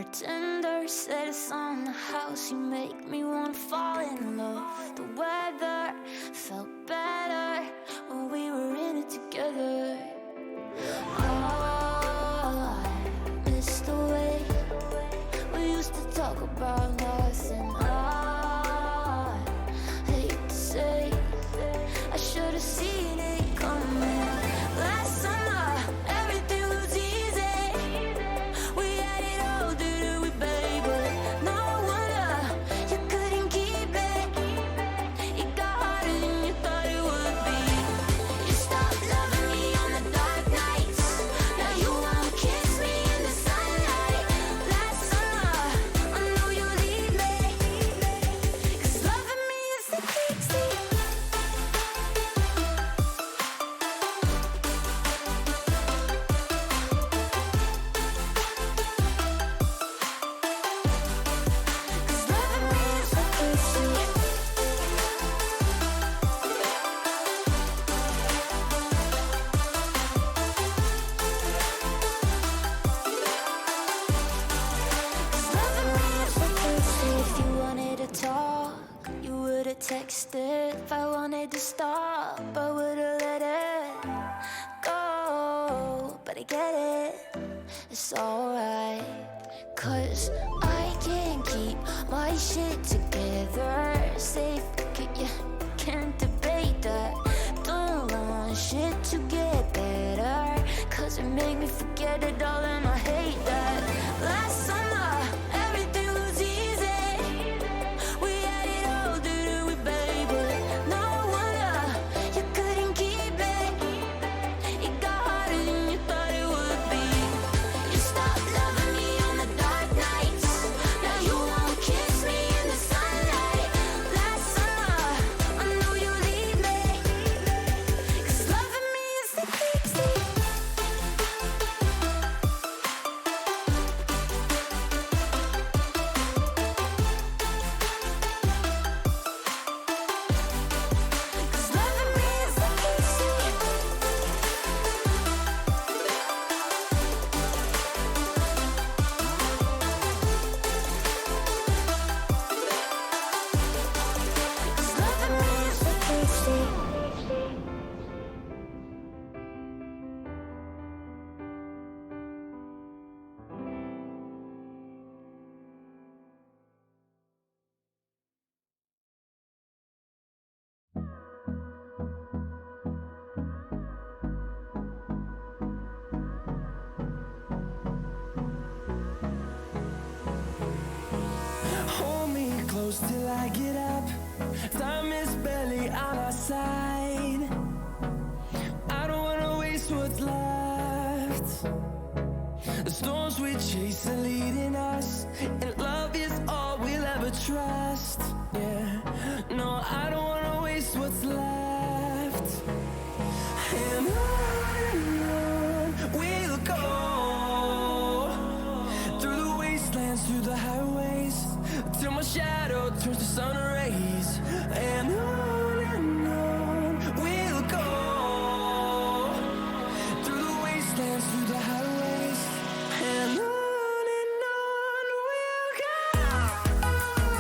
bartender said it's on the house. You make me wanna fall in love. The weather felt better when we were in it together. Oh, I miss the way we used to talk about nothing. I hate to say I should have seen it coming. Last summer, everything was easy. We had it all, didn't we, babe? But no wonder you couldn't keep it. It got harder than you thought it would be. You stopped loving me on the dark nights. Now you won't kiss me in the sunlight. Last summer, I know you'll leave me, 'cause loving me is the key. Texted. If I wanted to stop, I would've let it go. But I get it, it's alright, 'cause I can't keep my shit together. Safe, you can't debate that. Don't want shit to get better, 'cause it made me forget it all and I hate that. Last summer, everything was easy. We had it all, didn't we, babe? But no wonder you couldn't keep it. It got harder than you thought it would be. You stopped loving me on the dark nights. Now you won't kiss me in the sunlight. Last summer, I know you'll leave me, 'cause loving me is the key. Hold me close till I get up. Time is barely on our side. I don't wanna waste what's left. The storms we chase are leading us, and love is all we'll ever trust. Yeah, no, I don't wanna waste what's left. And on we'll go, through the wastelands, through the highways, till my shadow turns to sun rays. And on we'll go, through the wastelands, through the highways, and on we'll go. And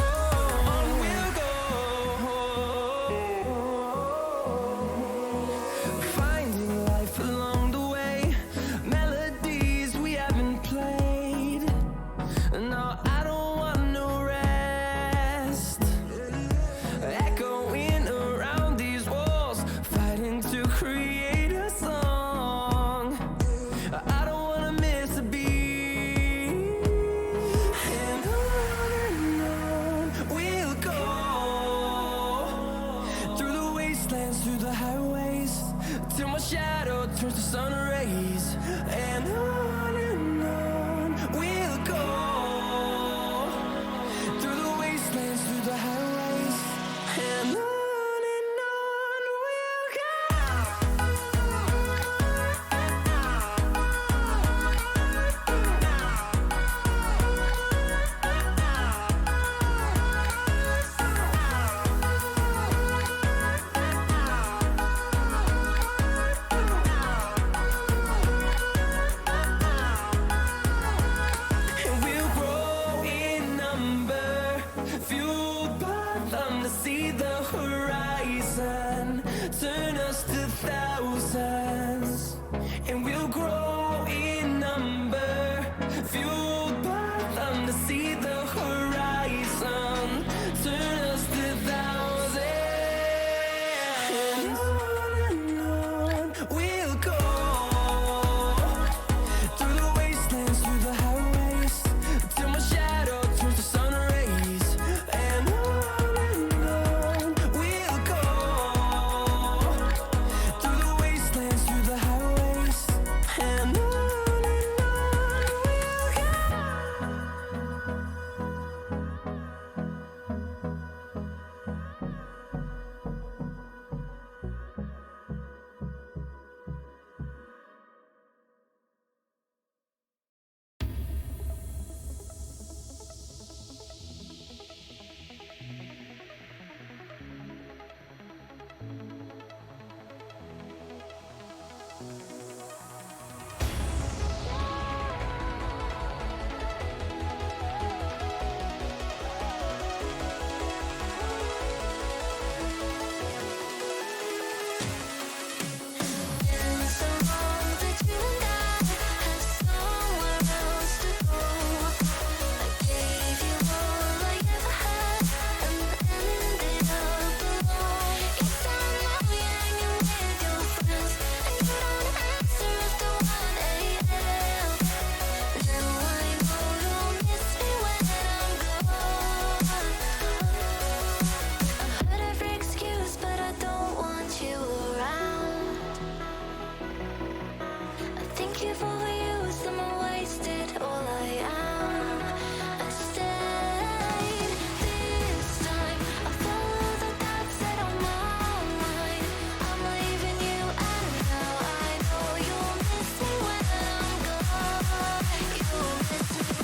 on we'll go. Finding life along the way, melodies we haven't played. No, I don't want no rest. Echoing around these walls, fighting to create a song. I don't wanna miss a beat. And on we'll go, through the wastelands, through the highways, till my shadow turns to sun rays. And on we'll go, through the wastelands, through the highways, and on we'll go. you've overused and wasted all I am. I stayed. This time I follow the thoughts that are my mind. I'm leaving you, and now I know you'll miss me when I'm gone. You'll miss me when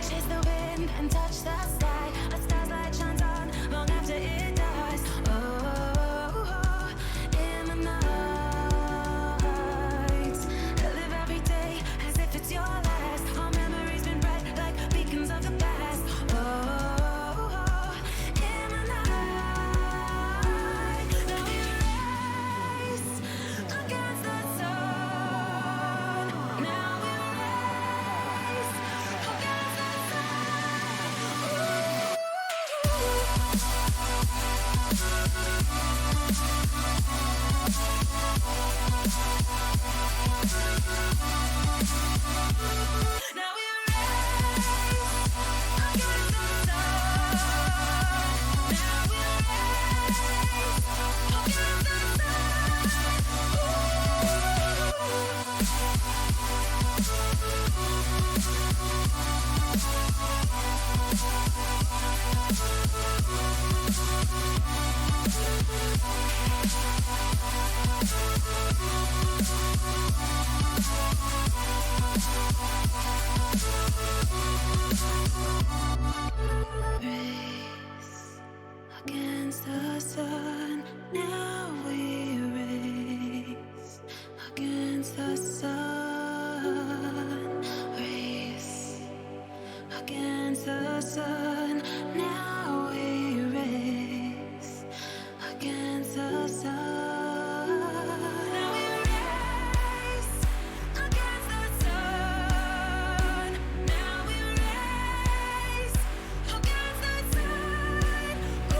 chase the wind and touch the sky. A star's light shines on long after it dies. Oh, in the night, I live every day as if it's your last. Our memories been bright like beacons of the past. Oh, in the night, now we race against the sun. Now we race against the now we race against the sun. Now we race against the race against the sun. Now we race against the sun. Race against the sun. Now we race against the sun. Now we race against the sun. Now we race against the sun. Ooh.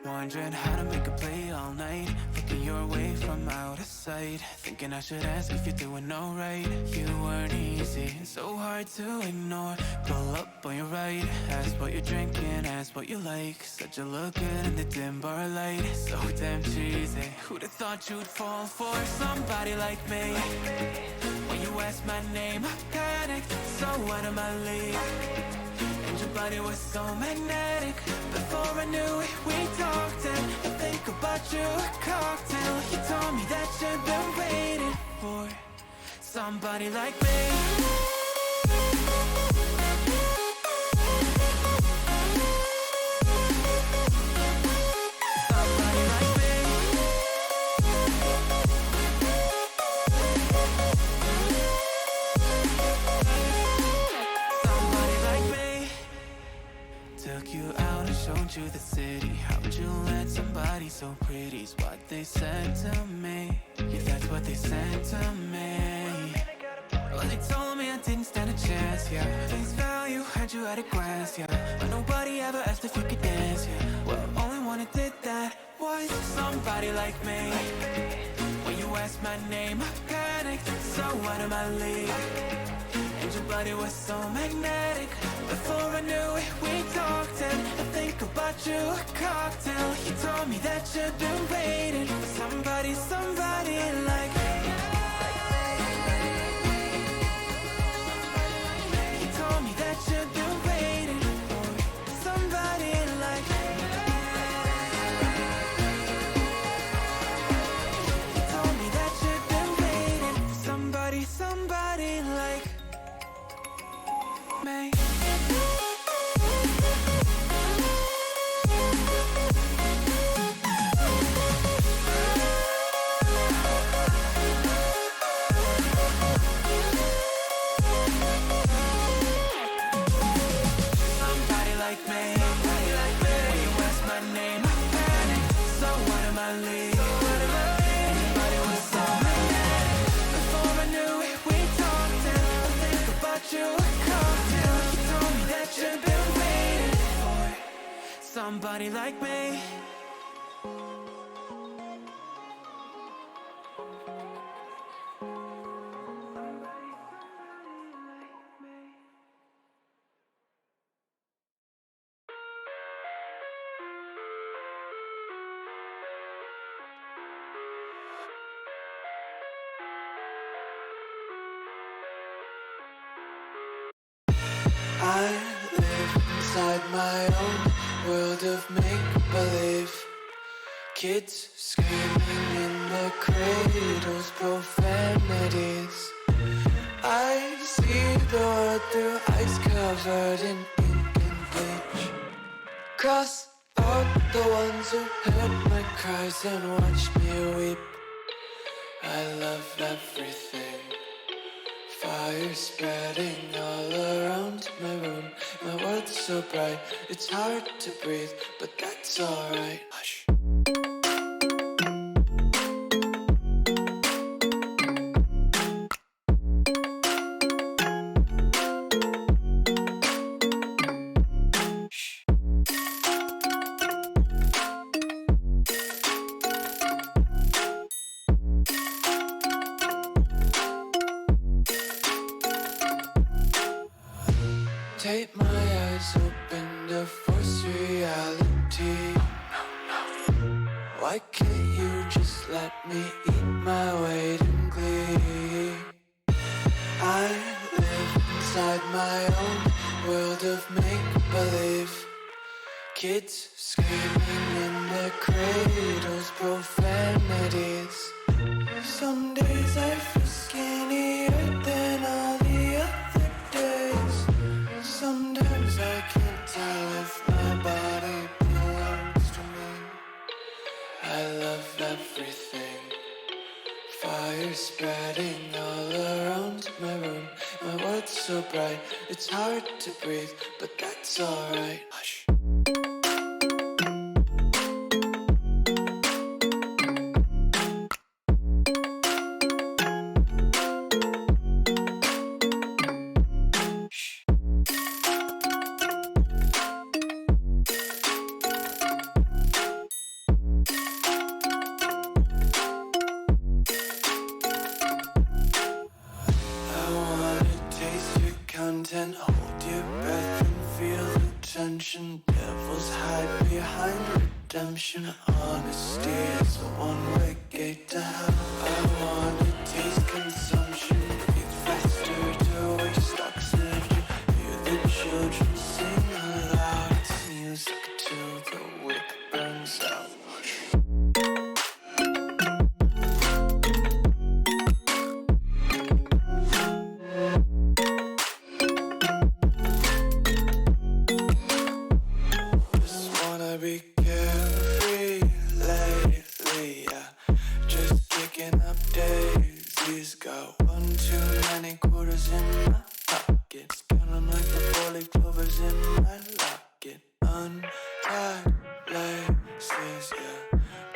Wondering how to make a play all night, looking your way from out of sight, thinking I should ask if you're doing alright. You weren't easy, so hard to ignore. Pull up on your right, ask what you're drinking, ask what you like. Said you look good in the dim bar light, so damn cheesy. Who'd have thought you'd fall for somebody like me? When you asked my name, I panicked, so out of my league. And your body was so magnetic. Before I knew it, we talked, and I think about you a cocktail. You told me that you've been waiting for somebody like me. Somebody like me. Somebody like me. Took you out and showed you the city. How would you let somebody so pretty's what they said to me? Yeah, that's what they said to me. Well, they told me I didn't stand a chance, yeah. Face value, had you at a glance, yeah. But nobody ever asked if you could dance, yeah. Well, only one who did that was somebody like me. When you asked my name, I panicked, so out of my league. And your body was so magnetic. Before I knew it, we talked, and I think about you a cocktail. You told me that you've been waiting for somebody, somebody like me. You told me that you've been waiting for somebody like me. You told me that you've been waiting for somebody, somebody like me. Somebody like me. I live inside my own world of make-believe. Kids screaming in the cradles, profanities. I see the world through ice covered in ink and bleach. Cross out the ones who heard my cries and watched me weep. I love everything. Fire spreading all around my room. My world's so bright, it's hard to breathe, but that's alright. Hush. Tape my eyes open to force reality. Why can't you just let me eat my weight in glee? I live inside my own world of make-believe. Kids screaming in their cradles, profanities. Some days I feel skinnier than all the other days. Sometimes I can't tell if my body belongs to me. I love everything. Fire spreading all around my room. My world's so bright, it's hard to breathe, but that's alright. Hush. content. Hold your breath and feel the tension. Devils hide behind redemption. Honesty is a one-way gate to hell. I wanna taste consumption. Breathe faster to waste oxygen. Hear the children sing aloud. It's music till the wick burns out. Be carefree lately, yeah. Just kicking up daisies. Got one too many quarters in my pockets. Count 'em like the four-leaf clovers in my locket. Untied laces, yeah.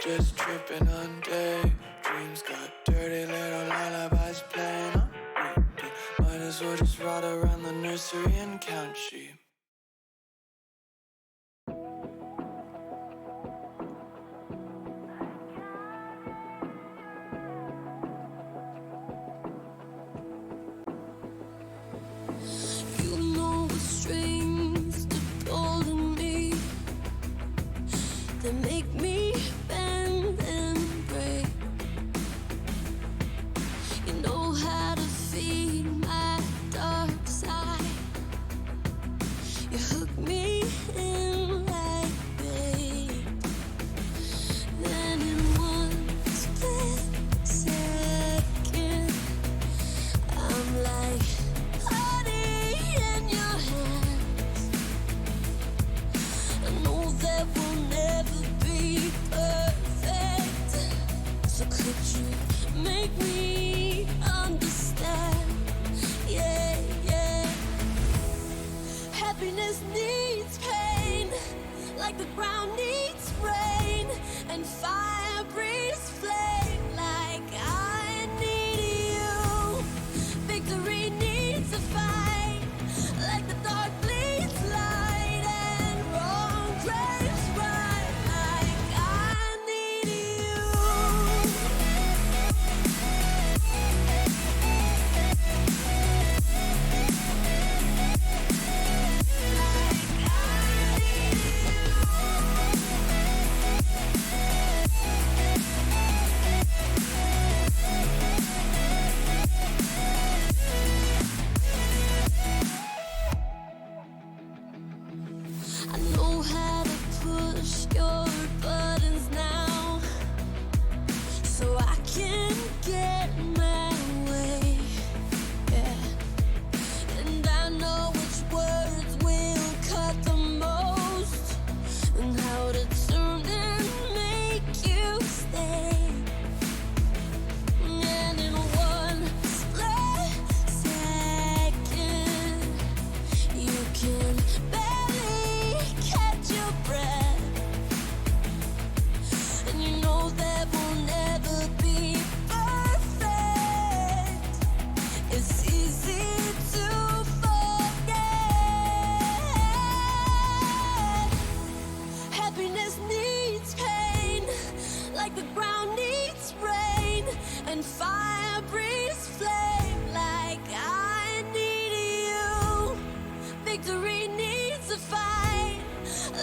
Just tripping on daydreams. Got dirty little lullabies playing on repeat. Might as well just ride around the nursery and count sheep. That make me bend and break. You know how to feed my dark side. You hook me in like bait. Then in one split second, I'm like honey in your hands. I know that we'll never be perfect. So could you make me understand? Yeah, yeah. Happiness needs pain, like the ground needs rain, and fire breathes flame like I need you. Victory needs a fight, like the dark bleeds light, and wrong craves right like I need you. I know how to push your buttons now, so I can get my way. Yeah, and I know which words will cut the most, and how to turn and make you stay. And in one split second, you can barely catch your breath, and you know that we'll never be perfect. It's easy to forget. Happiness needs pain, like the ground needs rain, and fire breathes flame like I need you. Victory needs a fight,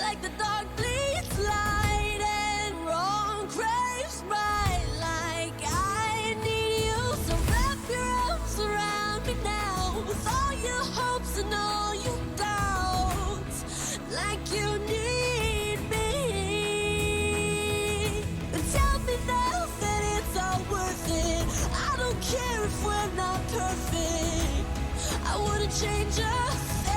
like the dark bleeds light, and wrong craves right like I need you. So wrap your arms around me now, with all your hopes and all your doubts, like you need me. And tell me now that it's all worth it. I don't care if we're not perfect. I wouldn't change a thing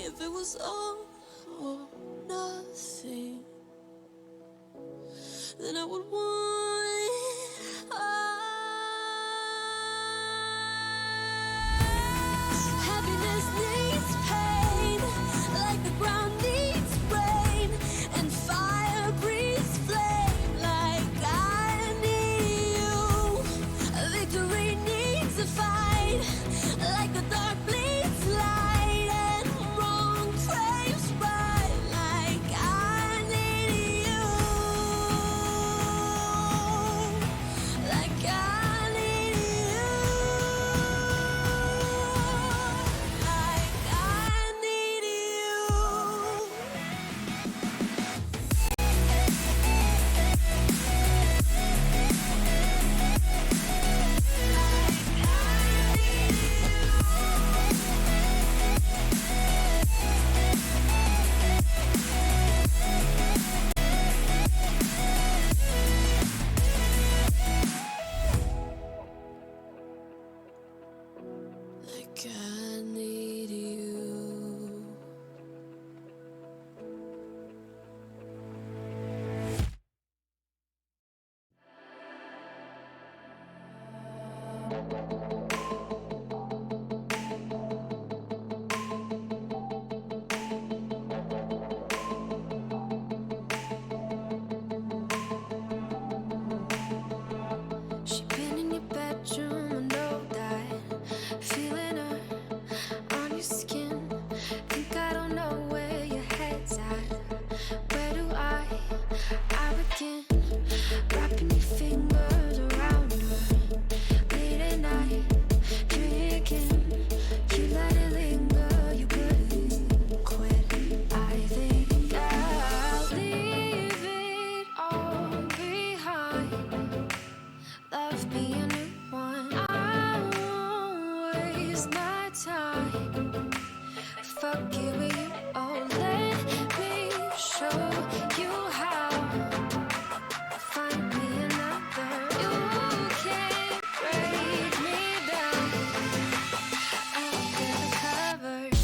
if it was all or nothing. Then I would want it all. Happiness needs pain, like the ground needs rain, and fire breathes flame like I need you. Victory needs a fight, like the dark bleeds light, and wrong craves right like I need you. love me a new one. I won't waste my time. Fuck you with you. Oh, let me show you how. Find me another. You can't break me down. Under the covers.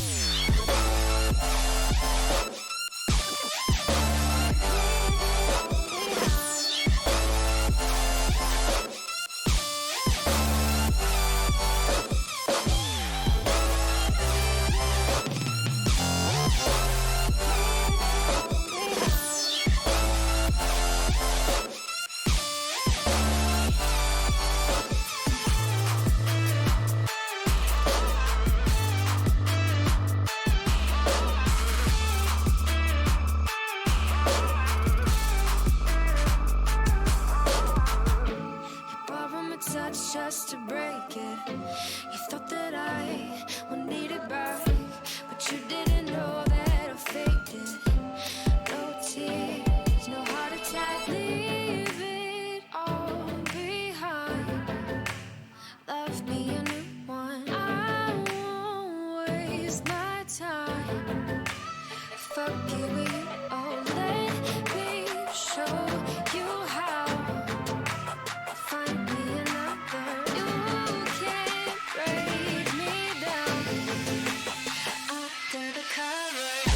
Touch just to break it. You thought that I would need it back, but you didn't know that I faked it. No tears, no heart attack. Leave it all behind. Love me a new one. I won't waste my time. Fuck you with you. Oh, let me show you how. Find me another. You can't break me down. Under the covers.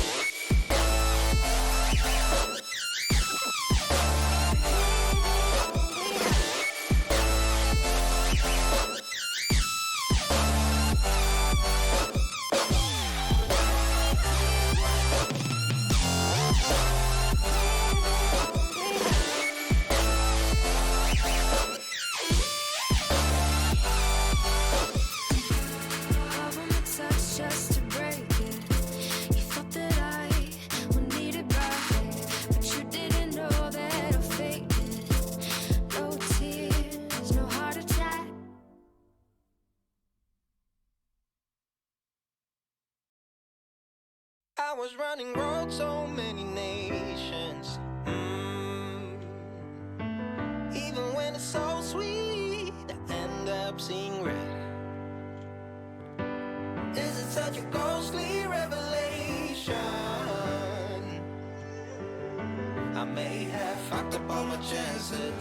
Just to break it. You thought that I would need it back, but you didn't know that I faked it. No tears, no heart attack. I was running road so many nations. Even when it's so sweet, I end up seeing red. Is it such a ghostly revelation? I may have fucked up all my chances.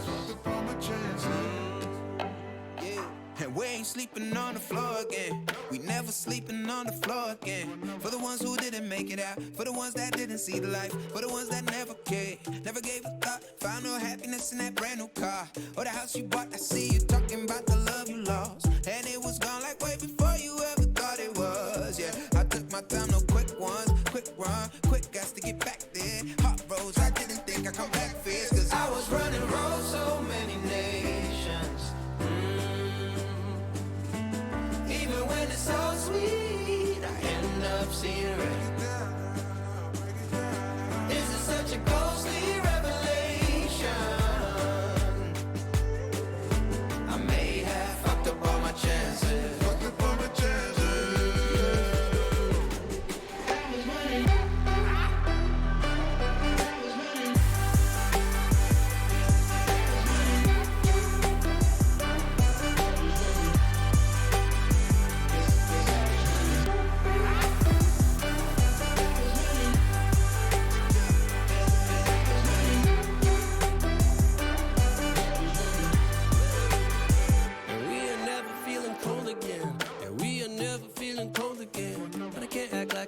And we ain't sleeping on the floor again. We never sleeping on the floor again. For the ones who didn't make it out, for the ones that didn't see the life, for the ones that never cared, never gave a thought, found no happiness in that brand new car, or the house you bought. I see you talking about the love you lost, and it was gone like way before you ever thought it was. Yeah, I took my time, no quick ones, quick run, quick guys to get back there. Hot roads, I didn't think I'd come back fierce, cause I was running road so many nations. Even when it's so sweet, I end up seeing red. Is it such a ghostly revelation? I may have fucked up all my chances.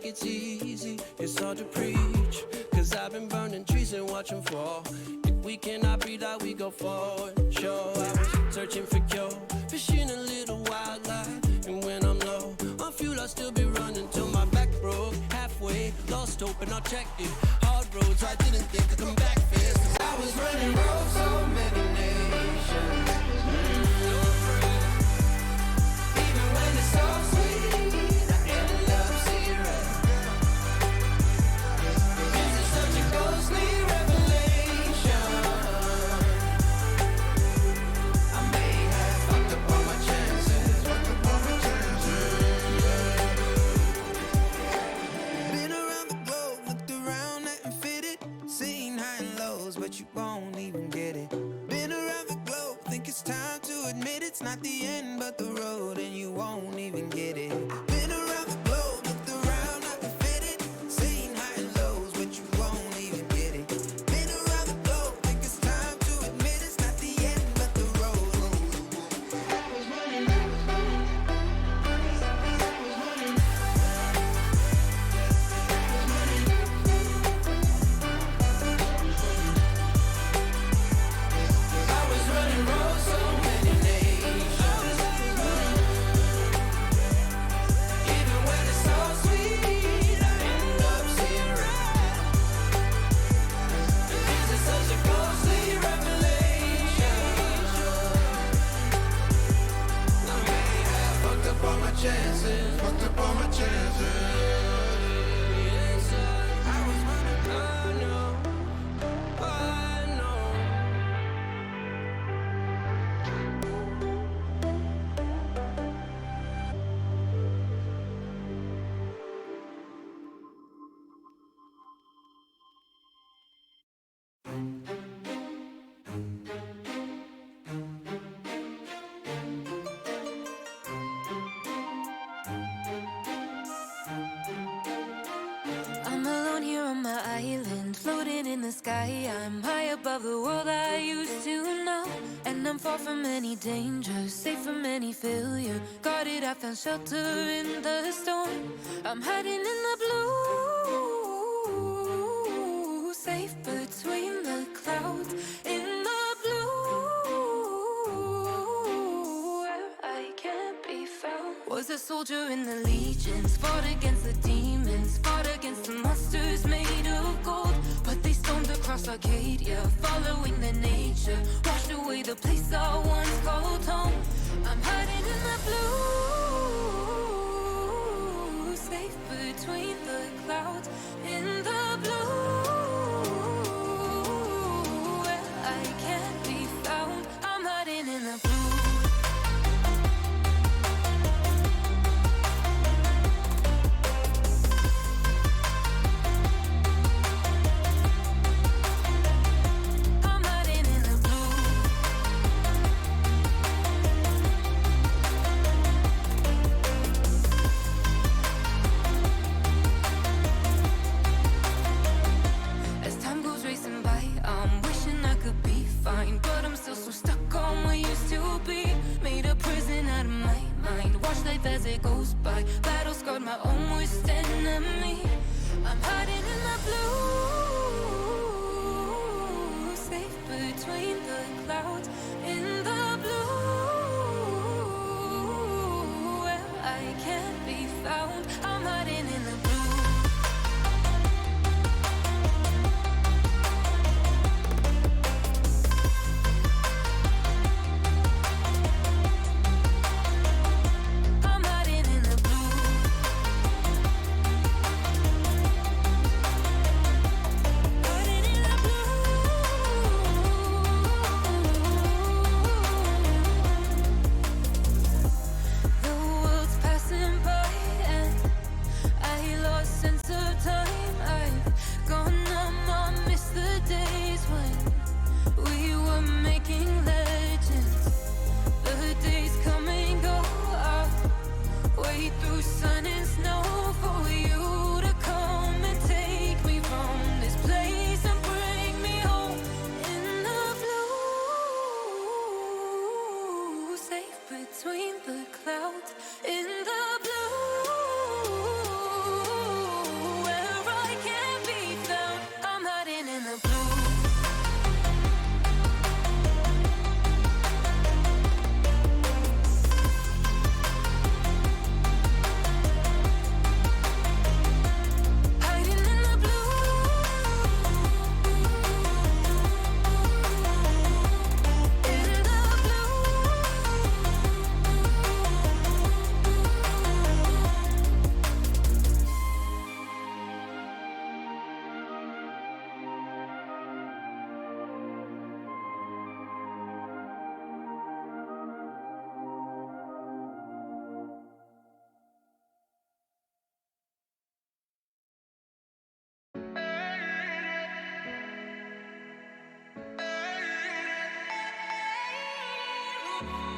It's easy, it's hard to preach, cause I've been burning trees and watching fall. If we cannot breathe out, we go forward. Sure, I was searching for cure, fishing a little wildlife. And when I'm low on fuel, I'll still be running till my back broke. Halfway, lost hope and I checked it. Hard roads, I didn't think I'd come back fast. I was running road so many nations. Even when it's so sweet, I end up seeing red. Is it such a ghostly revelation? I may have fucked up all my chances. been around the globe, looked around, nothing fitted, seen high and lows, but you won't even get it. time to admit it's not the end, but the road, and you won't even get it. Been around the globe, looked around, not to fit it. Seen high and lows, but you won't even get it. Been around the globe, think it's time to admit it's not the end, but the road. I was running roads so many nations. Even when it's so sweet, I end up seeing red. This is such a ghostly revelation. I may have fucked up all my chances, fucked up all my chances. I was running, I know, I know. I'm alone here on my island, floating in the sky. I'm high above the world I used to know, and I'm far from any danger, safe from any failure. Guarded, I found shelter in the storm. I'm hiding in the blue, safe between the clouds. In the blue, where I can't be found. Was a soldier in the legions, fought against the demons, fought against the monsters made of gold. But they stormed across Arcadia, following the nature, washed away the place I once called home. I'm hiding in the blue, safe between the clouds. In the blue, where I can't be found. I'm hiding in the blue. I'm hiding in the blue. As time goes racing by, I'm wishing I could be fine, but I'm still so stuck on what used to be. Made a prison out of my mind, watch life as it goes by. Battle scarred my own worst enemy. I'm hiding in the blue, safe between the clouds. In the blue, where I can't be found. I'm hiding in the blue. I'm hiding in the blue. Hiding in the blue. The world's passing by and I lost sense of time. I've gone numb, I miss the days when we were making legends. The days come and go, I'll wait through sun and snow for you to come and take me from this place and bring me home. In the blue, safe between the clouds. In the blue, where I can't be found. I'm hiding in the blue. Hiding in the blue. In the blue.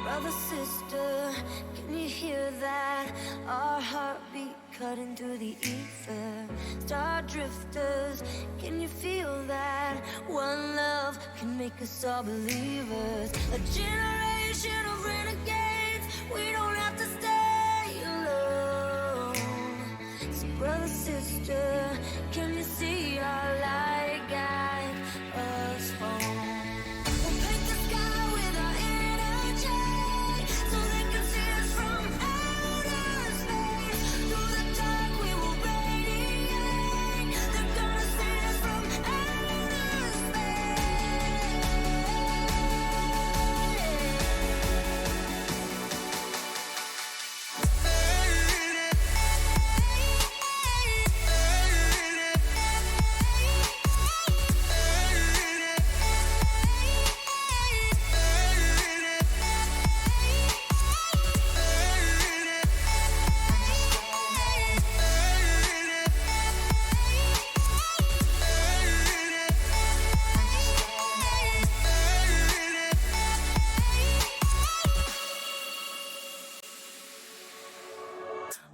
Brother, sister, can you hear that? Our heartbeat cutting through the ether. Star drifters, can you feel that? One love can make us all believers. A generation of renegades, we don't have to stay alone. So brother, sister, can you see our light guide us home? We'll paint the sky with our energy, so they can see us from outer space. Through the dark we will radiate. They're gonna see us from outer space.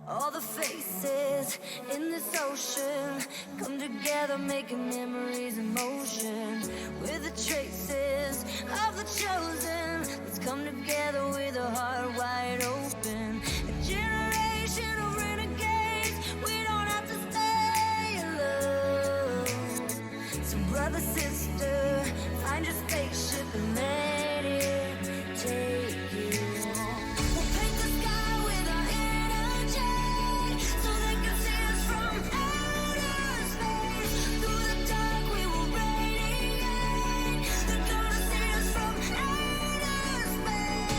All the faces in this ocean come together, making memories in motion. We're the traces of the chosen. Let's come together with a heart wide open. A generation of renegades, we don't have to stay alone. So brother, sister, find your spaceship and let it take you home. We'll paint the sky with our energy, so they can see us from outer space. Through the dark we will radiate. They're gonna see us from outer space.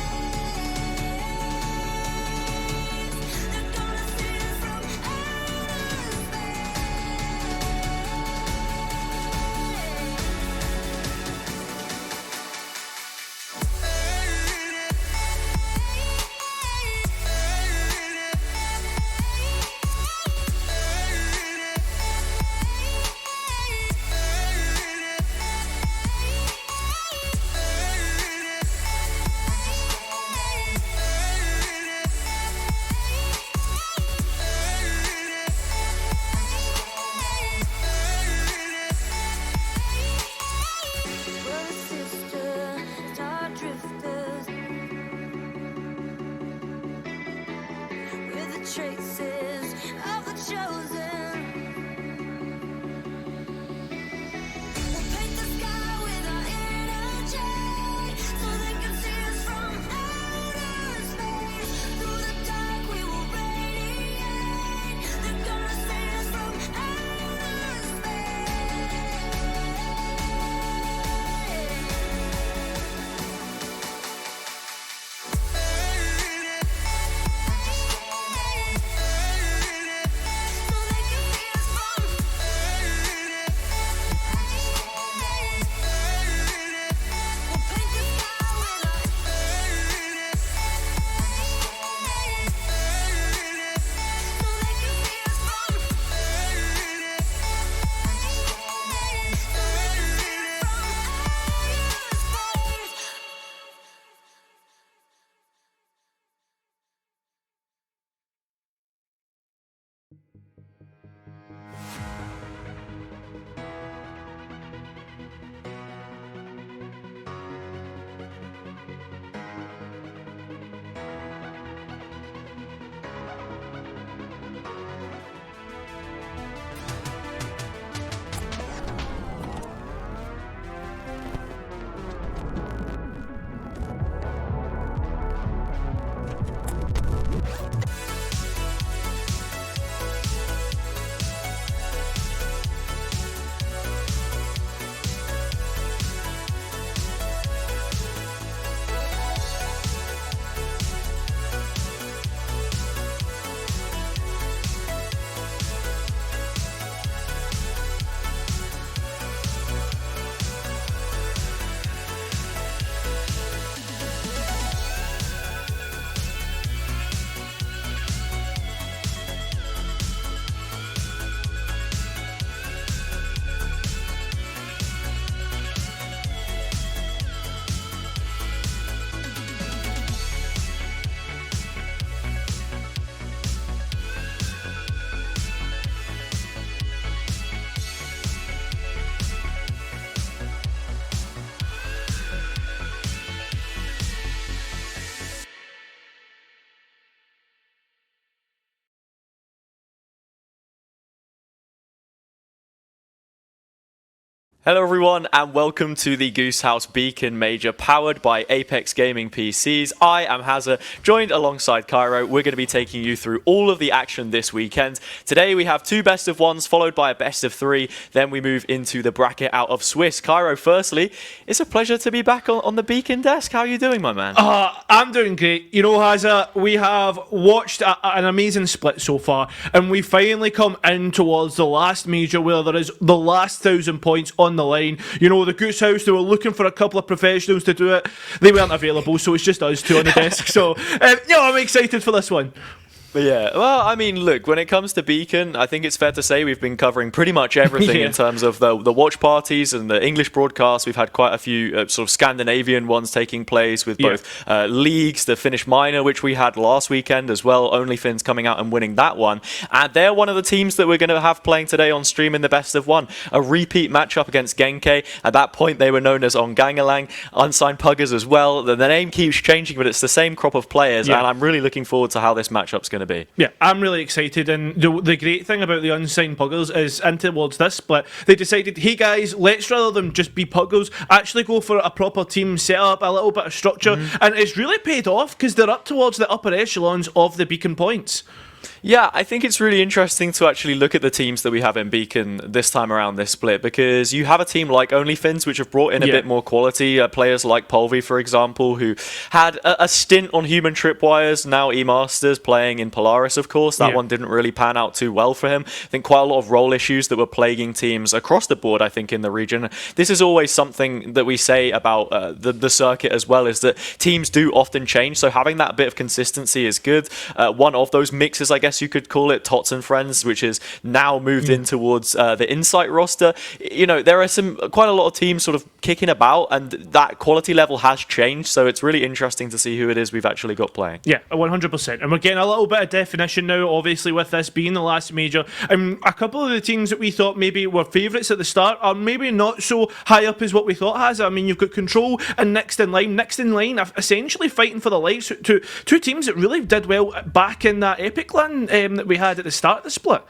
They're gonna see us from outer brother, sister, star drifters. We're the traces of the chosen. We'll paint the sky with our energy, so they can see us from outer space. Through the dark we will radiate. They're gonna see us from outer space. So they can see us from. We'll paint the sky with our. So they can see us from. So they can see us from outer space. Hello everyone and welcome to the Goose House Beacon Major powered by Apex Gaming PCs. I am Hazza, joined alongside Cairo. We're going to be taking you through all of the action this weekend. Today we have 2 best of 1s followed by a best of 3. Then we move into the bracket out of Swiss. Cairo, firstly, it's a pleasure to be back on the Beacon desk. How are you doing, my man? I'm doing great. You know, Hazza, we have watched an amazing split so far, and we finally come in towards the last major where there is the last 1,000 points on the line. You know, the Goose House, they were looking for a couple of professionals to do it. They weren't available, so it's just us 2 on the desk. So, I'm excited for this one. Yeah, well, I mean, look, when it comes to Beacon, I think it's fair to say we've been covering pretty much everything in terms of the watch parties and the English broadcasts. We've had quite a few sort of Scandinavian ones taking place with both leagues, the Finnish minor, which we had last weekend as well, OnlyFins coming out and winning that one. And they're one of the teams that we're going to have playing today on stream in the best of 1. A repeat matchup against Genke. At that point, they were known as Ongangalang, unsigned Puggers as well. The name keeps changing, but it's the same crop of players, and I'm really looking forward to how this matchup's going to be. Yeah, I'm really excited, and the great thing about the unsigned puggers is in towards this split, they decided, hey guys, let's rather than just be puggers, actually go for a proper team setup, a little bit of structure, and it's really paid off because they're up towards the upper echelons of the Beacon points. Yeah, I think it's really interesting to actually look at the teams that we have in Beacon this time around this split, because you have a team like OnlyFins, which have brought in a bit more quality. Players like Polvi, for example, who had a stint on Human Tripwires, now E-Masters, playing in Polaris, of course. That one didn't really pan out too well for him. I think quite a lot of role issues that were plaguing teams across the board, I think, in the region. This is always something that we say about the circuit as well, is that teams do often change, so having that bit of consistency is good. One of those mixes, I guess you could call it, Tots and Friends, which is now moved in towards the Insight roster. You know, there are quite a lot of teams sort of kicking about, and that quality level has changed, so it's really interesting to see who it is we've actually got playing. Yeah, 100%. And we're getting a little bit of definition now, obviously, with this being the last major. A couple of the teams that we thought maybe were favourites at the start are maybe not so high up as what we thought has. I mean, you've got Control and Next in Line. Next in Line essentially fighting for the lights. Two teams that really did well back in that Epic LAN that we had at the start of the split.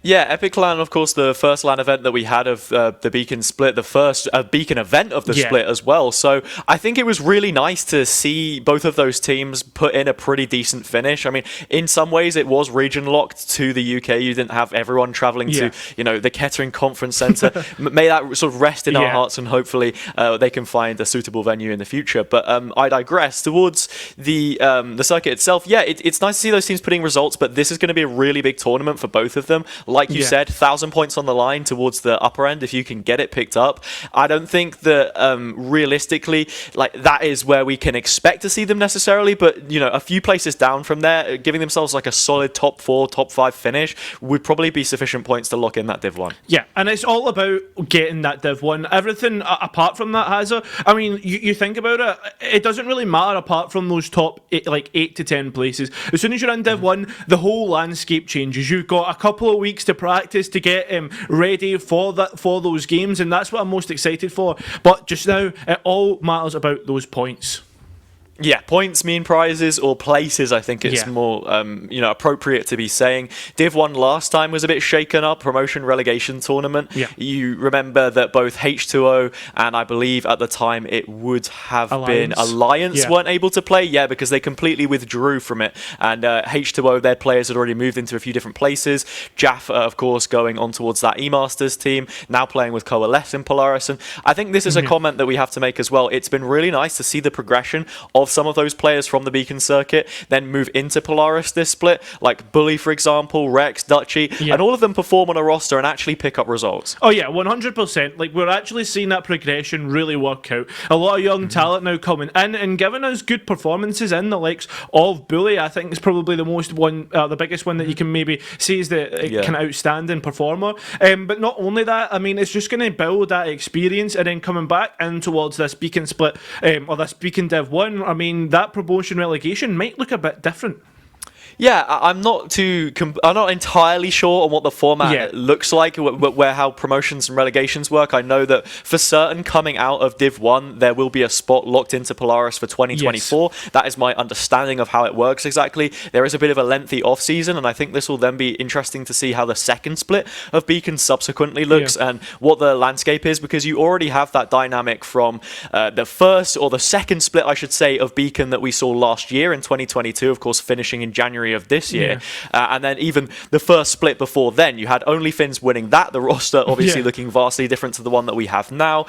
Yeah, Epic LAN, of course, the first LAN event that we had of the Beacon split, the first Beacon event of the split as well. So I think it was really nice to see both of those teams put in a pretty decent finish. I mean, in some ways, it was region locked to the UK. You didn't have everyone traveling to, the Kettering Conference Centre. May that sort of rest in our hearts, and hopefully they can find a suitable venue in the future. But I digress. Towards the circuit itself, it's nice to see those teams putting results, but this is going to be a really big tournament for both of them. Like you said, 1,000 points on the line towards the upper end if you can get it picked up. I don't think that realistically, like, that is where we can expect to see them necessarily, but a few places down from there, giving themselves like a solid top 4, top 5 finish would probably be sufficient points to lock in that Div 1. Yeah, and it's all about getting that Div 1. Everything apart from that, Hazza, I mean, you think about it, it doesn't really matter apart from those top 8 to 10 places. As soon as you're in Div 1, the whole landscape changes. You've got a couple of weeks to practice to get ready for those games, and that's what I'm most excited for. But just now, it all matters about those points. Yeah, points mean prizes, or places, I think it's more appropriate to be saying. Div 1 last time was a bit shaken up, promotion relegation tournament. You remember that both H2O and I believe at the time it would have been Alliance weren't able to play, because they completely withdrew from it. And H2O, their players had already moved into a few different places. Jaff, of course, going on towards that E-Masters team, now playing with Coalesce in Polaris. And I think this is a comment that we have to make as well. It's been really nice to see the progression of some of those players from the Beacon circuit then move into Polaris this split, like Bully, for example, Rex, Dutchy, and all of them perform on a roster and actually pick up results. Oh yeah, 100%. Like, we're actually seeing that progression really work out. A lot of young talent now coming in and giving us good performances in the likes of Bully. I think is probably the biggest one that you can maybe see is the kind of outstanding performer. But not only that, I mean, it's just going to build that experience, and then coming back in towards this Beacon split or this Beacon Div 1, I mean, that promotion relegation might look a bit different. Yeah, I'm not I'm not entirely sure on what the format looks like, where how promotions and relegations work. I know that for certain, coming out of Div 1, there will be a spot locked into Polaris for 2024. Yes. That is my understanding of how it works exactly. There is a bit of a lengthy off-season, and I think this will then be interesting to see how the second split of Beacon subsequently looks and what the landscape is, because you already have that dynamic from the first, or the second split, I should say, of Beacon that we saw last year in 2022, of course, finishing in January of this year. And then even the first split before then, you had OnlyFins winning that, the roster obviously looking vastly different to the one that we have now.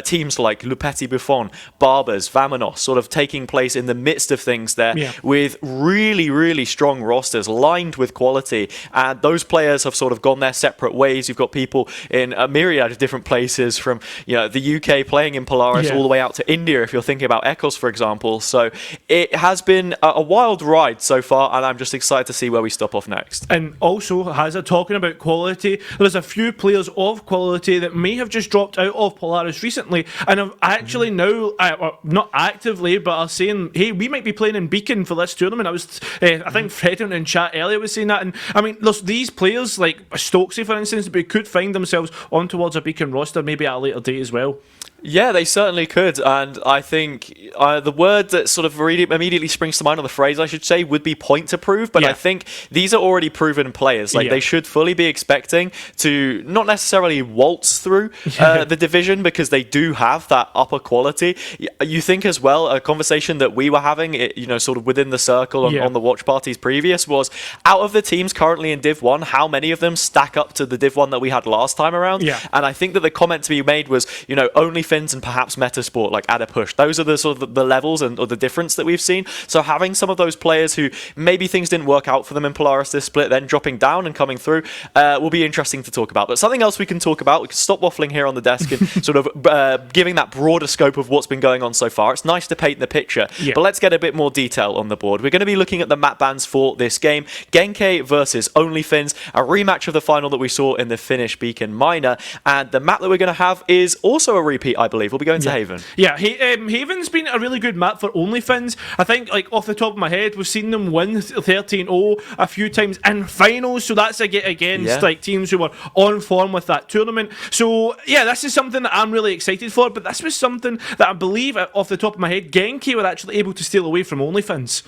Teams like Le Petit Buffon, Barbers, Vamonos sort of taking place in the midst of things there with really, really strong rosters lined with quality. And those players have sort of gone their separate ways. You've got people in a myriad of different places, from the UK playing in Polaris all the way out to India, if you're thinking about Eccles, for example. So it has been a wild ride so far, and I'm just excited to see where we stop off next. And also, Hazza, talking about quality, there's a few players of quality that may have just dropped out of Polaris recently, and have actually now, not actively, but are saying, hey, we might be playing in Beacon for this tournament. I think Fred in chat earlier was saying that, and I mean, there's these players like Stokesy, for instance, who could find themselves on towards a Beacon roster maybe at a later date as well. Yeah, they certainly could, and I think the word that sort of immediately springs to mind, or the phrase I should say, would be point to prove, but I think these are already proven players. Like, they should fully be expecting to not necessarily waltz through the division, because they do have that upper quality. You think as well, a conversation that we were having, sort of within the circle on the watch parties previous, was out of the teams currently in Div 1, how many of them stack up to the Div 1 that we had last time around? And I think that the comment to be made was, OnlyFins and perhaps Metasport, like, add a push. Those are the sort of the levels or the difference that we've seen. So having some of those players who maybe things didn't work out for them in Polaris this split, then dropping down and coming through, will be interesting to talk about. But something else we can talk about, we can stop waffling here on the desk and sort of giving that broader scope of what's been going on so far. It's nice to paint the picture, but let's get a bit more detail on the board. We're going to be looking at the map bans for this game. Genke versus OnlyFins, a rematch of the final that we saw in the Finnish Beacon Minor, and the map that we're going to have is also a repeat, I believe. We'll be going to Haven. Yeah, Haven's been a really good map for OnlyFins. I think, like, off the top of my head, we've seen them win 13-0 a few times in finals, so that's against like teams who were on form with that tournament. So yeah, this is something that I'm really excited for, but this was something that I believe, off the top of my head, Genki were actually able to steal away from OnlyFins.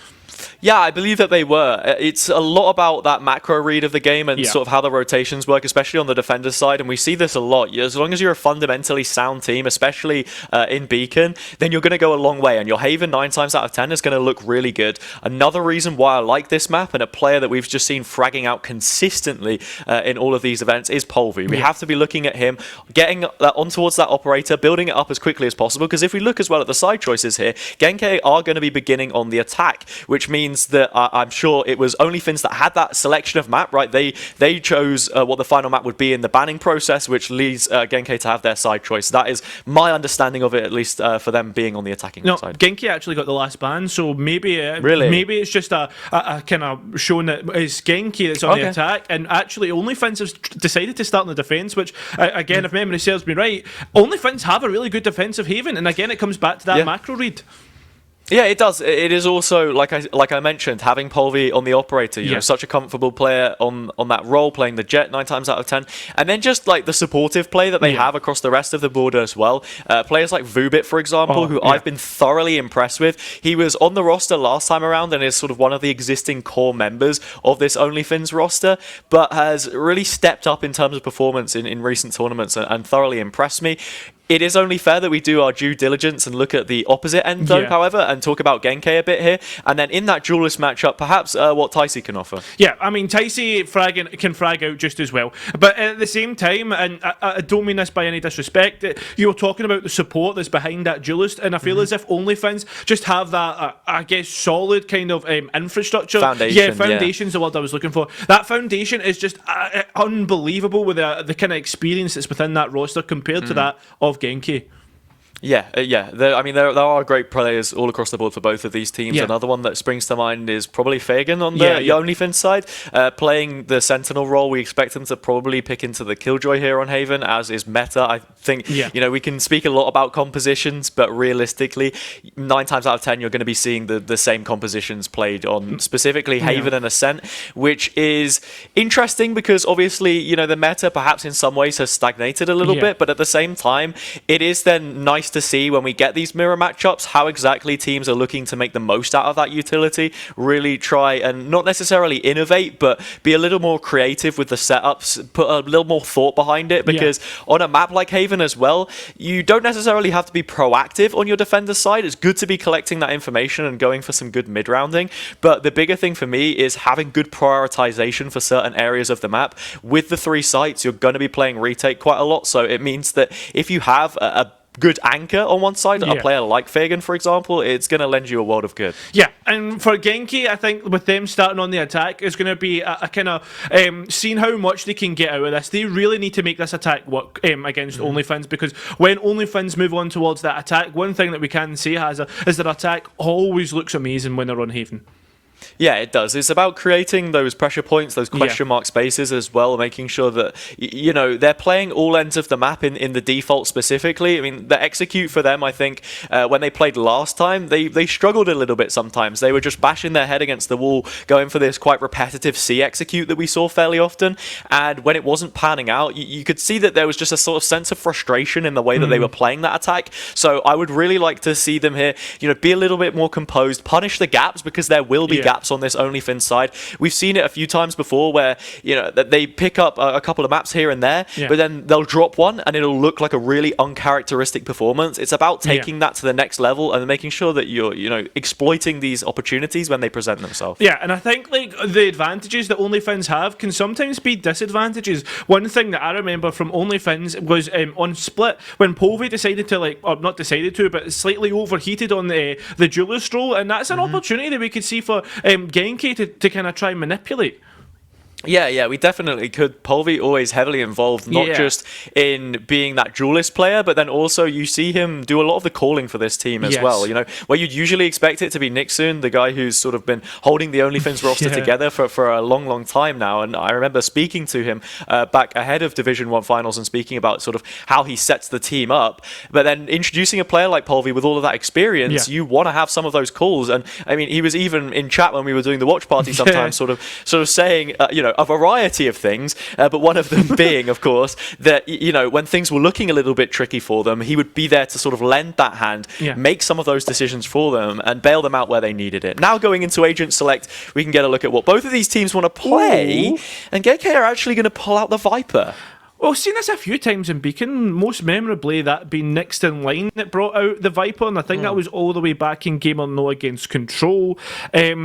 Yeah, I believe that they were. It's a lot about that macro read of the game and sort of how the rotations work, especially on the defender side, and we see this a lot. As long as you're a fundamentally sound team, especially in Beacon, then you're going to go a long way, and your Haven 9 times out of 10 is going to look really good. Another reason why I like this map, and a player that we've just seen fragging out consistently in all of these events, is Polvi. We have to be looking at him, getting on towards that operator, building it up as quickly as possible, because if we look as well at the side choices here, Genke are going to be beginning on the attack, which means that I'm sure it was OnlyFins that had that selection of map, right? They chose what the final map would be in the banning process, which leads Genki to have their side choice. That is my understanding of it, at least for them being on the attacking side. Genki actually got the last ban, so maybe maybe it's just a kind of showing that it's Genki that's on the attack, and actually OnlyFins has decided to start in the defence, which again, if memory serves me right, OnlyFins have a really good defensive Haven, and again it comes back to that macro read. Yeah, it does. It is also, like I mentioned, having Polvi on the operator, you know, such a comfortable player on that role, playing the Jet 9 times out of 10. And then just like the supportive play that they have across the rest of the board as well. Players like Vubit, for example, who I've been thoroughly impressed with. He was on the roster last time around and is sort of one of the existing core members of this OnlyFins roster, but has really stepped up in terms of performance in recent tournaments and thoroughly impressed me. It is only fair that we do our due diligence and look at the opposite end, though, however, and talk about Genke a bit here. And then in that duelist matchup, perhaps what Ticey can offer. Yeah, I mean, Ticey can frag out just as well. But at the same time, and I don't mean this by any disrespect, you were talking about the support that's behind that duelist, and I feel as if OnlyFins just have that, I guess, solid kind of infrastructure. Foundation's the word I was looking for. That foundation is just unbelievable with the kind of experience that's within that roster compared to that of Genki. Yeah. I mean, there are great players all across the board for both of these teams. Yeah. Another one that springs to mind is probably Fagan on the OnlyFins side. Playing the Sentinel role, we expect him to probably pick into the Killjoy here on Haven, as is meta. I think, we can speak a lot about compositions, but realistically, 9 times out of 10, you're going to be seeing the same compositions played on specifically Haven and Ascent, which is interesting because obviously, the meta perhaps in some ways has stagnated a little bit, but at the same time, it is then nice to see when we get these mirror matchups how exactly teams are looking to make the most out of that utility, really try and not necessarily innovate, but be a little more creative with the setups, put a little more thought behind it, because on a map like Haven as well, you don't necessarily have to be proactive on your defender's side. It's good to be collecting that information and going for some good mid-rounding, but the bigger thing for me is having good prioritization for certain areas of the map. With the 3 sites, you're going to be playing retake quite a lot, so it means that if you have a good anchor on one side, a player like Fagan, for example, it's going to lend you a world of good. Yeah, and for Genki, I think with them starting on the attack, it's going to be a kind of seeing how much they can get out of this. They really need to make this attack work against OnlyFins, because when OnlyFins move on towards that attack, one thing that we can say is their attack always looks amazing when they're on Haven. Yeah, it does. It's about creating those pressure points, those question mark spaces as well, making sure that, they're playing all ends of the map in the default specifically. I mean, the execute for them, I think, when they played last time, they struggled a little bit sometimes. They were just bashing their head against the wall, going for this quite repetitive C execute that we saw fairly often. And when it wasn't panning out, you could see that there was just a sort of sense of frustration in the way that they were playing that attack. So I would really like to see them here, be a little bit more composed, punish the gaps, because there will be gaps on this OnlyFins side. We've seen it a few times before where, that they pick up a couple of maps here and there, but then they'll drop one and it'll look like a really uncharacteristic performance. It's about taking that to the next level and making sure that you're, exploiting these opportunities when they present themselves. Yeah, and I think the advantages that OnlyFins have can sometimes be disadvantages. One thing that I remember from OnlyFins was on Split, when Povey decided to or not decided to, but slightly overheated on the duelist role, and that's an opportunity that we could see for Genki to kind of try and manipulate. Yeah, we definitely could. Polvi always heavily involved, not just in being that duelist player, but then also you see him do a lot of the calling for this team as well. Where you'd usually expect it to be Nixon, the guy who's sort of been holding the OnlyFins roster together for a long, long time now. And I remember speaking to him back ahead of Division 1 finals and speaking about sort of how he sets the team up. But then introducing a player like Polvi with all of that experience, you want to have some of those calls. And I mean, he was even in chat when we were doing the watch party sometimes, sort of saying, a variety of things, but one of them being, of course, that, when things were looking a little bit tricky for them, he would be there to sort of lend that hand, make some of those decisions for them, and bail them out where they needed it. Now going into Agent Select, we can get a look at what both of these teams want to play, and GK are actually going to pull out the Viper. Well, we've seen this a few times in Beacon, most memorably that being next in line that brought out the Viper, and I think that was all the way back in Game or No against Control. It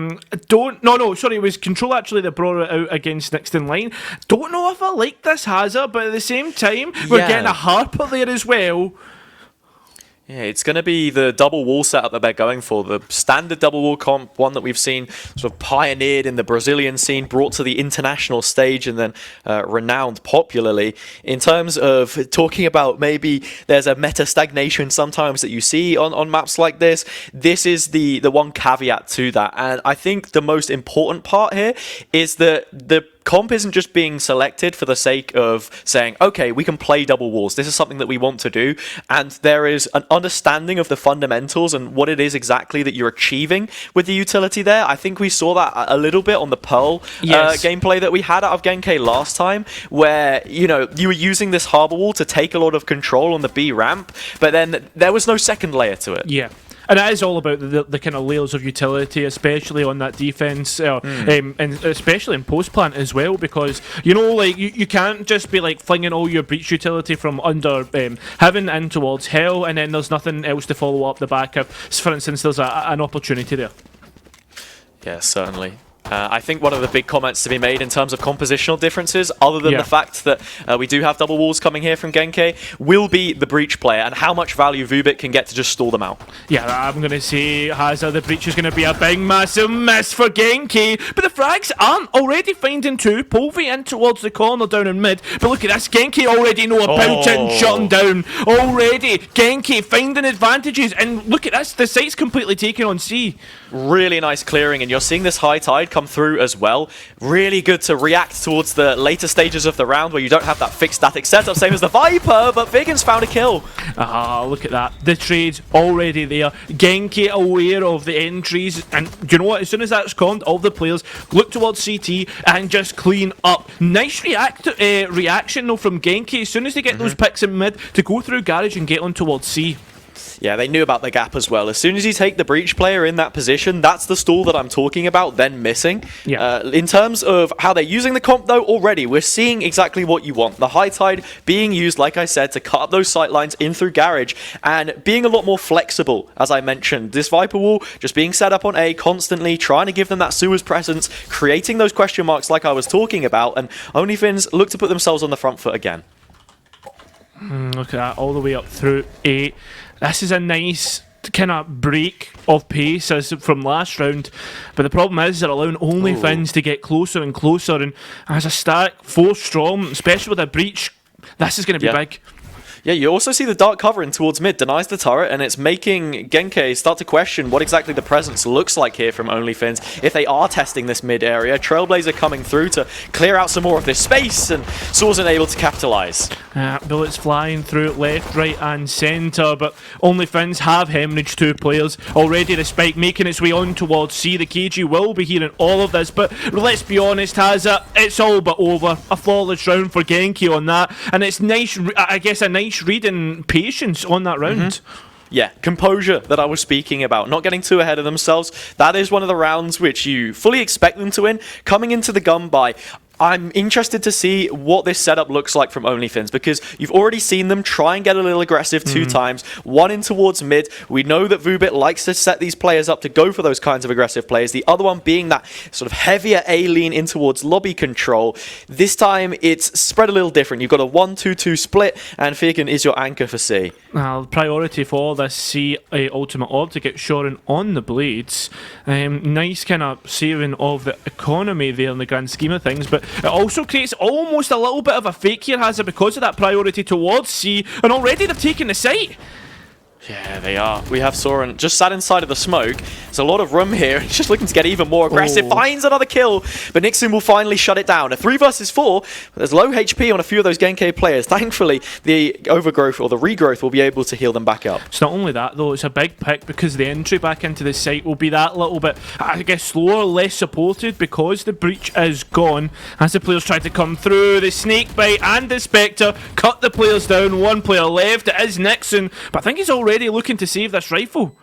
was Control actually that brought it out against next in line. Don't know if I like this Hazard, but at the same time, we're getting a Harper there as well. Yeah, it's going to be the double wall setup that they're going for. The standard double wall comp, one that we've seen sort of pioneered in the Brazilian scene, brought to the international stage, and then renowned popularly. In terms of talking about maybe there's a meta stagnation sometimes that you see on maps like this, this is the one caveat to that. And I think the most important part here is that the comp isn't just being selected for the sake of saying, okay, we can play double walls. This is something that we want to do. And there is an understanding of the fundamentals and what it is exactly that you're achieving with the utility there. I think we saw that a little bit on the Pearl gameplay that we had out of Genki last time, where, you were using this harbor wall to take a lot of control on the B ramp, but then there was no second layer to it. Yeah. And it is all about the kind of layers of utility, especially on that defense, and especially in post plant as well, because you can't just be flinging all your breach utility from under heaven in towards hell, and then there's nothing else to follow up the back of. For instance, there's an opportunity there. Yeah, certainly. I think one of the big comments to be made in terms of compositional differences, other than the fact that we do have double walls coming here from Genki, will be the breach player and how much value Vubik can get to just stall them out. Yeah, I'm going to say Hazard, the breach is going to be a big, massive miss for Genki. But the frags aren't already finding two. Polvi in towards the corner down in mid. But look at this, Genki already know about it and shut him down. Already, Genki finding advantages. And look at this, the site's completely taken on C. Really nice clearing, and you're seeing this high tide come through as well. Really good to react towards the later stages of the round where you don't have that fixed static setup, same as the Viper, but Vegan's found a kill. Look at that. The trade's already there. Genki aware of the entries, and you know what? As soon as that's calmed, all the players look towards CT and just clean up. Nice reaction though from Genki as soon as they get those picks in mid to go through Garage and get on towards C. Yeah, they knew about the gap as well. As soon as you take the breach player in that position, that's the stall that I'm talking about, then missing. In terms of how they're using the comp, though, already, we're seeing exactly what you want. The high tide being used, like I said, to cut up those sight lines in through Garage, and being a lot more flexible, as I mentioned. This Viper wall just being set up on A constantly, trying to give them that sewers presence, creating those question marks like I was talking about, and OnlyFins look to put themselves on the front foot again. Look at that, all the way up through A. This is a nice kind of break of pace as from last round, but the problem is they're allowing OnlyFins to get closer and closer, and as a stack 4 strong, especially with a breach, this is going to be big. Yeah, you also see the dark covering towards mid, denies the turret, and it's making Genki start to question what exactly the presence looks like here from OnlyFins. If they are testing this mid area, Trailblazer coming through to clear out some more of this space, and Saw's able to capitalize. Bullets flying through left, right, and centre, but OnlyFins have hemorrhaged 2 players. Already the spike making its way on towards C. The KG will be hearing all of this, but let's be honest, Hazza, it's all but over. A flawless round for Genki on that, and it's nice, I guess, a nice read and patience on that round. Yeah, composure that I was speaking about, not getting too ahead of themselves. That is one of the rounds which you fully expect them to win. Coming into the gun by, I'm interested to see what this setup looks like from OnlyFins, because you've already seen them try and get a little aggressive 2 times. One in towards mid. We know that Vubit likes to set these players up to go for those kinds of aggressive plays. The other one being that sort of heavier A lean in towards lobby control. This time it's spread a little different. You've got a 1-2-2 split, and Fagan is your anchor for C. Priority for this C ultimate orb to get Shorin on the blades. Nice kind of saving of the economy there in the grand scheme of things, but it also creates almost a little bit of a fake here, Hazard, because of that priority towards C, and already they've taken the site. Yeah, they are. We have Soren just sat inside of the smoke. There's a lot of room here. He's just looking to get even more aggressive. Finds another kill, but Nixon will finally shut it down. A 3 versus 4. There's low HP on a few of those Genki players. Thankfully, the overgrowth or the regrowth will be able to heal them back up. It's not only that, though. It's a big pick because the entry back into the site will be that little bit, I guess, slower, less supported because the breach is gone. As the players try to come through, the snake bite and the Spectre cut the players down. 1 player left. It is Nixon, but I think he's already looking to save this rifle.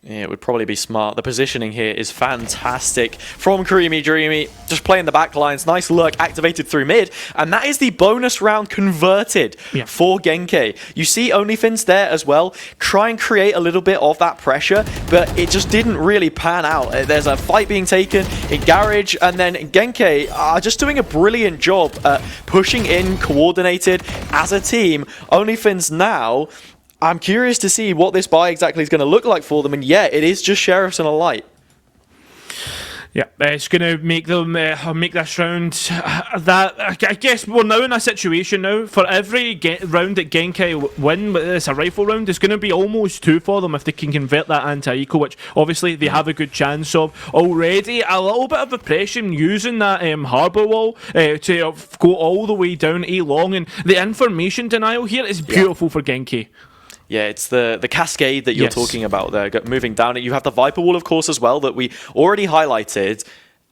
Yeah, it would probably be smart. The positioning here is fantastic from Creamy Dreamy. Just playing the back lines. Nice lurk activated through mid. And that is the bonus round converted for Genki. You see OnlyFins there as well. Try and create a little bit of that pressure, but it just didn't really pan out. There's a fight being taken in Garage, and then Genki are just doing a brilliant job at pushing in, coordinated as a team. OnlyFins now, I'm curious to see what this buy exactly is going to look like for them, and yeah, it is just Sheriffs and a light. Yeah, it's going to make them make this round that I guess we're now in a situation now for every round that Genki win, but it's a rifle round, it's going to be almost 2 for them if they can convert that anti-eco, which obviously they have a good chance of already. A little bit of oppression using that harbour wall to go all the way down A long, and the information denial here is beautiful for Genki. Yeah, it's the cascade that you're talking about there, moving down it. You have the Viper wall, of course, as well, that we already highlighted.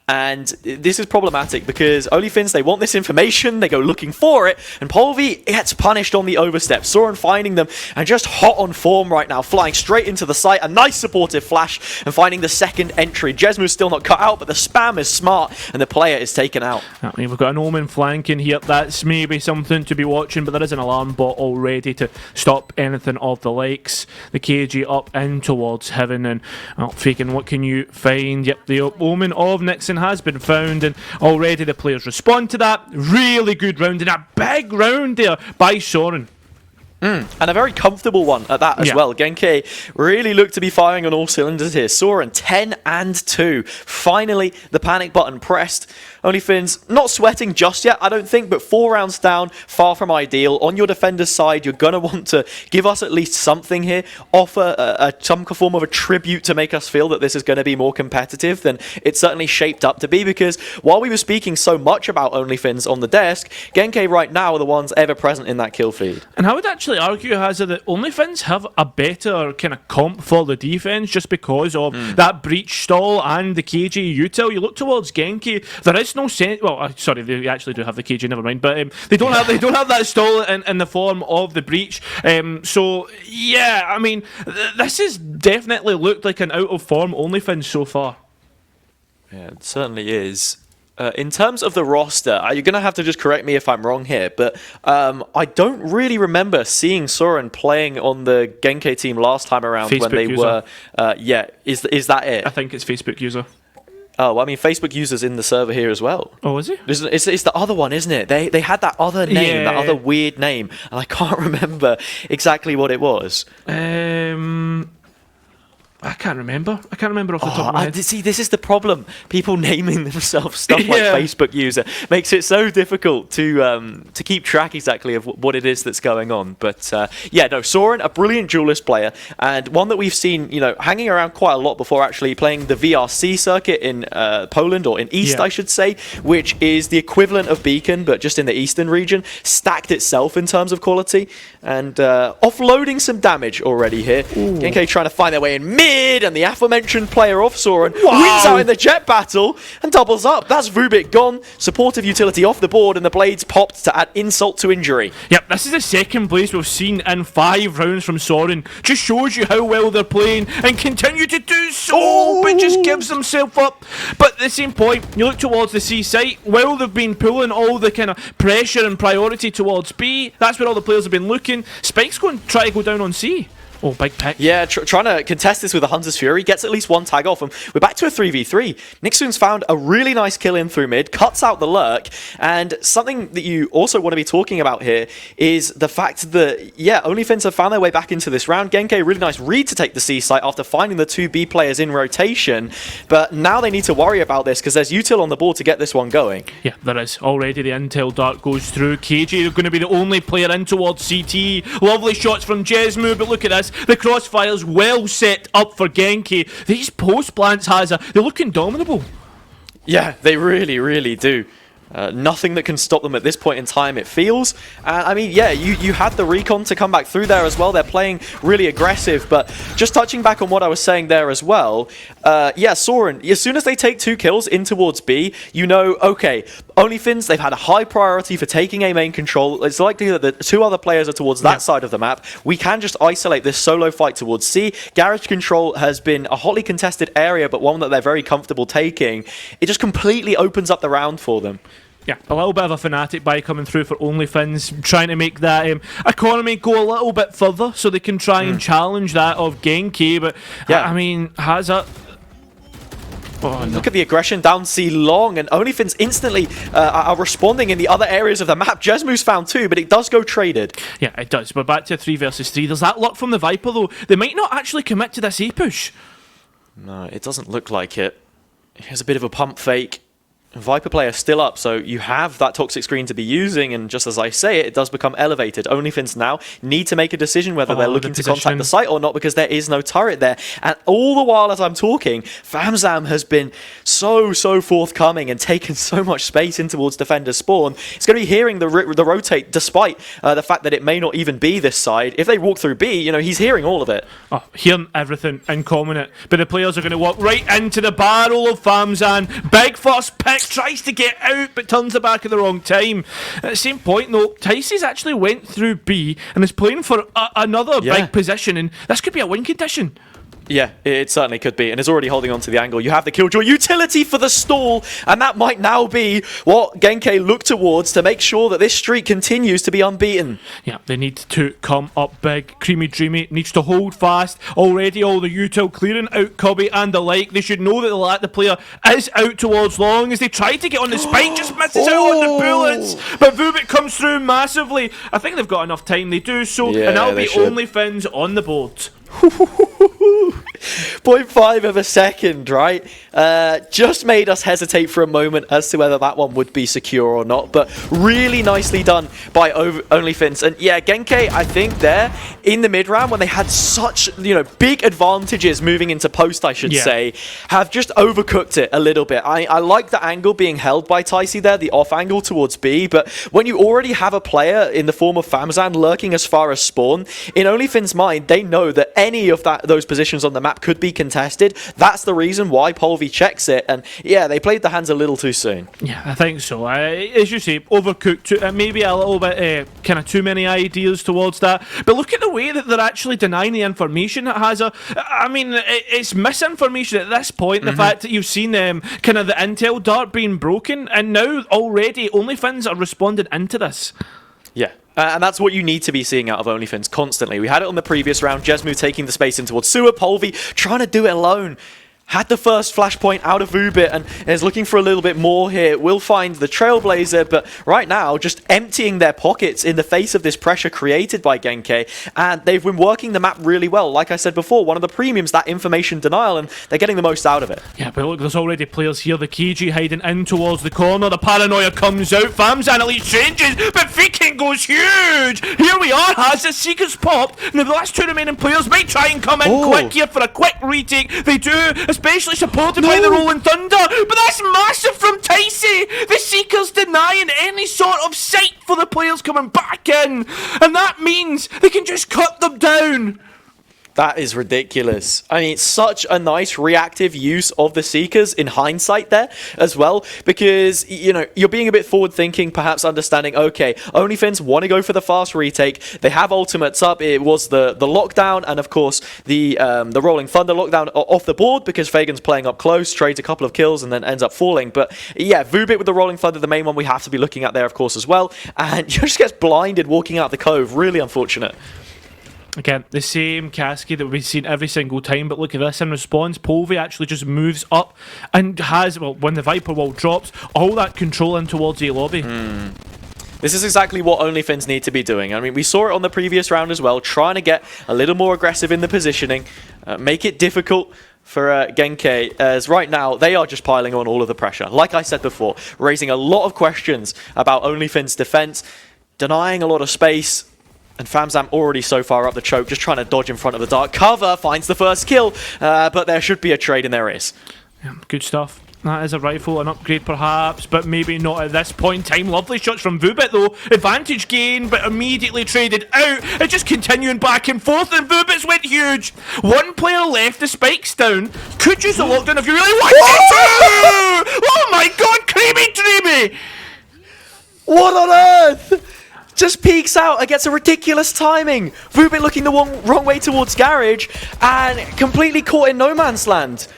And this is problematic because OnlyFins, they want this information, they go looking for it, and Polvi gets punished on the overstep. Soren finding them, and just hot on form right now, flying straight into the site. A nice supportive flash, and finding the second entry. Jesmu's still not cut out, but the spam is smart, and the player is taken out. I mean, we've got an Omen flanking here. That's maybe something to be watching, but there is an alarm bot already to stop anything of the likes. The KG up in towards heaven, and Fagan, what can you find? Yep, the Omen of Nixon solution has been found, and already the players respond to that. Really good round, and a big round there by Soren. And a very comfortable one at that as well. Genki really looked to be firing on all cylinders here. Soren 10-2. Finally, the panic button pressed. OnlyFins not sweating just yet, I don't think, but 4 rounds down, far from ideal. On your defender's side, you're going to want to give us at least something here. Offer some form of a tribute to make us feel that this is going to be more competitive than it's certainly shaped up to be, because while we were speaking so much about OnlyFins on the desk, Genki right now are the ones ever present in that kill feed. And I would actually argue, Hazard, that OnlyFins have a better kind of comp for the defense just because of that breach stall and the KG util. You look towards Genki, there is no sense. Well, sorry, they actually do have the KG. Never mind, but they don't have that stall in the form of the breach. So yeah, I mean, this has definitely looked like an out of form OnlyFins so far. Yeah, it certainly is. In terms of the roster, you're going to have to just correct me if I'm wrong here, but I don't really remember seeing Soren playing on the Genki team last time around Facebook when they user. were... is that it? I think it's Facebook user. Oh, well, I mean, Facebook users in the server here as well. Oh, is he? It's the other one, isn't it? They had that other name, that other weird name, and I can't remember exactly what it was. I can't remember off the top of my head. See, this is the problem. People naming themselves stuff like Facebook user makes it so difficult to keep track exactly of what it is that's going on. But Soren, a brilliant duelist player, and one that we've seen, hanging around quite a lot before actually playing the VRC circuit in Poland, or in East, I should say, which is the equivalent of Beacon, but just in the Eastern region, stacked itself in terms of quality, and offloading some damage already here. Genki trying to find their way in mid, and the aforementioned player of Soren wins out in the jet battle and doubles up. That's Vubik gone. Supportive utility off the board, and the blades popped to add insult to injury. Yep, this is the second blaze we've seen in 5 rounds from Soren. Just shows you how well they're playing and continue to do so, but just gives themselves up. But at the same point, you look towards the C site, while they've been pulling all the kind of pressure and priority towards B, that's where all the players have been looking. Spike's going to try to go down on C. Oh, big pick. Yeah, trying to contest this with a Hunter's Fury. Gets at least one tag off him. We're back to a 3v3. Nixon's found a really nice kill in through mid, cuts out the lurk, and something that you also want to be talking about here is the fact that, OnlyFins have found their way back into this round. Genki, really nice read to take the C site after finding the 2 B players in rotation, but now they need to worry about this because there's util on the board to get this one going. Yeah, there is. Already the intel dart goes through. KG are going to be the only player in towards CT. Lovely shots from Jesmu, but look at this. The crossfire's well set up for Genki. These post plants, they look indomitable. Yeah, they really, really do. Nothing that can stop them at this point in time, it feels. I mean, you had the recon to come back through there as well. They're playing really aggressive, but just touching back on what I was saying there as well, Soren, as soon as they take 2 kills in towards B, okay, OnlyFins, they've had a high priority for taking A main control. It's likely that the 2 other players are towards that side of the map. We can just isolate this solo fight towards C. Garage control has been a hotly contested area, but one that they're very comfortable taking. It just completely opens up the round for them. Yeah, a little bit of a fanatic buy coming through for OnlyFins, trying to make that economy go a little bit further so they can try and challenge that of Genki. But I mean, Hazard. Oh, no. Look at the aggression down C long, and OnlyFins instantly are responding in the other areas of the map. Jesmu's found 2, but it does go traded. Yeah, it does. We're back to a 3 versus 3. There's that luck from the Viper, though. They might not actually commit to this A push. No, it doesn't look like it. Here's a bit of a pump fake. Viper player still up, so you have that toxic screen to be using, and just as I say it does become elevated. OnlyFins now need to make a decision whether they're looking to contact the site or not, because there is no turret there. And all the while as I'm talking, Famzam has been so forthcoming and taken so much space in towards defender's spawn. It's going to be hearing the rotate, despite the fact that it may not even be this side. If they walk through B, he's hearing all of it. Oh, hearing everything and calling it. But the players are going to walk right into the barrel of Famzam. Big first pick. Tries to get out, but turns it back at the wrong time. At the same point, though, Tyces actually went through B and is playing for another big position, and this could be a win condition. Yeah, it certainly could be, and is already holding on to the angle. You have the Killjoy utility for the stall, and that might now be what Genki look towards to make sure that this streak continues to be unbeaten. Yeah, they need to come up big. Creamy Dreamy needs to hold fast. Already all the util clearing out Cubby and the like. They should know that the player is out towards long as they try to get on the spike, just misses out on the bullets. But Vubit comes through massively. I think they've got enough time. They do so, Yeah, and that'll they be should. only Finns on the board. 0.5 of a second, right? Just made us hesitate for a moment as to whether that one would be secure or not, but really nicely done by OnlyFins. And yeah, Genki, I think there in the mid round when they had such big advantages moving into post, I should say, have just overcooked it a little bit. I like the angle being held by Ticey there, the off angle towards B, but when you already have a player in the form of Famzan lurking as far as spawn, in OnlyFins' mind, they know that any of those positions on the map could be contested. That's the reason why Polvi checks it, and yeah, they played the hands a little too soon. Yeah, I think so. As you say, overcooked, maybe a little bit kind of too many ideas towards that. But look at the way that they're actually denying the information that has it's misinformation at this point. The fact that you've seen kind of the intel dart being broken, and now already OnlyFins are responding into this. Yeah. And that's what you need to be seeing out of OnlyFins constantly. We had it on the previous round. Jesmu taking the space in towards Sewer. Polvi trying to do it alone. Had the first flashpoint out of Vubit and is looking for a little bit more here. Will find the Trailblazer, but right now just emptying their pockets in the face of this pressure created by Genki. And they've been working the map really well. Like I said before, one of the premiums, that information denial, and they're getting the most out of it. Yeah, but look, there's already players here. The KG hiding in towards the corner. The paranoia comes out. Famzan at least changes, but Faking goes huge. Here we are, has the Seekers popped. Now the last two remaining players might try and come in quick here for a quick retake. They do, especially supported by the Rolling Thunder, but that's massive from Ticey. The Seekers denying any sort of sight for the players coming back in, and that means they can just cut them down. That is ridiculous. I mean, it's such a nice reactive use of the Seekers in hindsight there as well, because, you're being a bit forward-thinking, perhaps understanding, okay, OnlyFins want to go for the fast retake. They have ultimates up. It was the lockdown and, of course, the Rolling Thunder lockdown off the board because Fagan's playing up close, trades a couple of kills, and then ends up falling. But, yeah, Vubit with the Rolling Thunder, the main one we have to be looking at there, of course, as well. And just gets blinded walking out the cove. Really unfortunate. Again, the same cascade that we've seen every single time, but look at this. In response, Polvi actually just moves up and has, when the Viper wall drops, all that control in towards A lobby. This is exactly what OnlyFins need to be doing. I mean, we saw it on the previous round as well, trying to get a little more aggressive in the positioning, make it difficult for Genki, as right now they are just piling on all of the pressure. Like I said before, raising a lot of questions about OnlyFins' defense, denying a lot of space. And Famzam already so far up the choke, just trying to dodge in front of the dark cover, finds the first kill, but there should be a trade, and there is. Yeah, good stuff. That is a rifle, an upgrade perhaps, but maybe not at this point in time. Lovely shots from Vubit though. Advantage gain, but immediately traded out. It's just continuing back and forth, and Vubit's went huge. One player left, the spike's down. Could use the lockdown if you really wanted to! Oh my god, Creamy Dreamy! What on earth? Just peeks out and gets a ridiculous timing. Vubit looking the wrong way towards Garage and completely caught in no man's land.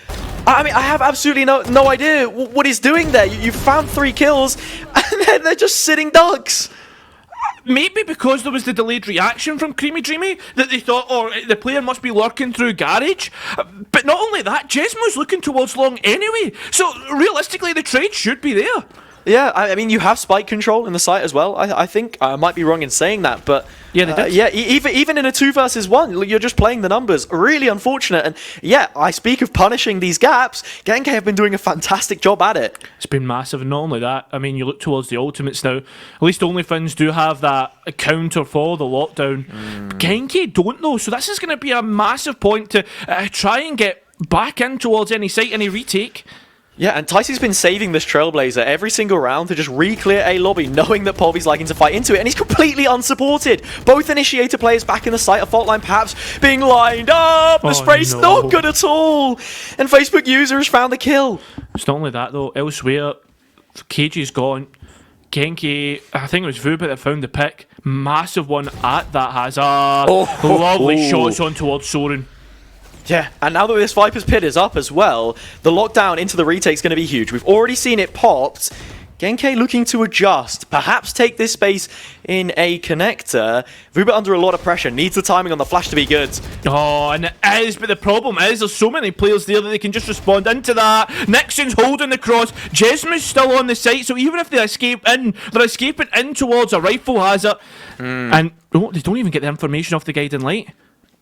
I mean, I have absolutely no idea what he's doing there. You found 3 kills and then they're just sitting ducks. Maybe because there was the delayed reaction from Creamy Dreamy that they thought, the player must be lurking through Garage. But not only that, Jesmo's looking towards long anyway. So realistically, the trade should be there. Yeah, I mean, you have spike control in the site as well. I think I might be wrong in saying that, but yeah, they did. Even in a 2 versus 1, you're just playing the numbers. Really unfortunate. And yeah, I speak of punishing these gaps. Genki have been doing a fantastic job at it. It's been massive, and not only that, I mean, you look towards the ultimates now. At least OnlyFins do have that counter for the lockdown. Genki don't though, so this is going to be a massive point to try and get back in towards any site, any retake. Yeah, and Ticey's been saving this Trailblazer every single round to just re-clear A lobby, knowing that Polvi's liking to fight into it, and he's completely unsupported. Both Initiator players back in the site, a fault line perhaps being lined up. The spray's not good at all. And Facebook user has found the kill. It's not only that though, elsewhere, KG's gone. Genki, I think it was Vubit that found the pick. Massive one at that Hazard. Lovely shots on towards Soren. Yeah, and now that this Viper's Pit is up as well, the lockdown into the retake is going to be huge. We've already seen it popped. Genkai looking to adjust, perhaps take this space in a connector. Vuba under a lot of pressure, needs the timing on the flash to be good. Oh, and it is, but the problem is there's so many players there that they can just respond into that. Nixon's holding the cross. Jesmu's still on the site, so even if they escape in, they're escaping in towards a rifle hazard. And they don't even get the information off the guiding light.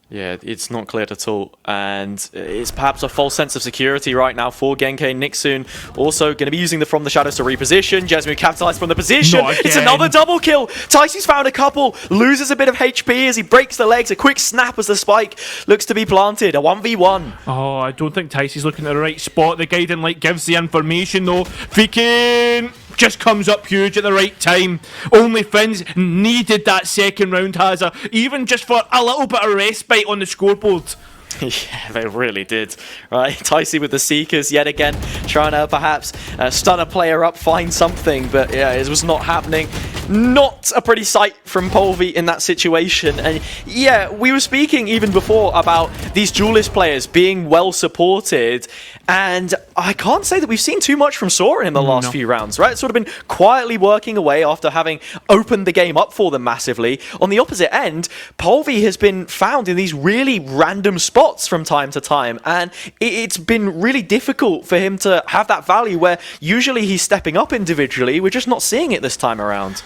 Yeah, it's not cleared at all, and it's perhaps a false sense of security right now for Genkai. Nixon also going to be using the From the Shadows to reposition. Jesmu capitalized from the position. It's another double kill. Tyce's found a couple, loses a bit of HP as he breaks the legs. A quick snap as the spike looks to be planted. A 1v1. Oh, I don't think Tyce's looking at the right spot. The guiding light gives the information though. Fakin just comes up huge at the right time. Only Finns needed that second round, Hazza, even just for a little bit of respite on the scoreboard. Yeah, they really did. Right, Ticey with the Seekers yet again, trying to perhaps stun a player up, find something, but yeah, it was not happening. Not a pretty sight from Polvi in that situation. And yeah, we were speaking even before about these duelist players being well supported, and I can't say that we've seen too much from Sora in the last few rounds, right? It's sort of been quietly working away after having opened the game up for them massively. On the opposite end, Polvi has been found in these really random spots from time to time, and it's been really difficult for him to have that value where usually he's stepping up individually. We're just not seeing it this time around.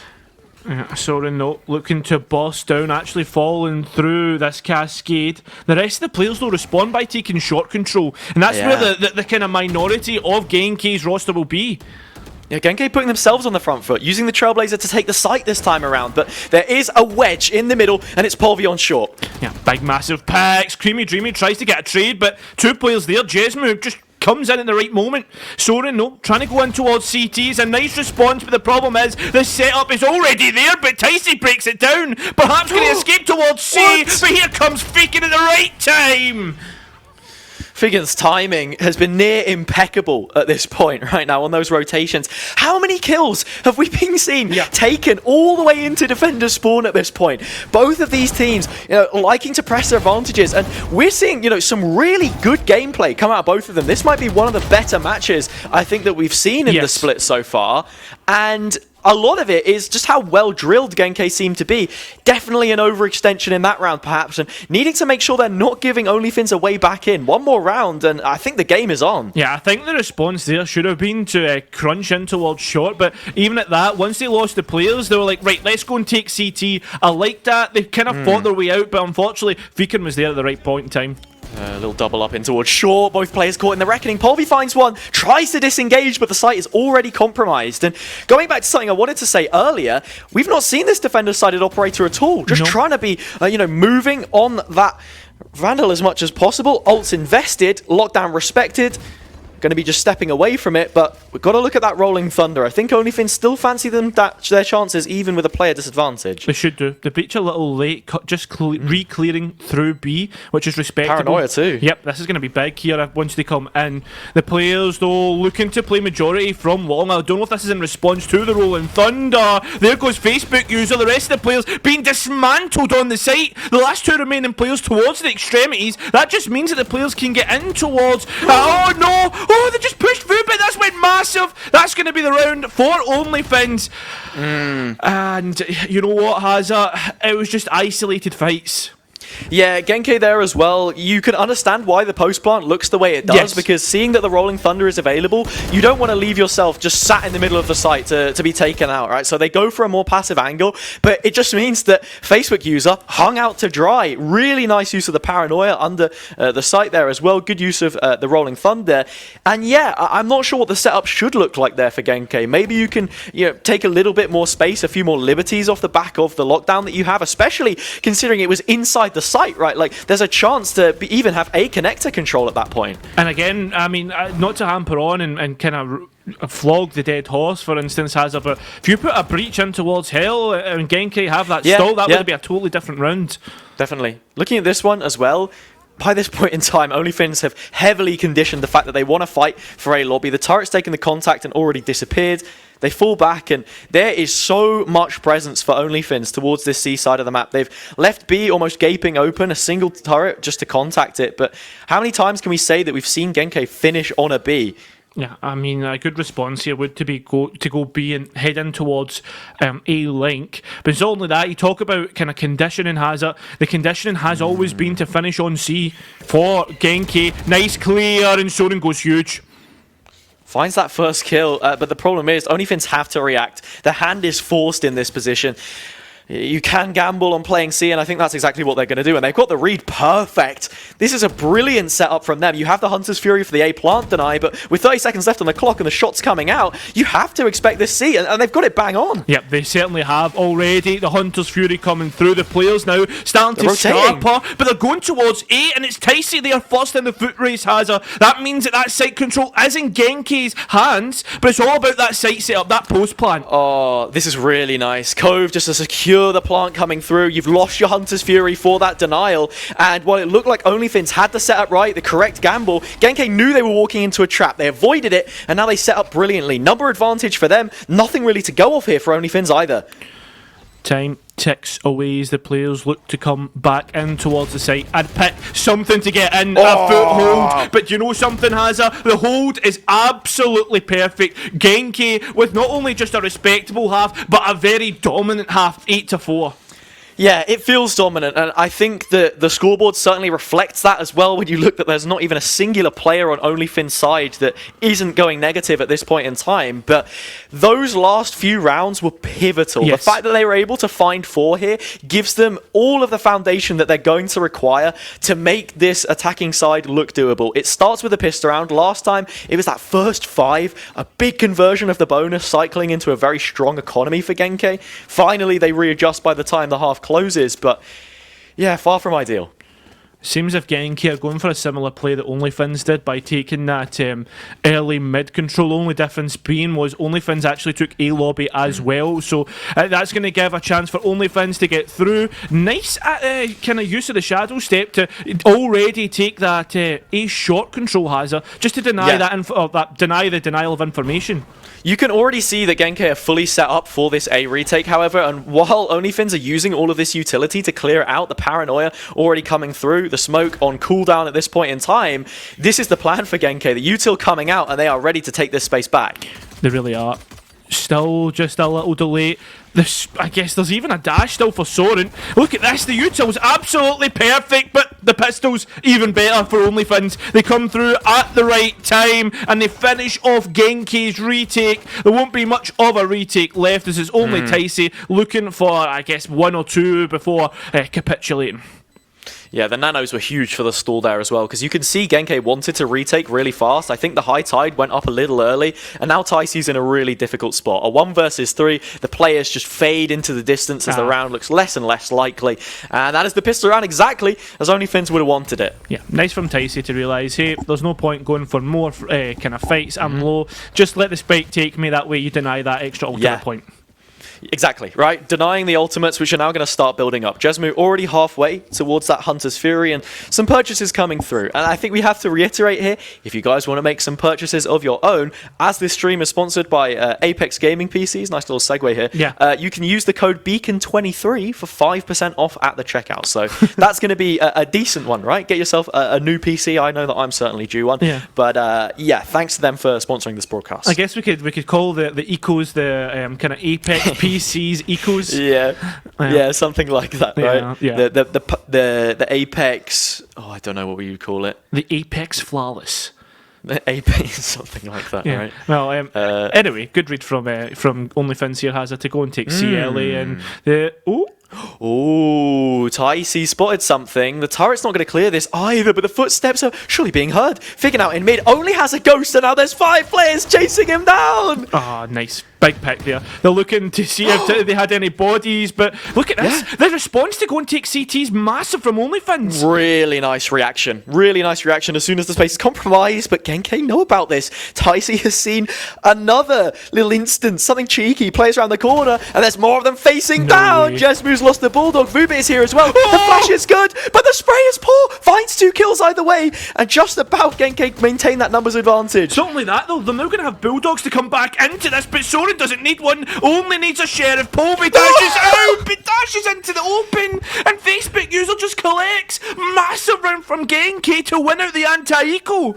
Soren though looking to boss down, actually falling through this cascade. The rest of the players though respond by taking shot control, and that's where the kind of minority of Genkei's roster will be. Yeah, Genkai putting themselves on the front foot, using the Trailblazer to take the site this time around, but there is a wedge in the middle, and it's Polvi on short. Yeah, big massive packs. Creamy Dreamy tries to get a trade, but two players there. Jesmu just comes in at the right moment. Soren, no, trying to go in towards CTs. A nice response, but the problem is the setup is already there, but Ticey breaks it down. Perhaps going to escape towards C, but here comes Fakin at the right time. Figgins' timing has been near impeccable at this point right now on those rotations. How many kills have we been seeing taken all the way into defender spawn at this point? Both of these teams, liking to press their advantages, and we're seeing, some really good gameplay come out of both of them. This might be one of the better matches I think that we've seen in the split so far, and a lot of it is just how well drilled Genkai seem to be. Definitely an overextension in that round, perhaps, and needing to make sure they're not giving OnlyFins a way back in. One more round, and I think the game is on. Yeah, I think the response there should have been to crunch in towards short, but even at that, once they lost the players, they were like, right, let's go and take CT. I like that. They kind of fought their way out, but unfortunately, Fakin was there at the right point in time. A little double up in towards short. Both players caught in the reckoning. Polvi finds one, tries to disengage, but the site is already compromised. And going back to something I wanted to say earlier, we've not seen this defender-sided operator at all. Just trying to be, moving on that Vandal as much as possible. Ult's invested, lockdown respected. Going to be just stepping away from it, but we've got to look at that Rolling Thunder. I think OnlyFins still fancy them their chances, even with a player disadvantage. They should do. They breach a little late, just re-clearing through B, which is respectable. Paranoia too. Yep, this is going to be big here once they come in. The players, though, looking to play majority from long. I don't know if this is in response to the Rolling Thunder. There goes Facebook user. The rest of the players being dismantled on the site. The last two remaining players towards the extremities. That just means that the players can get in towards... Oh, no! Oh, they just pushed through, but that's went massive. That's going to be the round for OnlyFins. And you know what, Hazza? It was just isolated fights. Yeah, Genkai there as well. You can understand why the post plant looks the way it does, because seeing that the Rolling Thunder is available, you don't want to leave yourself just sat in the middle of the site to be taken out, right? So they go for a more passive angle, but it just means that Facebook user hung out to dry. Really nice use of the Paranoia under the site there as well. Good use of the Rolling Thunder. And yeah, I'm not sure what the setup should look like there for Genkai. Maybe you can take a little bit more space, a few more liberties off the back of the lockdown that you have, especially considering it was inside the site, right? Like, there's a chance to even have a connector control at that point. And again, I mean, not to hamper on and kind of flog the dead horse, for instance, Hazza, but if you put a breach in towards hell and Genkai have that stall, that would be a totally different round. Definitely. Looking at this one as well, by this point in time, OnlyFins have heavily conditioned the fact that they want to fight for A lobby. The turret's taken the contact and already disappeared. They fall back, and there is so much presence for OnlyFins towards this C side of the map. They've left B almost gaping open, a single turret just to contact it. But how many times can we say that we've seen Genk finish on a B? Yeah, I mean, a good response here would to go B and head in towards A link. But it's not only that, you talk about kind of conditioning Hazard. The conditioning has always been to finish on C for Genk. Nice clear, and Soren goes huge. Finds that first kill, but the problem is OnlyFins have to react. The hand is forced in this position. You can gamble on playing C, and I think that's exactly what they're going to do. And they've got the read perfect. This is a brilliant setup from them. You have the Hunter's Fury for the A plant deny, but with 30 seconds left on the clock and the shots coming out, you have to expect this C, and they've got it bang on. Yep, they certainly have already. The Hunter's Fury coming through. The players now starting to scarper, but they're going towards A, and it's Ticey there first in the foot race, Hazard. That means that site control is in Genki's hands, but it's all about that site setup, that post plan. Oh, this is really nice. Cove just to secure the plant coming through. You've lost your Hunter's Fury for that denial, and while it looked like OnlyFins had the setup right, the correct gamble, Genk knew they were walking into a trap. They avoided it, and now they set up brilliantly. Number advantage for them. Nothing really to go off here for OnlyFins either. Time ticks away as the players look to come back in towards the site and pick something to get in, a foothold. But you know something, Hazard? The hold is absolutely perfect. Genki with not only just a respectable half, but a very dominant half, 8-4. Yeah, it feels dominant, and I think that the scoreboard certainly reflects that as well when you look that there's not even a singular player on OnlyFins' side that isn't going negative at this point in time, but those last few rounds were pivotal. Yes. The fact that they were able to find 4 here gives them all of the foundation that they're going to require to make this attacking side look doable. It starts with a pistol round. Last time, it was that first 5, a big conversion of the bonus, cycling into a very strong economy for Genk. Finally, they readjust by the time the half closes, but yeah, far from ideal. Seems if Genki are going for a similar play that OnlyFins did by taking that early mid control. Only difference being was OnlyFins actually took A lobby as well, so that's going to give a chance for OnlyFins to get through. Nice kind of use of the shadow step to already take that A short control Hazard just to deny deny the denial of information. You can already see that Genk are fully set up for this A retake, however, and while OnlyFins are using all of this utility to clear it out, the paranoia already coming through, the smoke on cooldown at this point in time, this is the plan for Genk. The util coming out, and they are ready to take this space back. They really are. Still just a little delay. I guess there's even a dash still for Soren. Look at this, the util's absolutely perfect, but the pistol's even better for OnlyFins. They come through at the right time, and they finish off Genki's retake. There won't be much of a retake left, as it's only Ticey looking for, I guess, 1 or 2 before capitulating. Yeah, the nanos were huge for the stall there as well, because you can see Genk wanted to retake really fast. I think the high tide went up a little early, and now Ticey's in a really difficult spot. A 1 versus 3, the players just fade into the distance as the round looks less and less likely. And that is the pistol round exactly as OnlyFins would have wanted it. Yeah, nice from Ticey to realise, hey, there's no point going for more kind of fights. I'm low. Just let the spike take me. That way you deny that extra ultimate point. Exactly, right? Denying the ultimates, which are now going to start building up. Jesmu already halfway towards that Hunter's Fury, and some purchases coming through. And I think we have to reiterate here, if you guys want to make some purchases of your own, as this stream is sponsored by Apex Gaming PCs, nice little segue here, you can use the code BEACON23 for 5% off at the checkout. So that's going to be a decent one, right? Get yourself a new PC. I know that I'm certainly due one. Yeah. But yeah, thanks to them for sponsoring this broadcast. I guess we could call the ecos the kind of Apex PC's ecos. Yeah, something like that, right? Yeah. The Apex. Oh, I don't know what we would call it. The Apex Flawless. The Apex, something like that, right? Well, anyway, good read from OnlyFins here, Hazard, to go and take CLA and the Ticey spotted something. The turret's not going to clear this either, but the footsteps are surely being heard. Figuring out in mid, only has a ghost, and now there's 5 players chasing him down. Ah, nice Big pick there. They're looking to see if they had any bodies, but look at this. The response to go and take CT is massive from OnlyFins. Really nice reaction. Really nice reaction as soon as the space is compromised, but Genki know about this. Ticey has seen another little instance, something cheeky, plays around the corner, and there's more of them facing down. Jesmu's lost the Bulldog. Vubit is here as well. The flash is good, but the spray is poor. Finds 2 kills either way, and just about Genki maintain that numbers advantage. Not only that though, they're now going to have Bulldogs to come back into this, but Soren doesn't need one, only needs a sheriff. Polvi dashes out, but dashes into the open, and Facebook user just collects. Massive round from Genki to win out the anti-eco.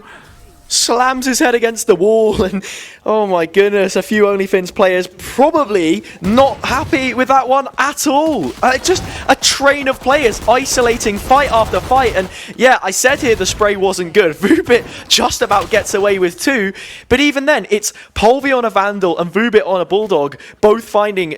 Slams his head against the wall, and oh my goodness, a few OnlyFins players probably not happy with that one at all. Just a train of players isolating fight after fight, and yeah, I said here the spray wasn't good. Vubit just about gets away with 2, but even then, it's Polvi on a Vandal and Vubit on a Bulldog, both finding,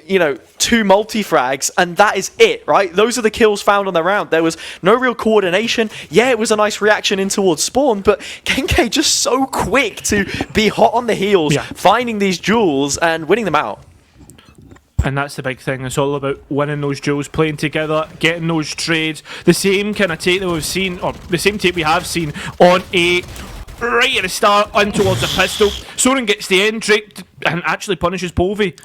2 multi-frags, and that is it, right? Those are the kills found on the round. There was no real coordination. Yeah, it was a nice reaction in towards spawn, but Genki just so quick to be hot on the heels, finding these jewels and winning them out. And that's the big thing. It's all about winning those duels, playing together, getting those trades. The same kind of tape that we've seen, or the same tape we have seen on A. Right at the start, in towards the pistol. Soren gets the entry and actually punishes Polvi.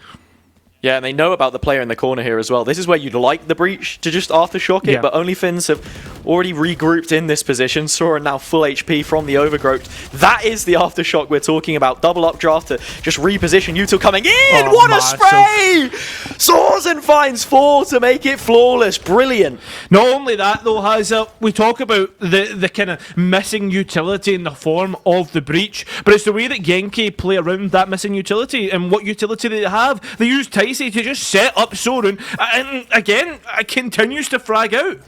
Yeah, and they know about the player in the corner here as well. This is where you'd like the breach to just aftershock it, but OnlyFins have already regrouped in this position. Soren now full HP from the overgrowth. That is the aftershock we're talking about. Double updraft to just reposition. Util coming in! What a spray! Soren finds 4 to make it flawless. Brilliant. Not only that though, Hazza, we talk about the kind of missing utility in the form of the breach, but it's the way that Genki play around that missing utility, and what utility they have. They use Ticey to just set up Soren, and again, it continues to frag out.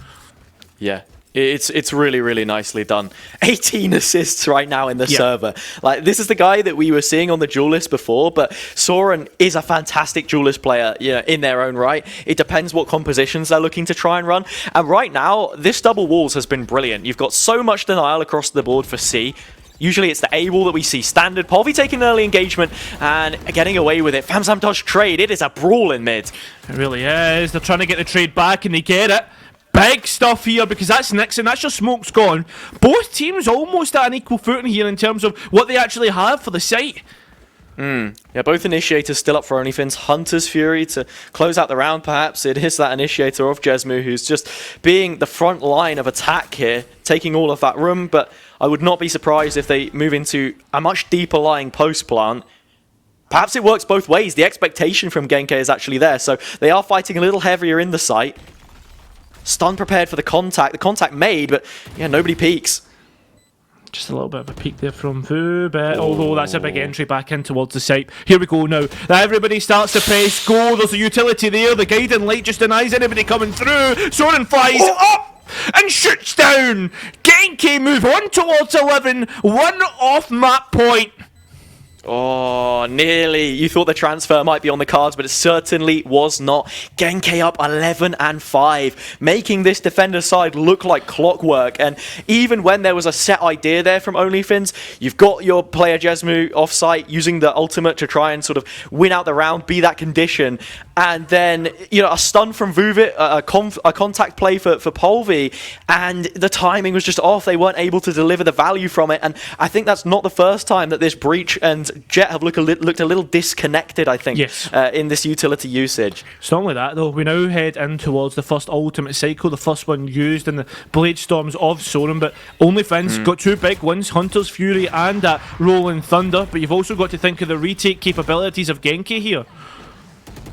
Yeah. It's really, really nicely done. 18 assists right now in the server. Like, this is the guy that we were seeing on the duel list before, but Soren is a fantastic duel list player, in their own right. It depends what compositions they're looking to try and run. And right now, this double walls has been brilliant. You've got so much denial across the board for C. Usually it's the A wall that we see standard. Polvi taking early engagement and getting away with it. Famsam dodge trade. It is a brawl in mid. It really is. They're trying to get the trade back and they get it. Big stuff here because that's Nixon. That's your smoke's gone. Both teams almost at an equal footing here in terms of what they actually have for the site. Yeah, both initiators still up for OnlyFins. Hunter's Fury to close out the round, perhaps. It is that initiator of Jesmu who's just being the front line of attack here, taking all of that room, but I would not be surprised if they move into a much deeper lying post plant. Perhaps it works both ways. The expectation from Genki is actually there, so they are fighting a little heavier in the site. Stun prepared for the contact made, but yeah, nobody peeks. Just a little bit of a peek there from Vubit, although that's a big entry back in towards the site. Here we go now. Everybody starts to press go. There's a utility there. The guiding light just denies anybody coming through. Soren flies up and shoots down. Genki move on towards 11. One off map point. Oh, nearly. You thought the transfer might be on the cards, but it certainly was not. Genki up 11-5, making this defender side look like clockwork. And even when there was a set idea there from OnlyFins, you've got your player Jesmu off-site using the ultimate to try and sort of win out the round, be that condition. And then, a stun from Vuvit, a contact play for Polvi, and the timing was just off. They weren't able to deliver the value from it. And I think that's not the first time that this breach and Jet have looked a little disconnected, I think, in this utility usage. It's not only that, though. We now head in towards the first ultimate cycle, the first one used in the Blade Storms of Soren, but OnlyFins got 2 big wins, Hunter's Fury and Rolling Thunder, but you've also got to think of the retake capabilities of Genki here.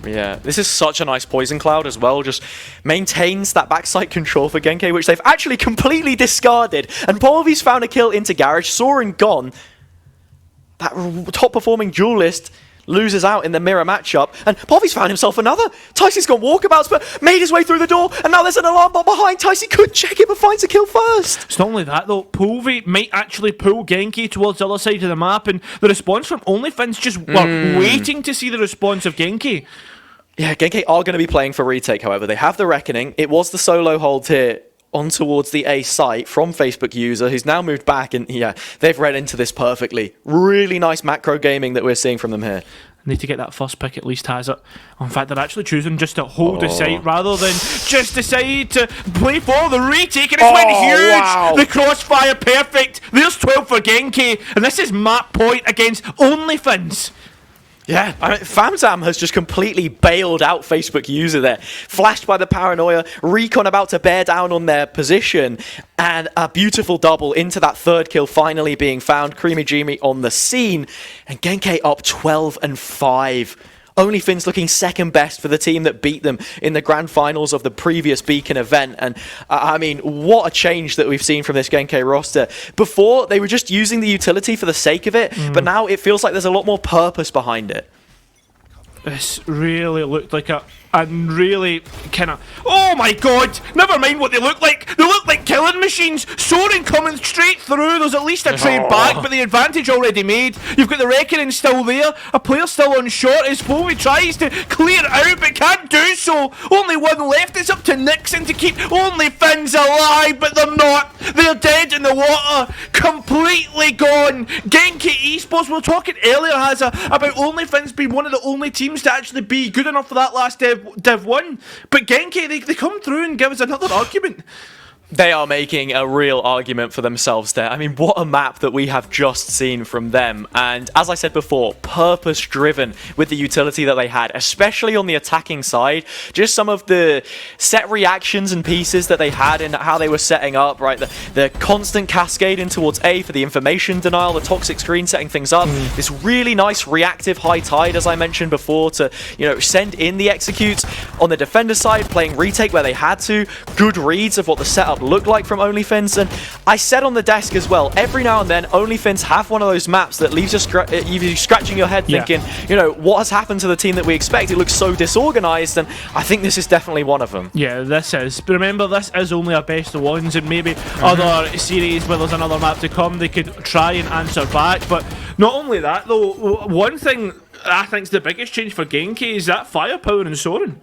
Yeah, this is such a nice Poison Cloud as well. Just maintains that backside control for Genki, which they've actually completely discarded. And Polvi's found a kill into Garage, Soren gone. That top-performing duelist loses out in the mirror matchup, and Polvi's found himself another. Ticey's gone walkabouts, but made his way through the door, and now there's an alarm bot behind. Ticey could check it, but finds a kill first. It's not only that, though. Polvi might actually pull Genki towards the other side of the map, and the response from OnlyFins just waiting to see the response of Genki. Yeah, Genki are going to be playing for retake, however. They have the Reckoning. It was the solo hold here on towards the A site from Facebook user who's now moved back, and yeah, they've read into this perfectly. Really nice macro gaming that we're seeing from them here. Need to get that first pick at least, has it? In fact, they're actually choosing just to hold the site rather than just decide to play for the retake, and it's went huge! Wow. The crossfire, perfect! There's 12 for Genki, and this is map point against OnlyFins. Yeah, I mean, Famzam has just completely bailed out Facebook user there. Flashed by the paranoia, Recon about to bear down on their position, and a beautiful double into that third kill finally being found. Creamy Jimmy on the scene, and Genki up 12-5. OnlyFins looking second best for the team that beat them in the grand finals of the previous Beacon event. And I mean, what a change that we've seen from this Genki roster. Before, they were just using the utility for the sake of it, but now it feels like there's a lot more purpose behind it. This really looked like a really kind of... Oh my god! Never mind what they look like. They look like killing machines. Soaring coming straight through. There's at least a trade back, but the advantage already made. You've got the Reckoning still there. A player still on short. His Foamy tries to clear it out, but can't do so. Only one left. It's up to Nixon to keep OnlyFins alive, but they're not. They're dead in the water. Completely gone. Genki Esports, we were talking earlier, about OnlyFins being one of the only teams to actually be good enough for that last Div 1, but Genki, they come through and give us another argument. They are making a real argument for themselves there. I mean, what a map that we have just seen from them. And as I said before, purpose-driven with the utility that they had, especially on the attacking side. Just some of the set reactions and pieces that they had and how they were setting up, right? The constant cascade in towards A for the information denial, the toxic screen setting things up. This really nice reactive high tide, as I mentioned before, to, you know, send in the executes. On the defender side, playing retake where they had to. Good reads of what the setup look like from OnlyFins. And I said on the desk as well, every now and then OnlyFins have one of those maps that leaves you scratching your head thinking, you know, what has happened to the team that we expect? It looks so disorganized, and I think this is definitely one of them. Yeah, this is. But remember, this is only a best of ones, and maybe other series where there's another map to come, they could try and answer back. But not only that though, one thing I think is the biggest change for Genki is that firepower and Soren.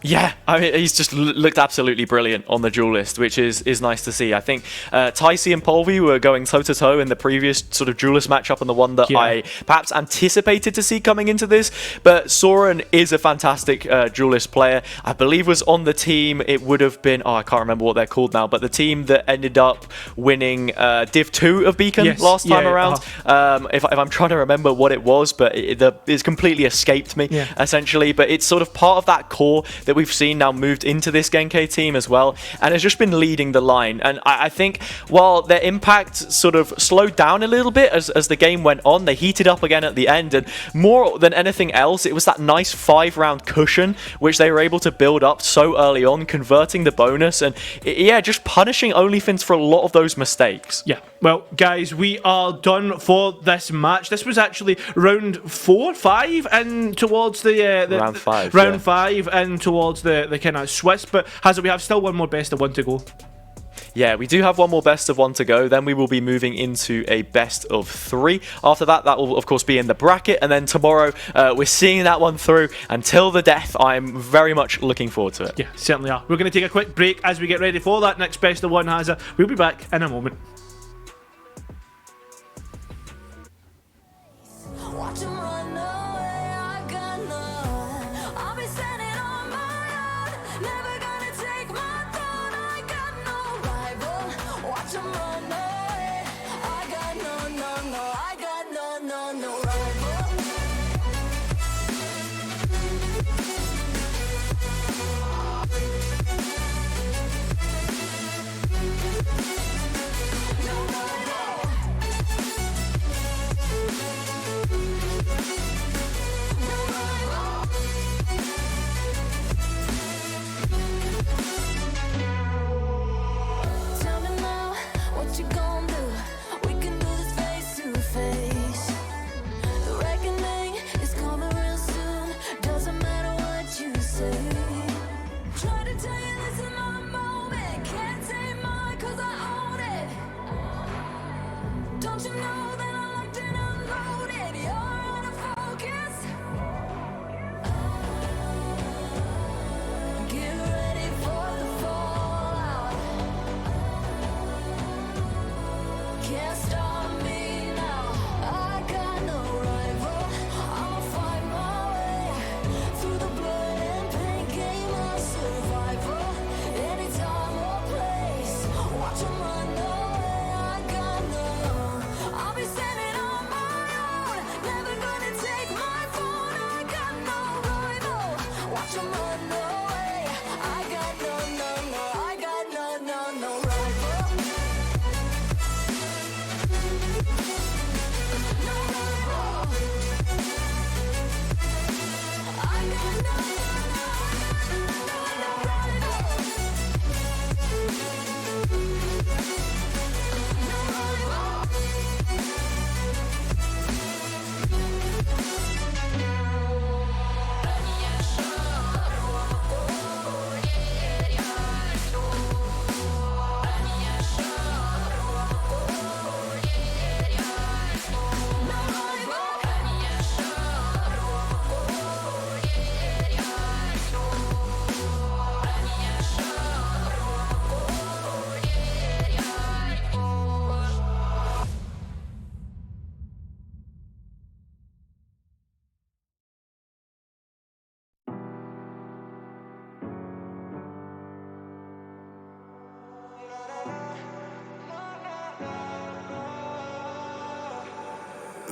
Yeah, I mean, he's just looked absolutely brilliant on the duelist, which is nice to see. I think Tycee and Polvi were going toe-to-toe in the previous sort of duelist matchup, and the one that I perhaps anticipated to see coming into this. But Soren is a fantastic duelist player. I believe was on the team, it would have been, I can't remember what they're called now, but the team that ended up winning Div 2 of Beacon last time around. If I'm trying to remember what it was, but it's completely escaped me, essentially. But it's sort of part of that core that we've seen now moved into this Genki team as well, and has just been leading the line. And I think while their impact sort of slowed down a little bit as the game went on, they heated up again at the end, and more than anything else, it was that nice 5-round cushion which they were able to build up so early on, converting the bonus, and just punishing OnlyFins for a lot of those mistakes. Yeah, well, guys, we are done for this match. This was actually round 4-5 and towards the round 5 and towards the kind of Swiss, but we have still one more best of one to go. Yeah, we do have one more best of one to go. Then we will be moving into a best of 3. After that, that will, of course, be in the bracket. And then tomorrow, we're seeing that one through until the death. I'm very much looking forward to it. Yeah, certainly are. We're going to take a quick break as we get ready for that next best of one, Hazza. We'll be back in a moment. Watch 'em run away, I got none. I'll be standing on my own, never gonna take my throne. I got no rival. Watch 'em run away, I got no, I got no rival.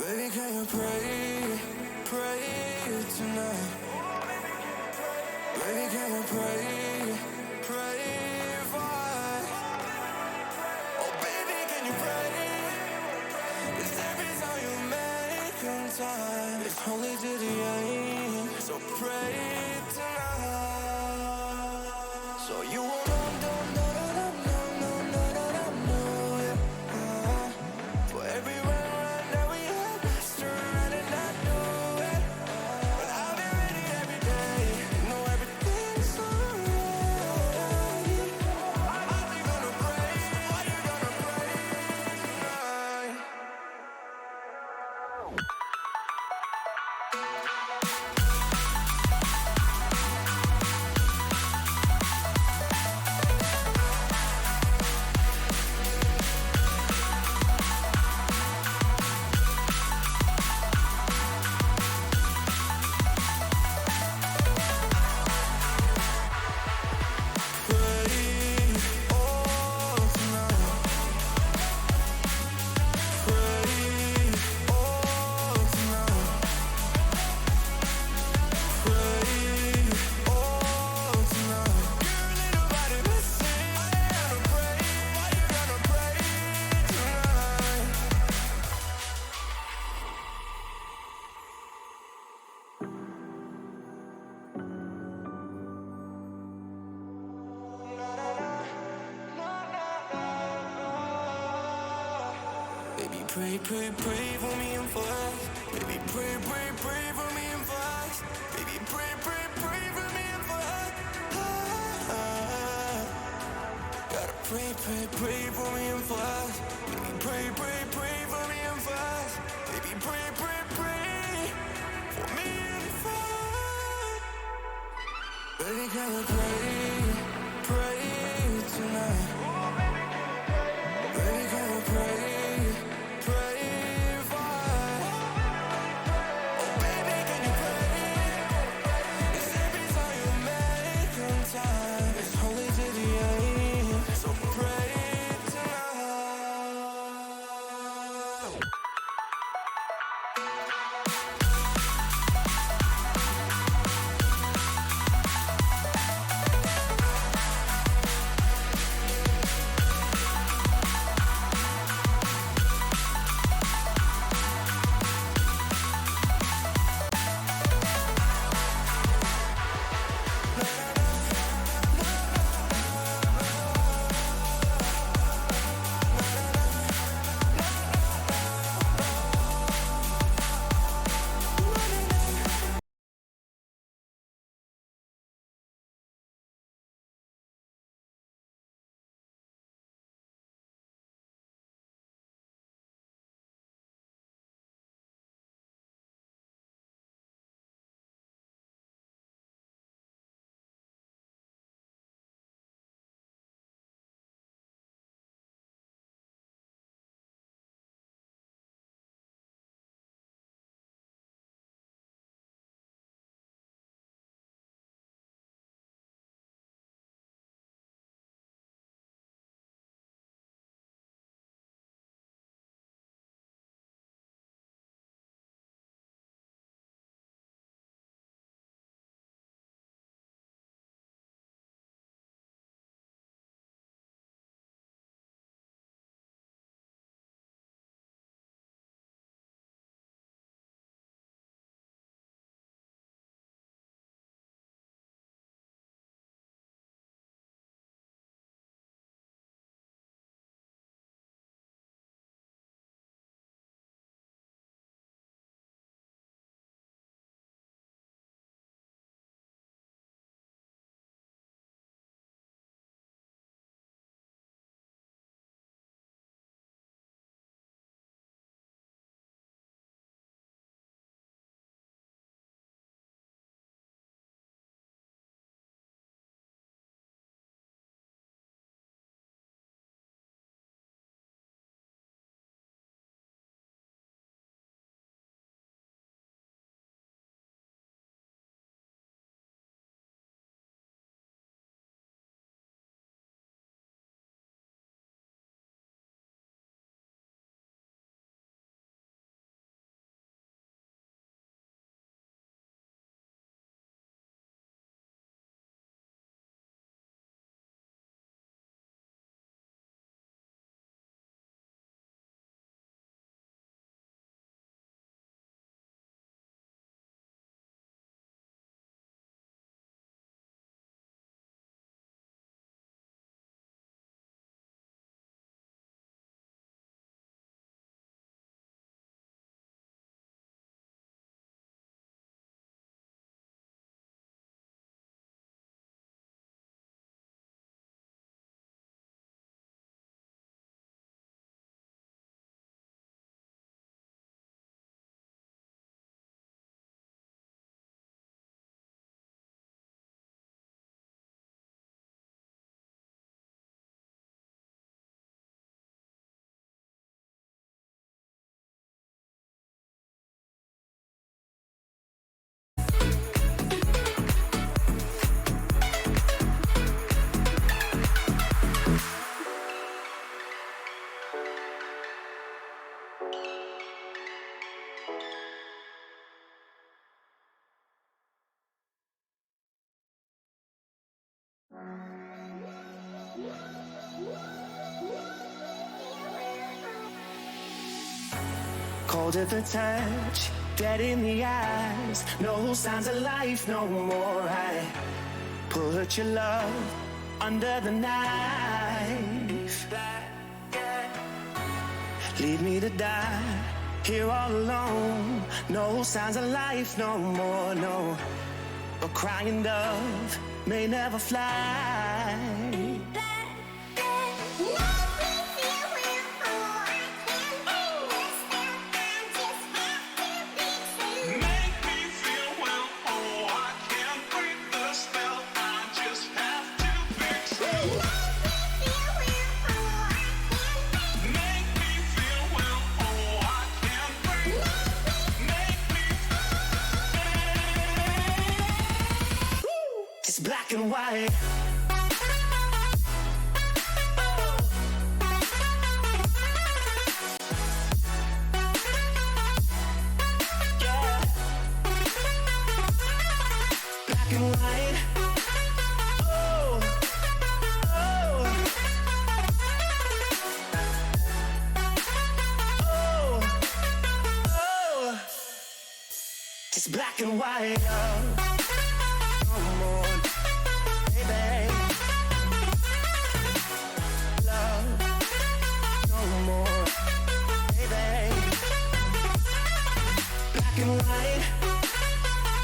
Baby, can you pray, pray tonight? Baby, can you pray, pray for us? Oh, baby, can you pray? 'Cause every time you make time, it's only to the end. So pray tonight. So you won't for every run that we have, just run and not do it. But I'll be ready every day. You know everything's alright. Are you gonna pray? Are you gonna pray tonight? Baby, pray, pray, pray for me and for us. Baby, pray, pray, pray for me and for us. Baby, pray, pray, pray for me and for us. Gotta pray, pray, pray for me and for us. Baby, pray, pray, pray for me and for us. Baby, pray, pray, pray for me and for us. Baby, can you pray, pray tonight? Baby, can you pray? cold at the touch, dead in the eyes, no signs of life no more. I put your love under the knife. Leave me to die here all alone. No signs of life no more, no. A crying dove may never fly. It's black and white. Yeah. Black and white. Oh, oh, oh, oh. It's black and white. Come on, baby. Love, no more, baby. Black and white.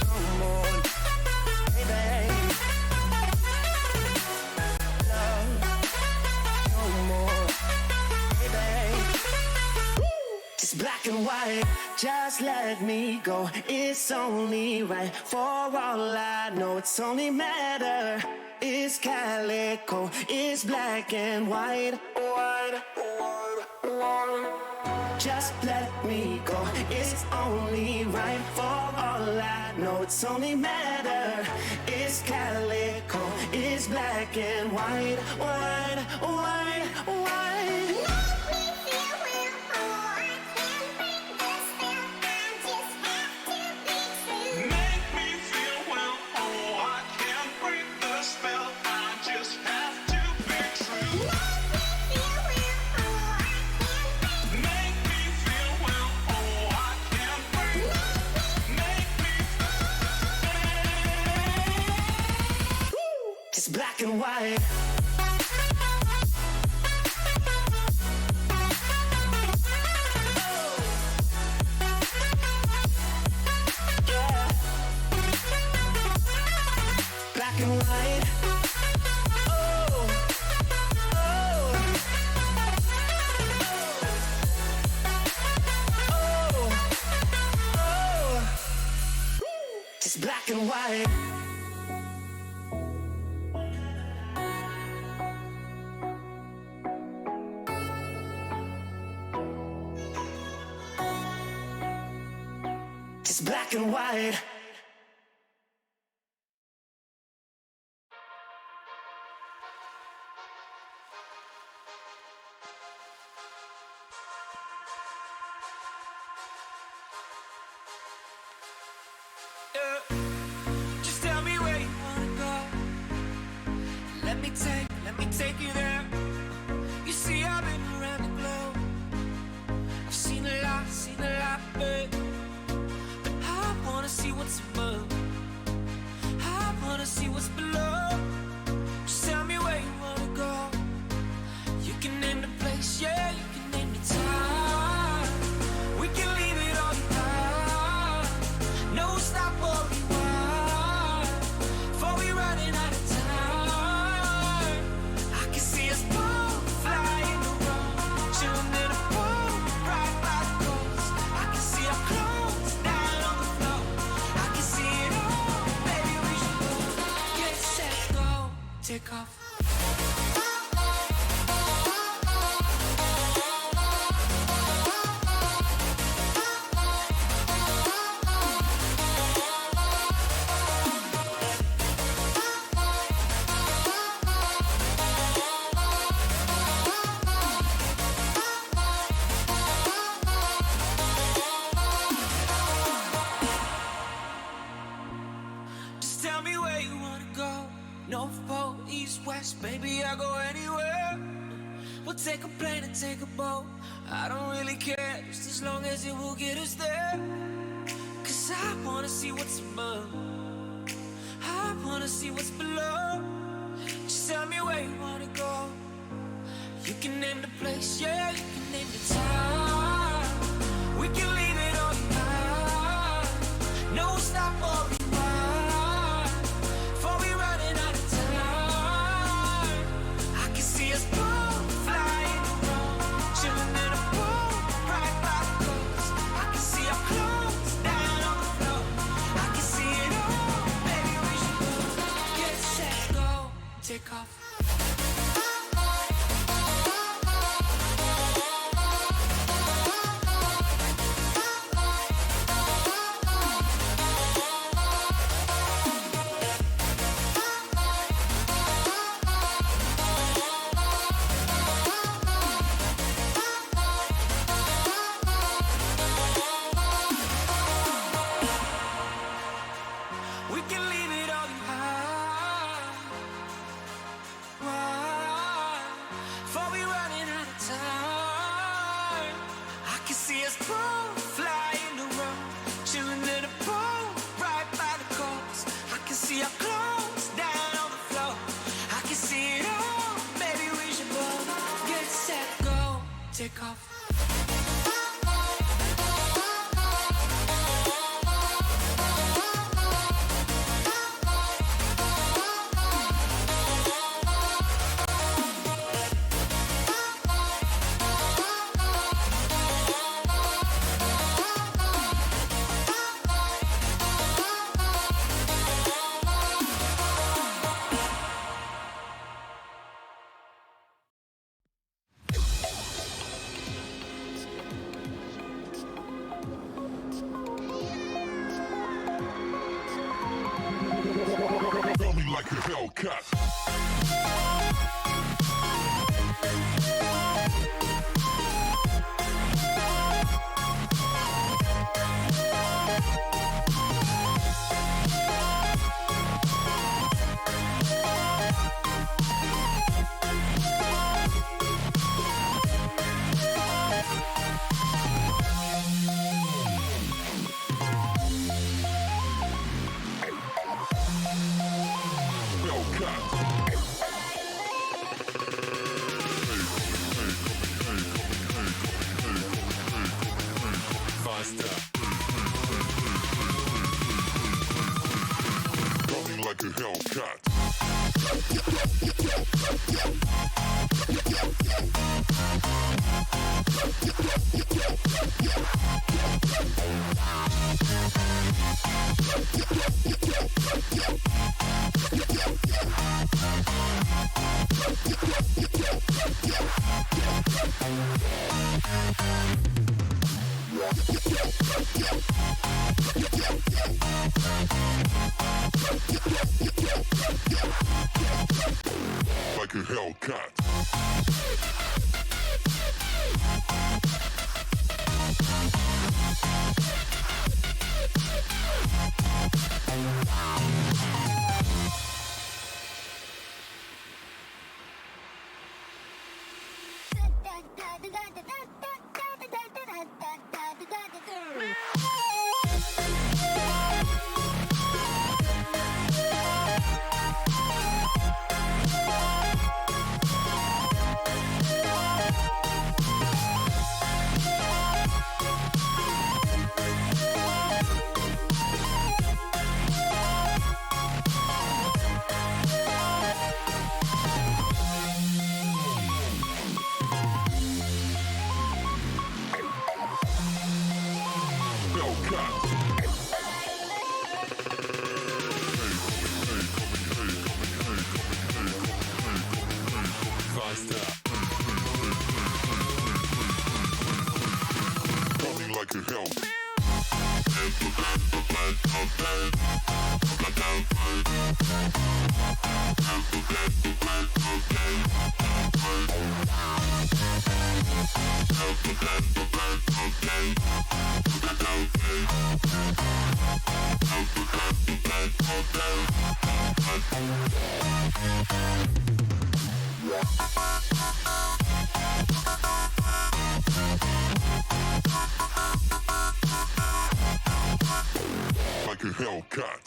Come on, baby. Love, no more, baby. It's black and white. Just let me go. It's only right. For all I know, it's only matter. It's calico. It's black and white. White, white, white. Just let me go. It's only right. For all I know, it's only matter. It's calico. It's black and white. White, white, white. It's black and white. Yeah. Black and white. Oh, oh, oh, oh. It's black and white. It's black and white. Just tell me where you wanna go. Let me take you there. You see, I've been around the globe. I've seen a lot, but I wanna see what's above. I wanna see what's below. Just tell me where you wanna go. You can name the place, yeah, you can name the time. We can leave it all behind. No stop or rewind. Before we running out of time. I can see us both flying around, chilling in a pool right by the coast. I can see our clothes down on the floor. I can see it all, baby, we should go. Get set, go, take off. Just tell me where you wanna go. North Pole, East, West, baby, I'll go anywhere. We'll take a plane and take a boat. I don't really care, just as long as it will get us there. Cause I wanna see what's above, I wanna see what's below. Just tell me where you wanna go. You can name the place, yeah, you can name the time. We can leave it all behind. No stop or rewind. Before we running out of time. I can see us both flying around, chilling in a pool right by the coast. I can see our clothes down on the floor. I can see it all, baby, we should go. Get set, go, take off. We can leave it all behind. Why? Before we running out of time. I can see us both flying around, chilling in a pool right by the coast. I can see our clothes down on the floor. I can see it all, maybe we should both get set, go, take off. Feel me like a Hellcat. Like a Hellcat. Like a Hellcat. Like a Hellcat. Hellcat.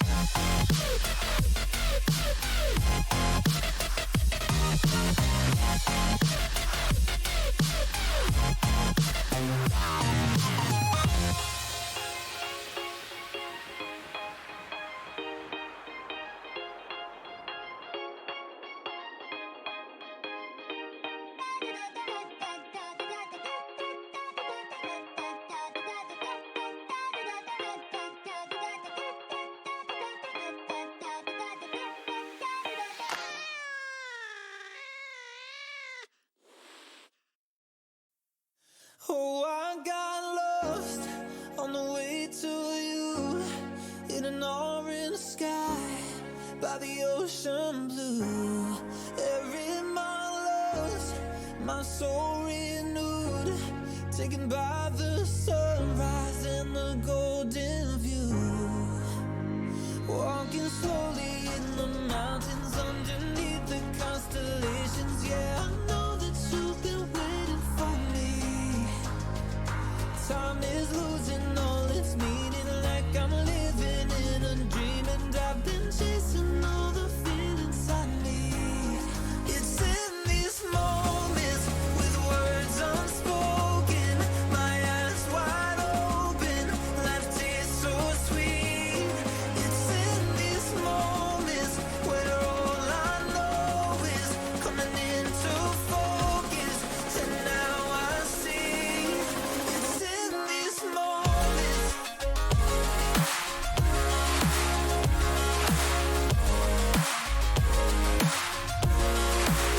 Oh, I got lost on the way to you in an orange sky by the ocean blue. Every mile lost, my soul renewed, taken by the sunrise and the golden view. Walking slowly in the mountains underneath the constellations. Yeah, I know that you've been waiting for me. Time is losing all its meaning, like I'm living in a dream, and I've been chasing all the feelings I need. It's in these moments with words unspoken, my eyes wide open, life tastes so sweet. It's in these moments where all I know is coming into focus, and now I see. It's in these moments.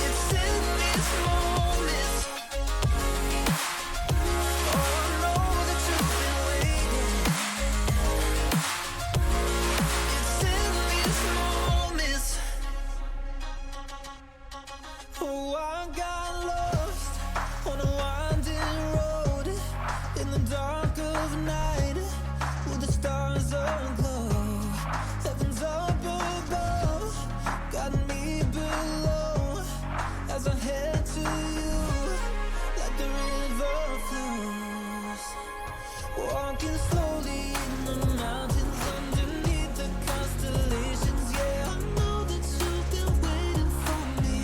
It's in these moments. Oh, I know that you've been waiting. It's in these moments. Oh, I got lost on a winding road in the dark of night with the stars aglow. Heaven's up above, got me below as I head to you like the river flows. Walking slowly in the mountains underneath the constellations. Yeah, I know that you've been waiting for me.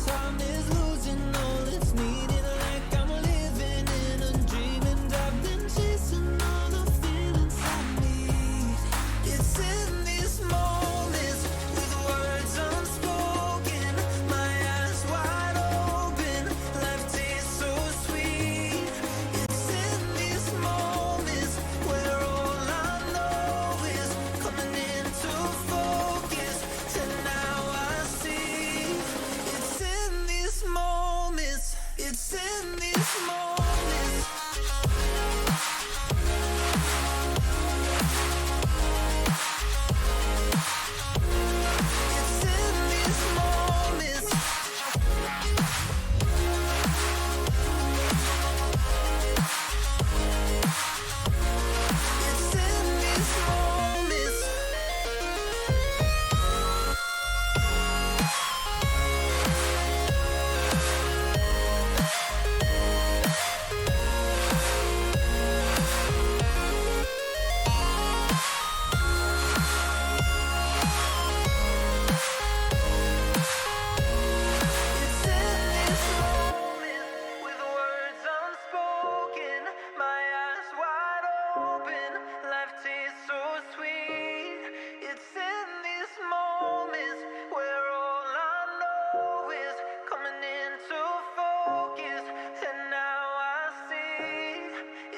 Time is losing all its meaning, like I'm living in a dream, and I've been chasing all the feelings I need. It's in these moments with words unspoken, my eyes wide open, life tastes so sweet. It's in these moments where all I know is coming into focus, and now I see. It's in these moments. It's in these moments. It's in these moments. It's in these moments. It's in these moments with words unspoken, my eyes wide open, life tastes so sweet. It's in these moments where all I know is coming into focus, and now I see.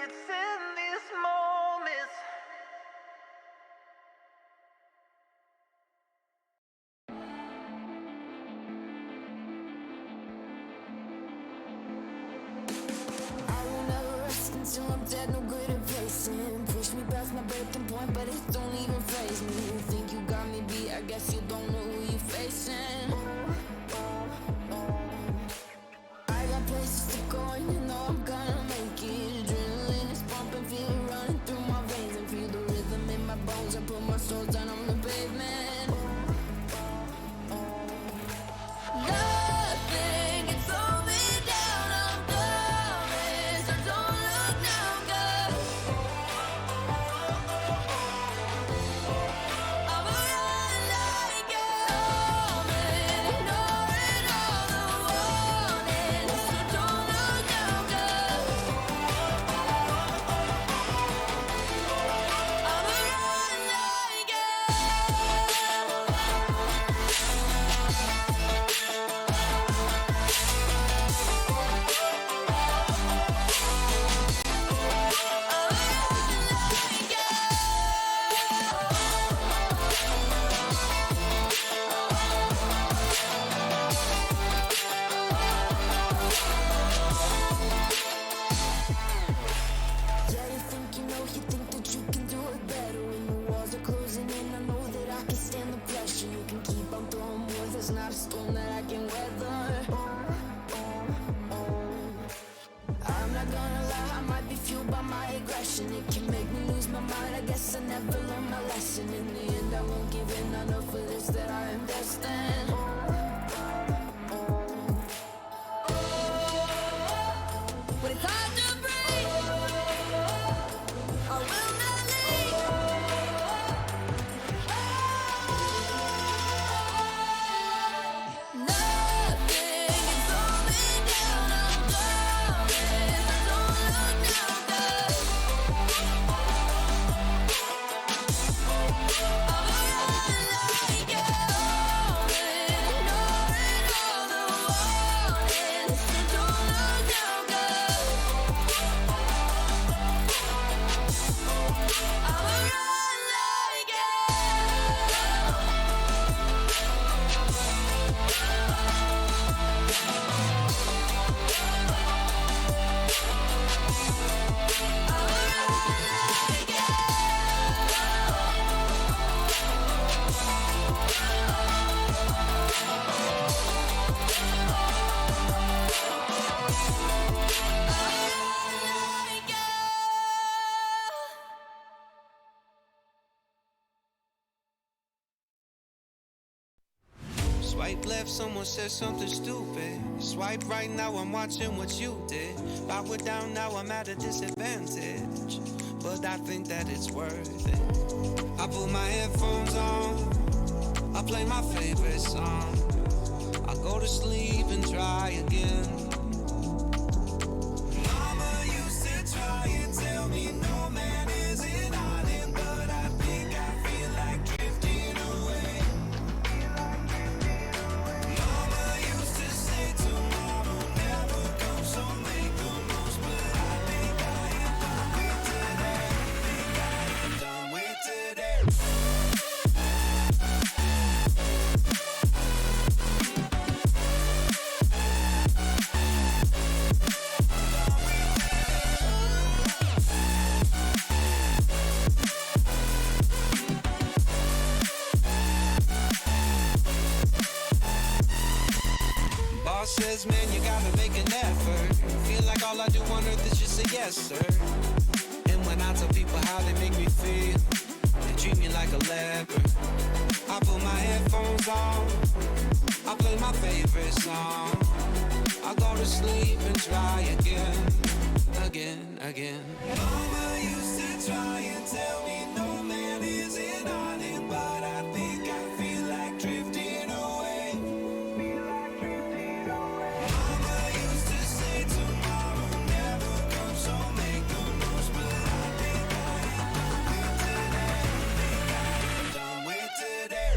It's in these moments. I will never rest until I'm dead, no greater placing. Push me past my breaking point, but it don't even faze me. You think you got me beat, I guess you don't know who you facing. I got places to go and you know I'm gonna make it. Adrenaline is pumping, feel it running through my veins, and feel the rhythm in my bones. I put my soul down on the pavement. Nothing can slow me down, I'm coming, so don't look now, girl. getting enough of this that I invest in. But it's hard to breathe. I will not leave. Nothing is going down. I'm going. Don't look now, girl. Swipe left, someone said something stupid. Swipe right, now I'm watching what you did. Power down, now I'm at a disadvantage. But I think that it's worth it. I put my headphones on, I play my favorite song. I go to sleep and try again. Mama used to try and tell me no man is an island, but I think I feel like drifting away. Mama used to say tomorrow never comes, so make the most, but I think I am done with today. Think I am done with today. Boss says, man, you gotta make an effort. Feel like all I do on earth is just say yes, sir. And when I tell people how they make me feel, they treat me like a leper. I put my headphones on, I play my favorite song. I go to sleep and try again, again, again. Mama used to try and tell me no man is an island, but I think I feel like drifting away. Mama used to say tomorrow never comes, so make the most, but I think I am done with today. Think I am done with today.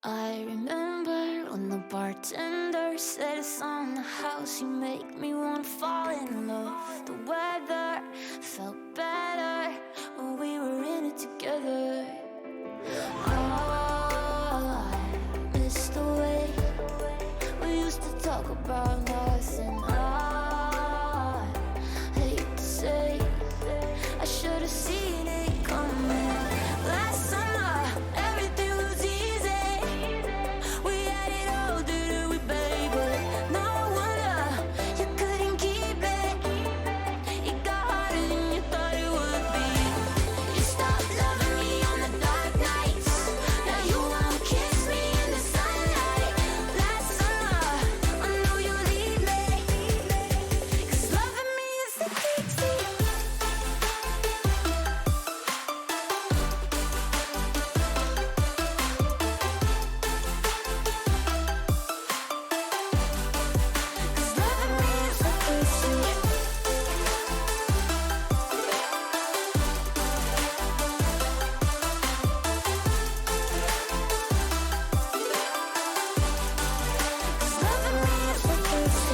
I remember when the bartender said it's on the house. You make me wanna fall in love. The weather felt better when we were in it together. Oh, I miss the way we used to talk about nothing. I hate to say I should have seen it coming. Last summer, everything was easy. We had it all, didn't we, baby? No wonder you couldn't keep it. It got harder than you thought it would be. You stopped loving me on the dark nights. Now you won't kiss me in the sunlight. Last summer, I know you'll leave me. 'Cause loving me is addicting.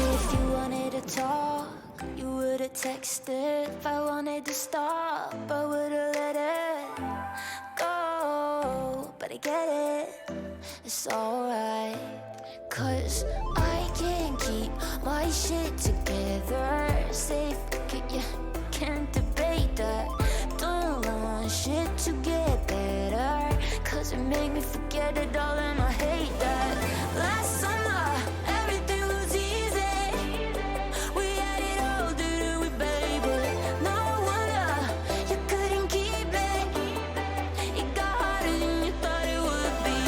If you wanted to talk, you would've texted. If I wanted to stop, I would've let it go. But I get it, it's alright. 'Cause I can't darling, I hate that. Last summer, everything was easy. We had it all, didn't we, baby? No wonder you couldn't keep it. It got harder than you thought it would be.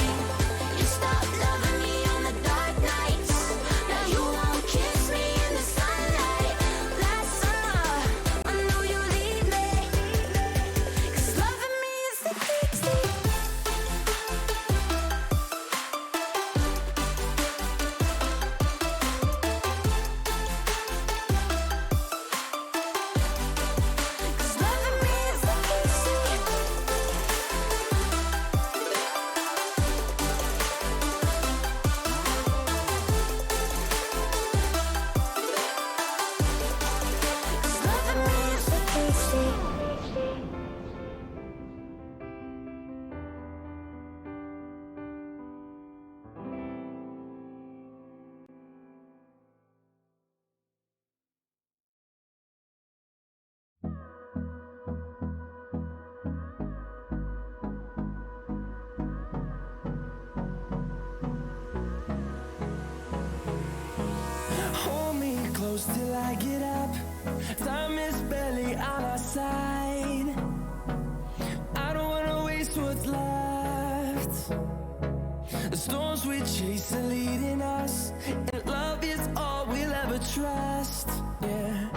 You stopped loving me on the dark nights. Now you won't kiss me in the sunlight. Last summer, I know you leave me. 'Cause loving me is the crazy. Cause loving me is the crazy. Cause loving me is the crazy. Hold me close till I get up. Time is barely on our side. I don't wanna waste what's left. The storms we chase are leading us, and love is all we'll ever trust. Yeah,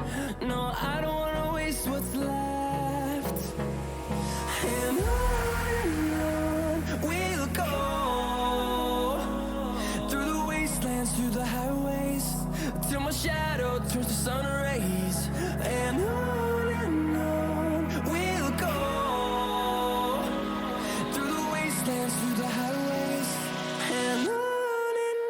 no, I don't wanna waste what's left. And on we'll go, through the wastelands, through the highways, till my shadow turns to sun rays. And on we'll go, through the wastelands, through the highways, and on we'll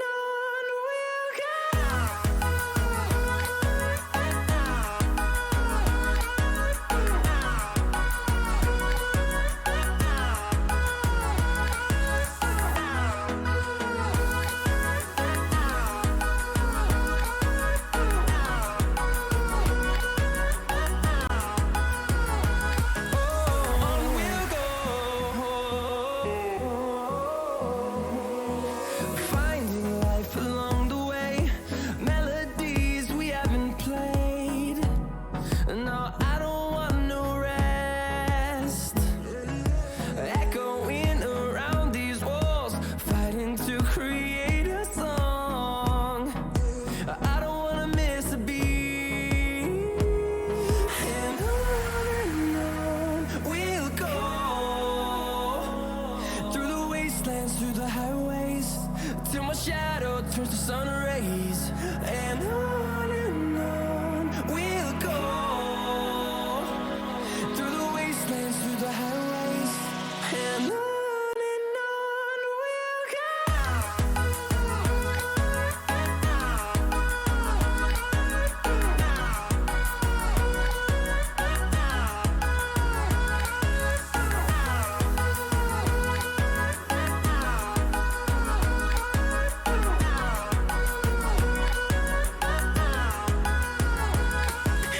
finding life along the way, melodies we haven't played. No, I don't want no rest. Echoing around these walls, fighting to create a song. I don't wanna miss a beat. And on we'll go, through the wastelands, through the highways, till my shadow turns to sun rays. And on we'll go, through the wastelands, through the highways, and on we'll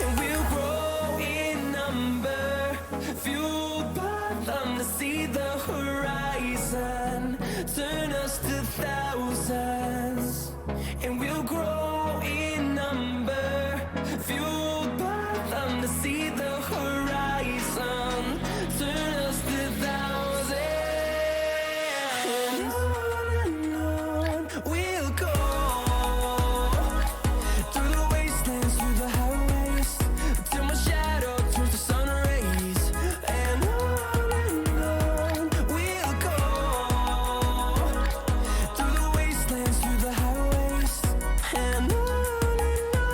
and we'll grow in number, fueled by them to see the horizon, turn us to thousands. And we'll grow in number, fueled by them to see the horizon, turn us to thousands. And on we'll go, through the wastelands, through the highways, till my shadow turns to sun rays. And on we'll go, through the wastelands, through the highways, and on we'll go.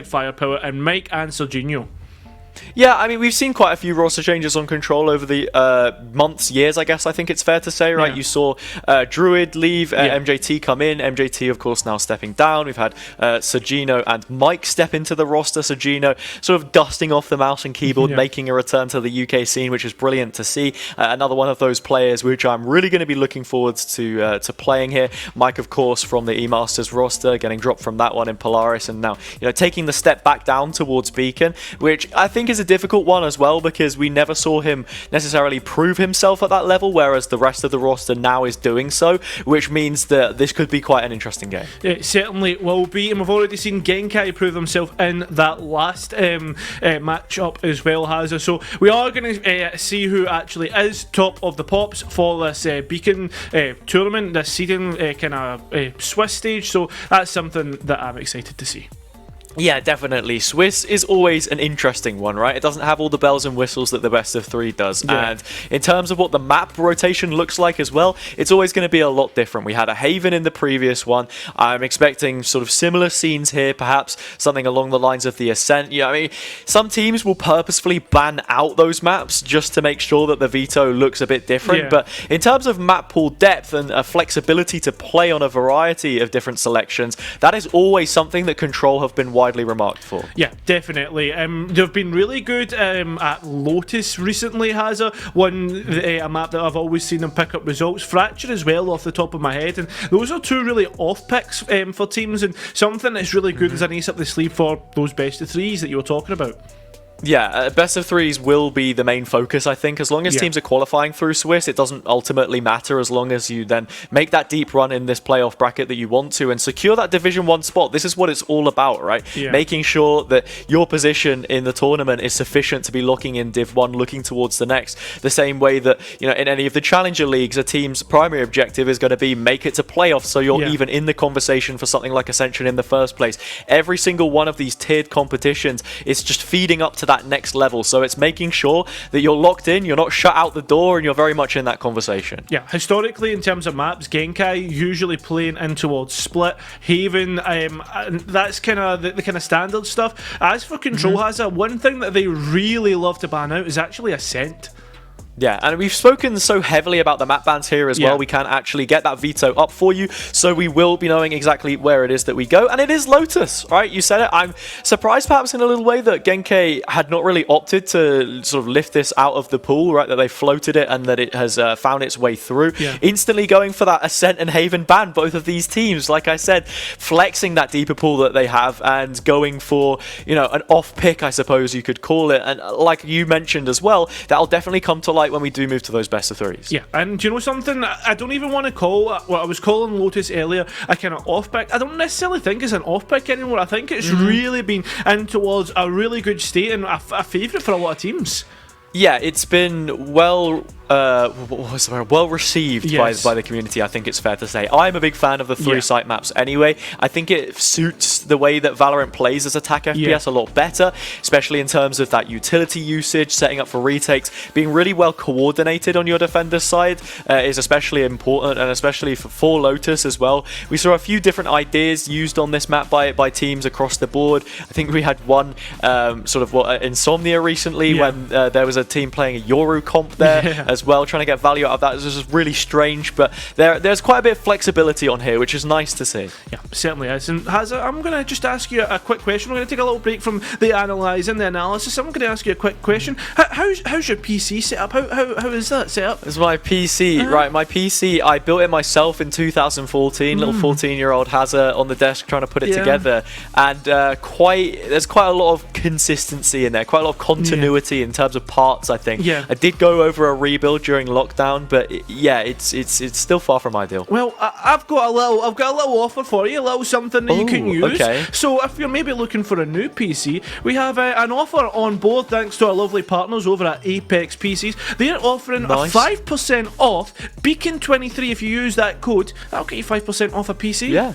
firepower in Mike and Serginho. Yeah, I mean, we've seen quite a few roster changes on Control over the months, years, I guess I think it's fair to say, right? Yeah. You saw Druid leave, MJT come in, MJT, of course, now stepping down. We've had Serginho and Mike step into the roster. Serginho sort of dusting off the mouse and keyboard, making a return to the UK scene, which is brilliant to see. Another one of those players which I'm really going to be looking forward to playing here. Mike, of course, from the E-Masters roster, getting dropped from that one in Polaris, and now, taking the step back down towards Beacon, which I think is a difficult one as well, because we never saw him necessarily prove himself at that level, whereas the rest of the roster now is doing so, which means that this could be quite an interesting game. It certainly will be, and we've already seen Genkai prove himself in that last matchup as well, Hazza. So we are going to see who actually is top of the pops for this Beacon tournament, this seeding kind of Swiss stage, so that's something that I'm excited to see. Yeah, definitely. Swiss is always an interesting one, right? It doesn't have all the bells and whistles that the best of 3 does. Yeah. And in terms of what the map rotation looks like as well, it's always going to be a lot different. We had a Haven in the previous one. I'm expecting sort of similar scenes here, perhaps something along the lines of the Ascent. I mean, some teams will purposefully ban out those maps just to make sure that the veto looks a bit different. Yeah. But in terms of map pool depth and a flexibility to play on a variety of different selections, that is always something that Control have been widely remarked for. Yeah, definitely. They've been really good at Lotus recently, Hazza. A map that I've always seen them pick up results. Fracture as well, off the top of my head. And those are two really off picks for teams, and something that's really good as an ace up the sleeve for those best of 3s that you were talking about. Yeah, best of 3s will be the main focus, I think. As long as teams are qualifying through Swiss, it doesn't ultimately matter, as long as you then make that deep run in this playoff bracket that you want to and secure that Division 1 spot. This is what it's all about, right? Yeah. Making sure that your position in the tournament is sufficient to be locking in Div 1, looking towards the next. The same way that, in any of the Challenger Leagues, a team's primary objective is going to be make it to playoffs, so you're even in the conversation for something like Ascension in the first place. Every single one of these tiered competitions is just feeding up to that next level, so it's making sure that you're locked in, you're not shut out the door, and you're very much in that conversation. Yeah, historically in terms of maps, Genkai usually playing in towards Split, Haven, that's kind of the kind of standard stuff. As for Control, Hazza, one thing that they really love to ban out is actually Ascent. Yeah, and we've spoken so heavily about the map bans here as well. We can actually get that veto up for you, so we will be knowing exactly where it is that we go. And it is Lotus, right? You said it. I'm surprised perhaps in a little way that Genkai had not really opted to sort of lift this out of the pool, right? That they floated it and that it has found its way through. Yeah. Instantly going for that Ascent and Haven ban, both of these teams, like I said, flexing that deeper pool that they have and going for, an off pick, I suppose you could call it. And like you mentioned as well, that'll definitely come to light when we do move to those best of 3s. Yeah, and do you know something? I don't even want to call what I was calling Lotus earlier a kind of off pick. I don't necessarily think it's an off pick anymore. I think it's really been in towards a really good state and a favourite for a lot of teams. Yeah, it's been well received by the community, I think it's fair to say. I'm a big fan of the 3-site maps anyway. I think it suits the way that Valorant plays as attack FPS a lot better, especially in terms of that utility usage, setting up for retakes. Being really well coordinated on your defender's side is especially important, and especially for Lotus as well. We saw a few different ideas used on this map by teams across the board. I think we had one Insomnia recently when there was a team playing a Yoru comp there as well, trying to get value out of that. This is really strange, but there's quite a bit of flexibility on here, which is nice to see. Yeah, certainly is. And Hazza, I'm going to just ask you a quick question. We're going to take a little break from the analysing, the analysis. I'm going to ask you a quick question. How's your PC set up? How is that set up? It's my PC, right? My PC, I built it myself in 2014. Little 14-year-old Hazza on the desk trying to put it together, and there's quite a lot of consistency in there, quite a lot of continuity in terms of parts. I think. I did go over a rebuild during lockdown, but it's still far from ideal. Well, I've got a little offer for you, a little something that you can use. Okay. So if you're maybe looking for a new PC, we have an offer on board thanks to our lovely partners over at Apex PCs. They're offering a 5% off Beacon 23. If you use that code, that'll get you 5% off a PC. Yeah.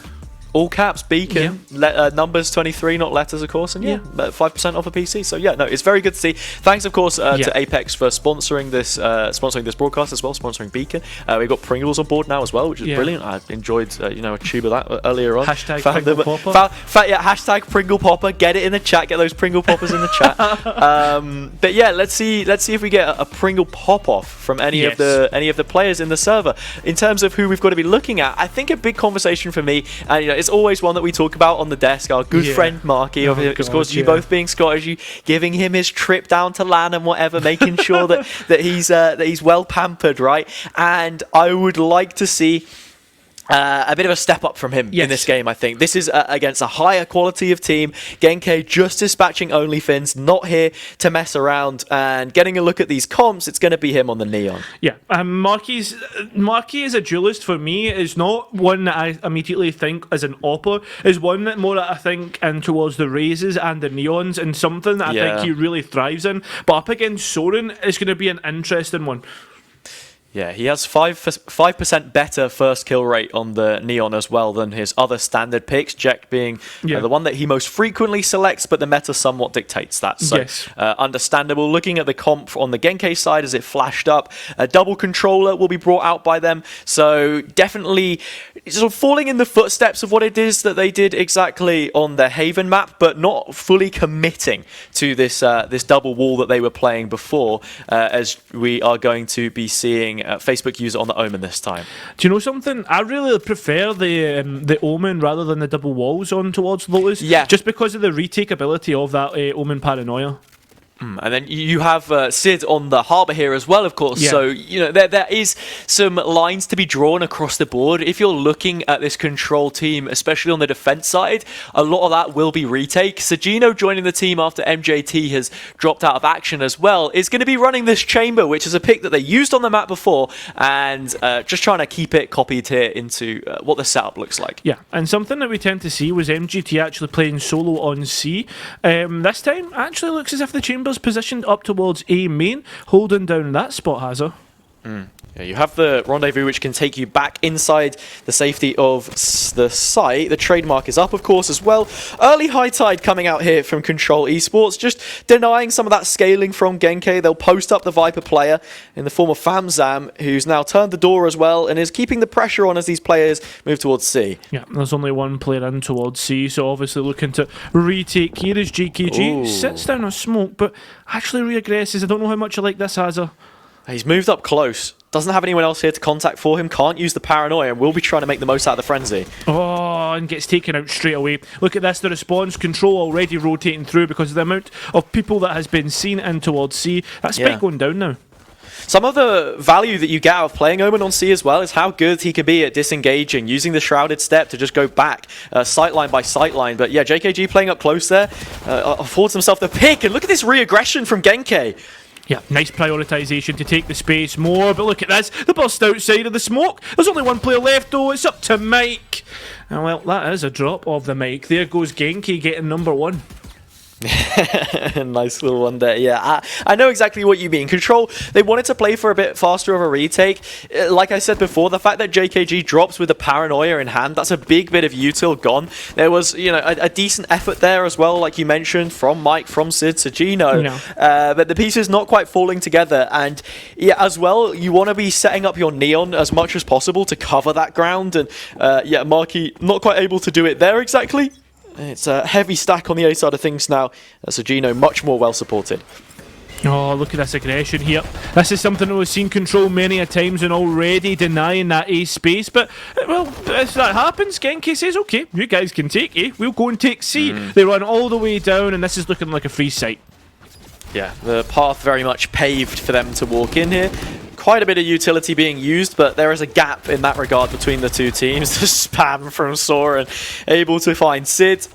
All caps, Beacon, numbers 23, not letters, of course, and 5% off a PC. So yeah, no, it's very good to see. Thanks, of course, to Apex for sponsoring this broadcast as well, sponsoring Beacon. We've got Pringles on board now as well, which is brilliant. I enjoyed a tube of that earlier on. Hashtag Pringle Popper. Hashtag Pringle Popper. Get it in the chat. Get those Pringle Poppers in the chat. But yeah, let's see if we get a Pringle pop off from any of the players in the server. In terms of who we've got to be looking at, I think a big conversation for me, and it's always one that we talk about on the desk, our good friend Marky, of course, you both being Scottish, you giving him his trip down to LAN and whatever, making sure that he's well pampered, right? And I would like to see a bit of a step up from him in this game, I think. This is against a higher quality of team. Genk just dispatching OnlyFins, not here to mess around, and getting a look at these comps, it's going to be him on the Neon. Yeah, Marky as a duelist for me is not one that I immediately think as an opper, is one that more that I think in towards the Razes and the Neons, and something that I think he really thrives in. But up against Soren, it's going to be an interesting one. Yeah, he has 5% better first kill rate on the Neon as well than his other standard picks, Jack being the one that he most frequently selects, but the meta somewhat dictates that. So, understandable. Looking at the comp on the Genk side as it flashed up, a double controller will be brought out by them. So, definitely sort of falling in the footsteps of what it is that they did exactly on the Haven map, but not fully committing to this double wall that they were playing before, as we are going to be seeing Facebook user on the Omen this time. Do you know something? I really prefer the Omen rather than the double walls on towards Lotus. Yeah. Just because of the retake ability of that Omen Paranoia. And then you have Sid on the Harbour here as well, of course. Yeah. So, there is some lines to be drawn across the board. If you're looking at this control team, especially on the defense side, a lot of that will be retake. Sagino joining the team after MJT has dropped out of action as well is going to be running this chamber, which is a pick that they used on the map before, and just trying to keep it copied here into what the setup looks like. Yeah, and something that we tend to see was MGT actually playing solo on C. This time, actually looks as if the chamber positioned up towards A main, holding down that spot, Hazard. Yeah, you have the rendezvous, which can take you back inside the safety of the site. The trademark is up, of course, as well. Early high tide coming out here from Control Esports, just denying some of that scaling from Genk. They'll post up the Viper player in the form of Famzam, who's now turned the door as well and is keeping the pressure on as these players move towards C. Yeah, there's only one player in towards C, so obviously looking to retake here as JKG. Sits down a smoke, but actually reaggresses. I don't know how much I like this, Hazard. He's moved up close. Doesn't have anyone else here to contact for him. Can't use the paranoia and will be trying to make the most out of the frenzy. Oh, and gets taken out straight away. Look at this. The response control already rotating through because of the amount of people that has been seen in towards C. That spike going down now. Some of the value that you get out of playing Omen on C as well is how good he can be at disengaging, using the Shrouded Step to just go back, sightline by sightline. But yeah, JKG playing up close there, affords himself the pick. And look at this re-aggression from Genk. Yeah, nice prioritisation to take the space more, but look at this, the burst outside of the smoke. There's only one player left though, it's up to Mike. And well, that is a drop of the mic. There goes Genki getting number one. Nice little one there. Yeah, I know exactly what you mean. Control, they wanted to play for a bit faster of a retake. Like I said before, the fact that JKG drops with the paranoia in hand, that's a big bit of util gone. There was, a decent effort there as well, like you mentioned, from Mike, from Sid to Gino. No. But the pieces not quite falling together. And yeah, as well, you want to be setting up your Neon as much as possible to cover that ground. And yeah, Marky not quite able to do it there exactly. It's a heavy stack on the A side of things now. Sagino much more well supported. Oh, look at this aggression here. This is something that we've seen Control many a times and already denying that A space. But, well, if that happens, Genki says, okay, you guys can take A. We'll go and take C. They run all the way down, and this is looking like a free site. Yeah, the path very much paved for them to walk in here. Quite a bit of utility being used, but there is a gap in that regard between the two teams. The spam from Soren, able to find Sid.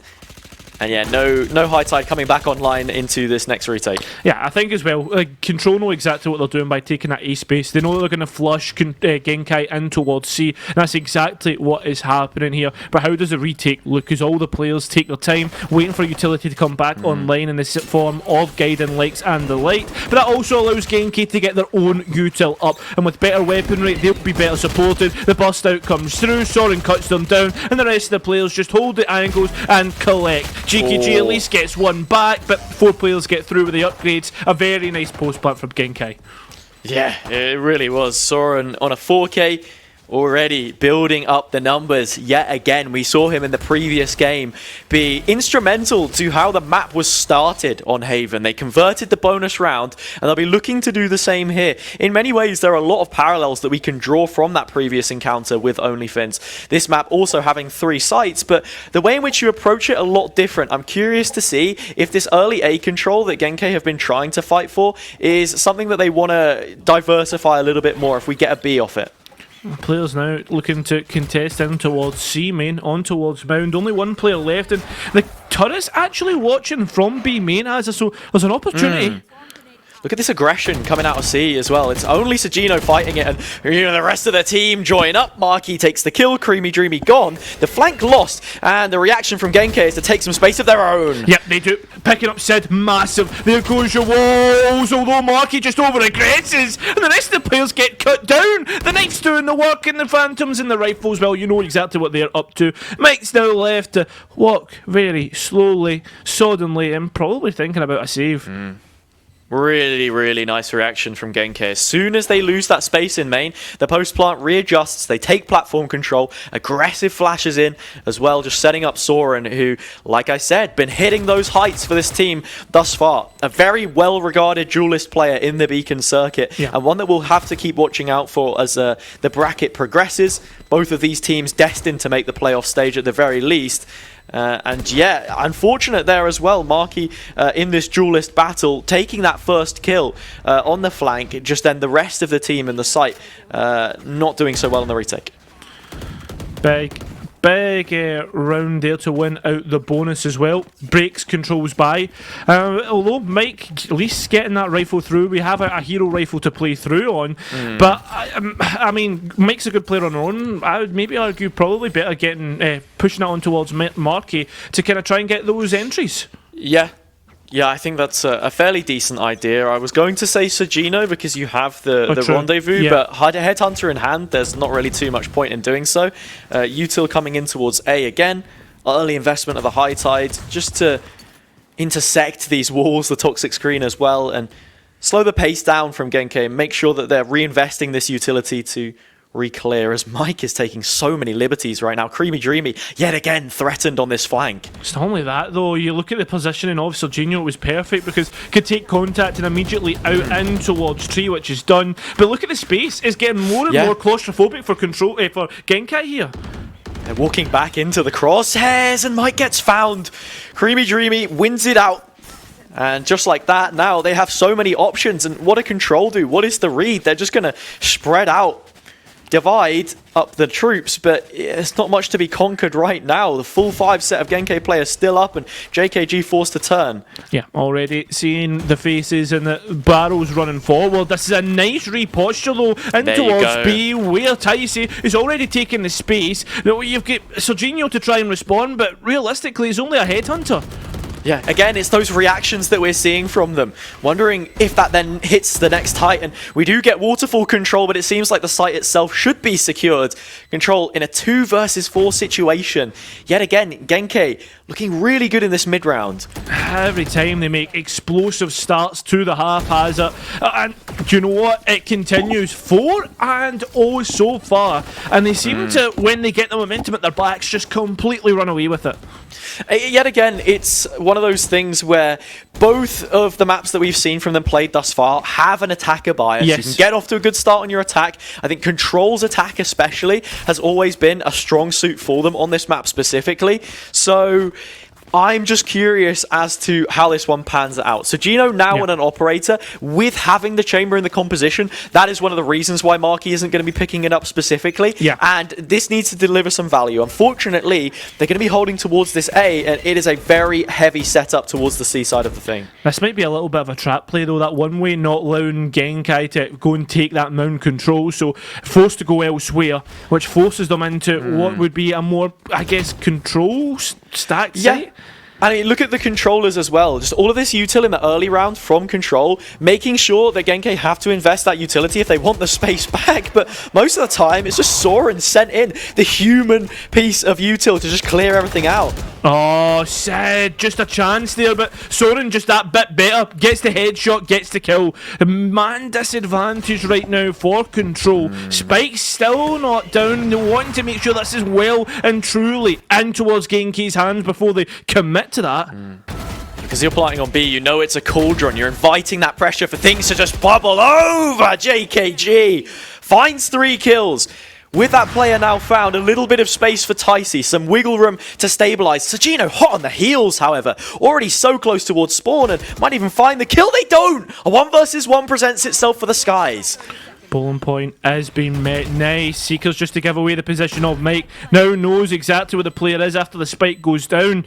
And yeah, no High Tide coming back online into this next retake. Yeah, I think as well, Control know exactly what they're doing by taking that A space. They know they're going to flush Genkai in towards C. And that's exactly what is happening here. But how does the retake look? As all the players take their time, waiting for utility to come back online in the form of Guiding Lights and the Light. But that also allows Genkai to get their own util up. And with better weaponry, they'll be better supported. The bust out comes through, Soren cuts them down, and the rest of the players just hold the angles and collect. GKG at least gets one back, but 4 players get through with the upgrades. A very nice post plant from Genkai. Yeah, it really was. Soren on a 4K. Already building up the numbers yet again. We saw him in the previous game be instrumental to how the map was started on Haven. They converted the bonus round, and they'll be looking to do the same here. In many ways, there are a lot of parallels that we can draw from that previous encounter with OnlyFins. This map also having 3 sites, but the way in which you approach it a lot different. I'm curious to see if this early A control that Genkai have been trying to fight for is something that they want to diversify a little bit more if we get a B off it. Players now looking to contest in towards C main, on towards Mound. Only 1 player left, and the turret's actually watching from B main, so there's an opportunity. Look at this aggression coming out of C as well. It's only Sagino fighting it, and the rest of the team join up. Marky takes the kill, Creamy Dreamy gone. The flank lost, and the reaction from Genkai is to take some space of their own. Yep, they do. Picking up Sid, massive. There goes your walls, although Marky just over-aggresses, and the rest of the players get cut down. The Knight's doing the work, and the Phantoms and the Rifles, well, you know exactly what they're up to. Mike's now left to walk very slowly, soddenly, and probably thinking about a save. Really, really nice reaction from Genkai. As soon as they lose that space in main, the post plant readjusts, they take platform control, aggressive flashes in as well, just setting up Soren, who, like I said, been hitting those heights for this team thus far. A very well-regarded duelist player in the Beacon circuit, and one that we'll have to keep watching out for as the bracket progresses. Both of these teams destined to make the playoff stage at the very least. And yeah, unfortunate there as well. Marky in this duelist battle taking that first kill on the flank, just then the rest of the team in the site not doing so well in the retake. Big round there to win out the bonus as well. Breaks controls by. Although Mike at least getting that rifle through, we have a hero rifle to play through on. But I mean, Mike's a good player on her own. I would maybe argue probably better getting pushing it on towards Marky to kind of try and get those entries. Yeah, I think that's a fairly decent idea. I was going to say Sagino because you have the rendezvous, but Headhunter in hand, there's not really too much point in doing so. Util coming in towards A again. Early investment of a High Tide just to intersect these walls, the toxic screen as well, and slow the pace down from Genkai and make sure that they're reinvesting this utility to re-clear, as Mike is taking so many liberties right now. Creamy Dreamy yet again threatened on this flank. It's not only that though, you look at the positioning of Serginho, it was perfect because could take contact and immediately out in towards tree, which is done. But look at the space, it's getting more and more claustrophobic for control for Genkai here. They're walking back into the crosshairs and Mike gets found. Creamy Dreamy wins it out. And just like that, now they have so many options. And what do Control do? What is the read? They're just going to spread out, divide up the troops, but it's not much to be conquered right now. The full 5 set of Genkai players still up, and JKG forced to turn. Yeah, already seeing the faces and the barrels running forward. This is a nice reposture though, in towards B, where Ticey is already taking the space. Now you've got Serginho to try and respond, but realistically he's only a headhunter. Yeah, again, it's those reactions that we're seeing from them. Wondering if that then hits the next height. And we do get waterfall control, but it seems like the site itself should be secured. Control in a 2 versus 4 situation. Yet again, Genkai looking really good in this mid-round. Every time they make explosive starts to the haphazard. And do you know what? It continues 4 and 0 so far. And they seem to, when they get the momentum at their backs, just completely run away with it. Yet again, it's one of those things where both of the maps that we've seen from them played thus far have an attacker bias. You can get off to a good start on your attack. I think Control's attack especially has always been a strong suit for them on this map specifically. So I'm just curious as to how this one pans out. So Gino now on an operator, with having the chamber in the composition, that is one of the reasons why Marky isn't going to be picking it up specifically. Yeah. And this needs to deliver some value. Unfortunately, they're going to be holding towards this A, and it is a very heavy setup towards the C side of the thing. This might be a little bit of a trap play though, that one way not allowing Genkai to go and take that mount control, so forced to go elsewhere, which forces them into what would be a more, I guess, control stack site. I mean, look at the controllers as well. Just all of this util in the early round from control, making sure that Genkai have to invest that utility if they want the space back. But most of the time, it's just Soren sent in the human piece of util to just clear everything out. Oh, Sid, just a chance there, but Soren just that bit better. Gets the headshot, gets the kill. The man disadvantage right now for control. Spike's still not down. They want to make sure this is well and truly in towards Genkai's hands before they commit to that. Because you're plotting on B, you know it's a cauldron. You're inviting that pressure for things to just bubble over. JKG finds 3 kills. With that player now found, a little bit of space for Ticey, some wiggle room to stabilize. Sagino hot on the heels, however, already so close towards spawn and might even find the kill. They don't! A 1 versus 1 presents itself for the Skies. Bowling point has been met. Nice. Seekers just to give away the position of Mike. Now knows exactly where the player is after the spike goes down.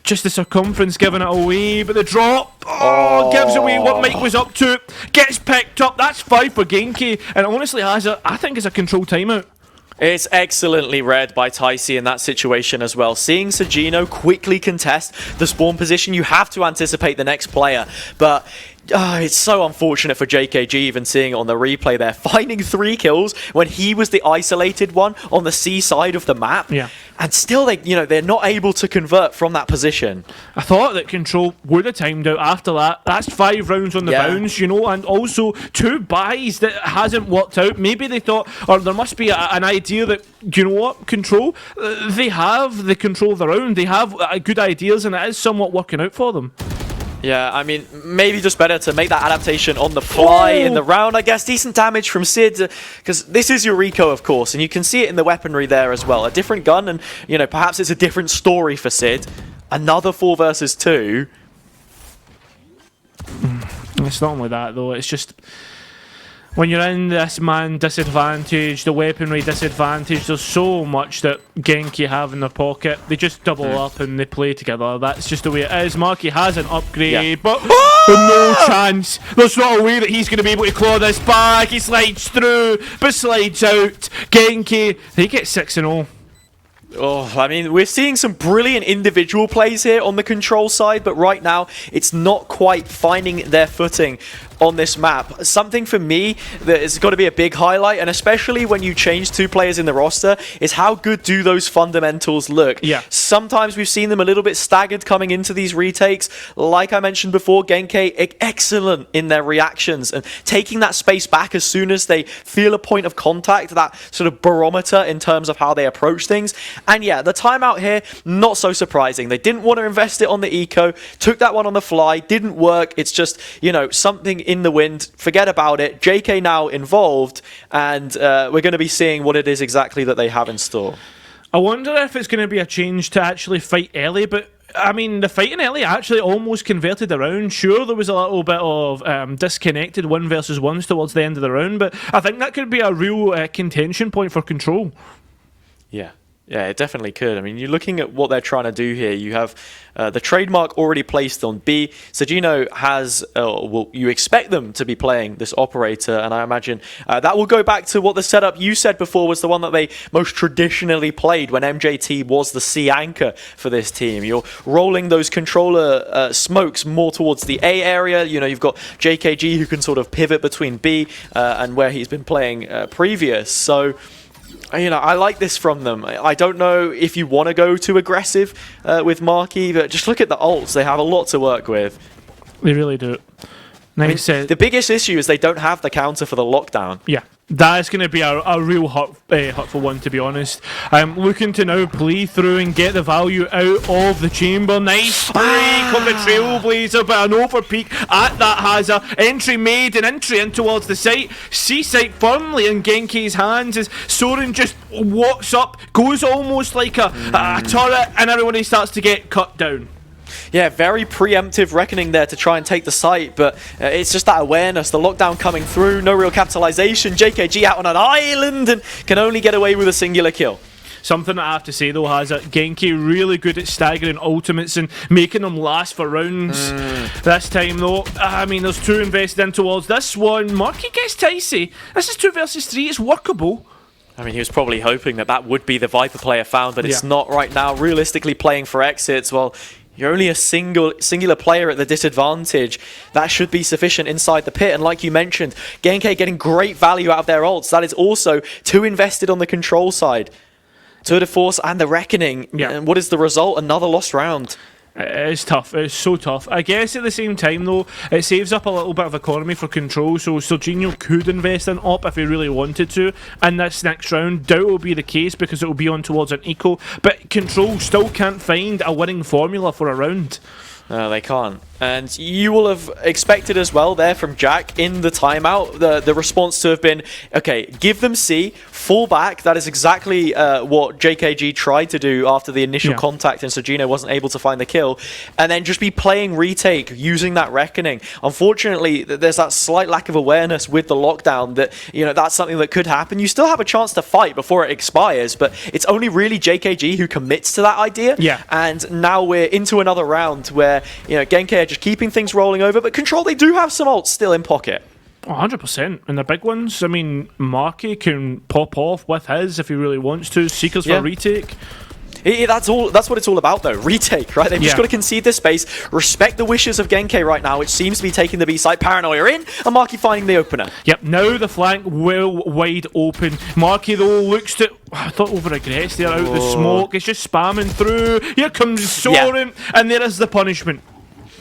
Just the circumference giving it away, but the drop gives away what Mike was up to. Gets picked up. That's 5 for Genkai, and honestly has a, I think it's a control timeout. It's excellently read by Ticey in that situation as well. Seeing Sagino quickly contest the spawn position, you have to anticipate the next player, but it's so unfortunate for JKG even seeing it on the replay there. Finding 3 kills when he was the isolated one on the C side of the map. Yeah. And still, they're not able to convert from that position. I thought that control would have timed out after that. That's 5 rounds on the bounce, and also 2 buys that hasn't worked out. Maybe they thought, or there must be an idea that, you know what, control, they have the control of the round. They have good ideas, and it is somewhat working out for them. Yeah, I mean, maybe just better to make that adaptation on the fly in the round, I guess. Decent damage from Sid, because this is Eureka, of course, and you can see it in the weaponry there as well. A different gun, and, perhaps it's a different story for Sid. Another 4 versus 2. It's not only that, though. It's just, when you're in this man disadvantage, the weaponry disadvantage, there's so much that Genkai have in their pocket. They just double up and they play together. That's just the way it is. Marky has an upgrade, but no chance. There's not a way that he's going to be able to claw this back. He slides through, but slides out. Genkai, they get 6-0. Oh, I mean, we're seeing some brilliant individual plays here on the control side, but right now it's not quite finding their footing on this map. Something for me that has got to be a big highlight, and especially when you change 2 players in the roster, is how good do those fundamentals look. Yeah. Sometimes we've seen them a little bit staggered coming into these retakes. Like I mentioned before, Genkai excellent in their reactions and taking that space back as soon as they feel a point of contact, that sort of barometer in terms of how they approach things. And yeah, the timeout here, not so surprising. They didn't want to invest it on the eco, took that one on the fly, didn't work. It's just, something in the wind. Forget about it. JK now involved, and we're going to be seeing what it is exactly that they have in store. I wonder if it's going to be a change to actually fight early, but I mean, the fighting early actually almost converted the round. Sure, there was a little bit of disconnected 1 versus 1s towards the end of the round, but I think that could be a real contention point for control. Yeah. Yeah, it definitely could. I mean, you're looking at what they're trying to do here. You have the trademark already placed on B. Sagino has, you expect them to be playing this operator, and I imagine that will go back to what the setup you said before was the one that they most traditionally played when MJT was the C anchor for this team. You're rolling those controller smokes more towards the A area. You've got JKG who can sort of pivot between B and where he's been playing previous. So, I like this from them. I don't know if you want to go too aggressive with Marky, but just look at the ults. They have a lot to work with. They really do. Nice. The biggest issue is they don't have the counter for the lockdown. Yeah. That is going to be a real hurtful one, to be honest. Looking to now play through and get the value out of the chamber. Nice break of the Trailblazer, but an overpeak at that Hazard. Entry made and entry in towards the site. C-site firmly in Genki's hands as Soren just walks up, goes almost like a turret, and everybody starts to get cut down. Yeah, very preemptive reckoning there to try and take the site, but it's just that awareness, the lockdown coming through, no real capitalization. JKG out on an island and can only get away with a singular kill. Something I have to say though, has Genki really good at staggering ultimates and making them last for rounds. This time though, I mean, there's 2 invested in towards this one. Marky gets Ticey. This is 2 versus 3, it's workable. I mean, he was probably hoping that would be the Viper player found, but it's not right now. Realistically playing for exits, well, you're only a singular player at the disadvantage. That should be sufficient inside the pit. And like you mentioned, Genki getting great value out of their ults. That is also 2 invested on the control side. Tour de Force and the Reckoning. Yeah. And what is the result? Another lost round. It's tough. It's so tough. I guess at the same time, though, it saves up a little bit of economy for control. So Serginho could invest in op if he really wanted to. And this next round, doubt will be the case because it will be on towards an eco. But control still can't find a winning formula for a round. No, they can't. And you will have expected as well there from Jack in the timeout, the response to have been, okay, give them C, fall back. That is exactly what JKG tried to do after the initial contact and Serginho wasn't able to find the kill. And then just be playing retake, using that Reckoning. Unfortunately, there's that slight lack of awareness with the lockdown that, you know, that's something that could happen. You still have a chance to fight before it expires, but it's only really JKG who commits to that idea. Yeah. And now we're into another round where, you know, Genki are just keeping things rolling over, but Control, they do have some ults still in pocket. 100%. And the big ones, I mean, Marky can pop off with his if he really wants to. Seekers for retake. That's what it's all about, though. Retake, right? They've just got to concede this space, respect the wishes of Genki right now, which seems to be taking the B side. Paranoia in, and Marky finding the opener. Yep, now the flank well wide open. Marky, though, looks to... I thought over-aggressed there out the smoke. It's just spamming through. Here comes Soren, and there is the punishment.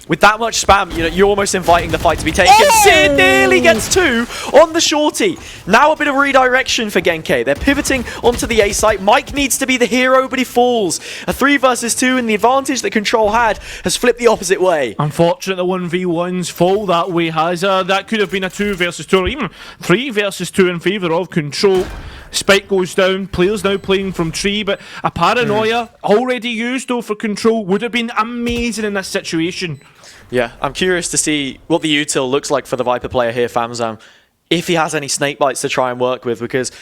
With that much spam, you know, you're almost inviting the fight to be taken. Sid nearly gets 2 on the shorty. Now a bit of redirection for Genki. They're pivoting onto the A site. Mike needs to be the hero, but he falls. A 3 versus 2, and the advantage that Control had has flipped the opposite way. Unfortunate the 1v1s fall that way, Hazard. That could have been a 2 versus 2, or even 3 versus 2 in favour of Control. Spike goes down, players now playing from tree, but a Paranoia already used though for Control would have been amazing in this situation. Yeah, I'm curious to see what the util looks like for the Viper player here, Famzam, if he has any snake bites to try and work with, because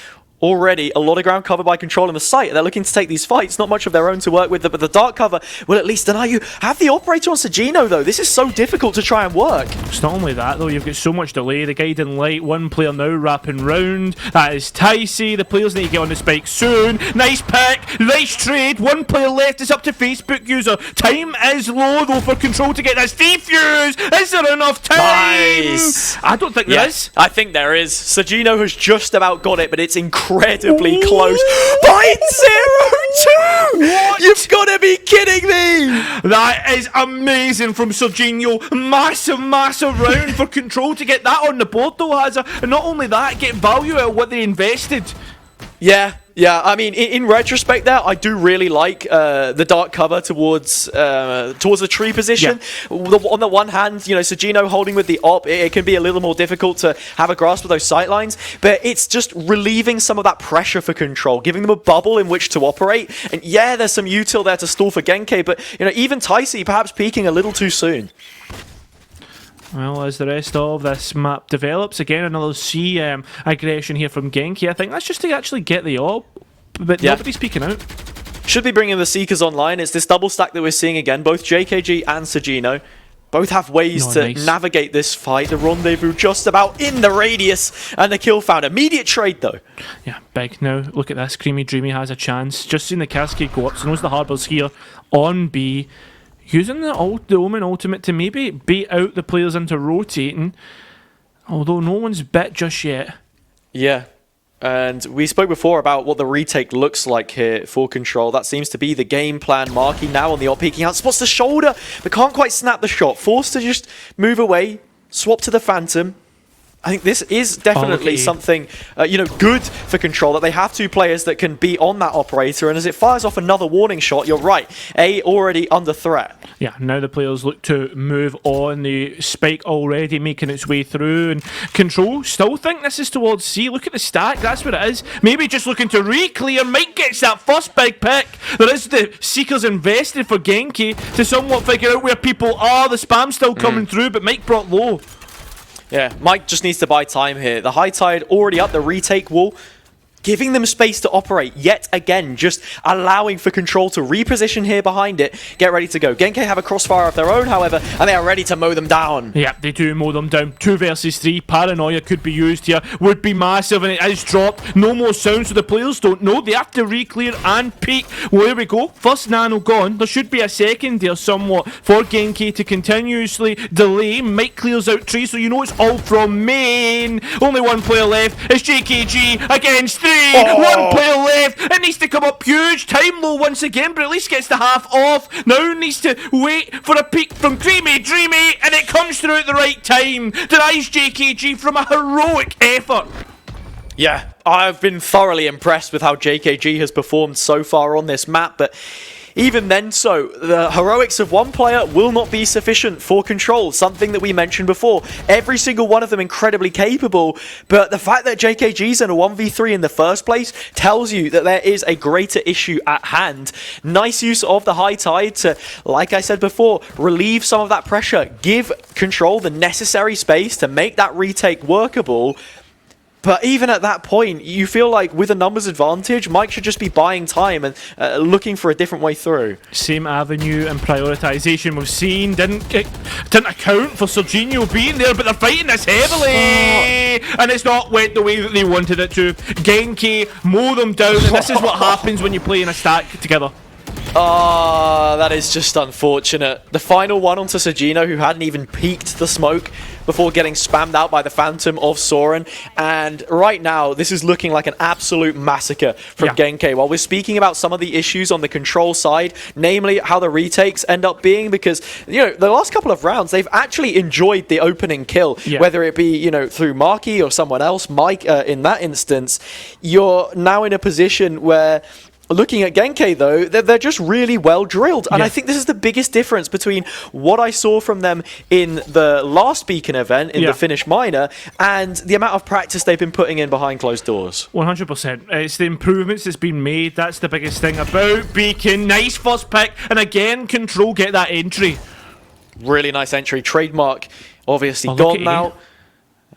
already a lot of ground covered by Control in the site. They're looking to take these fights, not much of their own to work with, but the dark cover will at least deny you. Have the operator on Serginho, though. This is so difficult to try and work. It's not only that, though. You've got so much delay. The guiding light, one player now wrapping round. That is Ticey. The players need to get on the spike soon. Nice pick. Nice trade. One player left. It's up to Facebook user. Time is low, though, for Control to get this defuse. Is there enough time? Nice. I don't think there is. I think there is. Serginho has just about got it, but it's incredibly close. 0.02! What? You've got to be kidding me! That is amazing from Serginho. Massive round for Control to get that on the board, though, Hazard. And not only that, get value out of what they invested. Yeah. I mean, in retrospect there, I do really like the dark cover towards the tree position. Yeah. On the one hand, you know, Serginho holding with the op, it can be a little more difficult to have a grasp of those sight lines, but it's just relieving some of that pressure for Control, giving them a bubble in which to operate. And yeah, there's some util there to stall for Genki, but, you know, even Ticey perhaps peaking a little too soon. Well, as the rest of this map develops, again, another C aggression here from Genki. I think that's just to actually get the op, but nobody's peeking out. Should be bringing the Seekers online. It's this double stack that we're seeing again. Both JKG and Serginho both have ways to navigate this fight. The rendezvous just about in the radius, and the kill found. Immediate trade, though. Yeah, big. Now, look at this. Creamy Dreamy has a chance. Just seen the cascade go up, so knows the Harbour's here on B. Using the Omen ultimate to maybe bait out the players into rotating, although no one's bit just yet. Yeah, and we spoke before about what the retake looks like here for Control. That seems to be the game plan. Marky now on the op, peeking out, spots the shoulder, but can't quite snap the shot. Forced to just move away, swap to the Phantom. I think this is definitely something, good for Control, that they have two players that can be on that operator, and as it fires off another warning shot, you're right, A already under threat. Yeah, now the players look to move on. The spike already making its way through, and Control still think this is towards C. Look at the stack, that's what it is. Maybe just looking to re-clear. Mike gets that first big pick. There is the Seekers invested for Genki to somewhat figure out where people are. The spam's still coming through, but Mike brought low. Yeah, Mike just needs to buy time here. The high tide already up, the retake wall, giving them space to operate yet again, just allowing for Control to reposition here behind it, get ready to go. Genki have a crossfire of their own, however, and they are ready to mow them down. Yeah, they do mow them down. 2 versus 3. Paranoia could be used here. Would be massive, and it is dropped. No more sound, so the players don't know. They have to re-clear and peek. Well, here we go. First nano gone. There should be a second there somewhat for Genki to continuously delay. Mike clears out tree, so you know it's all from main. Only one player left. It's JKG against 3. One player left. It needs to come up huge. Time low once again, but at least gets the half off. Now needs to wait for a peek from Dreamy, and it comes through at the right time. Denies JKG from a heroic effort. Yeah, I've been thoroughly impressed with how JKG has performed so far on this map, but even then the heroics of one player will not be sufficient for Control, something that we mentioned before. Every single one of them incredibly capable, but the fact that JKG's in a 1v3 in the first place tells you that there is a greater issue at hand. Nice use of the high tide to, like I said before, relieve some of that pressure, give Control the necessary space to make that retake workable. But even at that point, you feel like with a numbers advantage, Mike should just be buying time and looking for a different way through. Same avenue and prioritization we've seen. Didn't account for Serginho being there, but they're fighting this heavily. And it's not went the way that they wanted it to. Genki mow them down, and this is what happens when you play in a stack together. That is just unfortunate. The final one onto Serginho, who hadn't even peeked the smoke before getting spammed out by the Phantom of Soren. And right now, this is looking like an absolute massacre from Genki. While we're speaking about some of the issues on the Control side, namely how the retakes end up being, because, the last couple of rounds, they've actually enjoyed the opening kill, whether it be, through Marky or someone else, Mike, in that instance. You're now in a position where, looking at Genki, though, they're just really well drilled. And I think this is the biggest difference between what I saw from them in the last Beacon event, in the Finnish Minor, and the amount of practice they've been putting in behind closed doors. 100%. It's the improvements that's been made. That's the biggest thing about Beacon. Nice first pick. And again, Control get that entry. Really nice entry. Trademark obviously gone now.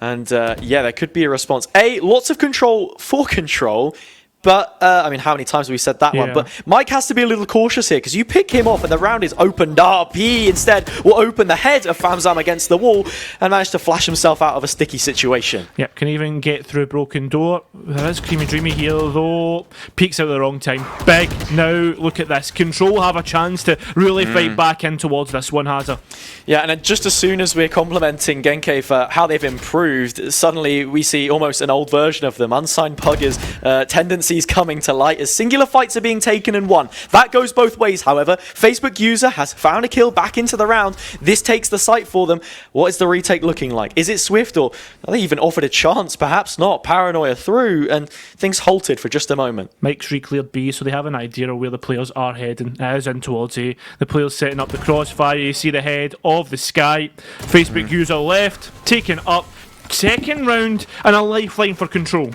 And there could be a response. Lots of control for Control. But, how many times have we said that one? But Mike has to be a little cautious here, because you pick him off and the round is opened up. He instead will open the head of Famzam against the wall and manage to flash himself out of a sticky situation. Yep, can even get through a broken door. There is Creamy Dreamy here, though. Peeks out at the wrong time. Big. Now, look at this. Control have a chance to really fight back in towards this one, Hazza. Yeah, and just as soon as we're complimenting Genki for how they've improved, suddenly we see almost an old version of them. Unsigned Puggers, tendencies coming to light as singular fights are being taken and won. That goes both ways, however. Facebook user has found a kill back into the round. This takes the site for them. What is the retake looking like? Is it swift, or are they even offered a chance? Perhaps not. Paranoia through, and things halted for just a moment. Mike's re-cleared B, so they have an idea of where the players are heading. It is in towards A. The players setting up the crossfire. You see the head of the sky. Facebook user left, taken up. Second round, and a lifeline for Control.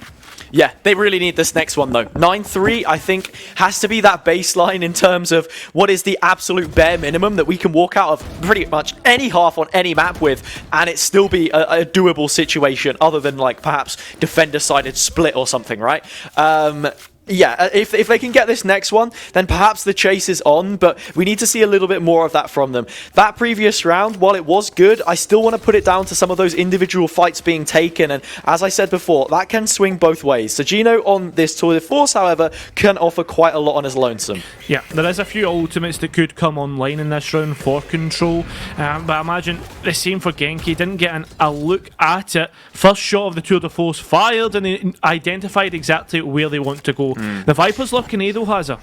Yeah, they really need this next one, though. 9-3, I think, has to be that baseline in terms of what is the absolute bare minimum that we can walk out of pretty much any half on any map with, and it still be a doable situation, other than, like, perhaps defender-sided split or something, right? If they can get this next one, then perhaps the chase is on, but we need to see a little bit more of that from them. That previous round, while it was good, I still want to put it down to some of those individual fights being taken, and as I said before, that can swing both ways. Serginho on this Tour de Force, however, can offer quite a lot on his lonesome. Yeah, there is a few ultimates that could come online in this round for Control, but I imagine the same for Genki. Didn't get a look at it. First shot of the Tour de Force fired, and they identified exactly where they want to go. The Vipers looking A though, Hazza.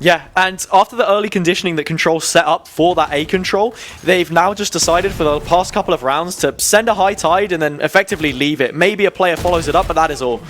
Yeah, and after the early conditioning that Control set up for that A control, they've now just decided for the past couple of rounds to send a high tide and then effectively leave it. Maybe a player follows it up, but that is all.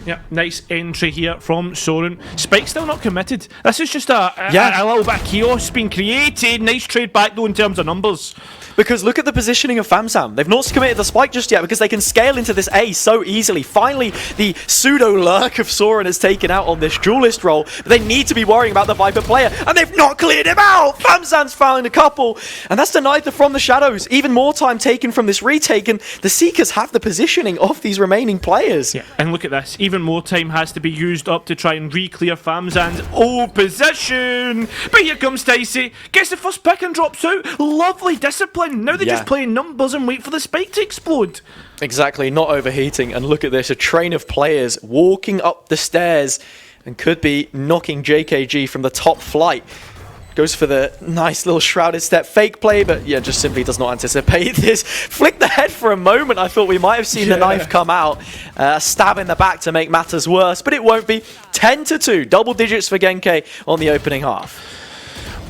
Yeah, nice entry here from Soren. Spike still not committed. This is just a little bit of chaos being created. Nice trade back though in terms of numbers. Because look at the positioning of FamSam. They've not committed the spike just yet because they can scale into this A so easily. Finally, the pseudo-lurk of Soren is taken out on this duelist role, but they need to be worrying about the Viper player, and they've not cleared him out! FamSam's found a couple, and that's denied from the shadows. Even more time taken from this retake, and the Seekers have the positioning of these remaining players. Yeah, and look at this. Even more time has to be used up to try and re-clear FamSam's old position. But here comes Dicey. Gets the first pick and drops out. Lovely discipline. Now they just play numbers and wait for the spike to explode. Exactly, not overheating. And look at this, a train of players walking up the stairs and could be knocking JKG from the top flight. Goes for the nice little shrouded step fake play, but yeah, just simply does not anticipate this. Flicked the head for a moment. I thought we might have seen the knife come out. Stab in the back to make matters worse, but it won't be. 10-2, double digits for Genk on the opening half.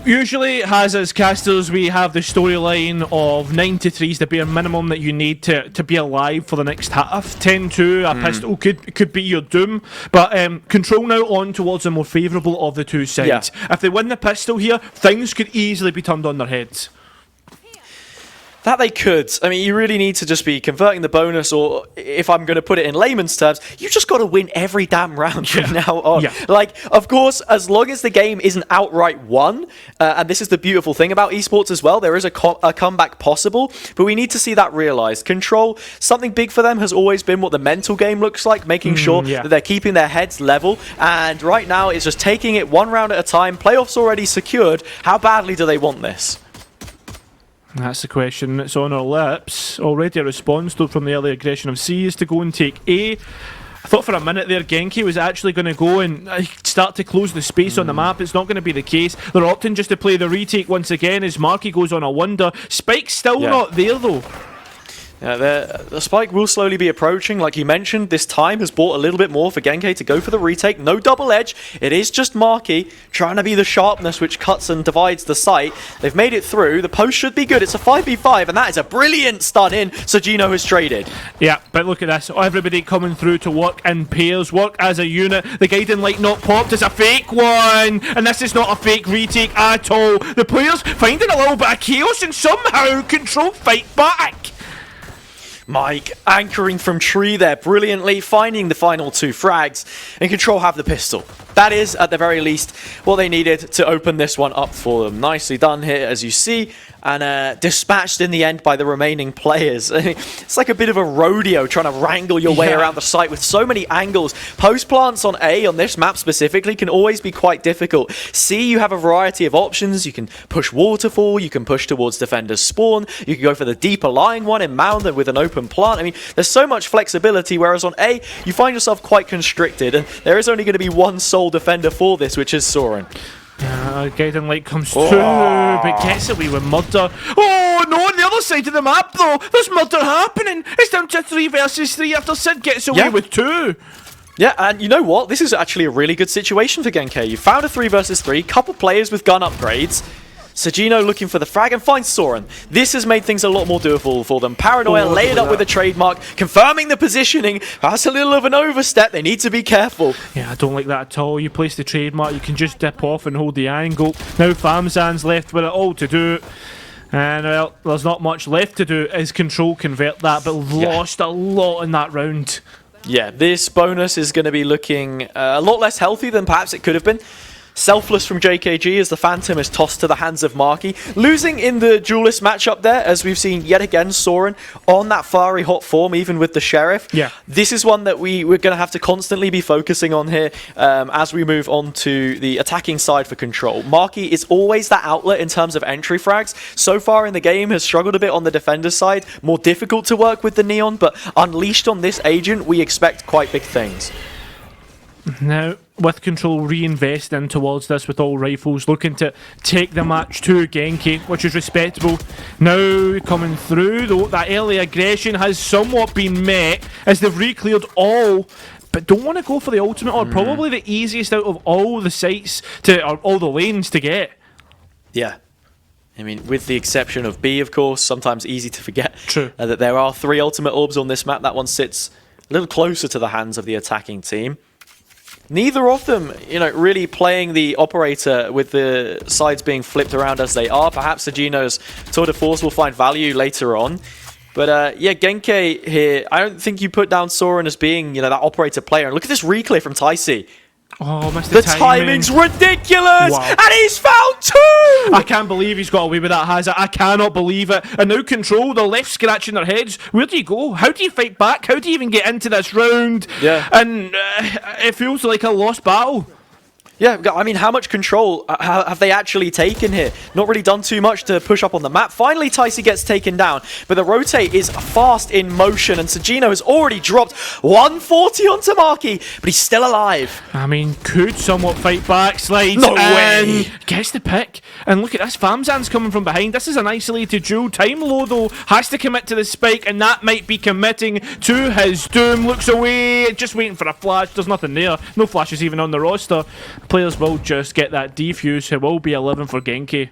Usually, as casters, we have the storyline of 9-3 is the bare minimum that you need to be alive for the next half. 10-2, a pistol could be your doom. But Control now on towards the more favourable of the two sides. If they win the pistol here, things could easily be turned on their heads. That they could. I mean, you really need to just be converting the bonus, or if I'm going to put it in layman's terms, you just got to win every damn round from now on. Yeah. Like, of course, as long as the game isn't outright won, and this is the beautiful thing about esports as well, there is a comeback possible, but we need to see that realised. Control, something big for them has always been what the mental game looks like, making sure that they're keeping their heads level, and right now it's just taking it one round at a time. Playoffs already secured. How badly do they want this? That's the question that's on our lips. Already a response though from the early aggression of C is to go and take A. I thought for a minute there Genki was actually going to go and start to close the space on the map. It's not going to be the case. They're opting just to play the retake once again as Marky goes on a wonder. Spike's still not there though. The spike will slowly be approaching. Like you mentioned, this time has bought a little bit more for Genk to go for the retake. No double edge. It is just Marky trying to be the sharpness which cuts and divides the site. They've made it through. The post should be good. It's a 5v5, and that is a brilliant stun in. Sojino has traded. Yeah, but look at this. Everybody coming through to work in pairs, work as a unit. The guiding light not popped. It's a fake one, and this is not a fake retake at all. The players finding a little bit of chaos and somehow Control fight back. Mike anchoring from tree there brilliantly, finding the final two frags, and Control have the pistol. That is, at the very least, what they needed to open this one up for them. Nicely done here, as you see, and dispatched in the end by the remaining players. It's like a bit of a rodeo trying to wrangle your way around the site with so many angles. Post plants on A, on this map specifically, can always be quite difficult. C, you have a variety of options. You can push waterfall, you can push towards defender's spawn, you can go for the deeper lying one in mound with an open plant. I mean, there's so much flexibility, whereas on A, you find yourself quite constricted, and there is only going to be one sole defender for this, which is Soren. Guiding light comes through, but gets away with murder. Oh no, on the other side of the map though, there's murder happening. It's down to 3 versus 3 after Sid gets away with 2. Yeah, and you know what? This is actually a really good situation for Genk. You found a 3 versus 3, couple players with gun upgrades. Sojino looking for the frag and finds Soren. This has made things a lot more doable for them. Paranoia laid up with a trademark, confirming the positioning. That's a little of an overstep. They need to be careful. Yeah, I don't like that at all. You place the trademark, you can just dip off and hold the angle. Now FamSam's left with it all to do. And well, there's not much left to do as Control convert that, but lost a lot in that round. Yeah, this bonus is going to be looking a lot less healthy than perhaps it could have been. Selfless from JKG as the Phantom is tossed to the hands of Marky. Losing in the duelist matchup there, as we've seen yet again, Soren on that fiery hot form, even with the Sheriff. Yeah. This is one that we're going to have to constantly be focusing on here as we move on to the attacking side for Control. Marky is always that outlet in terms of entry frags. So far in the game has struggled a bit on the defender's side. More difficult to work with the Neon, but unleashed on this agent, we expect quite big things. Now, with Control reinvesting towards this with all rifles, looking to take the match to Genki, which is respectable. Now coming through, though, that early aggression has somewhat been met as they've re-cleared all but don't want to go for the ultimate, or probably the easiest out of all the sites or all the lanes to get. Yeah. I mean, with the exception of B, of course, sometimes easy to forget that there are 3 ultimate orbs on this map. That one sits a little closer to the hands of the attacking team. Neither of them, really playing the operator with the sides being flipped around as they are. Perhaps Sagino's tour de force will find value later on. But yeah, Genke here, I don't think you put down Soren as being, that operator player. And look at this reclear from Taisi. Oh, missed the timing's ridiculous! Wow. And he's found 2! I can't believe he's got away with that, Hazard. I cannot believe it. And now Control, they're left scratching their heads. Where do you go? How do you fight back? How do you even get into this round? Yeah. And it feels like a lost battle. Yeah, I mean, how much control have they actually taken here? Not really done too much to push up on the map. Finally, Taisi gets taken down, but the rotate is fast in motion, and Sagino has already dropped 140 onto Marky, but he's still alive. I mean, could somewhat fight back, slides No in, way. Gets the pick, and look at this, Famzan's coming from behind. This is an isolated duel. Time Low, though, has to commit to the spike, and that might be committing to his doom. Looks away, just waiting for a flash. There's nothing there. No flashes even on the roster. Players will just get that defuse. It will be 11 for Genki.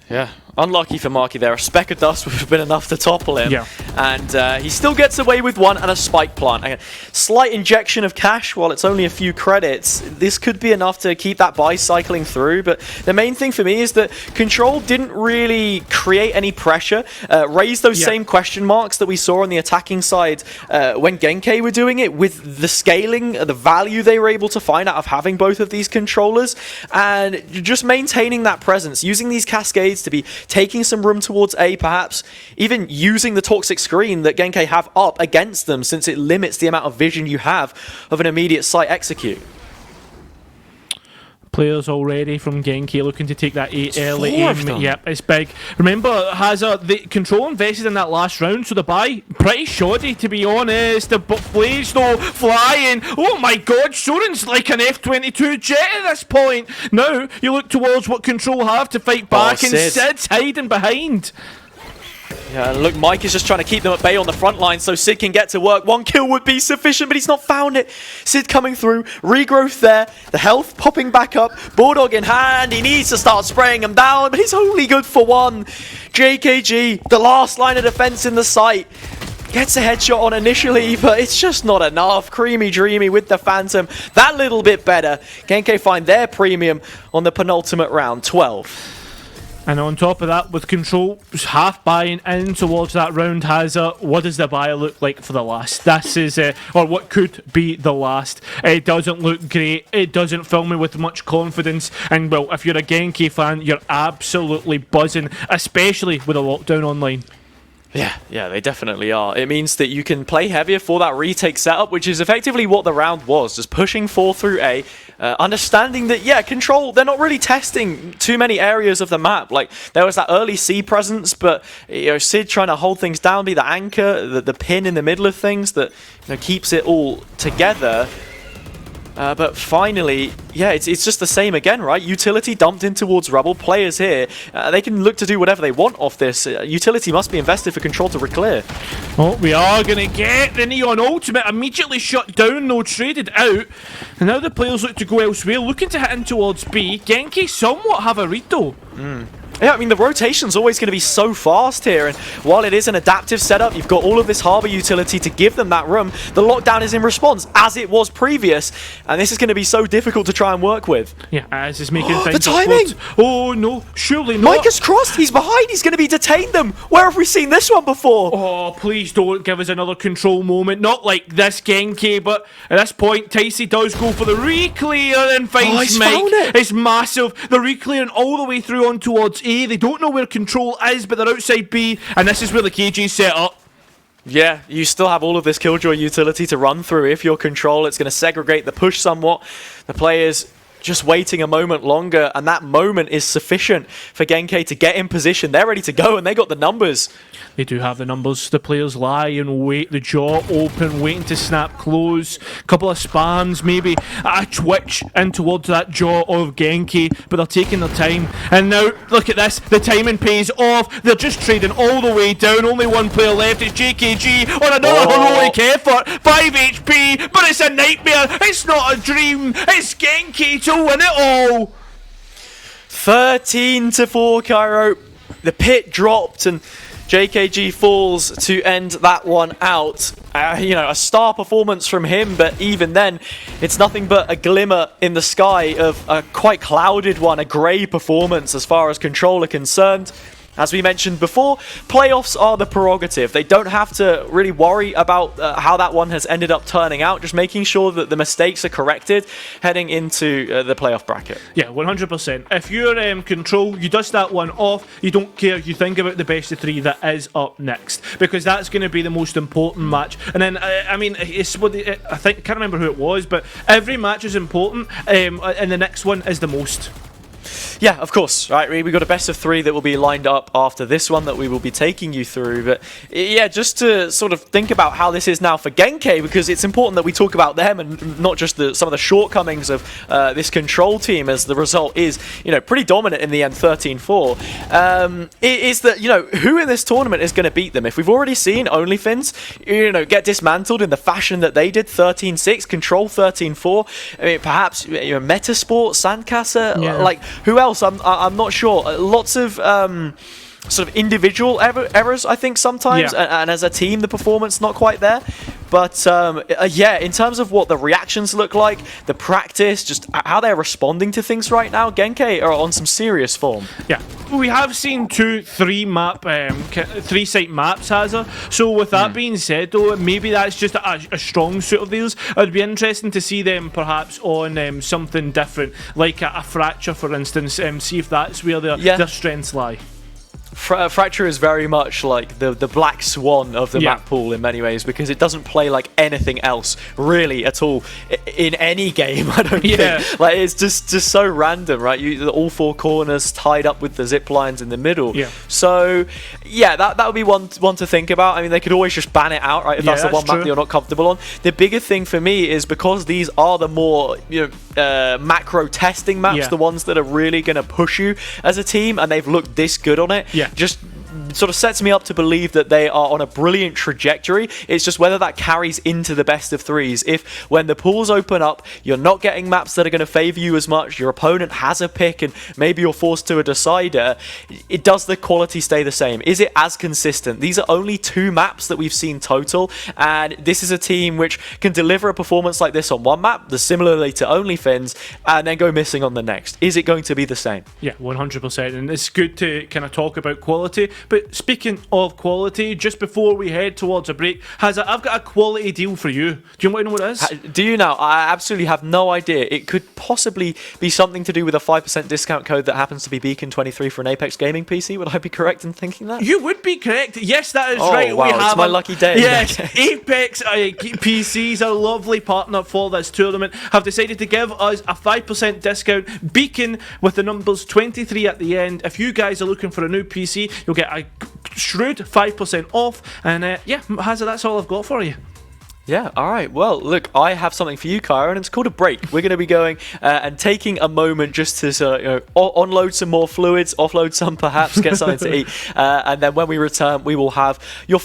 Yeah, unlucky for Marky there. A speck of dust would have been enough to topple him. Yeah. And he still gets away with 1 and a spike plant. A slight injection of cash while it's only a few credits. This could be enough to keep that buy cycling through. But the main thing for me is that Control didn't really create any pressure, raise those same question marks that we saw on the attacking side when Genki were doing it, with the scaling, the value they were able to find out of having both of these controllers, and just maintaining that presence, using these cascades to be taking some room towards A, perhaps even using the toxic screen that Genki have up against them, since it limits the amount of vision you have of an immediate site execute. Players already from Genki looking to take that 8 early 4 of aim. them. Yep, it's big. Remember, Hazard, the Control invested in that last round, so the buy, pretty shoddy to be honest. The Blaze though, flying. Oh my god, Soren's like an F-22 jet at this point. Now, you look towards what Control have to fight back, and Sid. Sid's hiding behind. Yeah, look, Mike is just trying to keep them at bay on the front line so Sid can get to work. 1 kill would be sufficient, but he's not found it. Sid coming through, regrowth there, the health popping back up, Bulldog in hand, he needs to start spraying him down, but he's only good for 1. JKG, the last line of defense in the site, gets a headshot on initially, but it's just not enough. Creamy Dreamy with the Phantom, that little bit better. Genki find their premium on the penultimate round, 12. And on top of that, with Control half buying in towards that round, Hazard, what does the buy look like for the last? This is, or what could be the last. It doesn't look great. It doesn't fill me with much confidence. And, well, if you're a Genki fan, you're absolutely buzzing, especially with a lockdown online. Yeah, they definitely are. It means that you can play heavier for that retake setup, which is effectively what the round was, just pushing 4 through A, understanding that, Control, they're not really testing too many areas of the map. Like, there was that early C presence, but, Sid trying to hold things down, be the anchor, the pin in the middle of things that keeps it all together. But finally, it's just the same again, right? Utility dumped in towards Rubble. Players here, they can look to do whatever they want off this. Utility must be invested for Control to reclear. Oh, we are going to get the Neon Ultimate immediately shut down, though, traded out. And now the players look to go elsewhere, looking to hit in towards B. Genki somewhat have a read, though. Yeah, I mean, the rotation's always going to be so fast here, and while it is an adaptive setup, you've got all of this Harbor utility to give them that room. The lockdown is in response, as it was previous, and this is going to be so difficult to try and work with. Yeah, as is making things the timing! Oh, no, surely not. Mike is crossed, he's behind, he's going to be detained them. Where have we seen this one before? Oh, please don't give us another Control moment. Not like this, Genki, but at this point, Taisi does go for the reclear and finds Mike. Found it. It's massive. They're reclearing all the way through on towards A. They don't know where Control is, but they're outside B, and this is where the KG's set up. Yeah, you still have all of this Killjoy utility to run through. If you're Control, it's going to segregate the push somewhat. The players just waiting a moment longer, and that moment is sufficient for Genki to get in position. They're ready to go, and they got the numbers. They do have the numbers. The players lie and wait, the jaw open, waiting to snap close. Couple of spams, maybe a twitch in towards that jaw of Genki, but they're taking their time. And now, look at this, the timing pays off. They're just trading all the way down. Only one player left. It's JKG on another heroic effort. 5 HP, but it's a nightmare. It's not a dream. It's Genki to win it all. 13-4, Cairo. The pit dropped, and JKG falls to end that one out. A star performance from him, but even then, it's nothing but a glimmer in the sky of a quite clouded one, a grey performance as far as Control are concerned. As we mentioned before, playoffs are the prerogative. They don't have to really worry about how that one has ended up turning out, just making sure that the mistakes are corrected heading into the playoff bracket. Yeah, 100%. If you're Control, you dust that one off, you don't care, you think about the best of 3 that is up next, because that's going to be the most important match. And then, it's what I can't remember who it was, but every match is important, and the next one is the most. Yeah, of course, right? We've got a best of 3 that will be lined up after this one that we will be taking you through. But yeah, just to sort of think about how this is now for Genki, because it's important that we talk about them and not just some of the shortcomings of this Control team, as the result is, pretty dominant in the end, 13-4. Is that, who in this tournament is going to beat them? If we've already seen OnlyFins, get dismantled in the fashion that they did, 13-6, Control 13-4. I mean, perhaps, Metasport, Sandcastle, who else? I'm not sure. Lots of sort of individual errors, I think, sometimes, and as a team, the performance not quite there. But in terms of what the reactions look like, the practice, just how they're responding to things right now, Genki are on some serious form. Yeah, we have seen 3 site maps, Hazza. So with that being said, though, maybe that's just a strong suit of theirs. It'd be interesting to see them perhaps on something different, like a fracture, for instance. See if that's where their strengths lie. Fracture is very much like the black swan of the map pool in many ways, because it doesn't play like anything else really at all in any game. I don't think. Like, it's just so random, right? All 4 corners tied up with the zip lines in the middle. So that would be one to think about. I mean, they could always just ban it out, right? If that's the one map that you're not comfortable on. The bigger thing for me is, because these are the more macro testing maps, the ones that are really going to push you as a team, and they've looked this good on it. Just sort of sets me up to believe that they are on a brilliant trajectory. It's just whether that carries into the best of 3s. If when the pools open up, you're not getting maps that are going to favor you as much, your opponent has a pick, and maybe you're forced to a decider, does the quality stay the same? Is it as consistent? These are only 2 maps that we've seen total, and this is a team which can deliver a performance like this on one map, similarly to OnlyFins, and then go missing on the next. Is it going to be the same? Yeah, 100%. And it's good to kind of talk about quality. But speaking of quality, just before we head towards a break, I've got a quality deal for you. Do you want to know what it is? Do you now? I absolutely have no idea. It could possibly be something to do with a 5% discount code that happens to be Beacon23 for an Apex Gaming PC. Would I be correct in thinking that? You would be correct. Yes, that is right. Wow, it's my lucky day. Yes, Apex PCs, a lovely partner for this tournament, have decided to give us a 5% discount. Beacon with the numbers 23 at the end. If you guys are looking for a new PC, you'll get a shrewd 5% off. And Hazza, that's all I've got for you. Yeah, all right. Well, look, I have something for you, Kyra, and it's called a break. We're going to be going and taking a moment just to unload some more fluids, offload some perhaps, get something to eat. And then when we return, we will have your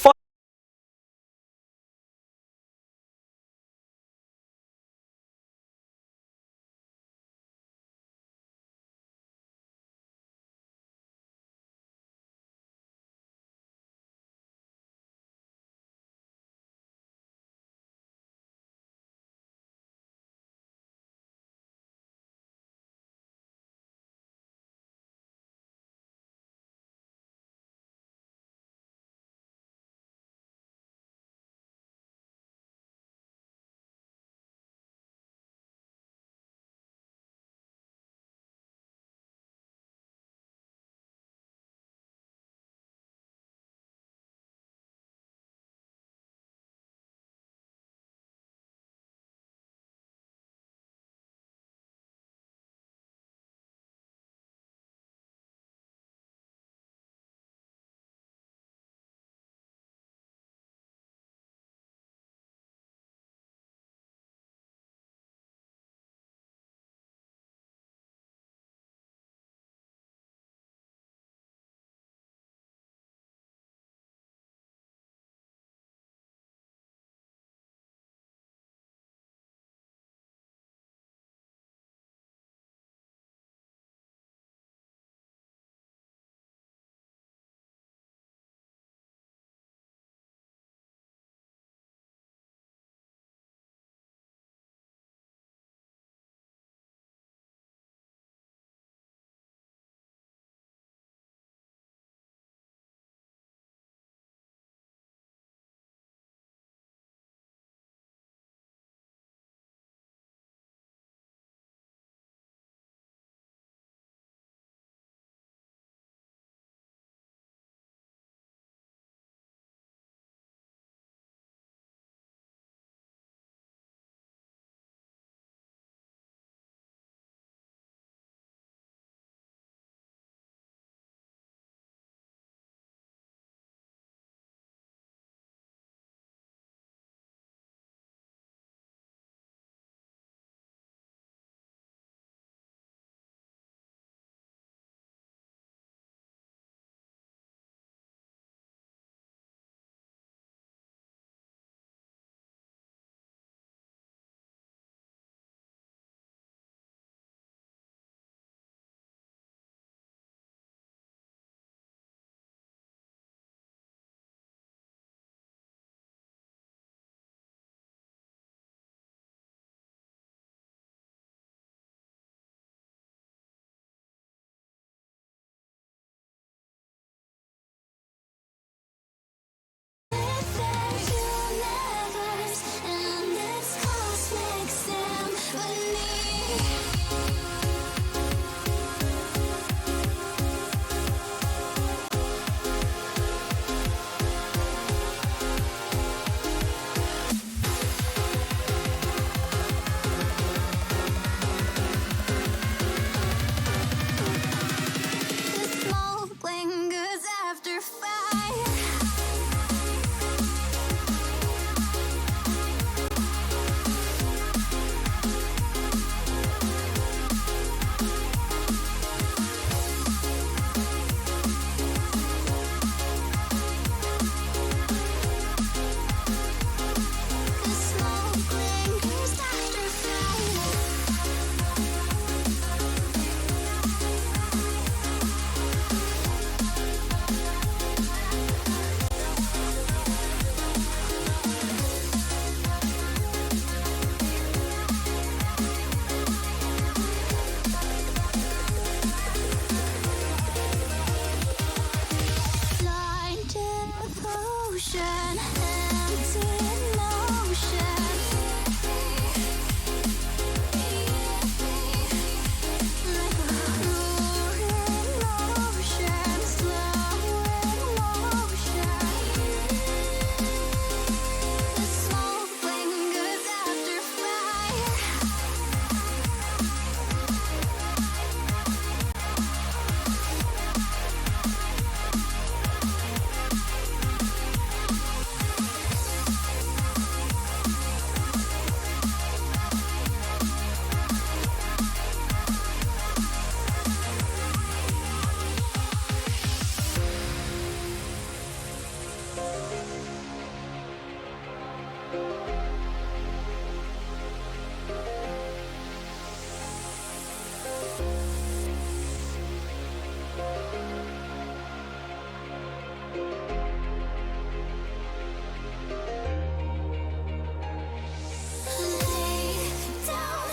ocean, empty motion. Like a roaring ocean, slow motion. The smoke lingers after fire. Lay down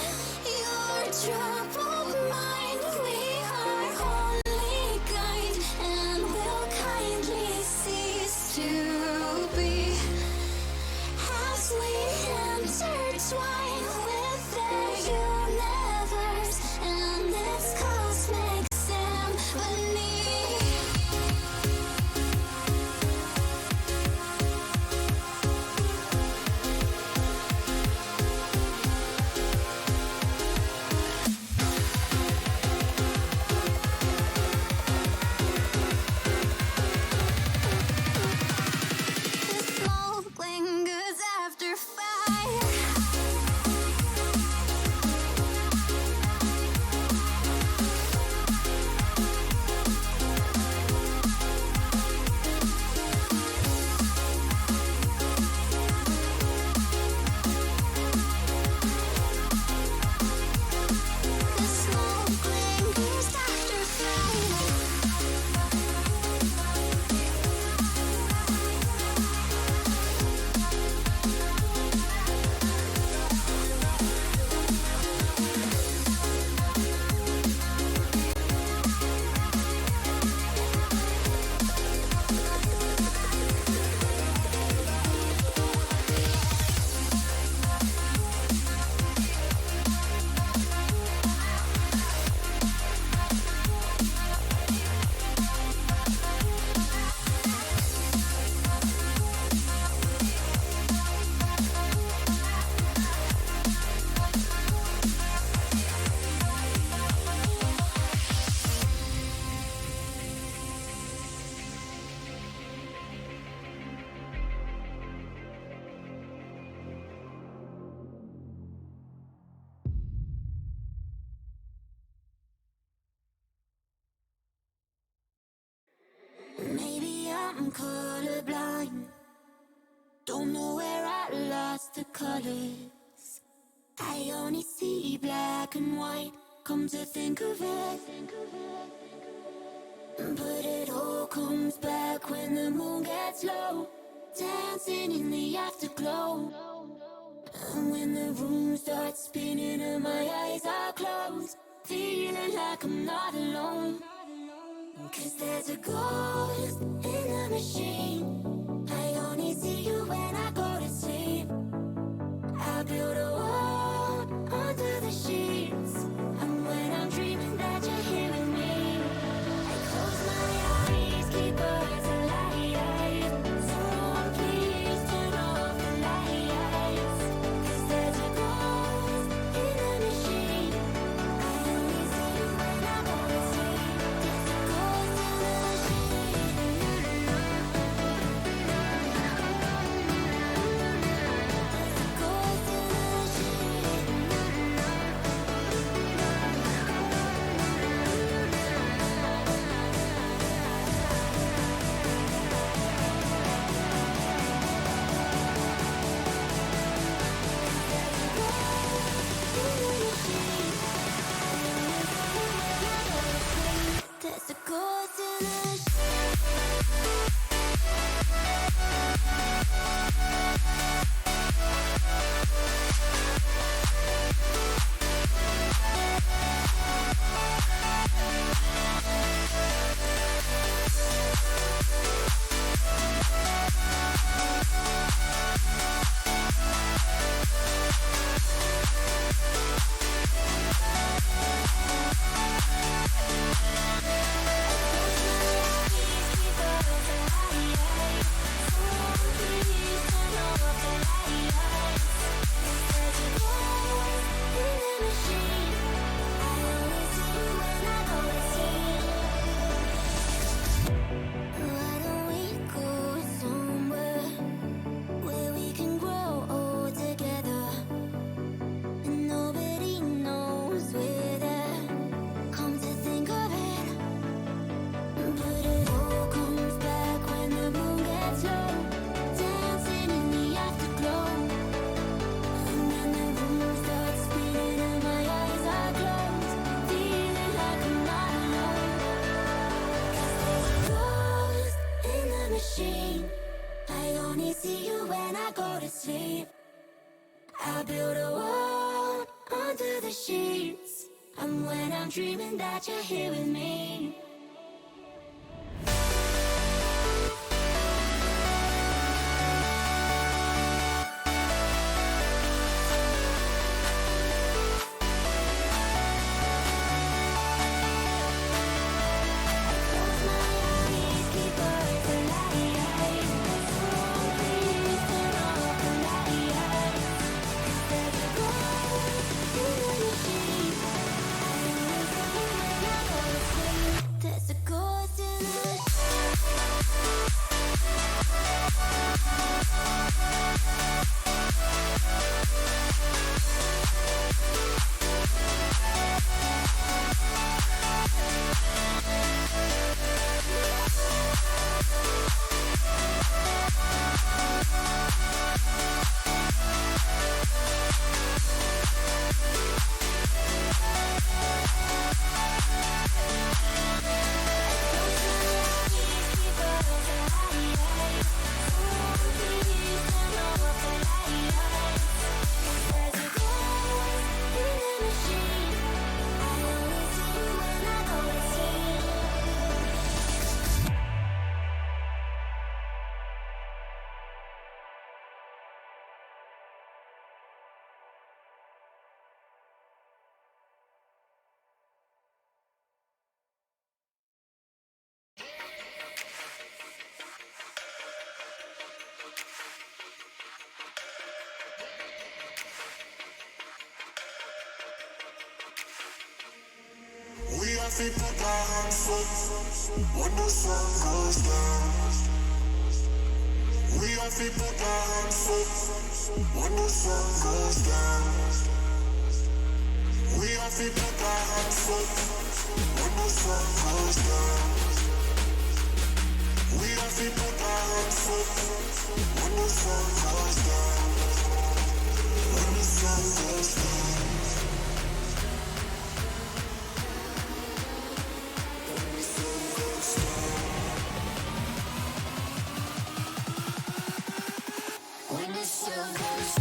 your troubled mind. We are only kind and will kindly cease to be as we intertwine with the universe and its cosmic symphony. The smoke lingers after fire. The smoke lingers after fire. Maybe I'm colorblind. Don't know where I lost the colors. I only see black and white. Come to think of it, but it all comes back when the moon gets low, dancing in the afterglow. And when the room starts spinning and my eyes are closed, feeling like I'm not alone. 'Cause there's a ghost in the machine. I only see you when I go to sleep. I build a wall under the sheets, and when I'm dreaming that you're here with me, I close my eyes, keep us alive. Someone please turn off the lights. 'Cause there's a ghost in the machine. I only see you when I go to sleep. There's a ghost in the machine. sleep. I'll build a wall under the sheets. And when I'm dreaming that you're here with me. There's a ghost in the We have to put our hands up when the sun goes down. We have to put our hands up when the sun goes down. We have to put our hands up when the sun goes down. We have to put our hands up when the sun goes down. When the sun goes down. When the sun goes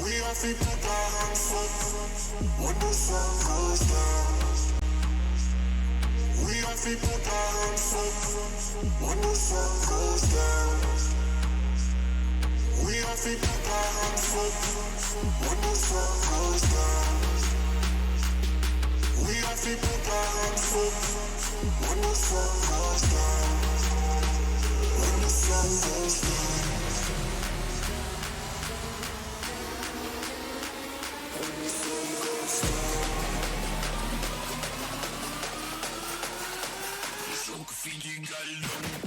We have to put our hands up when the sun goes down. We have to put our hands up when the sun goes down. We have to put our hands up when the sun goes down. We have to put our hands up when the sun goes down. When the sun goes down. Feeling alone.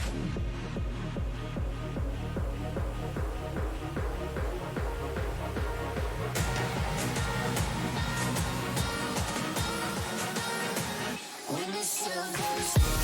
When the sun goes down.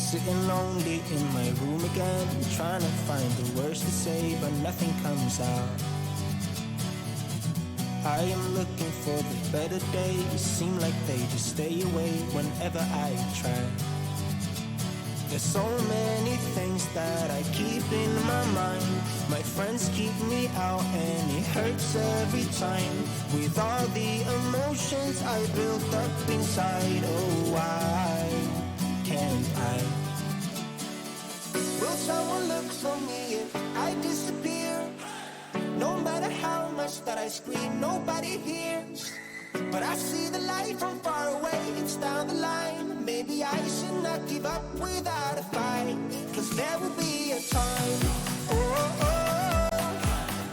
Sitting lonely in my room again, trying to find the words to say, but nothing comes out. I am looking for the better days, seem like they just stay away whenever I try. There's so many things that I keep in my mind. My friends keep me out and it hurts every time. With all the emotions I built up inside, oh why can't I? Will someone look for me if I disappear? No matter how much that I scream, nobody hears. But I see the light from far away, it's down the line. Maybe I should not give up without a fight, 'cause there will be a time. Oh, oh,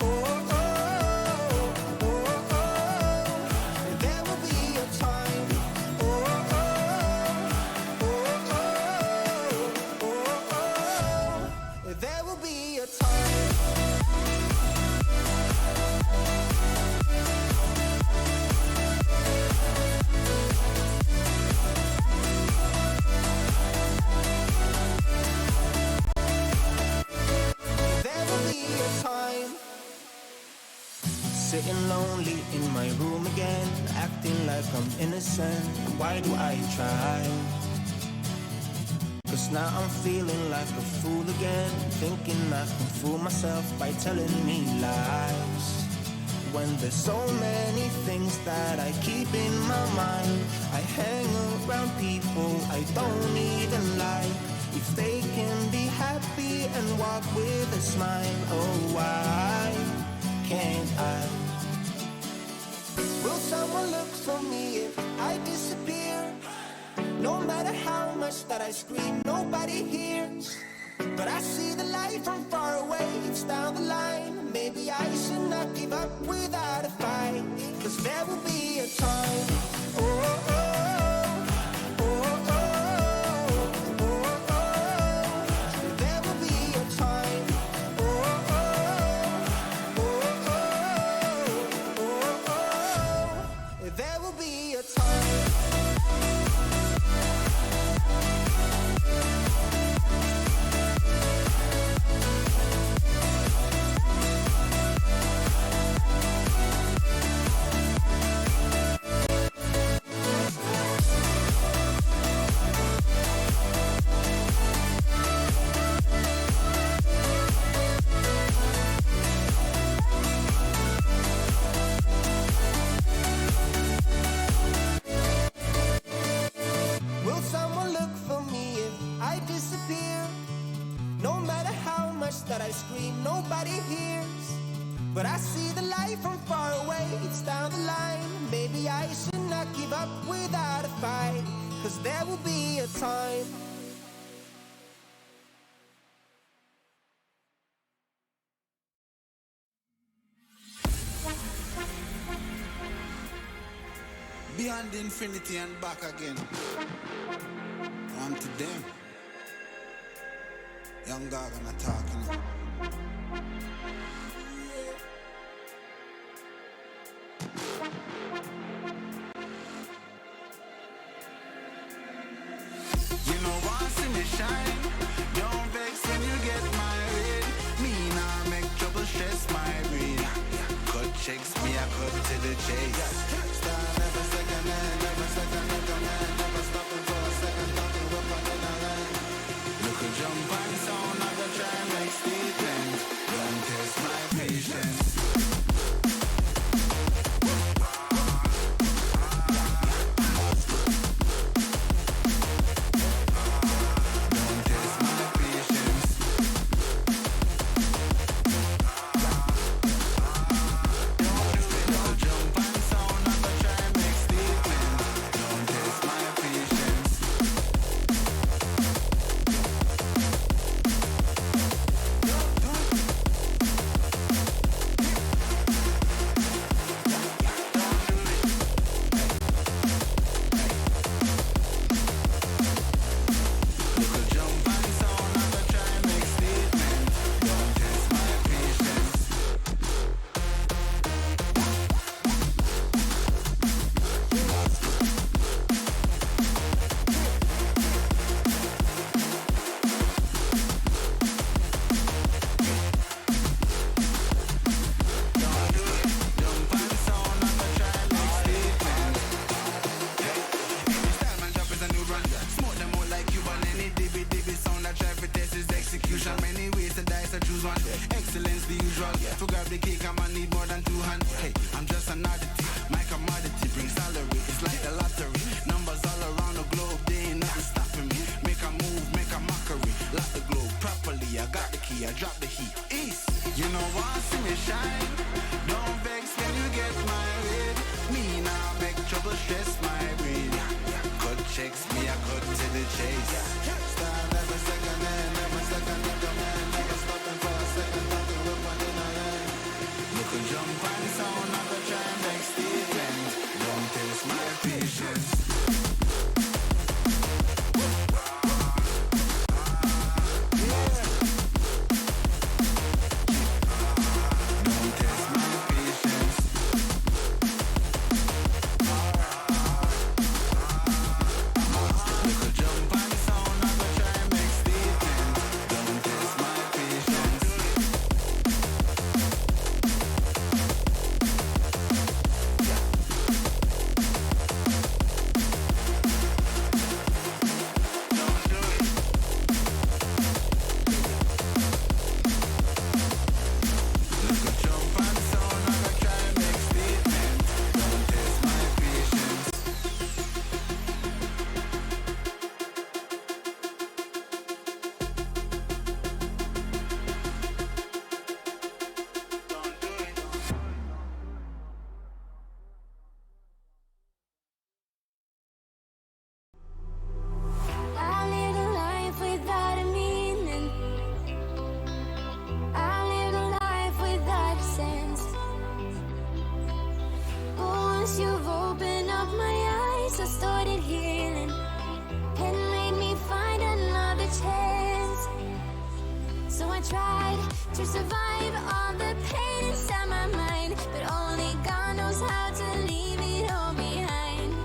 oh, oh, oh, oh, oh. There will be a time. Oh, oh, oh, oh, oh, oh, oh. There will be a time. Sitting lonely in my room again, acting like I'm innocent. Why do I try? 'Cause now I'm feeling like a fool again, thinking I can fool myself by telling me lies. When there's so many things that I keep in my mind, I hang around people I don't even like. If they can be happy and walk with a smile, oh why can't I? Will someone look for me if I disappear? No matter how much that I scream, nobody hears. But I see the light from far away, it's down the line. Maybe I should not give up without a fight, 'cause there will be a time. Oh, oh, oh, oh, oh, oh, oh. There will be a time. Oh, oh, oh, oh, oh, oh. There will be a time. That I scream, nobody hears. But I see the light from far away, it's down the line. Maybe I should not give up without a fight, 'cause there will be a time. Beyond infinity and back again. On to them. Young dog and a talking. You know once in the shine, don't vex when you get married. Me nah make trouble stress my brain. Cut checks me, I cut to the chase. Start never second hand, never second hand, never stopping for a second, talking up on the line. Look a jump and sound, I go try and make statements. Don't test my patience. Don't I started healing. It made me find another chance. So I tried to survive all the pain inside my mind, but only God knows how to leave it all behind.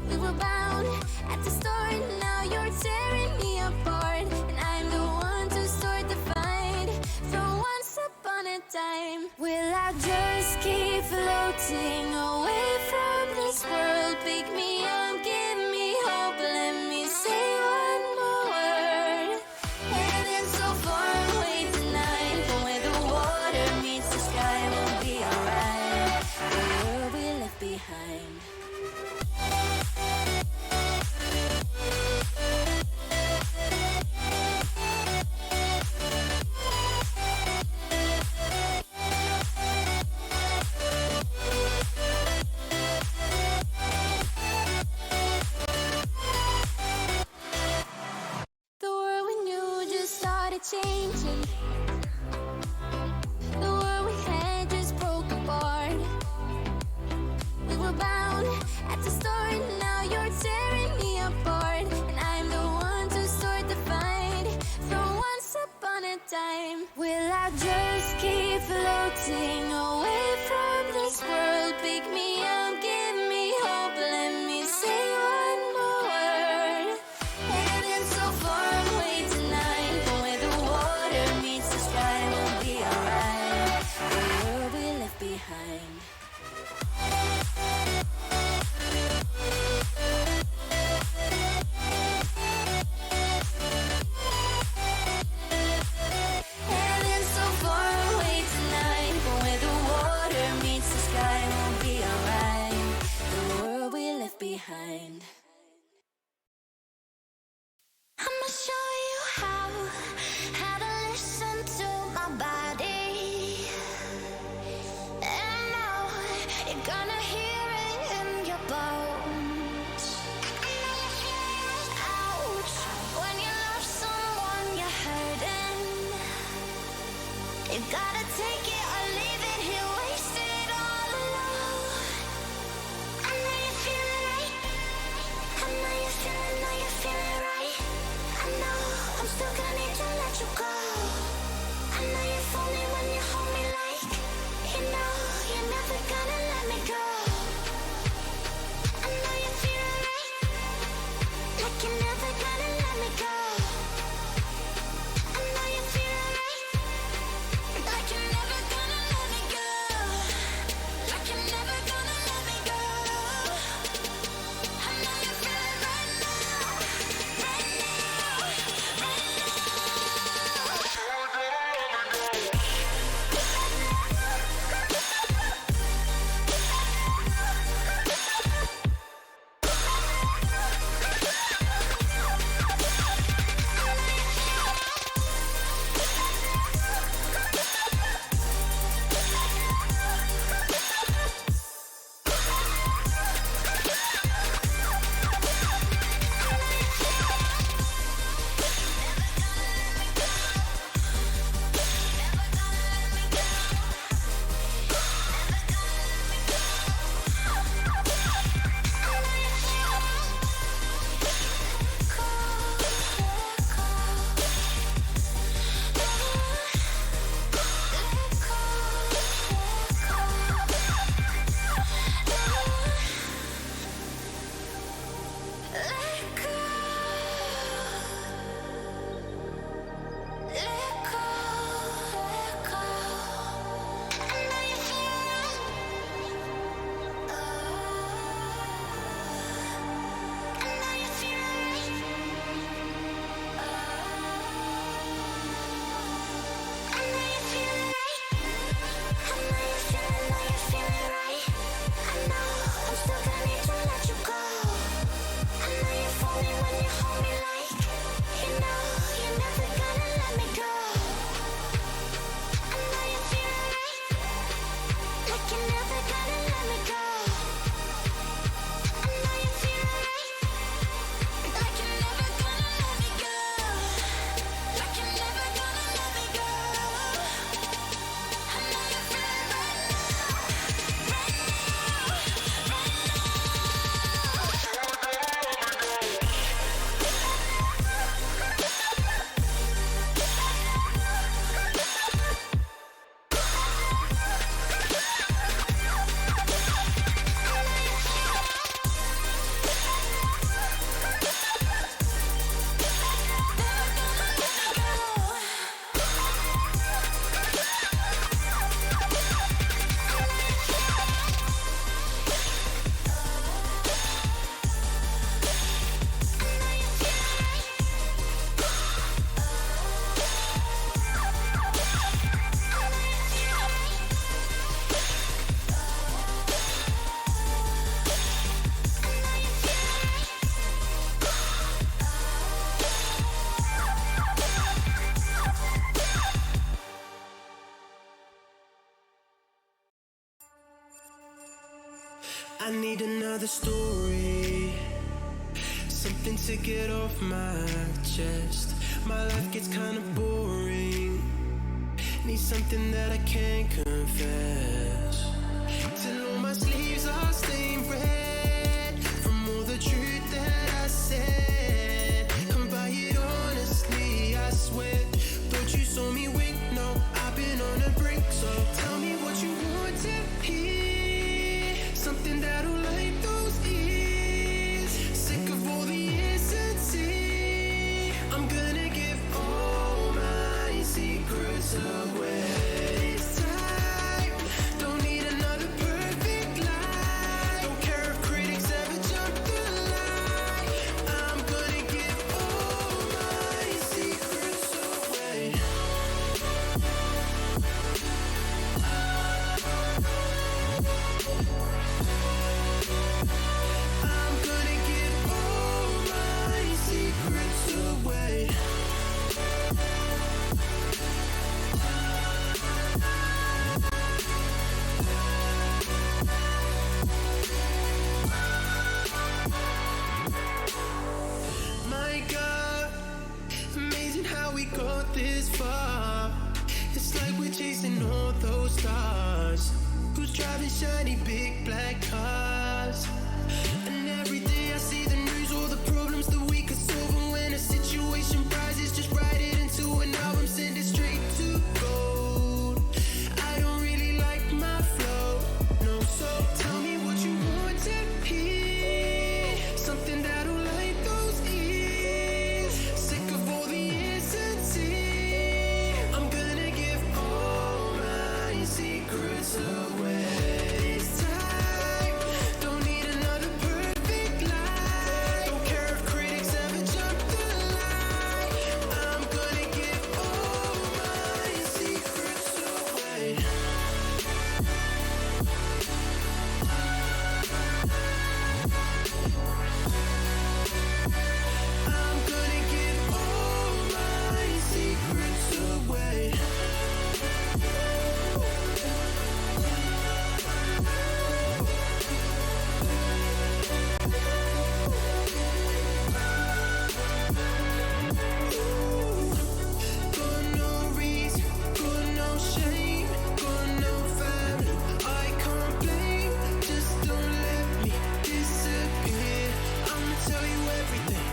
We were bound at the start, now you're tearing me apart, and I'm the one to start the fight. From once upon a time, will I just keep floating away from this world? Pick me up, give me hope, let me say one more word. Heaven's so far away tonight, but where the water meets the sky, we'll be alright. The world we left behind. The world we knew just started changing. The world we had just broke apart. We were bound at the start, now you're tearing me apart, and I'm the one to start the fight. From once upon a time, will I just keep floating away from this world? Pick me up, give me hope, let me say one more word. Heaven's so far away tonight, but where the water meets the sky, we'll be alright. The world we left behind. Heaven's so far away tonight, but where the water meets the sky, we'll be alright. The world we left behind. I'ma show you how to listen to my body. And now you're gonna hear it in your bones. Ouch, when you love someone you're hurting. You gotta take it or leave it here, wasted all alone. I know you feel it right. I know you feel it right. I know I'm still gonna need to let you go. I know you fool me when you hold me like, you know you're never gonna let me go. I know you feel it right, like you're never gonna let me go. I know you feel it right, like you're never gonna need another story, something to get off my chest. My life gets kinda boring, need something that I can confess. Till all my sleeves are stained red from all the truth that I said. Come by it honestly, I swear. Thought you saw me wink, no, I've been on a brink. So tell me what you want to hear, something that'll light those ears. Sick of all the insanity, I'm gonna give all my secrets away. It's time, don't need another perfect life. Don't care if critics ever jump the line. I'm gonna give all my secrets away. I'm gonna give all my secrets away. My God, amazing how we got this far. It's like we're chasing all those stars. Who's driving shiny big black cars? And every day I see the news, all the problems that we could solve. And when a situation rises, just write it into an album, send it straight to gold. I don't really like my flow, no, so tell me what you want to hear, something that'll light those ears. Sick of all the insanity, I'm gonna give all my secrets away. It's time, don't need another perfect life. Don't care if critics ever jump the line. I'm gonna give all my secrets away. I'm gonna give all my secrets away. Got no reason, got no shame, got no family I can't blame. Just don't let me disappear, I'ma tell you everything.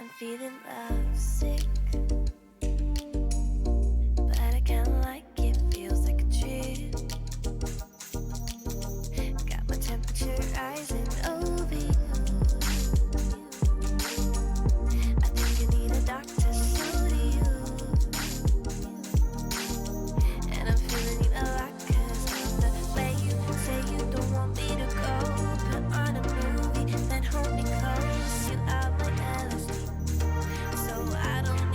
I'm feeling lovesick, but I kinda like it, feels like a trip. Got my temperature rising over you. I think you need a doctor, so do you. And I'm feeling you a lot 'cause of the way you say you don't want me to go. Put on a movie, then hold me close. You are my LSD, so I don't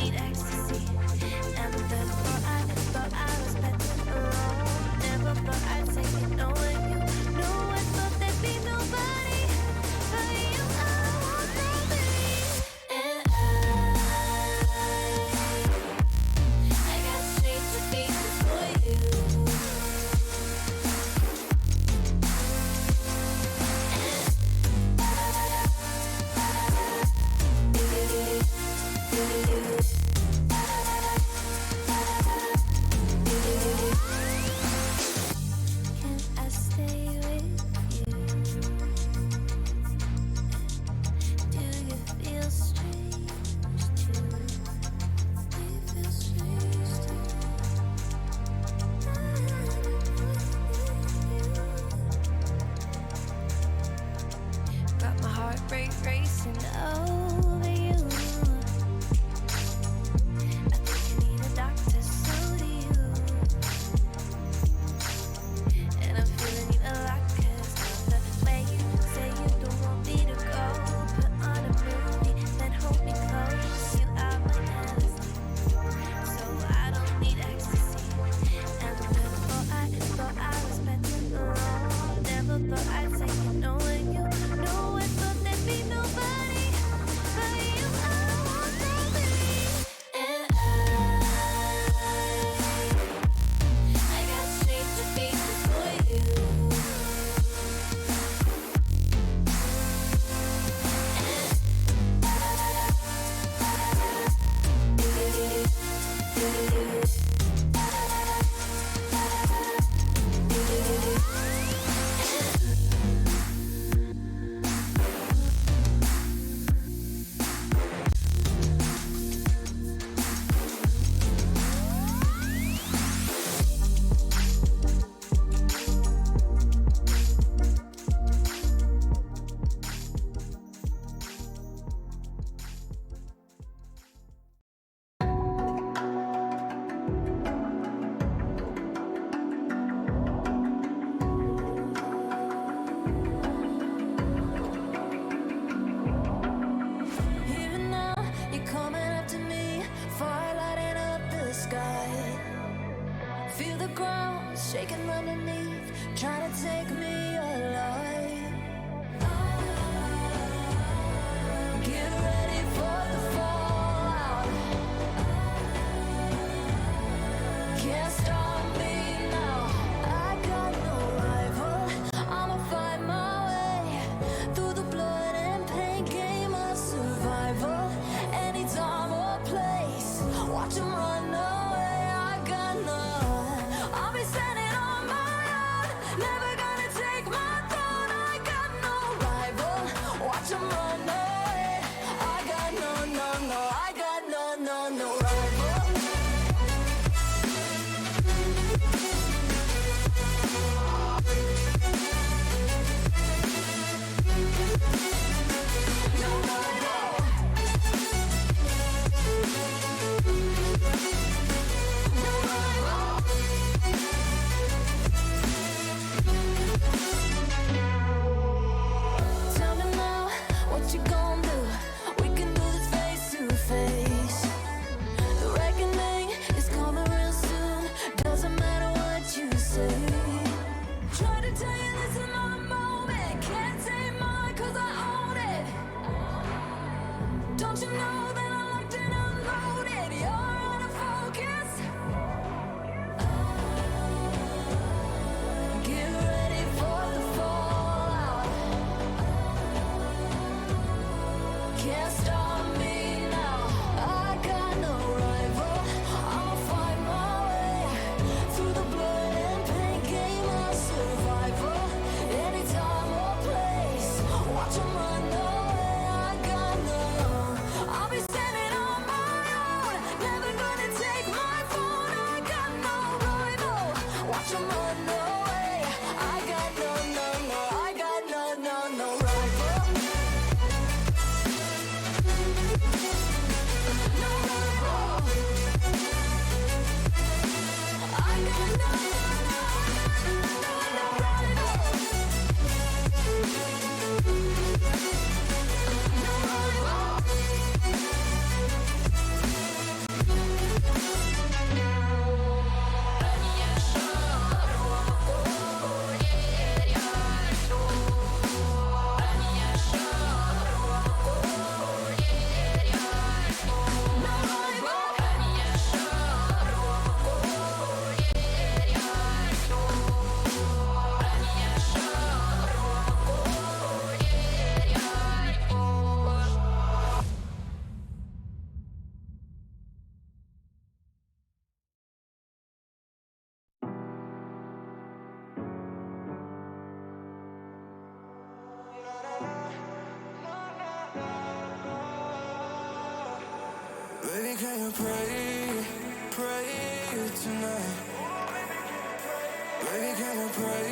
Feel the ground shaking underneath, trying to take me alive. Get ready for the fallout. Can't stop me now. I got no rival. I'ma find my way through the blood and pain game of survival. Any time or place, watch 'em run away. I got none. I'll be standing on my own, never gonna take my throne. I got no rival. Watch 'em run away. I got no, no, no. I got no, no, no rival. No rival. No rival. Tell me now, what you gon' do? We can do this face to face. The reckoning is coming real soon. Doesn't matter what you say. Try to tell you this is my moment. Can't take mine 'cause I own it. Don't you know that I locked and unloaded? You're out of focus. Get ready for the fallout. Can't stop me now. I got no rival. I'll find my way through the blood and pain game of survival. Any time or place, watch 'em run away. I got no. I'll be standing on my own, never gonna take my phone. I got no rival. Watch 'em run away. I got no, no, no. I got no, no, no rival. No rival. I got no, no, no, no rival. No rival. No rival. Baby, can you pray tonight? Baby, can you pray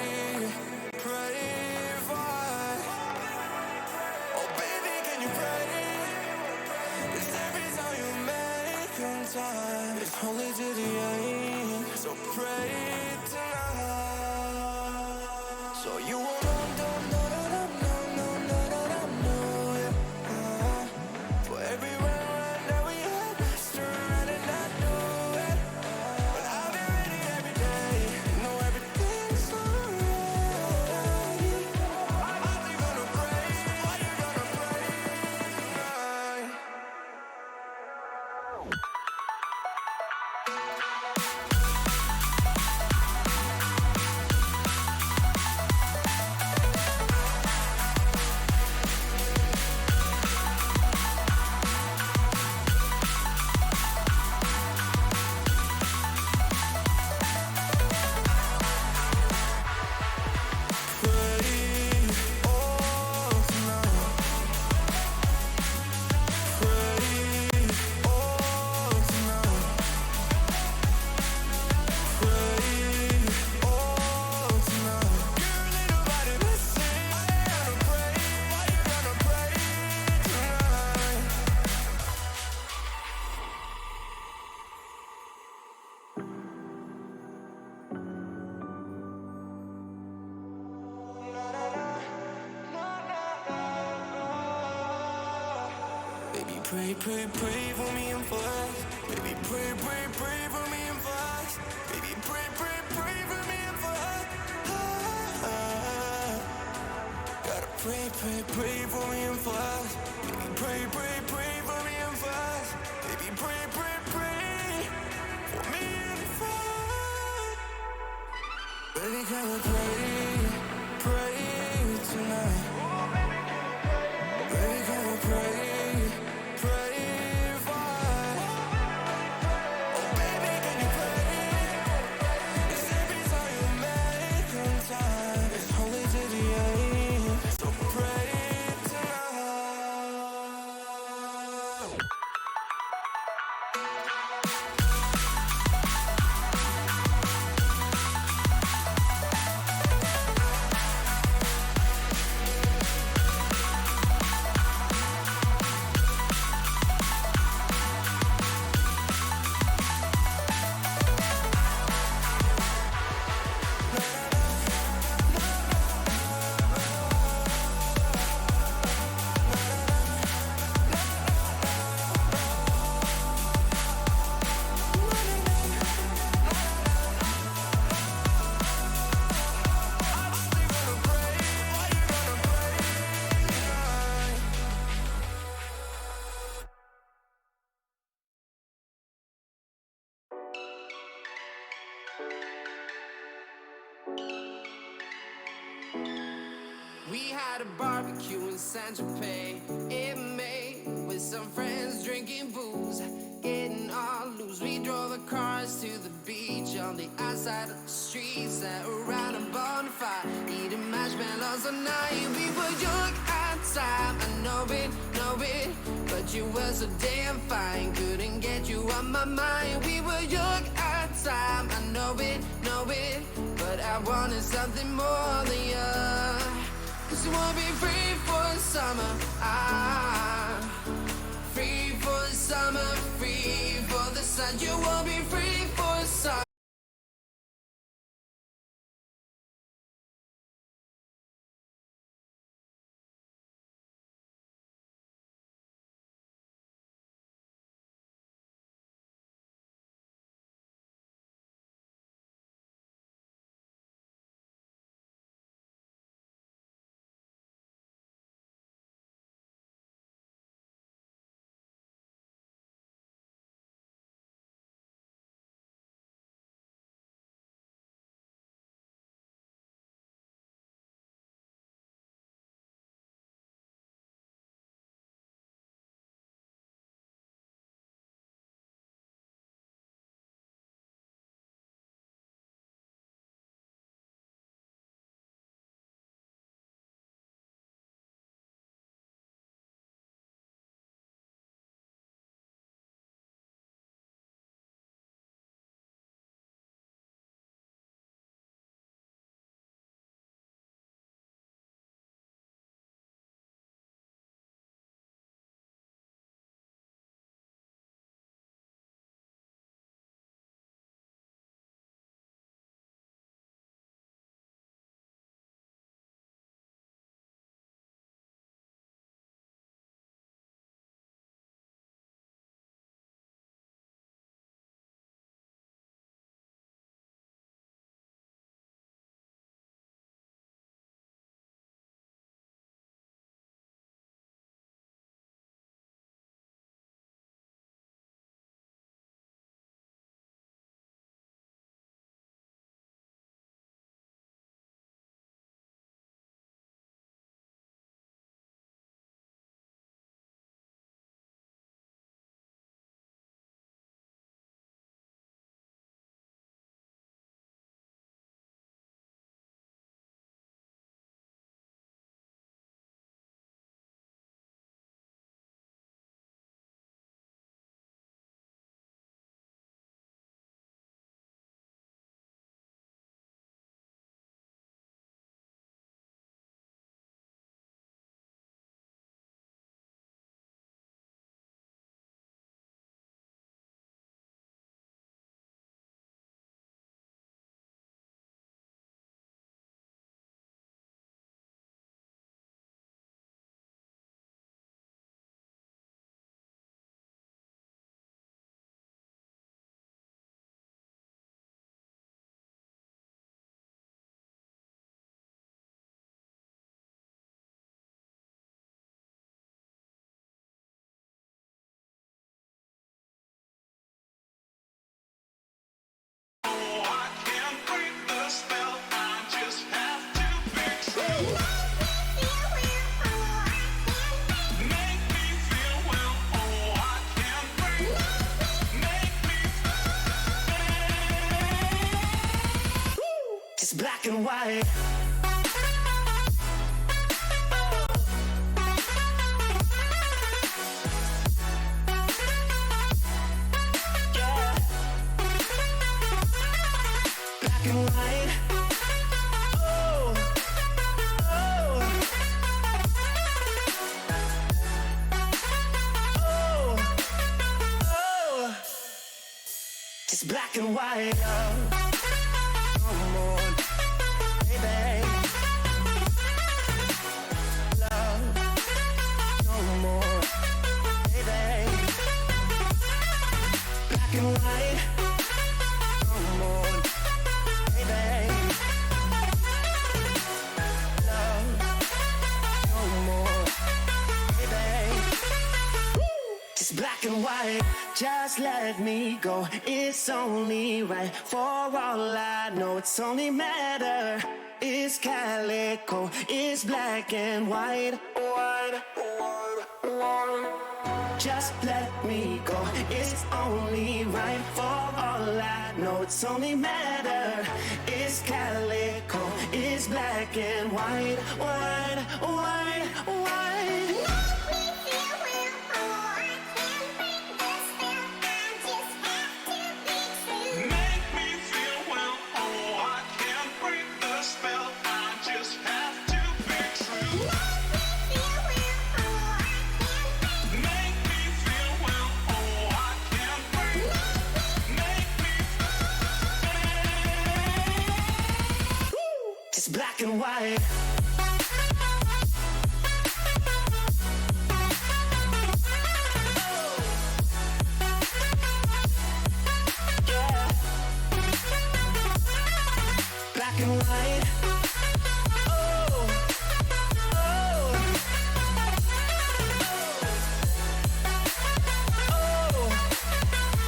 for? Oh, baby, can you pray? 'Cause every time you make time, it's only to the end. So pray tonight. So you won't know, yeah. For every round that we had, turn and I know it. But I'll be ready every day. You know everything's alright. Are you gonna pray? Are you gonna pray tonight? Pray, pray, pray for me and fast. Baby, pray, pray, pray for me and fast. Baby, pray, Pray, pray for me and fast. Baby, pray, pray, pray for me and fast. Baby, pray, pray, pray for me and fast. Baby, can we pray tonight? Baby, can we pray fast? Oh, baby, can you pray? It's every time you make on time. It's only to the end. So pray tonight. We had a barbecue in San Tropez in May with some friends drinking booze, getting all loose. We drove the cars to the beach on the outside of the street, sat around a bonfire, eating marshmallows all night. We were young at the time, I know it, but you were so damn fine. Couldn't get you on my mind. We were young at the time, I know it, but I wanted something more than you. Cause you wanna be free for the summer, free for the summer, free for the sun. You wanna be free for the summer. It's black and white. Yeah. Black and white. Oh, oh, oh, oh. It's black and white. Come on, baby. Love, no more, baby. Black and white. Come on, baby. Love, no more, baby. It's black and white. Just let me go. It's only right. For all I know, it's only matter. It's calico. It's black and white. White, white, white. Just let me go. It's only right. For all I know, it's only matter. It's calico. It's black and white. White, white, white. Make me feel well, oh, I can't break the spell. I just have to be true. Make me feel well, oh, I can't break. Make me It's black and white. Yeah. Black and white. Oh, oh, oh,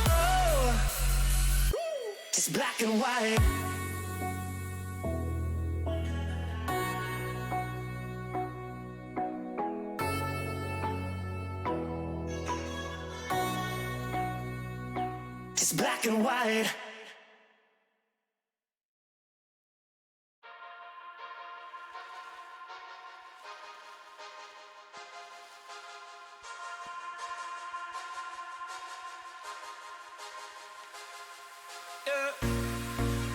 oh. It's black and white. It's black and white.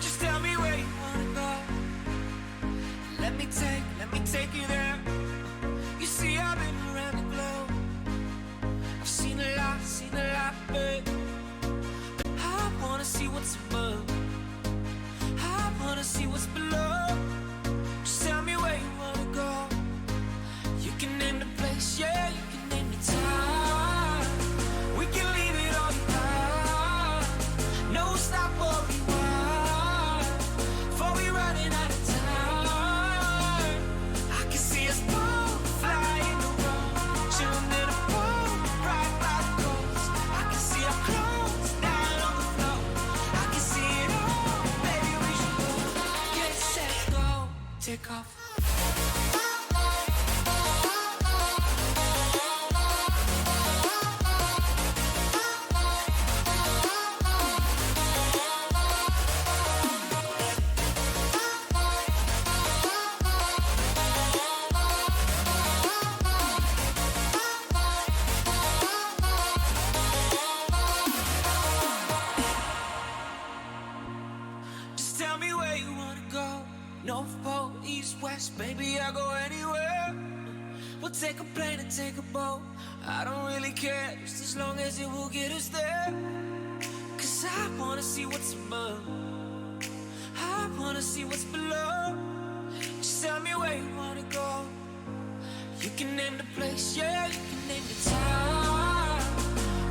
Just tell me where you wanna go. Let me take you there. You see, I've been around the globe. I've seen a lot, but I wanna see what's above. I wanna see what's below. Just tell me where you wanna go. You can name the place, yeah, you can name the time. We can leave it all behind. No stop or rewind. Before we running out of time. I can see us both flying around, chilling in a pool right by the coast. I can see our clothes down on the floor. I can see it all, baby, we should go. Get set, go, take off. Just tell me where you wanna go. North Pole, East, West, baby, I'll go anywhere. We'll take a plane and take a boat. I don't really care, just as long as it will get us there. Cause I wanna see what's above. I wanna see what's below. Just tell me where you wanna go. You can name the place, yeah, you can name the time.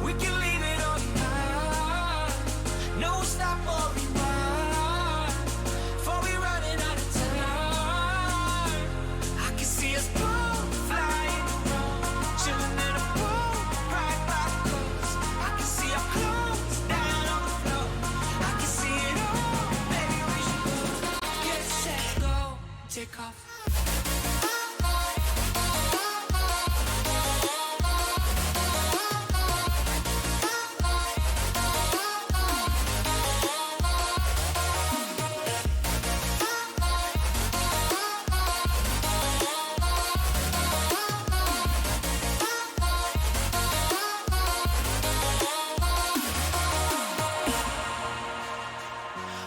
We can leave it all behind. No stop or rewind. Before we running out of time. I can see us both flying around, chilling in a pool right by the coast. I can see our clothes down on the floor. I can see it all, baby, we should go. Get set, go, take off.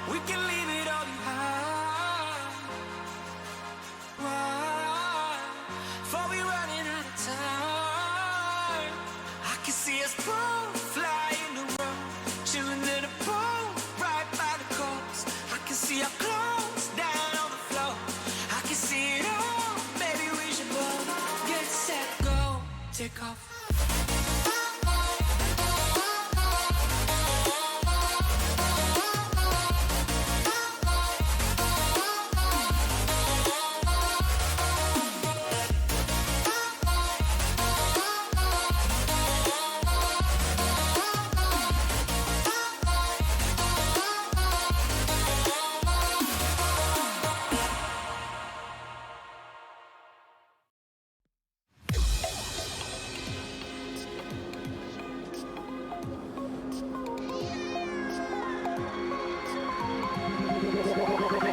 We can leave it all behind. Why? Before we running out of time. I can see us both flying the road, chilling in a pool right by the coast. I can see our clothes down on the floor. I can see it all. Maybe we should both get set, go, take off.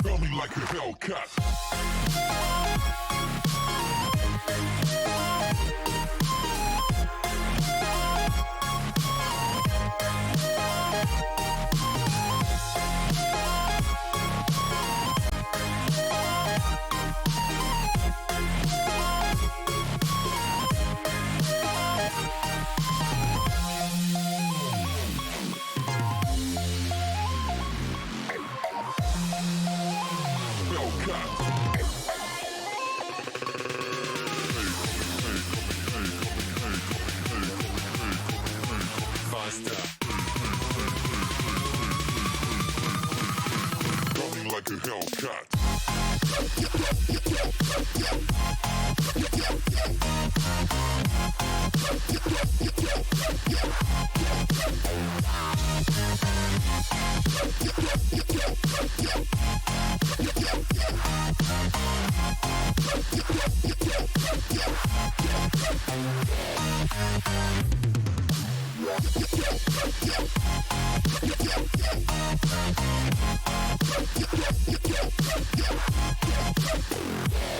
Feel me like a Hellcat. Running like a Hellcat.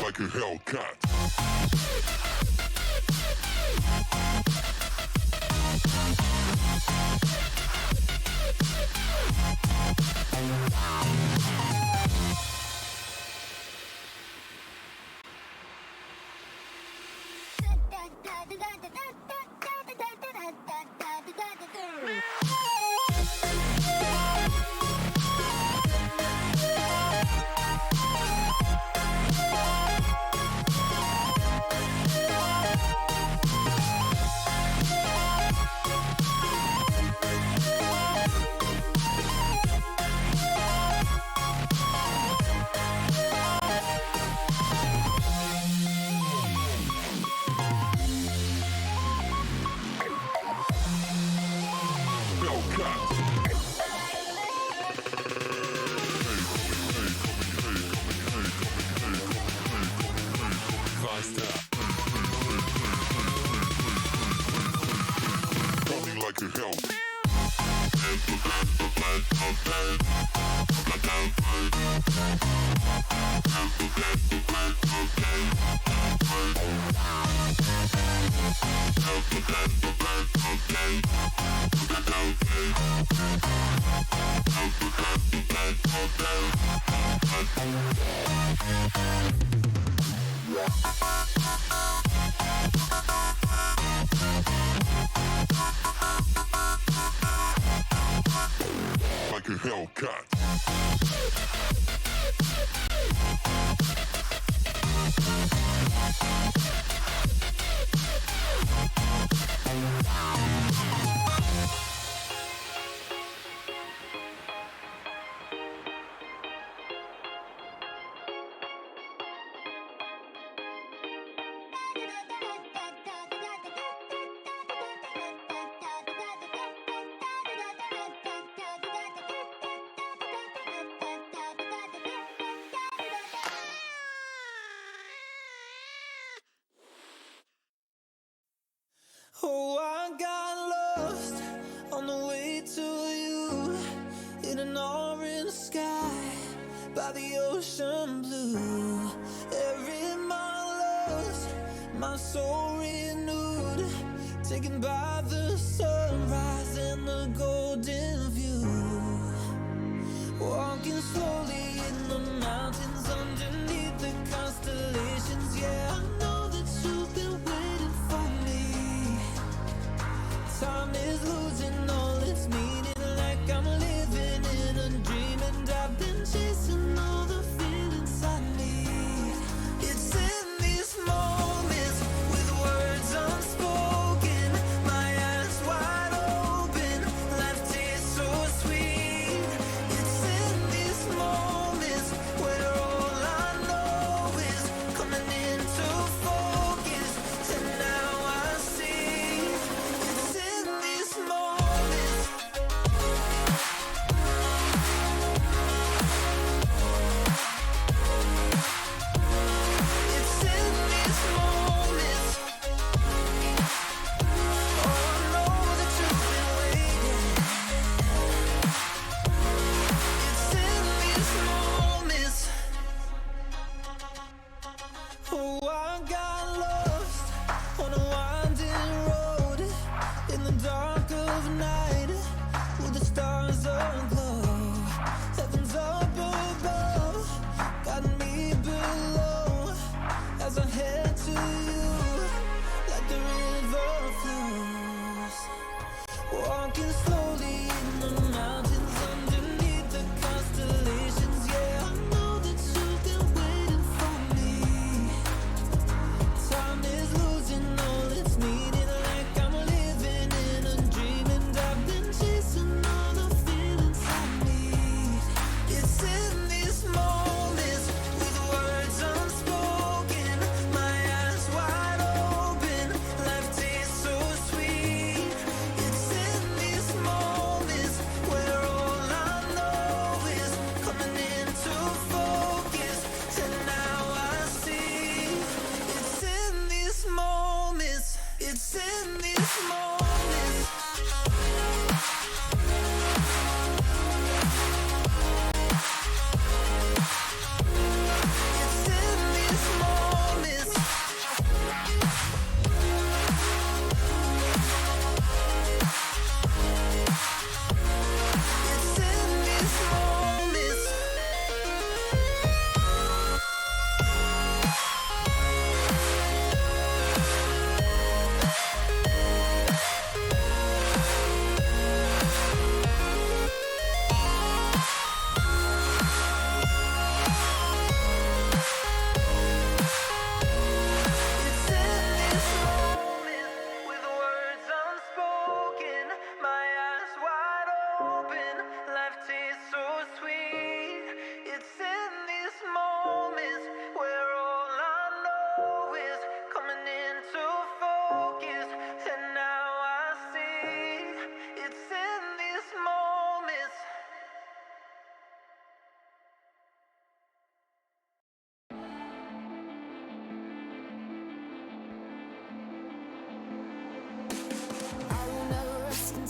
Like a Hellcat. Running like a hell. Like a Hellcat. Oh, I got lost on the way to you in an orange sky by the ocean blue. Every mile lost, my soul renewed, taken by the sunrise and the golden view. Walking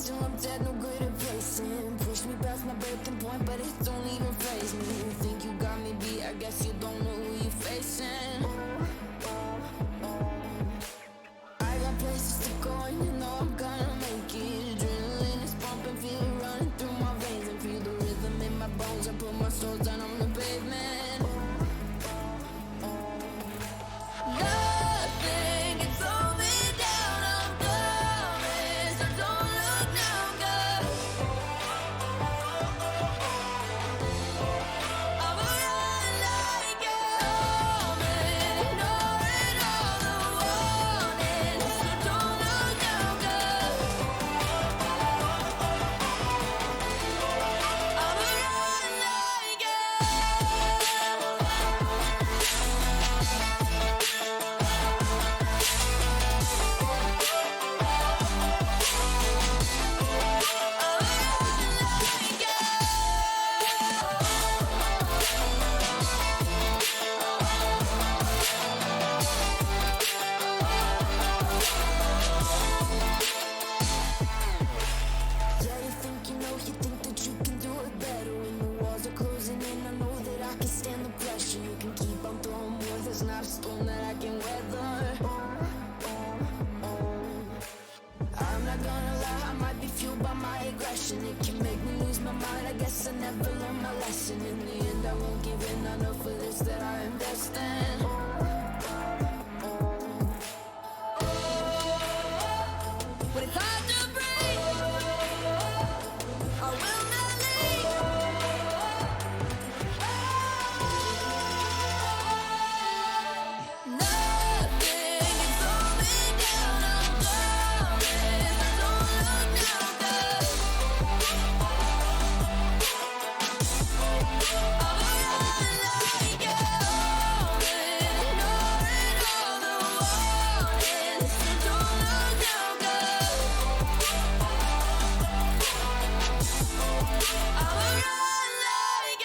till I'm dead, no good at placing. Push me past my breaking point, but it don't even faze me. You think you got me beat, I guess you don't know who you facing. I got places to go and you know I'm gonna make it. Adrenaline is pumping, feel it running through my veins. And feel the rhythm in my bones, I put my soul down on the pavement. Nothing can slow me down, I'm coming, so don't look now, girl. I'ma run like you're coming, ignoring all the warnings, so don't look now, girl. I'ma run like Yeah, you think you know, you think that you can do it better. When the walls are closing in, I know that I can stand the pressure. You can keep on throwing more, there's not a storm that I can weather. I'm not gonna lie, I might be fueled by my aggression. It can make me lose my mind, I guess I never learned my lesson. In the end, I won't give in, I know for this that I am destined. But it's hard to breathe, I will not leave. Nothing can slow me down, I'm coming, so don't look now, girl. I'ma run like you're coming, ignoring all the warnings, so don't look now, girl. I'ma run like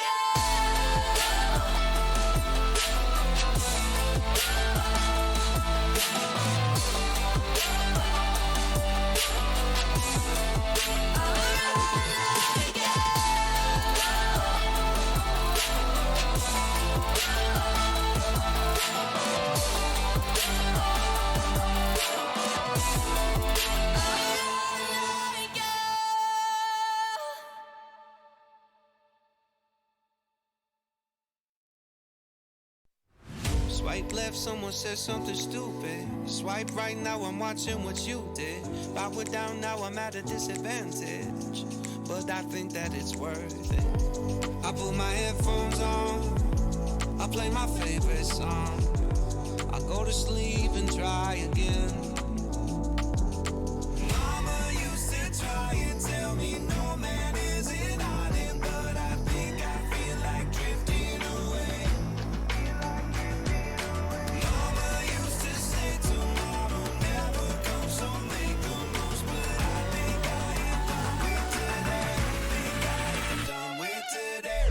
Swipe left, someone said something stupid. Swipe right, now I'm watching what you did. Power down, now I'm at a disadvantage. But I think that it's worth it. I put my headphones on, I play my favorite song. I go to sleep and try again. Mama used to try and tell me no man is an island, but I think I feel like drifting away. Mama used to say tomorrow never comes, so make the most, but I think I am done with today. Think I am done with today.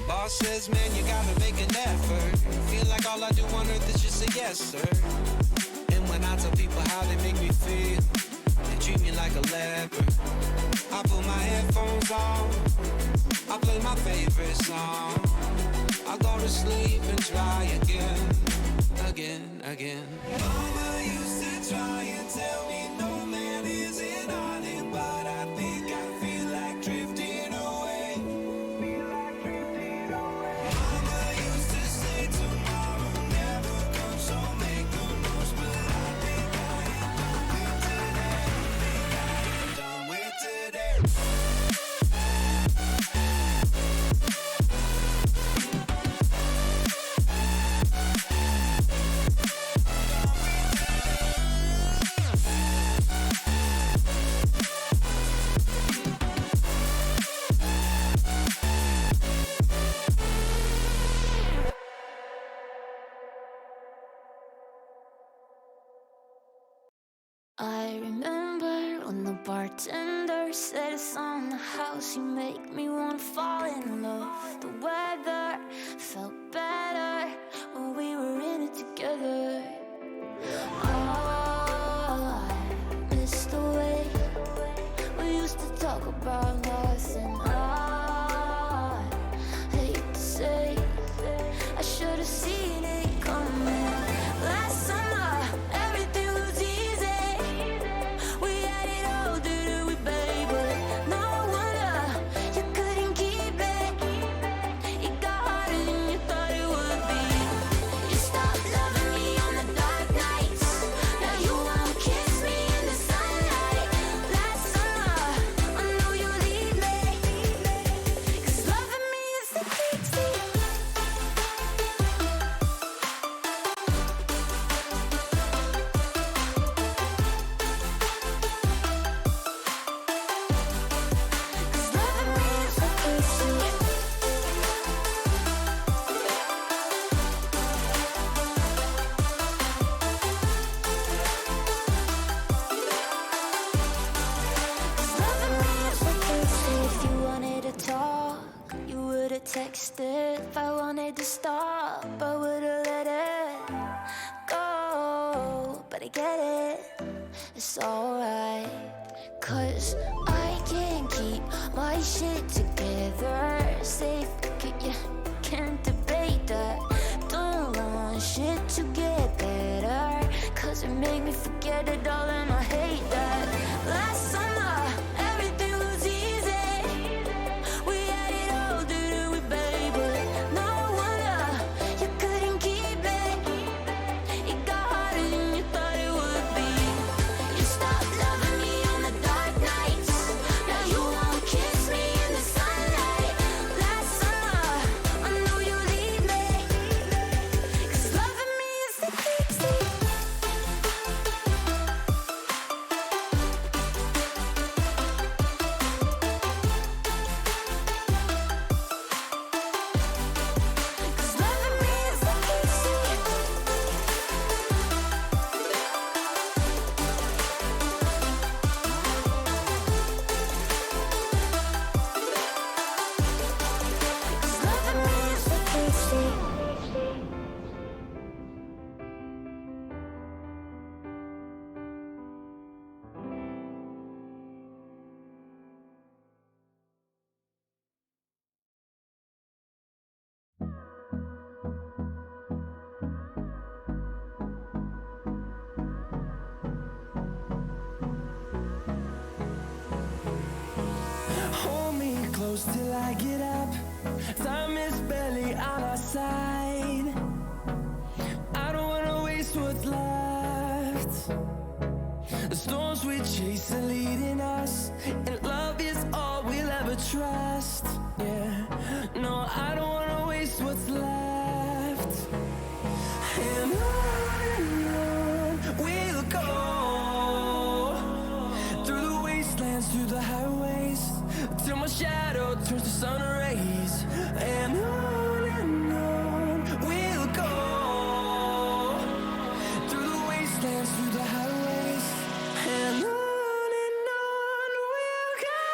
Boss says, man, you gotta make an effort. Feel like all I do on earth is just say yes, sir. And when I tell people how they make me feel, they treat me like a leper. I put my headphones on, I play my favorite song. I go to sleep and try again, again. Mama used to try and tell me no man is an island, but I think I feel like drifting away. Mama used to say tomorrow never comes, so make the most, but I think I am done with today. Think I am done with today. bartender said it's on the house. You make me wanna fall in love. The weather felt better when we were in it together. Oh, I miss the way we used to talk about nothing. I hate to say I should have seen it coming. Last summer, everything was easy. We had it all, didn't we, babe? But no wonder you couldn't keep it. It got harder than you thought it would be. You stopped loving me on the dark nights. Now you won't kiss me in the sunlight. Last summer, I know you'll leave me. 'Cause loving me is the key to texted. If I wanted to stop, I would've let it go. But I get it, it's alright. 'Cause I can't keep my shit together. Say fuck it, yeah, can't debate that. Don't want shit to get better, 'cause it made me forget it all and I hate that. Last summer, everything was easy. We had it all, didn't we, babe? But no wonder you couldn't keep it. It got harder than you thought it would be. You stopped loving me on the dark nights. Now you won't kiss me in the sunlight. Last summer, I know you'll leave me. 'Cause loving me is the key to Hold me close till I get up. Time is barely on our side. I don't wanna waste what's left. The storms we chase are leading us, and love is all we'll ever trust. Yeah, no, I don't wanna waste what's left. And on we'll go, through the wastelands, through the highways, till my shadow turns to sun rays. And on we'll go, through the wastelands, through the highways. And on we'll go.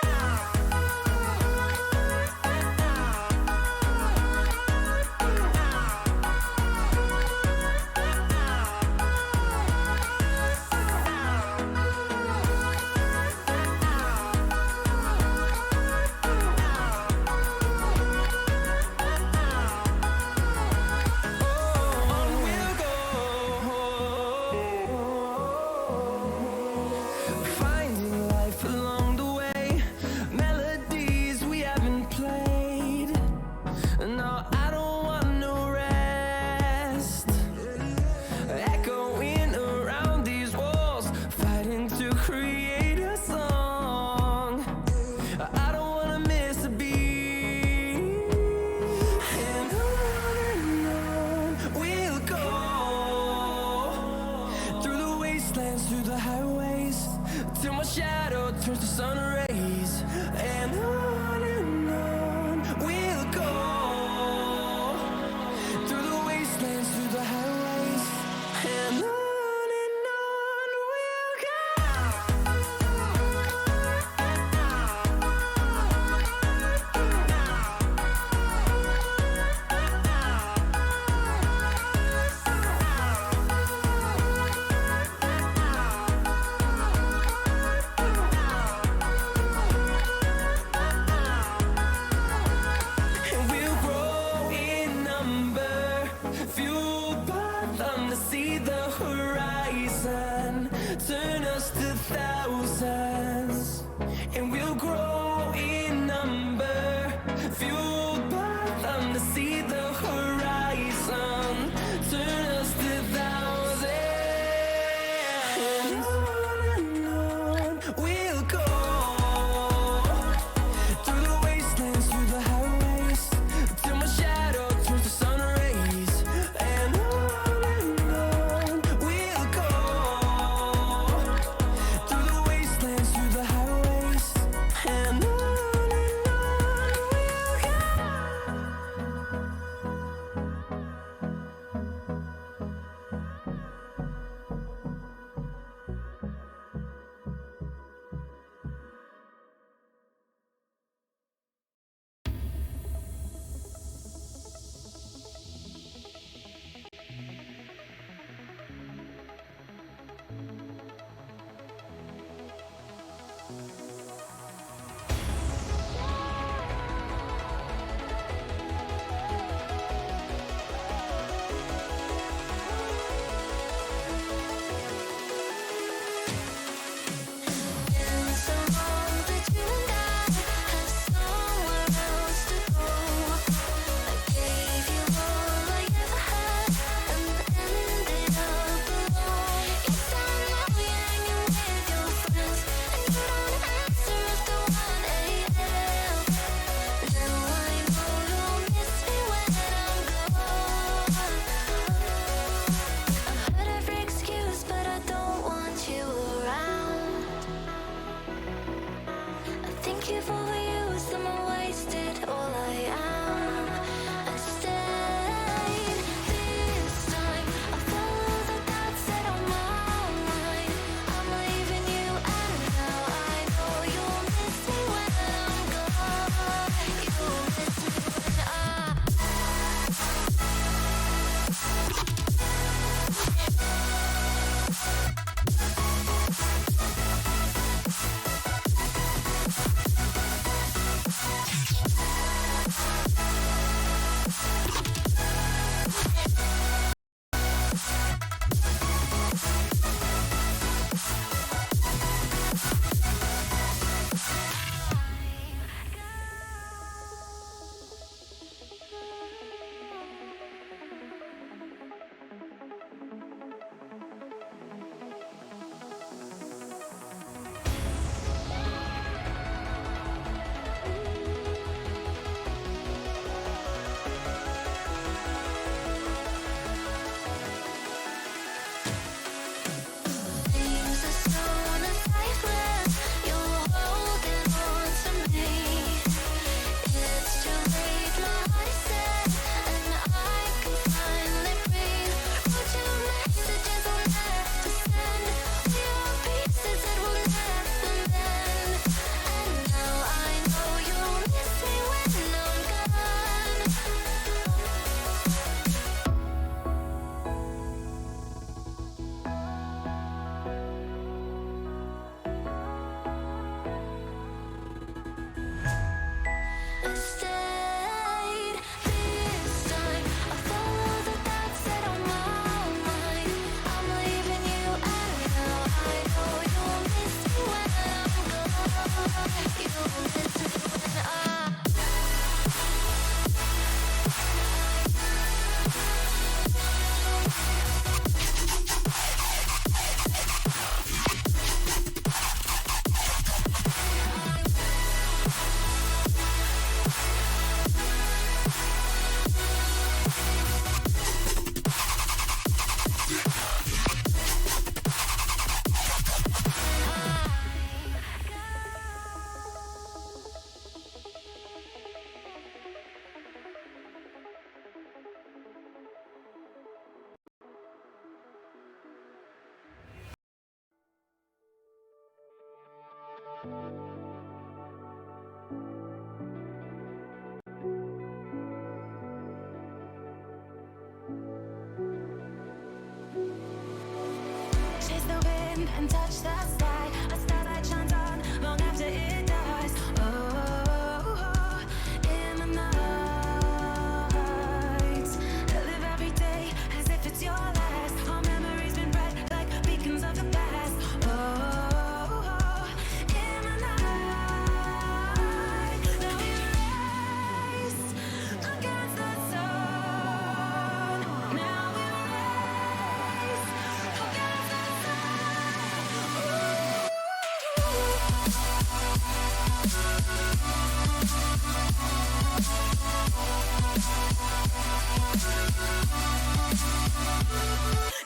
Finding life along the way, melodies we haven't played. No, I don't want no rest. Echoing around these walls, fighting to create a song. I don't wanna miss a beat. And on we'll go, through the wastelands, through the highways, till my shadow turns to sun rays. And on we'll go, through the wastelands, through the highways. And on we'll go. you've overused them and wasted all I am. I stayed. This time I follow the thoughts that are my mind. I'm leaving you, and now I know you'll miss me when I'm gone. You'll miss me when things are so unlifeless. You're holding on to me. It's too late, my heart is set, and I can finally breathe. Wrote you messages I'll never send. We are pieces that will never mend. And now I know you'll miss me when I'm gone. I stayed. This time I follow the thoughts that are my mind. I'm leaving you, and now I know you'll miss me when I'm gone. You'll miss me when I'm chase the wind and touch the sky. A starlight shines on long after it dies. Oh, in the night, I live every day as if it's your last. Our memories been bred like beacons of the past. Oh, in the night, now we race against the sun. Now we race against the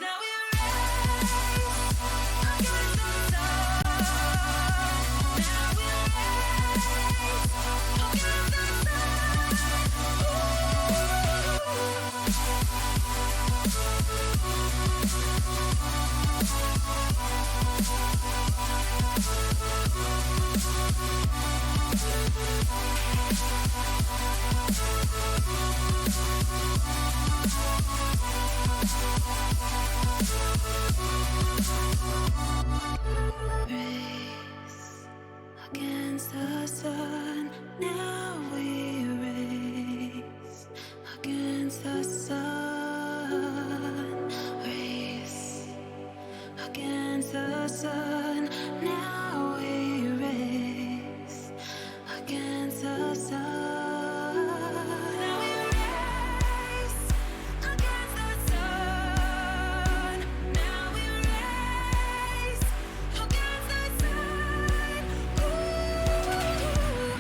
now we race against the sun. Now we race against the race against the sun. Now we race against the sun. Race against the sun. Now we race against the sun. Now we race against the sun. Now we race against the sun. Ooh.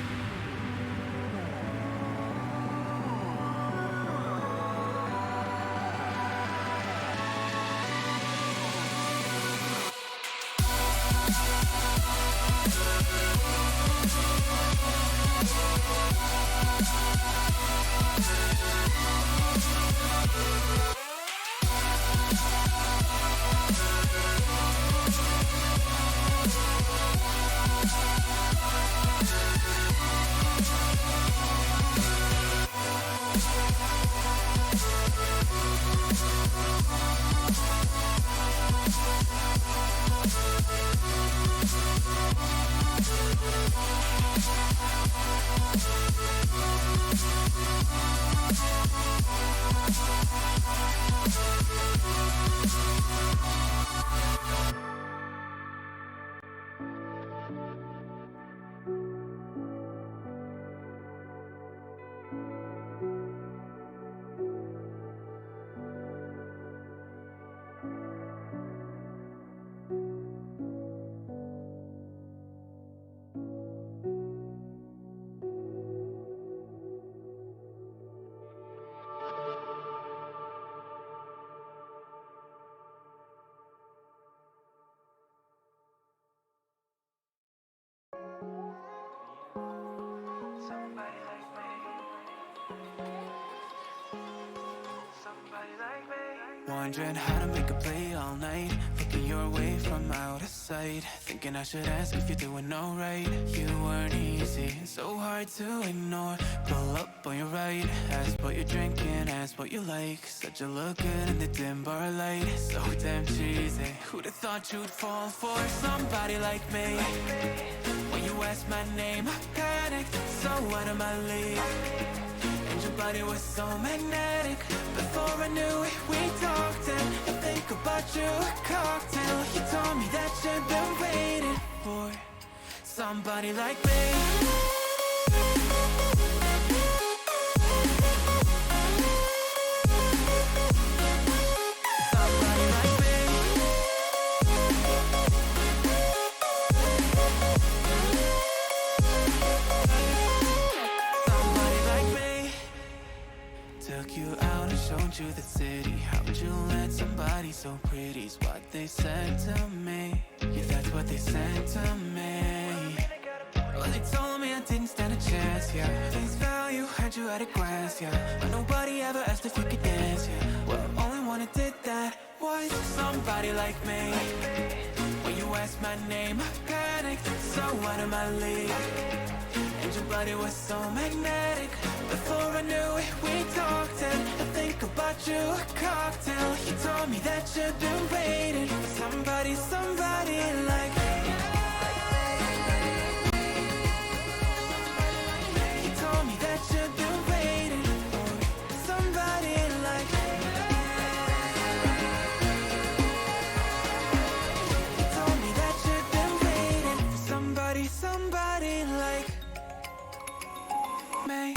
Wondering how to make a play all night. Looking your way from out of sight. Thinking I should ask if you're doing alright. You weren't easy, so hard to ignore. Pull up on your right. Ask what you're drinking, ask what you like. Said you look good in the dim bar light. So damn cheesy. Who'd have thought you'd fall for somebody like me? When you asked my name, I panicked. So out of my league. And your body was so magnetic. Before I knew it, we talked and I think about you a cocktail. You told me that you've been waiting for somebody like me. Somebody like me. Somebody like me. Took you out and showed you the city. How would you let somebody so pretty's what they said to me? Yeah, that's what they said to me. Well, they told me I didn't stand a chance, yeah. Face value, had you at a glance, yeah. But nobody ever asked if you could dance, yeah. Well, only one who did that was somebody like me. When you asked my name, I panicked, so out of my league. And your body was so magnetic. Before I knew it, we talked and I think about you a cocktail. You told me that you've been waiting for somebody, somebody like me. You told me that you've been waiting for somebody like me. You told me that you've been waiting for somebody, somebody like me.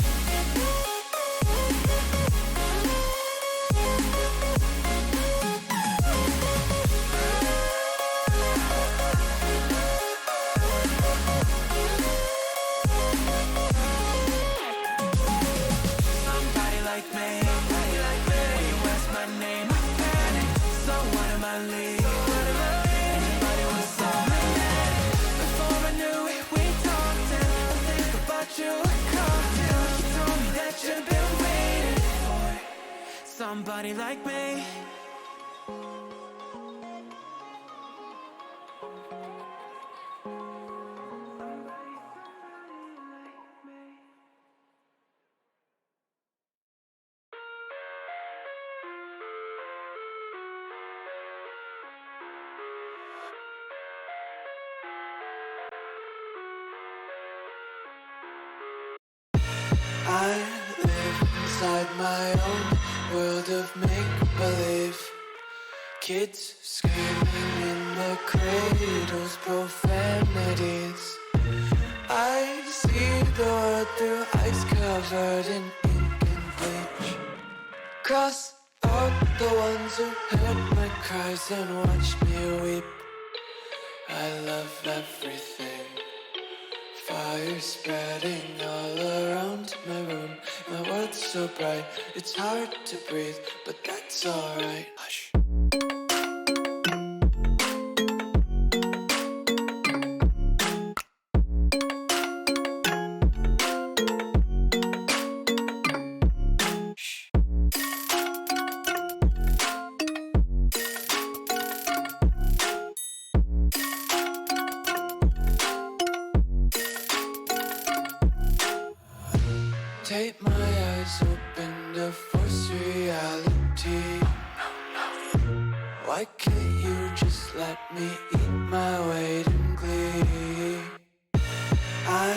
Somebody like me. When you ask my name, I panic. So out of my league. Everybody was so magnetic. Before I knew it, we talked and I think about you a cocktail. You told me that you've been waiting for somebody like me. I live inside my own world of make-believe. Kids screaming in the cradles, profanities. I see the world through ice covered in ink and bleach. Cross out the ones who heard my cries and watched me weep. I love everything. Fire spreading all around my room. My world's so bright, it's hard to breathe, but that's alright. Hush. Take my eyes open to force reality. Why can't you just let me eat my weight in glee? I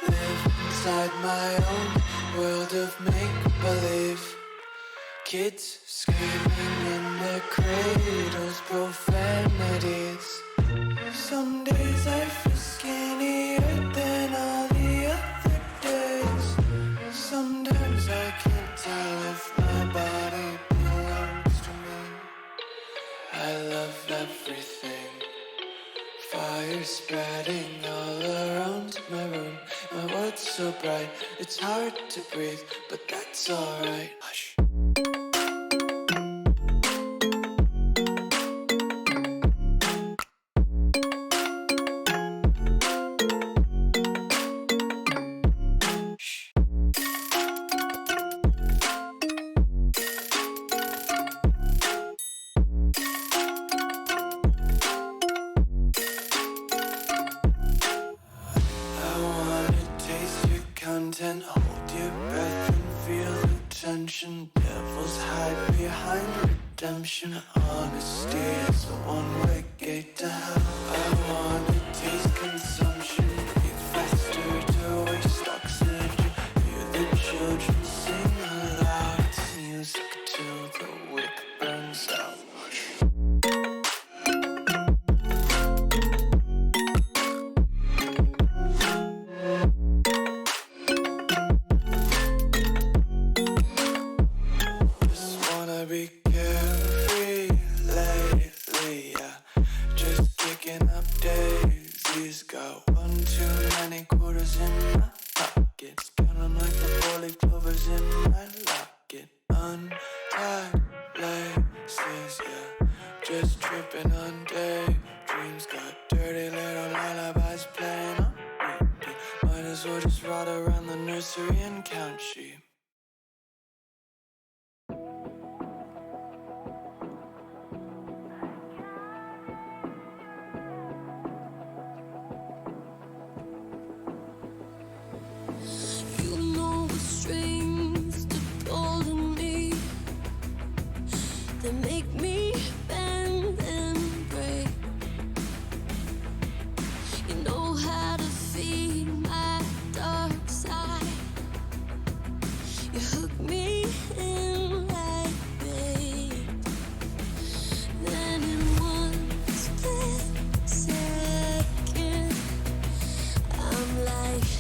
live inside my own world of make-believe. Kids screaming in their cradles, profanities. Some days I feel skinnier than all the other days. Sometimes I can't tell if my body belongs to me. I love everything. Fire spreading all around my room. My world's so bright, it's hard to breathe, but that's alright. Hush. Content, hold your breath and feel the tension. Devils hide behind redemption. Honesty is a one-way gate to hell. I wanna taste consumption. Breathe faster to waste oxygen. Hear the children sing aloud. It's music till the wick burns out. Be carefree lately, yeah. Just kicking up daisies. Got one too many quarters in my pockets. Count 'em like the four-leaf clovers in my locket. Untied laces, yeah. Just tripping on daydreams. Got dirty little lullabies playing on repeat. Might as well just ride around the nursery and count sheep. They make me bend and break. You know how to feed my dark side. You hook me in like bait. Then in one split second, I'm like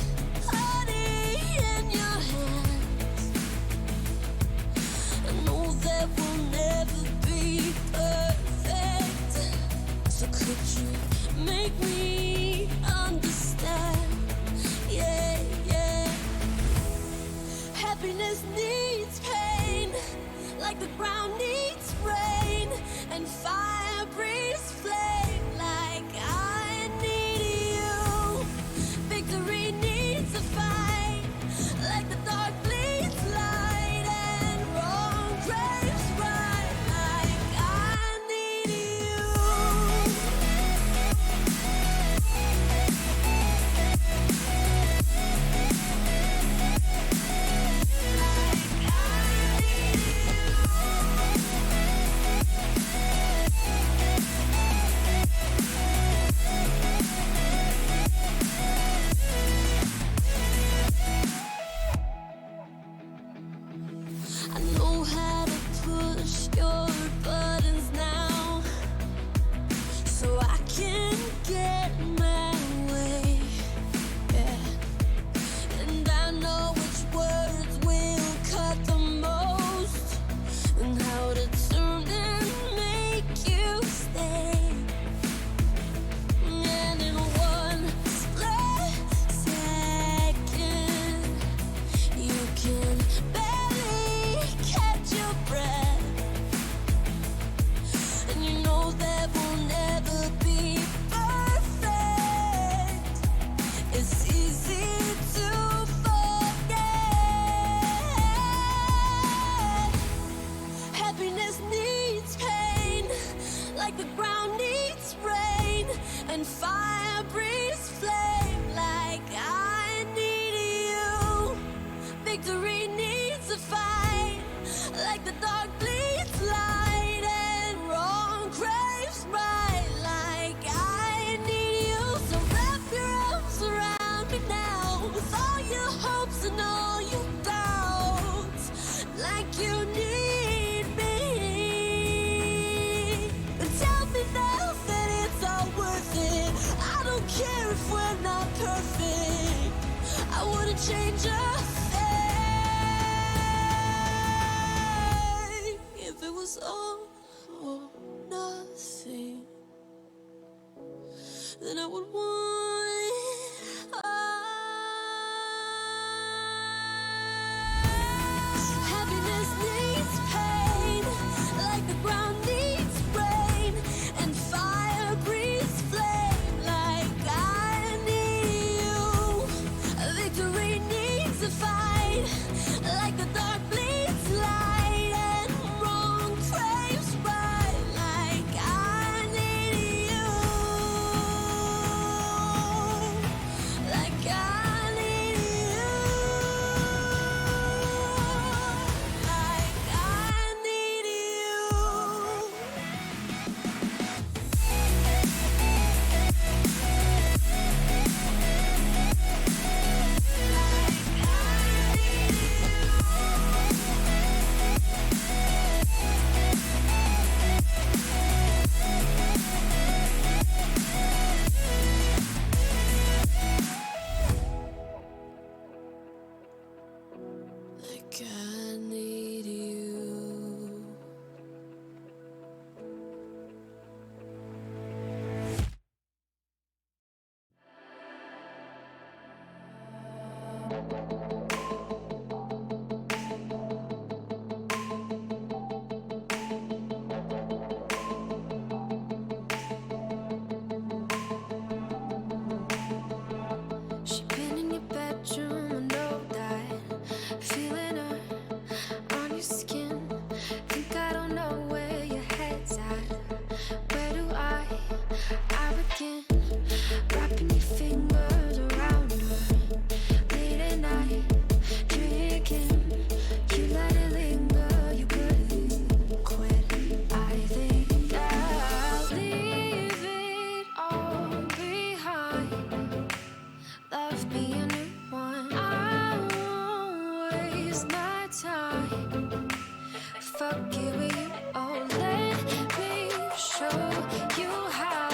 honey in your hands. I know that we'll never be perfect. So could you make me understand? Yeah, yeah. Happiness needs pain, like the ground needs rain, and fire breathes flame like I need you. Victory needs a fight, like the dark bleeds light, and wrong craves right like I need you. Like I need you. wouldn't change a thing. If it was all or nothing, then I would want it all. Happiness needs pain, like the ground needs rain, and fire breathes flame, like I need you. Victory needs a fight, like the dark bleeds light, and wrong craves right, like I need you. Like I need you. Like I need you. Like I need you. She been in your bedroom, I know that. Feeling her on your skin. Think I don't know where your head's at. Where do I begin? Wrapping your fingers around her. Late at night, drinking. You let it linger, you couldn't quit. I think I'll leave it all behind. Love be a new one. I won't waste my time. Fuck it with you. Oh, let me show you how.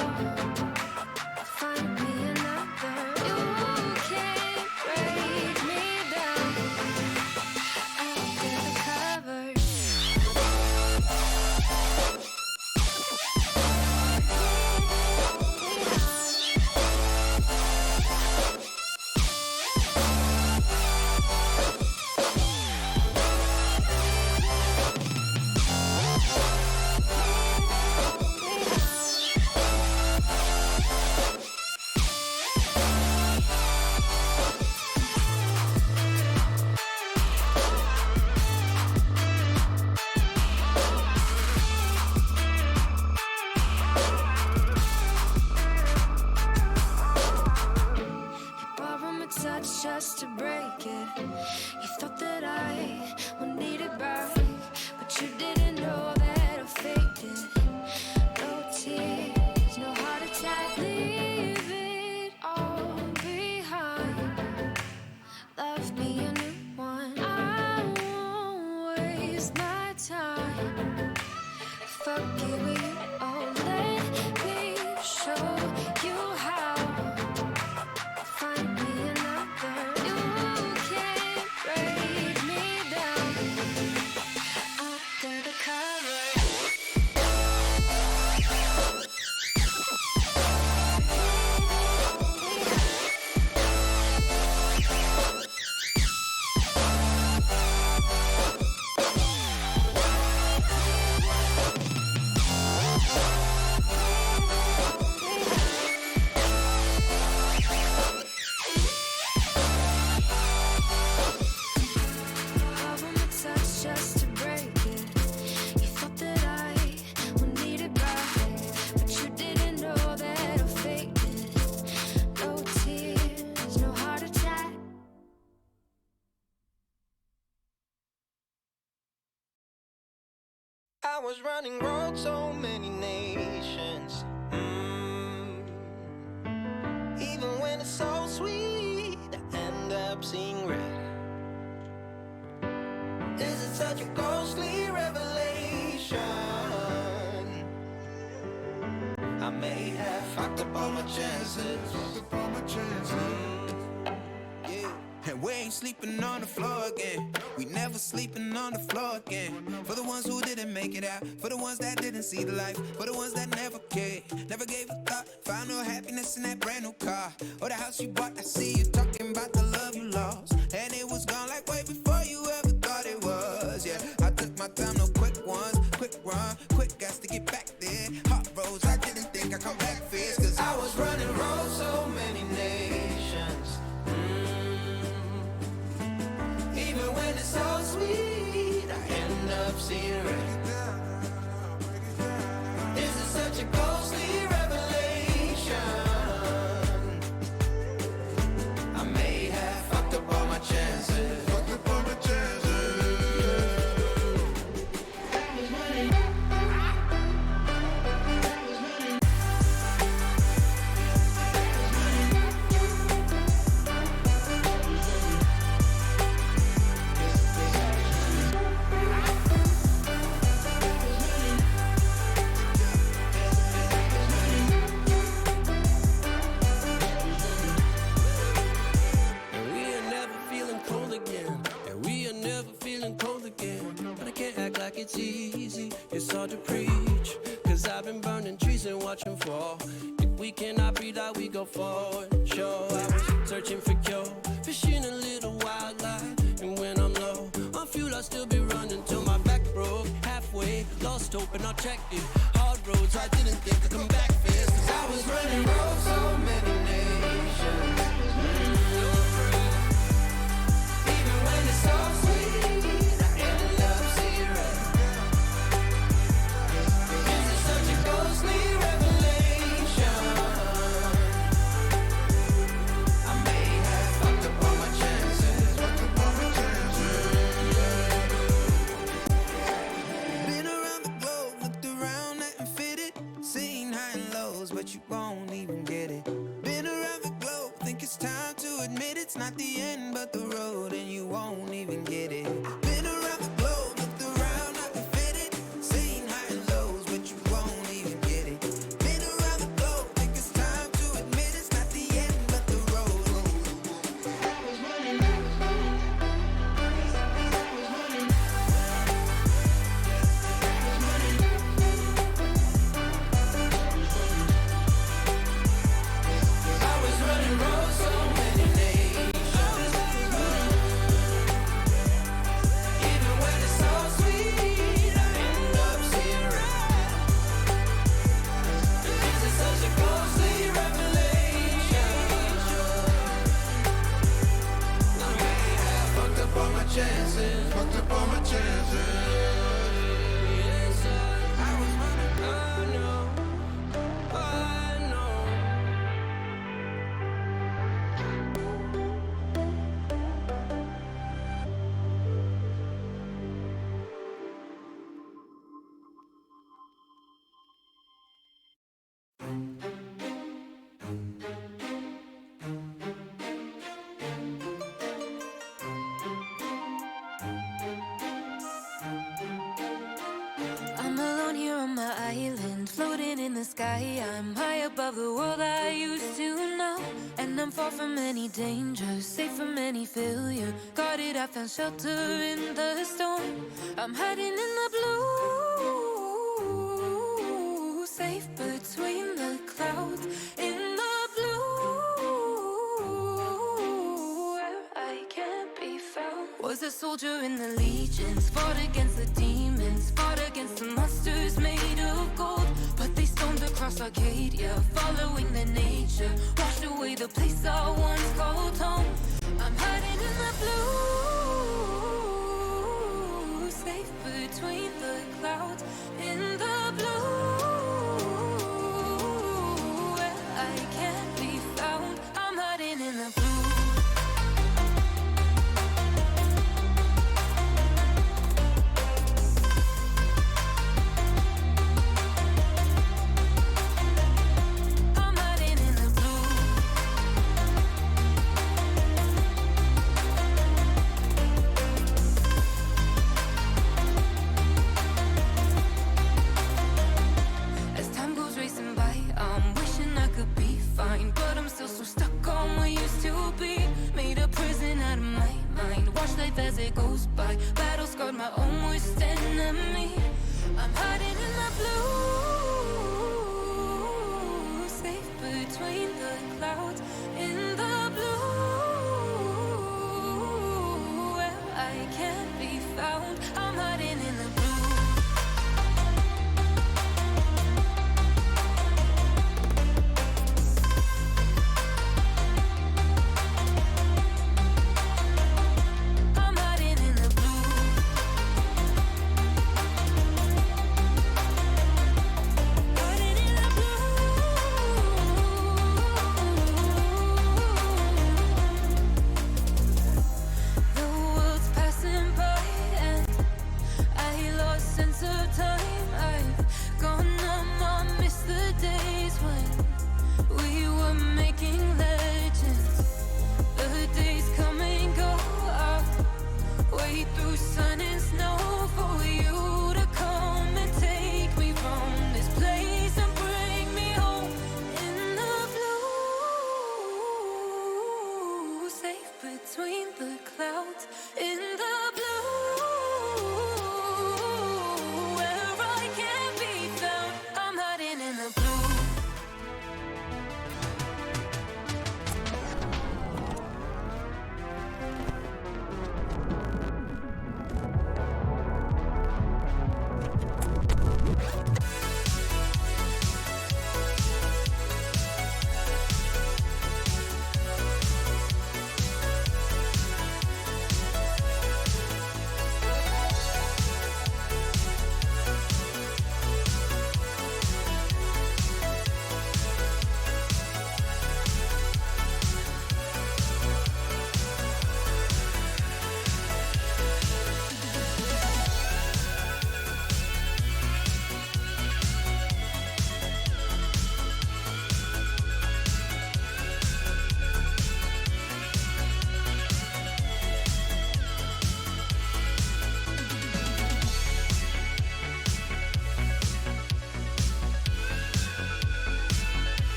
Find me another. You can't break me down. Under the covers. Borrow my touch just to break it. You thought that I would need it back, but you didn't know that I faked it. No tears, no heart attack. Leave it all behind. Love me a new one. I won't waste my time. Fuck it with you. Oh, let me show you how. Find me another. You can't break me down. Under the covers. Borrow my touch just to break it. You thought that I would need it back, but you didn't know that I faked it. No tears, no heart attack. I was running road so many nations. Even when it's so sweet, I end up seeing red. Is it such a ghostly revelation? I may have fucked up all my chances. Yeah. And we ain't sleeping on the floor again. We never sleeping on the floor again. For the ones who didn't make it out, for the ones that didn't see the life, for the ones that never cared, never gave a thought, found no happiness in that brand new car or the house you bought. I see you talking about the love you lost, and it was gone like way before you ever thought it was. Yeah, I took my time, no quick ones, quick run, quick gas to get back there. Hot roads, I didn't think I'd come back fast, cause I was running roads so many nations. Even when it's so sweet, I end up seeing red. This is such a ghostly revelation. I may have fucked up all my chances. Fucked up all my chances. And we are never feeling cold again. And we are never feeling cold again. But I can't act like it's easy. It's hard to preach. Cause I've been burning trees and watching fall. If we cannot breathe out, we go forward. Sure, I was searching for cure. Fishing a little wildlife. And when I'm low on fuel, I'll still be running till my back broke. Halfway, lost hope and I checked it. Hard roads, I didn't think I'd come back fast. Cause I was running roads so many nations. Even when it's so sweet, I end up seeing red. This is such a ghostly revelation. I may have fucked up all my chances. Fucked up all my chances. Been around the globe, looked around, nothing fitted. Seen high and lows, but you won't even get it. Been around the globe, think it's time to admit it's not the end, but the road, and you won't even get it. Been around the globe, looked around, nothing fitted. Seen high and lows, but you won't even get it. Been around the globe, think it's time to admit it's not the end, but the road. I was running roads so many nations. Even when it's so sweet, I end up seeing red. This is such a ghostly revelation. I may have fucked up all my chances. Fucked up all my chances. Yes, I was running. I know. I know. I'm alone here on my island, floating in the sky. I'm high above the world I used to know. And I'm far from any danger, safe from any failure. Guarded, I found shelter in the storm. I'm hiding in the blue, safe between the clouds. In the blue, where I can't be found. Was a soldier in the legions, fought against the demons, fought against the monsters made of gold. But they stormed across Arcadia, following the nature, washed away the place I once called home. I'm hiding in the blue, safe between the clouds. In the blue, where I can't be found. I'm hiding in the blue. I'm hiding in the blue. my own worst enemy. I'm hiding in the blue, safe between the clouds. In the blue, where I can't be found. I'm hiding in the blue. I'm hiding in the blue. Hiding in the blue. The world's passing by and I lost sense of time. I've gone numb, I miss the days when we were making legends. The days come and go. I'll wait through sun and snow for you to come and take me from this place and bring me home. In the blue, safe between the clouds. In the blue, where I can't be found. I'm hiding in the blue.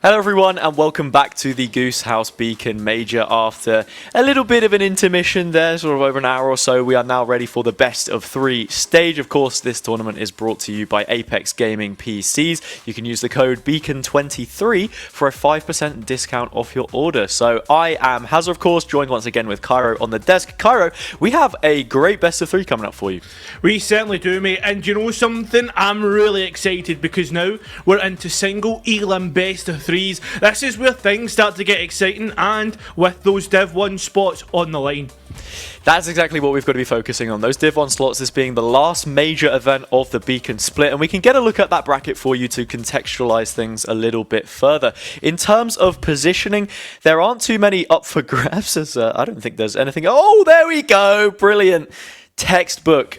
Hello everyone and welcome back to the Goose House Beacon Major. After a little bit of an intermission there, sort of over an hour or so, we are now ready for the best of 3 stage. Of course, this tournament is brought to you by Apex Gaming PCs. You can use the code BEACON23 for a 5% discount off your order. So I am Hazza, of course, joined once again with Cairo on the desk. Cairo, we have a great best of 3 coming up for you. We certainly do, mate. And you know something? I'm really excited because now we're into single Elam best of 3s. This is where things start to get exciting, and with those Div 1 spots on the line. That's exactly what we've got to be focusing on. Those Div 1 slots, this being the last major event of the Beacon split, and we can get a look at that bracket for you to contextualize things a little bit further. In terms of positioning, there aren't too many up for grabs, as I don't think there's anything. Oh, there we go. Brilliant. Textbook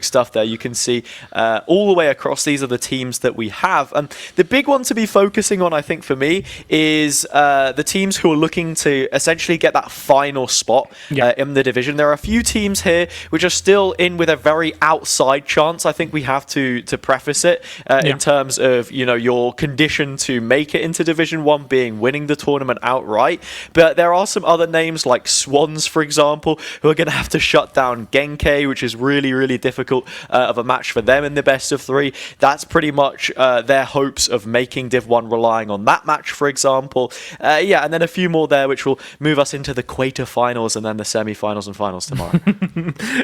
stuff there. You can see all the way across. These are the teams that we have. The big one to be focusing on, I think, for me, is the teams who are looking to essentially get that final spot in the division. There are a few teams here which are still in with a very outside chance. I think we have to preface it in terms of, you know, your condition to make it into Division 1 being winning the tournament outright. But there are some other names like Swans, for example, who are going to have to shut down Genki, which is really, really difficult of a match for them in the best of 3. That's pretty much their hopes of making Div 1 relying on that match, for example. And then a few more there, which will move us into the quarter-finals and then the semi-finals and finals tomorrow.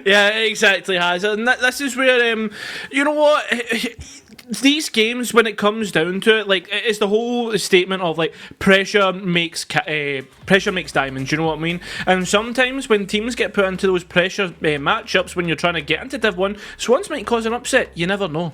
Yeah, exactly, Hazard. And this is where, you know what? These games, when it comes down to it, like, it's the whole statement of, like, pressure makes diamonds, you know what I mean? And sometimes when teams get put into those pressure matchups when you're trying to get into Div 1, Swans might cause an upset. You never know.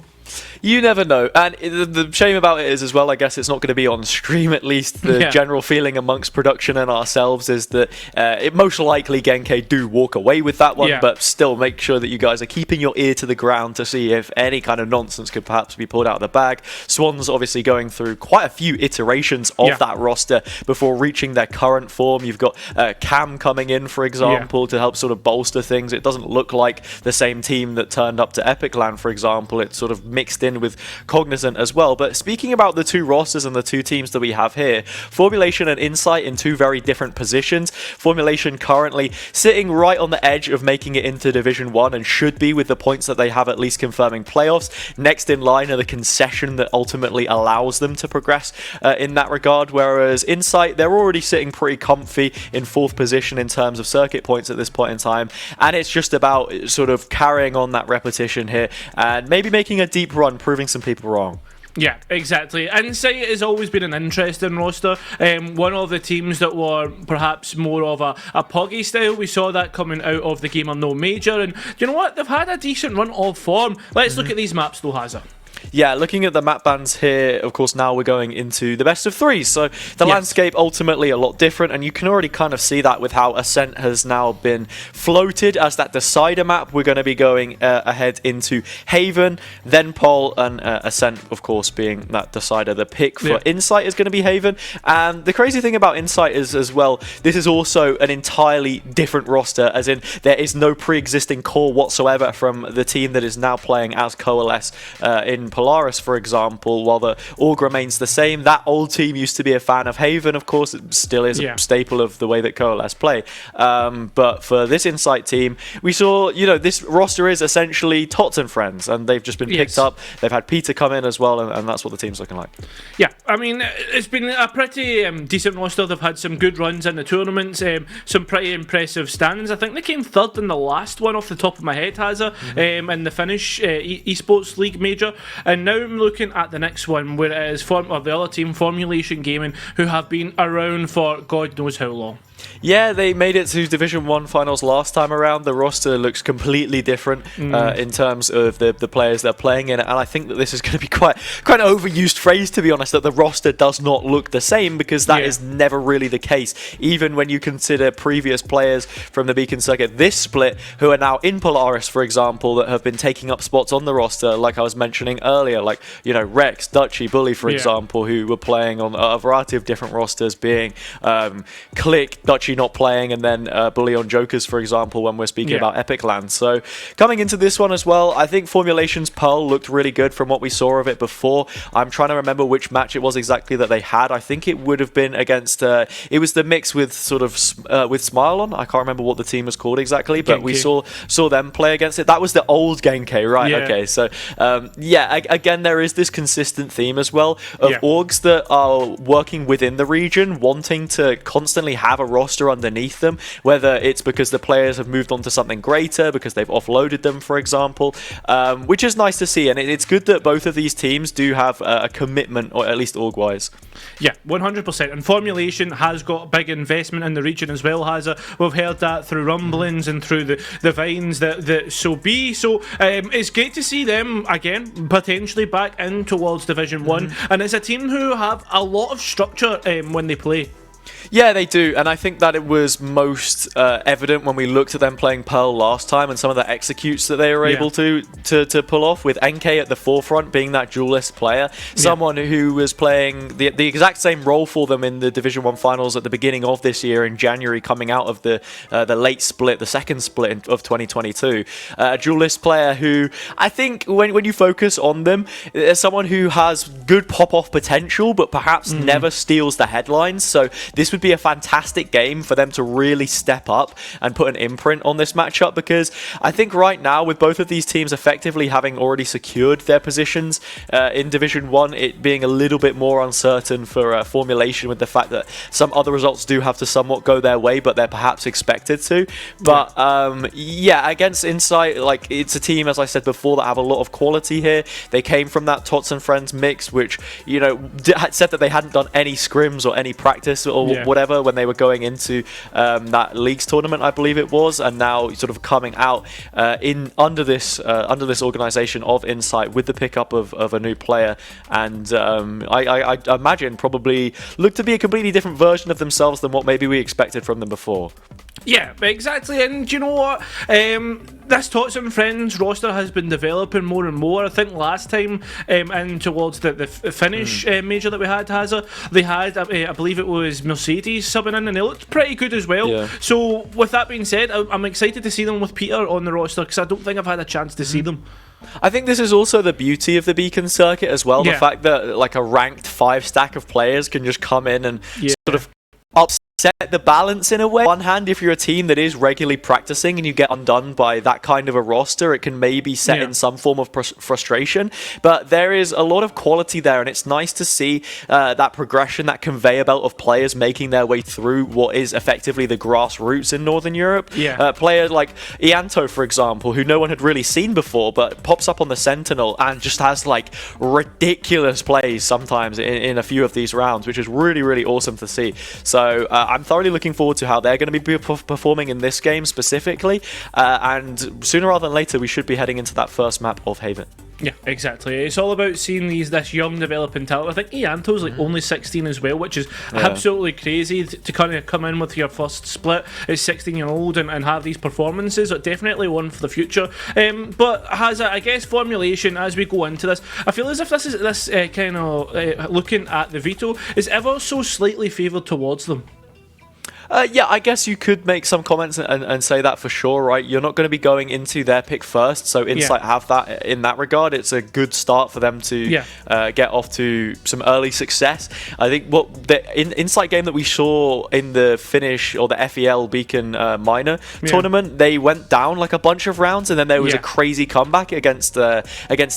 You never know. And the shame about it is as well, I guess it's not going to be on stream, at least. The general feeling amongst production and ourselves is that it most likely Genkai do walk away with that one, but still make sure that you guys are keeping your ear to the ground to see if any kind of nonsense could perhaps be pulled out of the bag. Swan's obviously going through quite a few iterations of that roster before reaching their current form. You've got Cam coming in, for example, to help sort of bolster things. It doesn't look like the same team that turned up to Epic Land, for example. It's sort of mixed in with Cognizant as well. But speaking about the two rosters and the two teams that we have here, Formulation and Insight in two very different positions. Formulation currently sitting right on the edge of making it into Division 1 and should be, with the points that they have, at least confirming playoffs. Next in line are the concession that ultimately allows them to progress in that regard, whereas Insight, they're already sitting pretty comfy in 4th position in terms of circuit points at this point in time, and it's just about sort of carrying on that repetition here and maybe making a deep run, proving some people wrong. Yeah, exactly. Insight has always been an interesting roster. One of the teams that were perhaps more of a poggy style. We saw that coming out of the Game or No Major, and you know what? They've had a decent run of form. Let's look at these maps though, Hazza. Yeah, looking at the map bans here, of course, now we're going into the best of 3. So the landscape ultimately a lot different, and you can already kind of see that with how Ascent has now been floated as that decider map. We're going to be going ahead into Haven, then Pole, and Ascent, of course, being that decider. The pick for Insight is going to be Haven. And the crazy thing about Insight is, as well, this is also an entirely different roster, as in there is no pre-existing core whatsoever from the team that is now playing as Coalesce in Polaris, for example, while the org remains the same. That old team used to be a fan of Haven, of course. It still is a staple of the way that Coalesce play. But for this Insight team, we saw, you know, this roster is essentially Tots and friends, and they've just been picked up. They've had Peter come in as well, and that's what the team's looking like. Yeah, I mean, it's been a pretty decent roster. They've had some good runs in the tournaments, some pretty impressive standings. I think they came 3rd in the last one off the top of my head, Hazza, in the Finnish Esports League Major. And now I'm looking at the next one, where it is the other team, Formulation Gaming, who have been around for God knows how long. Yeah, they made it to Division 1 finals last time around. The roster looks completely different in terms of the players they're playing in, and I think that this is going to be quite an overused phrase, to be honest, that the roster does not look the same, because that is never really the case. Even when you consider previous players from the Beacon circuit this split who are now in Polaris, for example, that have been taking up spots on the roster, like I was mentioning earlier, like, you know, Rex, Dutchy, Bully, for example, who were playing on a variety of different rosters, being Click, Dutchy not playing, and then Bully on Jokers, for example, when we're speaking about Epic Land. So coming into this one as well, I think Formulation's Pearl looked really good from what we saw of it before. I'm trying to remember which match it was exactly that they had. I think it would have been against it was the mix with sort of with Smile on. I can't remember what the team was called exactly, but we saw them play against it. That was the old Genkai, right? Okay, so again, there is this consistent theme as well of orgs that are working within the region, wanting to constantly have a roster underneath them, whether it's because the players have moved on to something greater, because they've offloaded them, for example, which is nice to see. And it's good that both of these teams do have a commitment, or at least org-wise. Yeah, 100%. And Formulation has got big investment in the region as well, we've heard that through rumblings and through the vines that so be. So it's great to see them again potentially back in towards Division 1, and it's a team who have a lot of structure when they play. Yeah, they do, and I think that it was most evident when we looked at them playing Pearl last time, and some of the executes that they were able to pull off, with NK at the forefront being that duelist player, someone who was playing the exact same role for them in the Division 1 finals at the beginning of this year in January, coming out of the late split, the second split of 2022. A duelist player who, I think, when you focus on them, is someone who has good pop-off potential, but perhaps never steals the headlines. So this would be a fantastic game for them to really step up and put an imprint on this matchup, because I think right now, with both of these teams effectively having already secured their positions in Division 1, it being a little bit more uncertain for Formulation, with the fact that some other results do have to somewhat go their way, but they're perhaps expected to. But against Insight, like, it's a team, as I said before, that have a lot of quality here. They came from that Tots and Friends mix, which, you know, said that they hadn't done any scrims or any practice or or whatever when they were going into that leagues tournament, I believe it was, and now sort of coming out under this organization of Insight with the pickup of a new player, and I imagine probably look to be a completely different version of themselves than what maybe we expected from them before. Yeah, exactly. And you know what? This Tots and Friends roster has been developing more and more. I think last time and towards the Finnish major that we had, Hazza, they had, I believe it was Mercedes subbing in, and they looked pretty good as well. Yeah. So with that being said, I'm excited to see them with Peter on the roster, because I don't think I've had a chance to see them. I think this is also the beauty of the Beacon circuit as well. The fact that like a ranked 5 stack of players can just come in and sort of upset the balance in a way. On one hand, if you're a team that is regularly practicing and you get undone by that kind of a roster, it can maybe set in some form of frustration. But there is a lot of quality there, and it's nice to see that progression, that conveyor belt of players making their way through what is effectively the grassroots in Northern Europe. Players like Ianto, for example, who no one had really seen before, but pops up on the Sentinel and just has like ridiculous plays sometimes in a few of these rounds, which is really, really awesome to see. So I'm thoroughly looking forward to how they're going to be performing in this game specifically, and sooner rather than later we should be heading into that first map of Haven. Yeah, exactly. It's all about seeing this young developing talent. I think Ianto's like only 16 as well, which is absolutely crazy to kind of come in with your first split as 16-year-old and have these performances. Definitely one for the future. But has I guess formulation as we go into this, I feel as if this kind of looking at the veto is ever so slightly favoured towards them. Yeah, I guess you could make some comments and say that for sure, right? You're not going to be going into their pick first, so Insight have that in that regard. It's a good start for them to get off to some early success. I think what the Insight game that we saw in the Finnish or the FEL Beacon minor tournament, they went down like a bunch of rounds, and then there was a crazy comeback against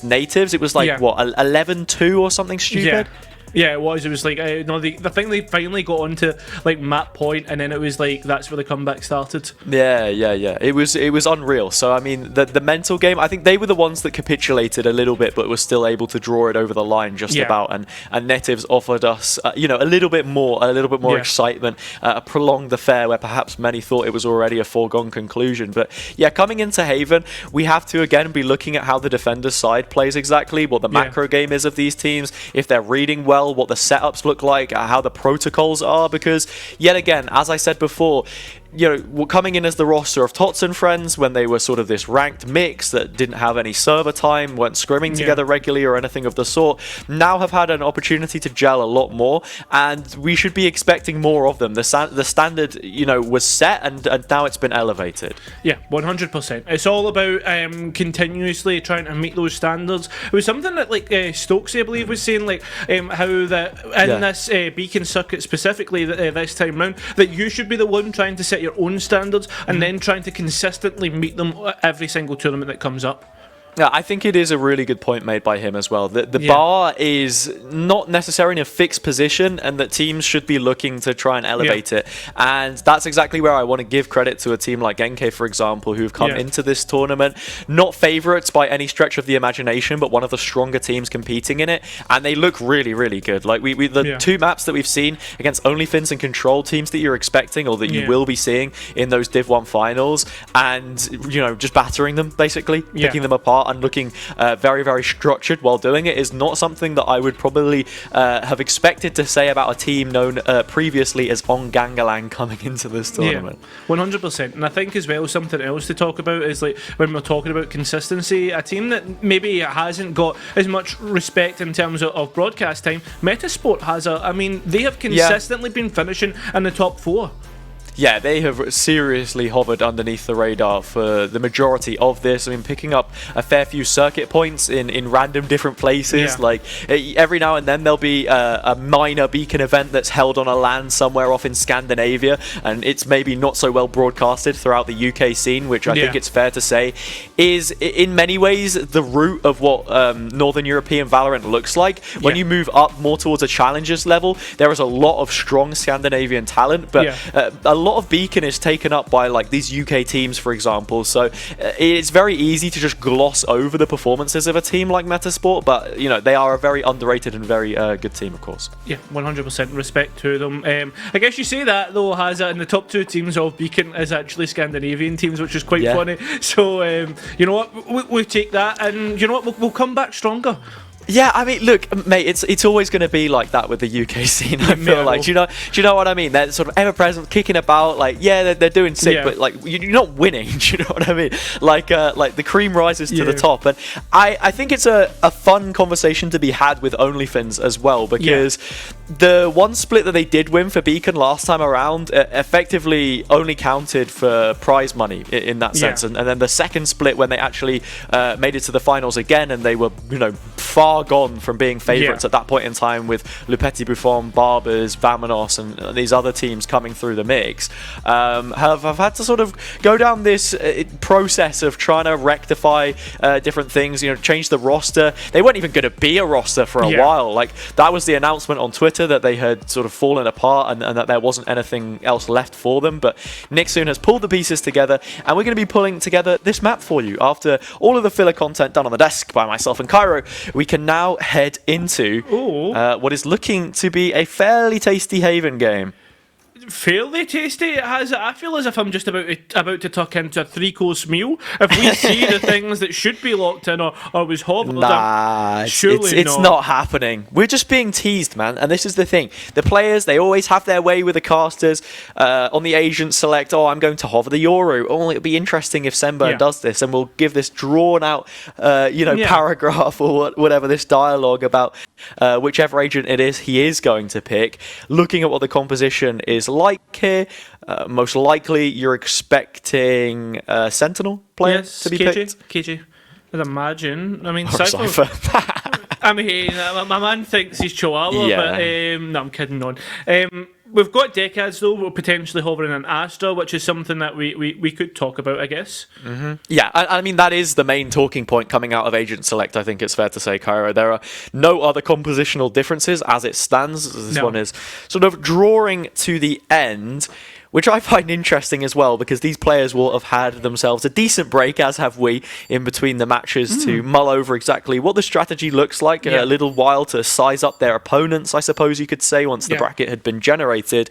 natives. It was like, what, 11-2 or something stupid? Yeah, it was. It was like, I think they finally got onto like map point, and then it was like that's where the comeback started. Yeah. It was unreal. So I mean, the mental game, I think they were the ones that capitulated a little bit, but were still able to draw it over the line just about. And natives offered us, a little bit more excitement, a prolonged affair where perhaps many thought it was already a foregone conclusion. But yeah, coming into Haven, we have to again be looking at how the defender's side plays exactly, what the macro game is of these teams, if they're reading well, what the setups look like, how the protocols are, because yet again, as I said before, coming in as the roster of Tots and Friends when they were sort of this ranked mix that didn't have any server time, weren't scrimming together regularly or anything of the sort, now have had an opportunity to gel a lot more, and we should be expecting more of them. The standard, was set, and now it's been elevated. Yeah, 100%. It's all about continuously trying to meet those standards. It was something that Stokesy, I believe, was saying, how that in this Beacon circuit specifically this time round, that you should be the one trying to set your own standards and then trying to consistently meet them every single tournament that comes up. Yeah, I think it is a really good point made by him as well. The bar is not necessarily in a fixed position, and that teams should be looking to try and elevate it. And that's exactly where I want to give credit to a team like Genkai, for example, who've come into this tournament. Not favourites by any stretch of the imagination, but one of the stronger teams competing in it. And they look really, really good. Like the two maps that we've seen against OnlyFins and Control teams that you're expecting, or that you will be seeing in those Div 1 finals, and just battering them, basically, picking them apart and looking very, very structured while doing it, is not something that I would probably have expected to say about a team known previously as On Gangalang coming into this tournament. 100%. And I think as well, something else to talk about is when we're talking about consistency, a team that maybe hasn't got as much respect in terms of broadcast time, Metasport has they have consistently been finishing in the top 4. Yeah, they have seriously hovered underneath the radar for the majority of this. I mean, picking up a fair few circuit points in random different places. Every now and then there'll be a minor Beacon event that's held on a LAN somewhere off in Scandinavia, and it's maybe not so well broadcasted throughout the UK scene, which I think it's fair to say is in many ways the root of what Northern European Valorant looks like. When you move up more towards a challengers level, there is a lot of strong Scandinavian talent, but a lot of Beacon is taken up by like these UK teams, for example. So it's very easy to just gloss over the performances of a team like Metasport, but you know, they are a very underrated and very good team, of course. Yeah, 100% respect to them. I guess you say that though, Hazza, and the top two teams of Beacon is actually Scandinavian teams, which is quite funny. So you know what, we take that, and you know what, we'll come back stronger. Yeah, I mean, look, mate, it's always going to be like that with the UK scene. I feel like, do you know what I mean? They're sort of ever present, kicking about. Like, yeah, they're doing sick, but like you're not winning. Do you know what I mean? Like the cream rises to the top, and I think it's a fun conversation to be had with OnlyFins as well, because the one split that they did win for Beacon last time around effectively only counted for prize money in that sense, and then the second split when they actually made it to the finals again, and they were, you know, far gone from being favourites at that point in time, with Le Petit Buffon, Barbers, Vamonos, and these other teams coming through the mix, have had to sort of go down this process of trying to rectify different things, you know, change the roster. They weren't even going to be a roster for a while. Like, that was the announcement on Twitter, that they had sort of fallen apart and that there wasn't anything else left for them. But Nixun has pulled the pieces together, and we're going to be pulling together this map for you. After all of the filler content done on the desk by myself and Cairo, we can now head into what is looking to be a fairly tasty Haven game. Fairly tasty. I feel as if I'm just about to tuck into a 3-course meal. If we see the things that should be locked in or was hovered, it's not happening. We're just being teased, man. And this is the thing. The players, they always have their way with the casters. On the agent select, I'm going to hover the Yoru. It'll be interesting if Semba does this, and we'll give this drawn out, paragraph or whatever, this dialogue about whichever agent it is he is going to pick. Looking at what the composition is like here, most likely you're expecting a Sentinel player to be picked. KG, I'd imagine. I mean, Cypher. I mean, my man thinks he's Chihuahua, but no, I'm kidding on. We've got Decads, though. We're potentially hovering an Astra, which is something that we could talk about, I guess. Mm-hmm. Yeah, I mean, that is the main talking point coming out of Agent Select, I think it's fair to say, Cairo. There are no other compositional differences as it stands. This one is sort of drawing to the end, which I find interesting as well, because these players will have had themselves a decent break, as have we, in between the matches to mull over exactly what the strategy looks like, a little while to size up their opponents, I suppose you could say, once the bracket had been generated.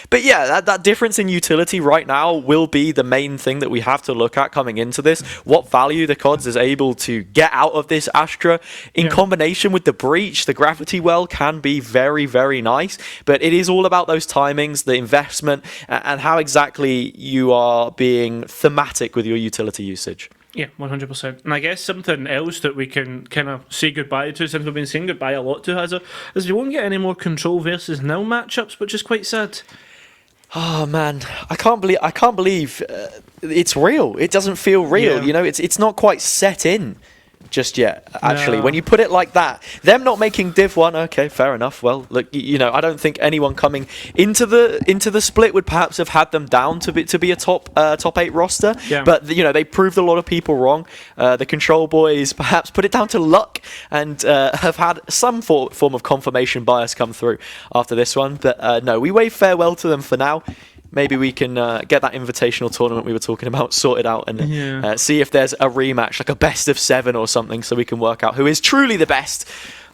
But yeah, that difference in utility right now will be the main thing that we have to look at coming into this. What value the CODS is able to get out of this Astra in combination with the Breach. The Gravity Well can be very, very nice, but it is all about those timings, the investment, and how exactly you are being thematic with your utility usage. Yeah, 100%. And I guess something else that we can kind of say goodbye to, since we've been saying goodbye a lot to Hazza, is we won't get any more Control versus Nil matchups, which is quite sad. Oh man, I can't believe it's real. It doesn't feel real. You know, it's not quite set in just yet, actually. When you put it like that, them not making Div 1, okay, fair enough. Well, look, you know, I don't think anyone coming into the split would perhaps have had them down to be a top 8 roster. But you know, they proved a lot of people wrong. The Control boys perhaps put it down to luck and have had some form of confirmation bias come through after this one. But no, we wave farewell to them for now. Maybe we can get that invitational tournament we were talking about sorted out and see if there's a rematch, like a best of 7 or something, so we can work out who is truly the best.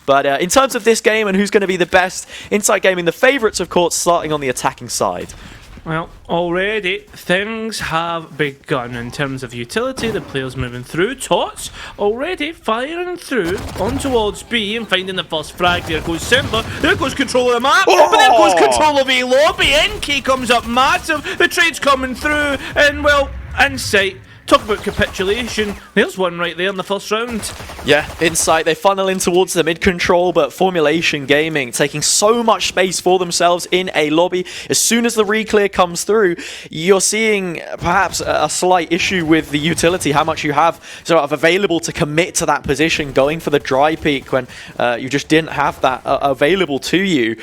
But in terms of this game and who's going to be the best, Inside Gaming, the favourites, of course, starting on the attacking side. Well, already things have begun in terms of utility. The players moving through. Tots already firing through on towards B and finding the first frag. There goes Simba. There goes control of the map. But there goes control of A lobby. NK comes up massive. The trade's coming through. And, well, Insight. Talk about capitulation. There's one right there in the first round. Yeah, Insight, they funnel in towards the mid-control, but Formulation Gaming taking so much space for themselves in a lobby. As soon as the reclear comes through, you're seeing perhaps a slight issue with the utility, how much you have sort of available to commit to that position, going for the dry peak when you just didn't have that available to you.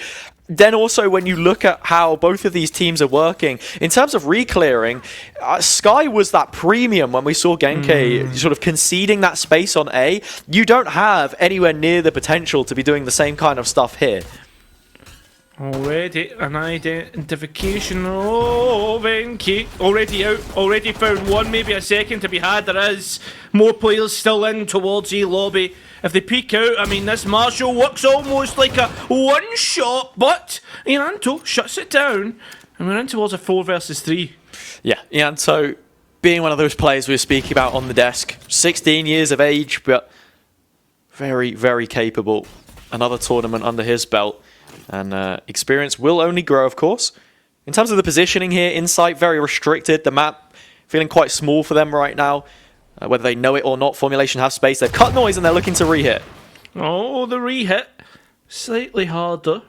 Then also, when you look at how both of these teams are working, in terms of re-clearing, Sky was that premium when we saw Genki sort of conceding that space on A. You don't have anywhere near the potential to be doing the same kind of stuff here. Already an identification of NK. Already out, already found one, maybe a second to be had. There is more players still in towards E lobby. If they peek out, I mean, this Marshall works almost like a one shot, but Ianto shuts it down, and we're in towards a 4 versus 3. Yeah, Ianto being one of those players we were speaking about on the desk, 16 years of age, but very, very capable. Another tournament under his belt. And experience will only grow, of course. In terms of the positioning here, Insight very restricted. The map feeling quite small for them right now. Whether they know it or not, Formulation have space. They've cut noise and they're looking to re-hit. Oh, the re-hit. Slightly harder.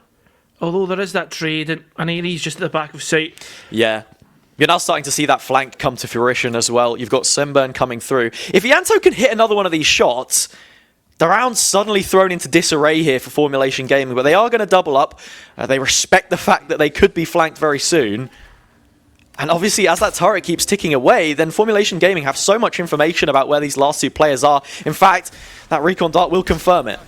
Although there is that trade and Aries just at the back of sight. Yeah. You're now starting to see that flank come to fruition as well. You've got Sunburn coming through. If Ianto can hit another one of these shots, the round's suddenly thrown into disarray here for Formulation Gaming, but they are going to double up. They respect the fact that they could be flanked very soon. And obviously, as that turret keeps ticking away, then Formulation Gaming have so much information about where these last two players are. In fact, that recon dart will confirm it.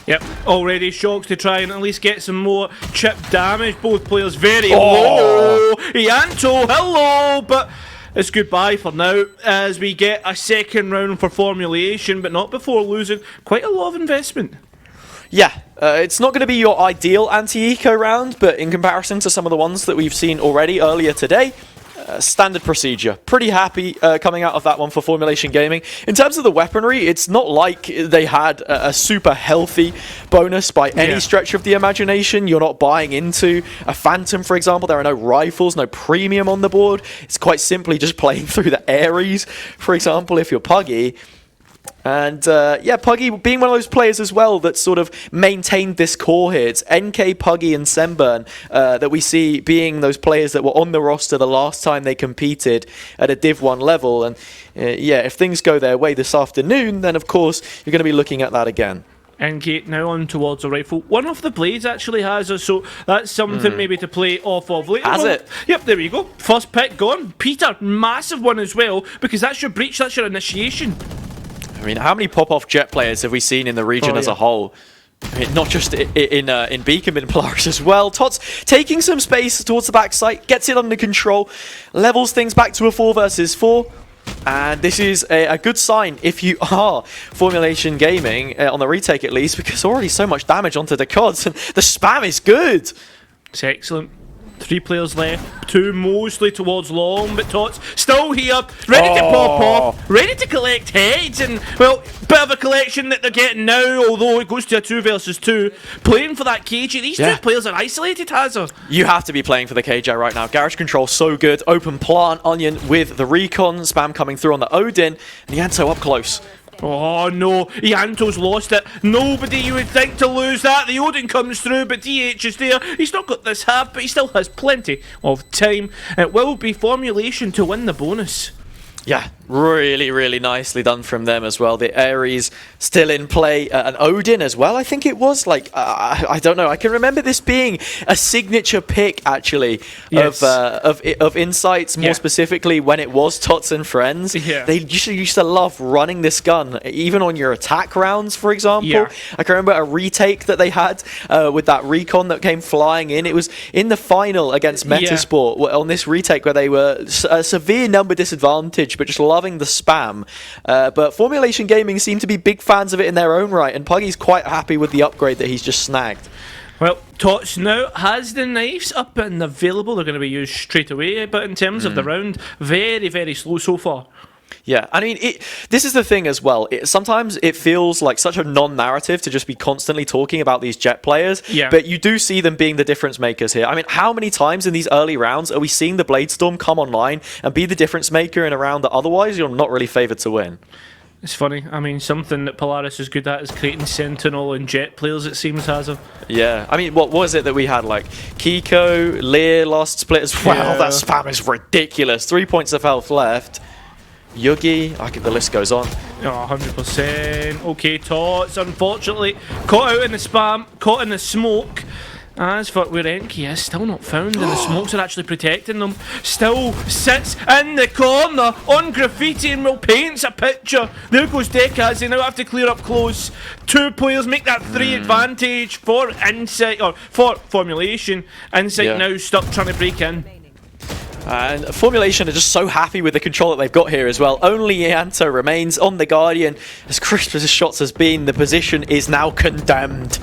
Yep, already shocked to try and at least get some more chip damage. Both players very low. Ianto, hello, but it's goodbye for now as we get a second round for Formulation, but not before losing quite a lot of investment. Yeah, it's not going to be your ideal anti-eco round, but in comparison to some of the ones that we've seen already earlier today, standard procedure. Pretty happy coming out of that one for Formulation Gaming. In terms of the weaponry, it's not like they had a super healthy bonus by any stretch of the imagination. You're not buying into a Phantom, for example. There are no rifles, no premium on the board. It's quite simply just playing through the Ares, for example, if you're Puggy. And yeah, Puggy being one of those players as well that sort of maintained this core here. It's NK, Puggy, and Semburn that we see being those players that were on the roster the last time they competed at a Div 1 level. And yeah, if things go their way this afternoon, then of course you're going to be looking at that again. NK now on towards a rifle. One of the blades actually has us, so that's something maybe to play off of later. Has it? Yep, there we go. First pick gone. Peter, massive one as well, because that's your breach, that's your initiation. I mean, how many pop-off jet players have we seen in the region as a whole? I mean, not just in Beacon, but in Polaris as well. Tots taking some space towards the backside, gets it under control, levels things back to a 4 versus 4. And this is a good sign if you are Formulation Gaming, on the retake at least, because already so much damage onto the CODs, and the spam is good. It's excellent. 3 players left, 2 mostly towards long, but Tots still here, ready to pop off, ready to collect heads, and well, bit of a collection that they're getting now, although it goes to a 2 versus 2, playing for that KJ. These 2 players are isolated, Hazard. You have to be playing for the KJ right now. Garage control so good, open plant, Onion with the recon, spam coming through on the Odin, and Ianto up close. Oh no, Ianto's lost it. Nobody you would think to lose that. The Odin comes through, but DH is there. He's not got this half, but he still has plenty of time. It will be Formulation to win the bonus. Yeah, really, really nicely done from them as well. The Ares still in play, and Odin as well, I think it was. Like, I don't know. I can remember this being a signature pick, actually, of Insights, more specifically when it was Tots and Friends. Yeah. They used to love running this gun, even on your attack rounds, for example. Yeah. I can remember a retake that they had with that recon that came flying in. It was in the final against Metasport on this retake where they were a severe number disadvantage, but just loving the spam. But Formulation Gaming seem to be big fans of it in their own right, and Puggy's quite happy with the upgrade that he's just snagged. Well, Tots now has the knives up and available. They're going to be used straight away, but in terms of the round, very, very slow so far. Yeah, I mean, this is the thing as well. Sometimes it feels like such a non-narrative to just be constantly talking about these jet players, but you do see them being the difference makers here. I mean, how many times in these early rounds are we seeing the Bladestorm come online and be the difference maker in a round that otherwise you're not really favoured to win? It's funny. I mean, something that Polaris is good at is creating Sentinel and jet players, it seems, Hazard. Yeah, I mean, what was it that we had? Like, Kiko, Lear, last split as well. That spam is ridiculous. 3 points of health left. Yugi, the list goes on. Oh, 100%. Okay, Tots, unfortunately, caught out in the spam, caught in the smoke. As for where Enki is, still not found, and the smokes are actually protecting them. Still sits in the corner on graffiti and will paints a picture. There goes Decaz. They now have to clear up close. 2 players make that 3 advantage for Insight, or for Formulation. Insight now stuck trying to break in. And Formulation are just so happy with the control that they've got here as well. Only Ianto remains on the Guardian. As crisp as his shots has been, the position is now condemned.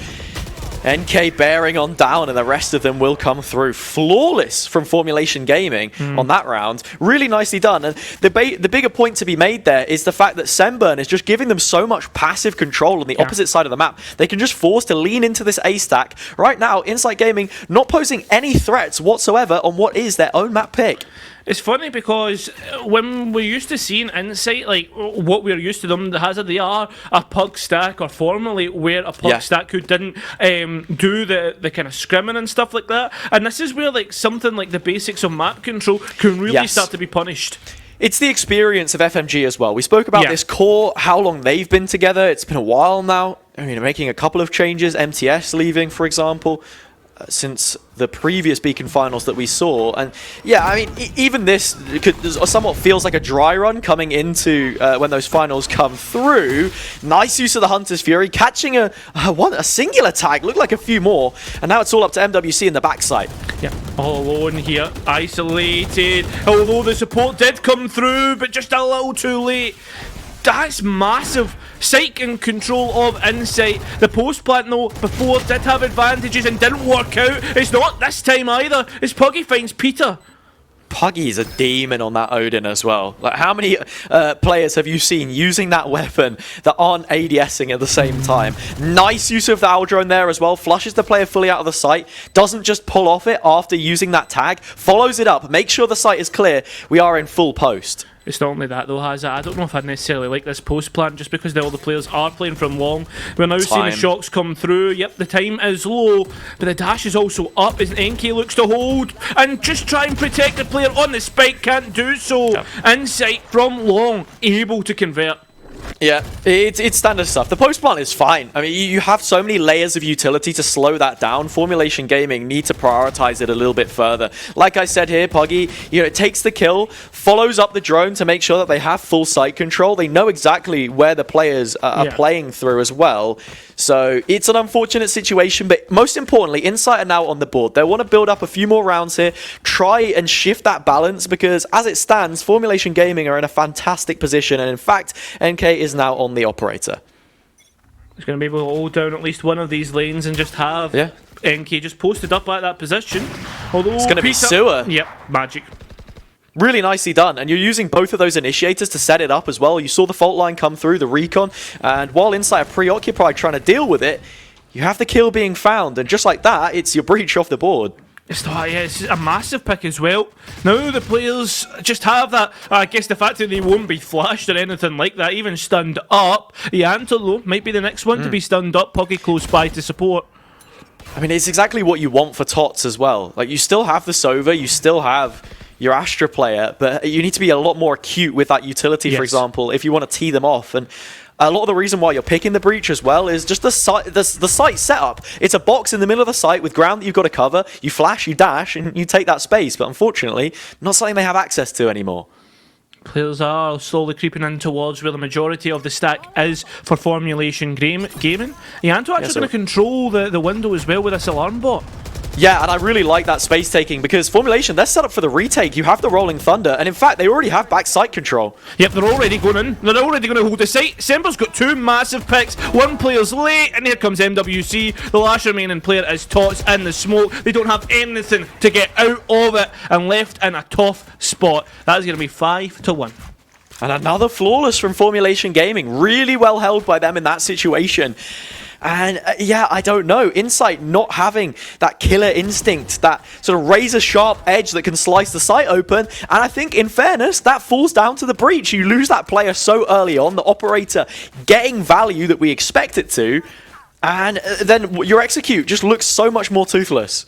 NK bearing on down, and the rest of them will come through. Flawless from Formulation Gaming on that round. Really nicely done. And the bigger point to be made there is the fact that Semburn is just giving them so much passive control on the opposite side of the map. They can just force to lean into this A stack. Right now, Insight Gaming not posing any threats whatsoever on what is their own map pick. It's funny because when we're used to seeing Insight, like what we're used to them, the Hazard, they are a pug stack, or formerly were a pug stack who didn't do the kind of scrimming and stuff like that. And this is where like something like the basics of map control can really start to be punished. It's the experience of FMG as well. We spoke about this core, how long they've been together. It's been a while now. I mean, making a couple of changes. MTS leaving, for example, since the previous Beacon finals that we saw. And yeah, I mean, even this somewhat feels like a dry run coming into when those finals come through. Nice use of the Hunter's Fury, catching a singular tag, looked like a few more, and now it's all up to MWC in the backside. Yeah, all alone here, isolated, although the support did come through, but just a little too late. That's massive. Psych in control of Insight. The post plant though before did have advantages and didn't work out. It's not this time either. As Puggy finds Peter. Puggy's a demon on that Odin as well. Like, how many players have you seen using that weapon that aren't ADSing at the same time? Nice use of the owl drone there as well. Flushes the player fully out of the site. Doesn't just pull off it after using that tag. Follows it up. Makes sure the site is clear. We are in full post. It's not only that though, Hazard. I don't know if I'd necessarily like this post plan just because all the players are playing from long. We're now seeing the shocks come through. Yep, the time is low, but the dash is also up as NK looks to hold and just try and protect the player on the spike. Can't do so. Yep. Insight from long, able to convert. Yeah, it's standard stuff. The post plant is fine. I mean, you have so many layers of utility to slow that down. Formulation Gaming need to prioritize it a little bit further. Like I said here, Puggy, it takes the kill, follows up the drone to make sure that they have full site control. They know exactly where the players are playing through as well. So it's an unfortunate situation, but most importantly, Insight are now on the board. They want to build up a few more rounds here, try and shift that balance, because as it stands, Formulation Gaming are in a fantastic position, and in fact, NK is now on the operator. He's going to be able to hold down at least one of these lanes and just have NK just posted up at that position. Although it's going to be Sewer. Yep, magic. Really nicely done, and you're using both of those initiators to set it up as well. You saw the fault line come through, the recon, and while Insight are preoccupied trying to deal with it, you have the kill being found, and just like that, it's your breach off the board. It's a massive pick as well. Now the players just have that, I guess the fact that they won't be flashed or anything like that, even stunned up. Ianto though might be the next one to be stunned up, Puggy close by to support. I mean, it's exactly what you want for TOTS as well. Like, you still have the Sova, you still have your Astra player, but you need to be a lot more acute with that utility, for example, if you want to tee them off. And a lot of the reason why you're picking the breach as well is just the site setup. It's a box in the middle of the site with ground that you've got to cover. You flash, you dash, and you take that space. But unfortunately, not something they have access to anymore. Players are slowly creeping in towards where the majority of the stack is for Formulation Gaming. Ianto actually going to control the window as well with this alarm bot. Yeah, and I really like that space taking, because Formulation, they're set up for the retake. You have the Rolling Thunder, and in fact, they already have back site control. Yep, they're already going in. They're already going to hold the site. Sembur's got 2 massive picks. One player's late, and here comes MWC. The last remaining player is TOTS in the smoke. They don't have anything to get out of it, and left in a tough spot. That is going to be 5-1. And another flawless from Formulation Gaming. Really well held by them in that situation. And yeah, I don't know. Insight not having that killer instinct, that sort of razor-sharp edge that can slice the site open. And I think, in fairness, that falls down to the breach. You lose that player so early on, the operator getting value that we expect it to, and then your execute just looks so much more toothless.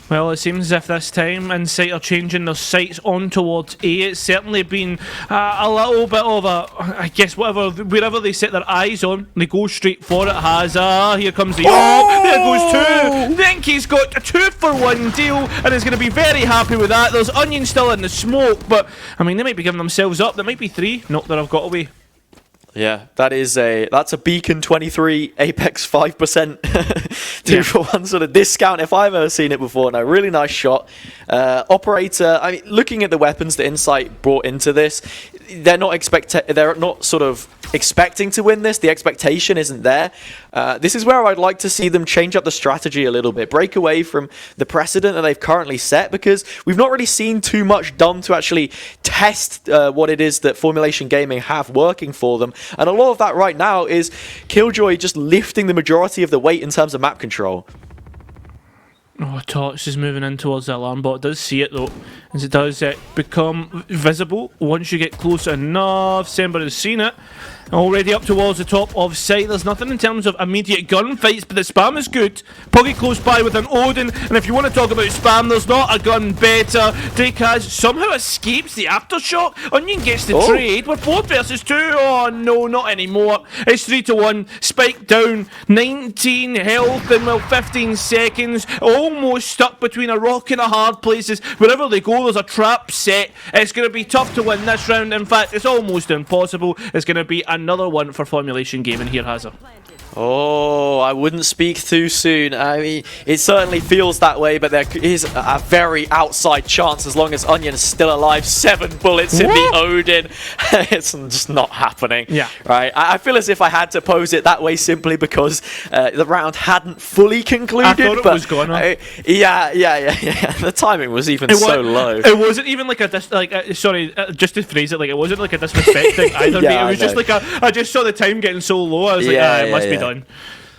Well, it seems as if this time Insight are changing their sights on towards A. It's certainly been a little bit of a, I guess, wherever they set their eyes on, they go straight for it. Here comes the there goes 2. Think he's got a 2-for-1 deal and is going to be very happy with that. There's Onion still in the smoke, but I mean, they might be giving themselves up. There might be 3. Nope, that I've got away. Yeah, that's a Beacon 23, Apex 5%, 2-for-1 sort of discount if I've ever seen it before. No, really nice shot. Operator, I mean, looking at the weapons that Insight brought into this, they're not sort of expecting to win this. The expectation isn't there. This is where I'd like to see them change up the strategy a little bit, break away from the precedent that they've currently set, because we've not really seen too much done to actually test what it is that Formulation Gaming have working for them. And a lot of that right now is Killjoy just lifting the majority of the weight in terms of map control. Oh, Tots is moving in towards the alarm bot. It does see it though, as it does become visible once you get close enough. Sember has seen it. Already up towards the top of sight. There's nothing in terms of immediate gunfights, but the spam is good. Puggy close by with an Odin, and if you want to talk about spam, there's not a gun better. Drakaz somehow escapes the aftershock. Onion gets the trade. We're 4 versus 2. Oh no, not anymore. It's 3-1. Spike down. 19 health in 15 seconds. Almost stuck between a rock and a hard places. Wherever they go, there's a trap set. It's going to be tough to win this round. In fact, it's almost impossible. It's going to be another one for Formulation Gaming here, Hazza. Oh, I wouldn't speak too soon. I mean, it certainly feels that way, but there is a very outside chance as long as Onion is still alive. 7 bullets in the Odin. It's just not happening. Yeah. Right. I feel as if I had to pose it that way simply because the round hadn't fully concluded. I thought it was going on. Yeah. The timing was even so low. It wasn't even like just to phrase it, like it wasn't like a disrespecting either. Yeah, it was just like I just saw the time getting so low. I was like, it must be done.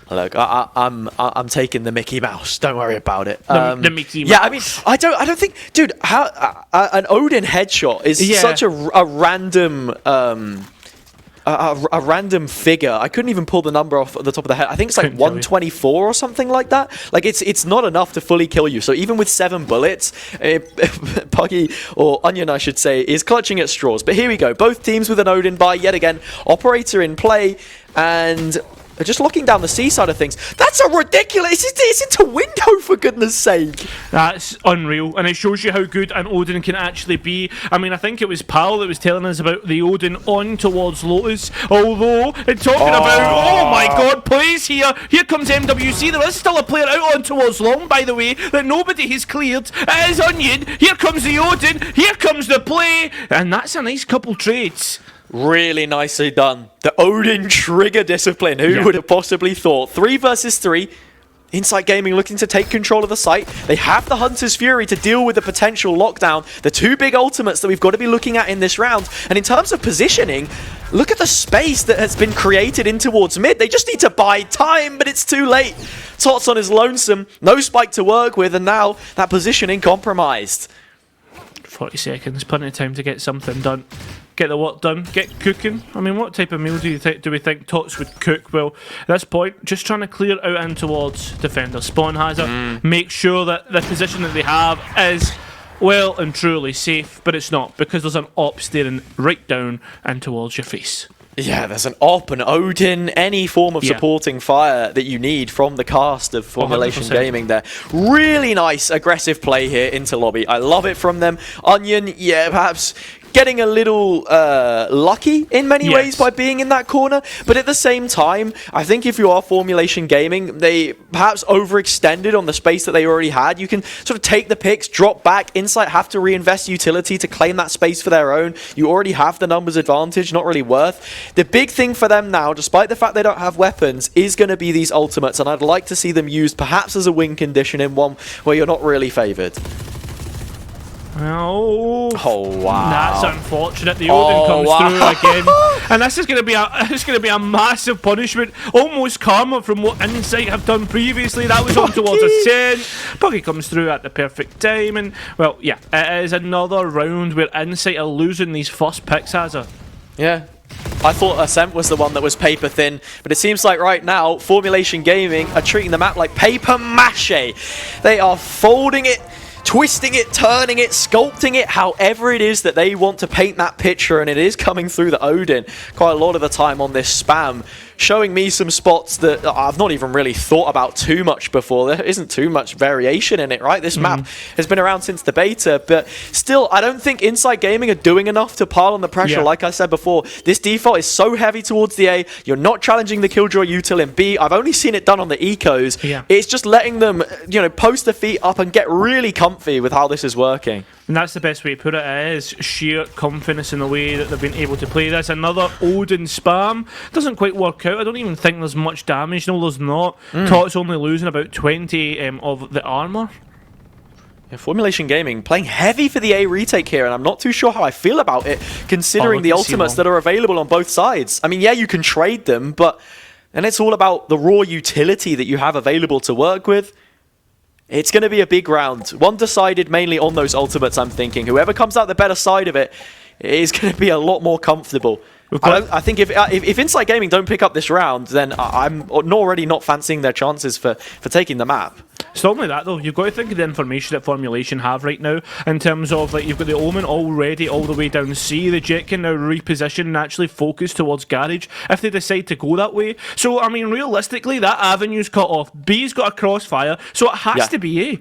Look, I'm taking the Mickey Mouse. Don't worry about it. The Mickey Mouse. Yeah, I mean, I don't think, dude. How an Odin headshot is such a random. A random figure. I couldn't even pull the number off the top of the head. I think it's like 124 or something like that. Like it's not enough to fully kill you. So even with 7 bullets, Puggy, or Onion I should say, is clutching at straws. But here we go. Both teams with an Odin buy yet again. Operator in play, and just locking down the C side of things. That's a ridiculous. It's into window, for goodness sake. That's unreal, and it shows you how good an Odin can actually be. I mean, I think it was Pal that was telling us about the Odin on towards Lotus. Although, talking about, oh my god, plays here. Here comes MWC. There is still a player out on towards Long, by the way, that nobody has cleared. It is Onion. Here comes the Odin. Here comes the play. And that's a nice couple trades. Really nicely done. The Odin trigger discipline. Who would have possibly thought? 3 versus 3. Insight Gaming looking to take control of the site. They have the Hunter's Fury to deal with the potential lockdown. The 2 big ultimates that we've got to be looking at in this round. And in terms of positioning, look at the space that has been created in towards mid. They just need to buy time, but it's too late. Tots on his lonesome. No spike to work with, and now that positioning compromised. 40 seconds, plenty of time to get something done. Get the work done, get cooking. I mean, what type of meal do we think Tots would cook? Well, at this point, just trying to clear out and towards defender. Spawn hazard, make sure that the position that they have is well and truly safe, but it's not, because there's an op staring right down and towards your face. Yeah, there's an op, an Odin, any form of supporting fire that you need from the cast of Formulation 100%. Gaming there. Really nice aggressive play here into lobby. I love it from them. Onion, perhaps getting a little lucky in many ways by being in that corner, but at the same time, I think if you are Formulation Gaming, they perhaps overextended on the space that they already had. You can sort of take the picks, drop back. Insight have to reinvest utility to claim that space for their own. You already have the numbers advantage, not really worth. The big thing for them now, despite the fact they don't have weapons, is going to be these ultimates, and I'd like to see them used perhaps as a win condition in one where you're not really favoured. Oh wow! That's unfortunate. The Odin comes through again, and this is going to be a massive punishment, almost karma from what Insight have done previously. That was on towards a 10. Puggy comes through at the perfect time, and well, yeah, it is another round where Insight are losing these first picks, Hazard. Yeah. I thought Ascent was the one that was paper thin, but it seems like right now, Formulation Gaming are treating the map like paper mache. They are folding it, twisting it, turning it, sculpting it, however it is that they want to paint that picture, and it is coming through the Odin quite a lot of the time on this spam, showing me some spots that I've not even really thought about too much before. There isn't too much variation in it, right? This map has been around since the beta, but still, I don't think Inside Gaming are doing enough to pile on the pressure. Like I said before, this default is so heavy towards the A. You're not challenging the Killjoy util in B. I've only seen it done on the ecos. It's just letting them, post their feet up and get really comfy with how this is working. And that's the best way to put it. It is sheer confidence in the way that they've been able to play this. Another Odin spam. Doesn't quite work out. I don't even think there's much damage. No, there's not. Tot's only losing about 20 of the armor. Yeah, Formulation Gaming playing heavy for the A retake here, and I'm not too sure how I feel about it, considering the ultimates that are available on both sides. I mean, yeah, you can trade them, but then it's all about the raw utility that you have available to work with. It's going to be a big round. One decided mainly on those ultimates, I'm thinking. Whoever comes out the better side of it is going to be a lot more comfortable. I think if Inside Gaming don't pick up this round, then I'm already not fancying their chances for taking the map. It's not only that though, you've got to think of the information that Formulation have right now in terms of, like, you've got the Omen already all the way down C. The Jet can now reposition and actually focus towards Garage if they decide to go that way. So I mean, realistically, that avenue's cut off. B's got a crossfire, so it has to be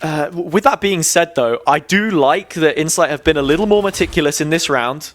A. With that being said though, I do like that Insight have been a little more meticulous in this round.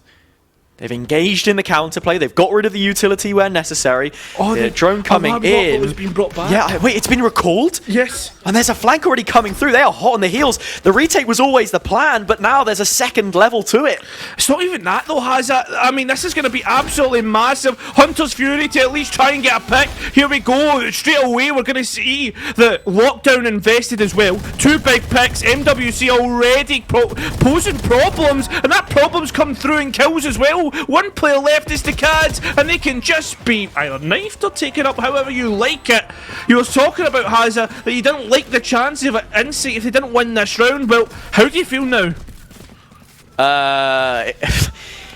They've engaged in the counterplay. They've got rid of the utility where necessary. Oh, the drone coming in. Has been brought back. Yeah, wait, it's been recalled? Yes. And there's a flank already coming through. They are hot on the heels. The retake was always the plan, but now there's a second level to it. It's not even that though, Hazza. I mean, this is going to be absolutely massive. Hunter's Fury to at least try and get a pick. Here we go. Straight away, we're going to see the lockdown invested as well. 2 big picks. MWC already posing problems, and that problem's come through in kills as well. One player left is the Cads, and they can just be either knifed or taken up however you like it. You were talking about, Hazza, that you didn't like the chances of Insight if they didn't win this round. Well, how do you feel now?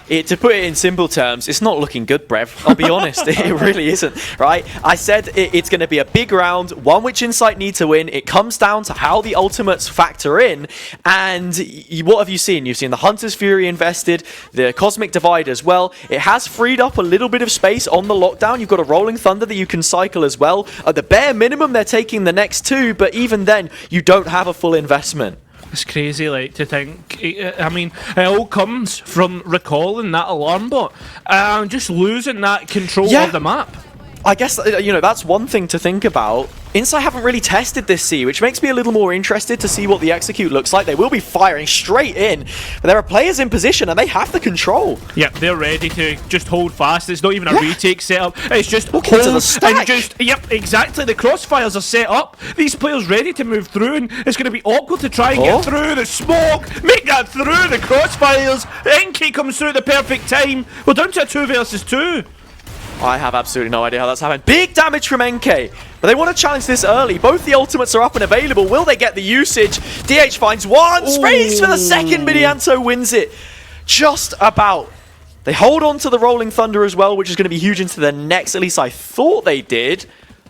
To put it in simple terms, it's not looking good, Brev. I'll be honest, it really isn't, right? I said it's going to be a big round, one which Insight need to win. It comes down to how the ultimates factor in, and what have you seen? You've seen the Hunter's Fury invested, the Cosmic Divide as well. It has freed up a little bit of space on the lockdown. You've got a Rolling Thunder that you can cycle as well. At the bare minimum, they're taking the next 2, but even then, you don't have a full investment. It's crazy, like, to think. I mean, it all comes from recalling that alarm bot and just losing that control of the map. I guess, that's one thing to think about. Insight haven't really tested this C, which makes me a little more interested to see what the execute looks like. They will be firing straight in, but there are players in position and they have the control. Yep, they're ready to just hold fast. It's not even a retake setup. It's just hold to the stack. And just, yep, exactly. The crossfires are set up. These players ready to move through, and it's going to be awkward to try and get through the smoke, make that through the crossfires. NK comes through at the perfect time. We're down to a 2 versus 2. I have absolutely no idea how that's happened. Big damage from NK, but they want to challenge this early. Both the ultimates are up and available. Will they get the usage? DH finds one, sprays for the second, Midianto wins it. Just about. They hold on to the Rolling Thunder as well, which is going to be huge into the next. At least I thought they did.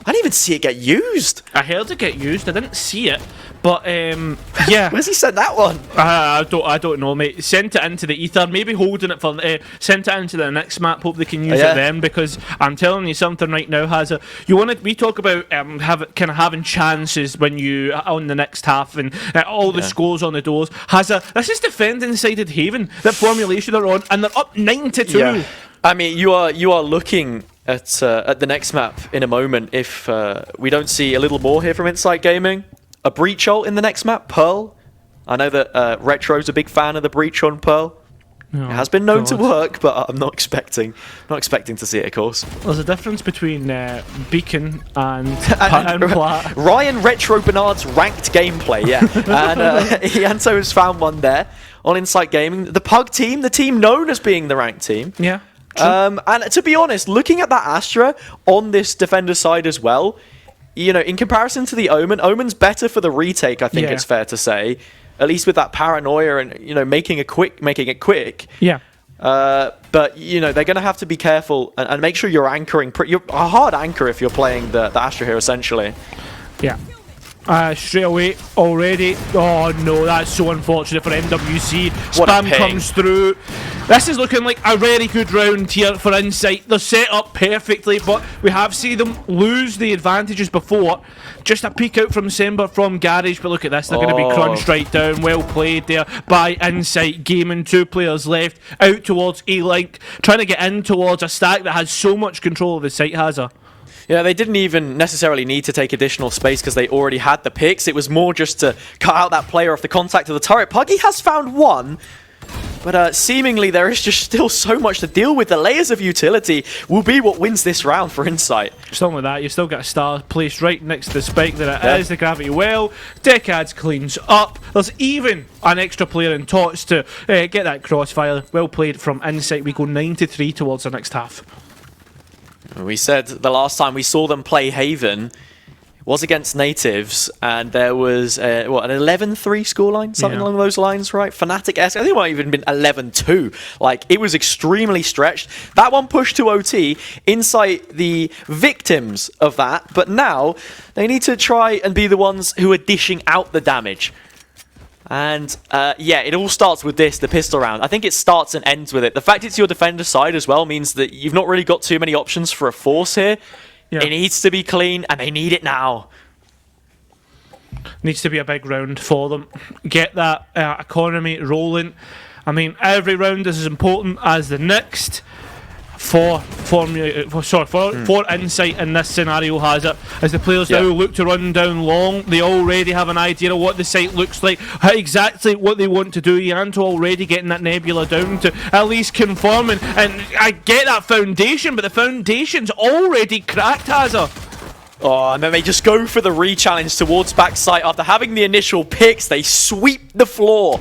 I didn't even see it get used. I heard it get used. I didn't see it. But, yeah. Where's he sent that one? I don't know, mate. Sent it into the ether. Maybe holding it for... sent it into the next map. Hope they can use it then. Because I'm telling you something right now, Hazza. We talk about having chances when you on the next half and all the scores on the doors. Hazza, this is defending sided Haven that Formulation are on, and they're up 9-2. Yeah. I mean, you are looking at the next map in a moment if we don't see a little more here from Insight Gaming. A breach ult in the next map, Pearl. I know that Retro's a big fan of the breach on Pearl. It has been known to work, but I'm not expecting to see it, of course. There's a difference between Beacon and Plat. Ryan Retro Bernard's ranked gameplay, yeah. And Ianto has found one there on Insight Gaming. The Pug team, the team known as being the ranked team. Yeah. And to be honest, looking at that Astra on this defender side as well, in comparison to the Omen, Omen's better for the retake, I think it's fair to say. At least with that paranoia and, making it quick. Yeah. But, you know, they're going to have to be careful and make sure you're anchoring. You're a hard anchor if you're playing the Astra here, essentially. Yeah. Straight away already. Oh no, that's so unfortunate for MWC. Spam comes through. This is looking like a very good round here for Insight. They're set up perfectly, but we have seen them lose the advantages before. Just a peek out from Sember from Garage, but look at this. They're going to be crunched right down. Well played there by Insight Gaming. 2 players left out towards A-Link, trying to get in towards a stack that has so much control of the site, Hazza. Yeah, they didn't even necessarily need to take additional space because they already had the picks. It was more just to cut out that player off the contact of the turret. Puggy has found one, but seemingly there is just still so much to deal with. The layers of utility will be what wins this round for Insight. Something like that. You've still got a star placed right next to the spike. There it is, the gravity well. Decades cleans up. There's even an extra player in Tots to get that crossfire. Well played from Insight. We go 9-3 towards the next half. We said the last time we saw them play Haven was against Natives, and there was an 11-3 scoreline, something along those lines, right? Fnatic-esque. I think it might have even been 11-2. Like, it was extremely stretched. That one pushed to OT. Insight, the victims of that, but now they need to try and be the ones who are dishing out the damage. And yeah, it all starts with this, the pistol round. I think it starts and ends with it. The fact it's your defender side as well means that you've not really got too many options for a force here. Yeah. It needs to be clean, and they need it now. Needs to be a big round for them. Get that economy rolling. I mean, every round is as important as the next. For Insight in this scenario has it. As the players now look to run down long, they already have an idea of what the site looks like, how exactly what they want to do. Yanto already getting that Nebula down to at least confirming, and I get that foundation, but the foundation's already cracked, Hazza. Oh, and then they just go for the re-challenge towards backside. After having the initial picks, they sweep the floor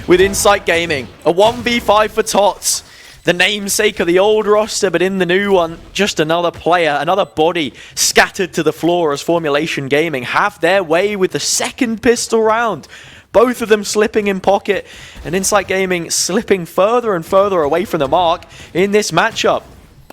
with Insight Gaming. A 1v5 for Tots. The namesake of the old roster, but in the new one, just another player, another body scattered to the floor as Formulation Gaming have their way with the second pistol round. Both of them slipping in pocket, and Insight Gaming slipping further and further away from the mark in this matchup.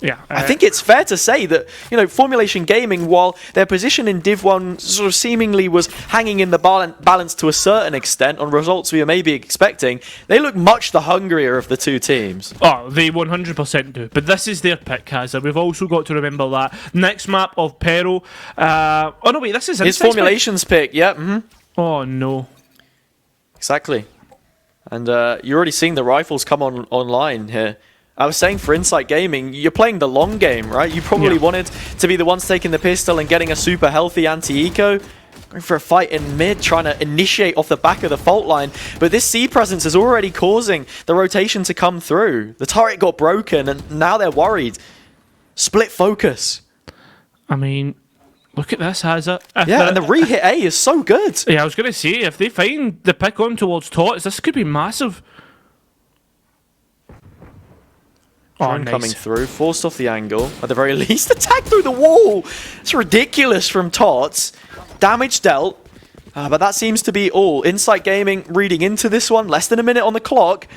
Yeah, I think it's fair to say that, you know, Formulation Gaming, while their position in Div 1 sort of seemingly was hanging in the balance to a certain extent on results we were maybe expecting, they look much the hungrier of the two teams. Oh, they 100% do. But this is their pick, Hazard. We've also got to remember that. Next map of Peril. Oh, no, wait, this is his Formulation's pick, yeah. Mm-hmm. Oh, no. Exactly. And you're already seeing the rifles come online here. I was saying for Insight Gaming, you're playing the long game, right? You probably wanted to be the ones taking the pistol and getting a super healthy anti-eco. Going for a fight in mid, trying to initiate off the back of the fault line. But this C presence is already causing the rotation to come through. The turret got broken, and now they're worried. Split focus. I mean, look at this, Hazza. Yeah, and the re-hit A is so good. Yeah, I was going to say, if they find the pick on towards Tots, this could be massive. Drone coming through, forced off the angle. At the very least, attack through the wall. It's ridiculous from Tots. Damage dealt, but that seems to be all. Insight Gaming reading into this one. Less than a minute on the clock.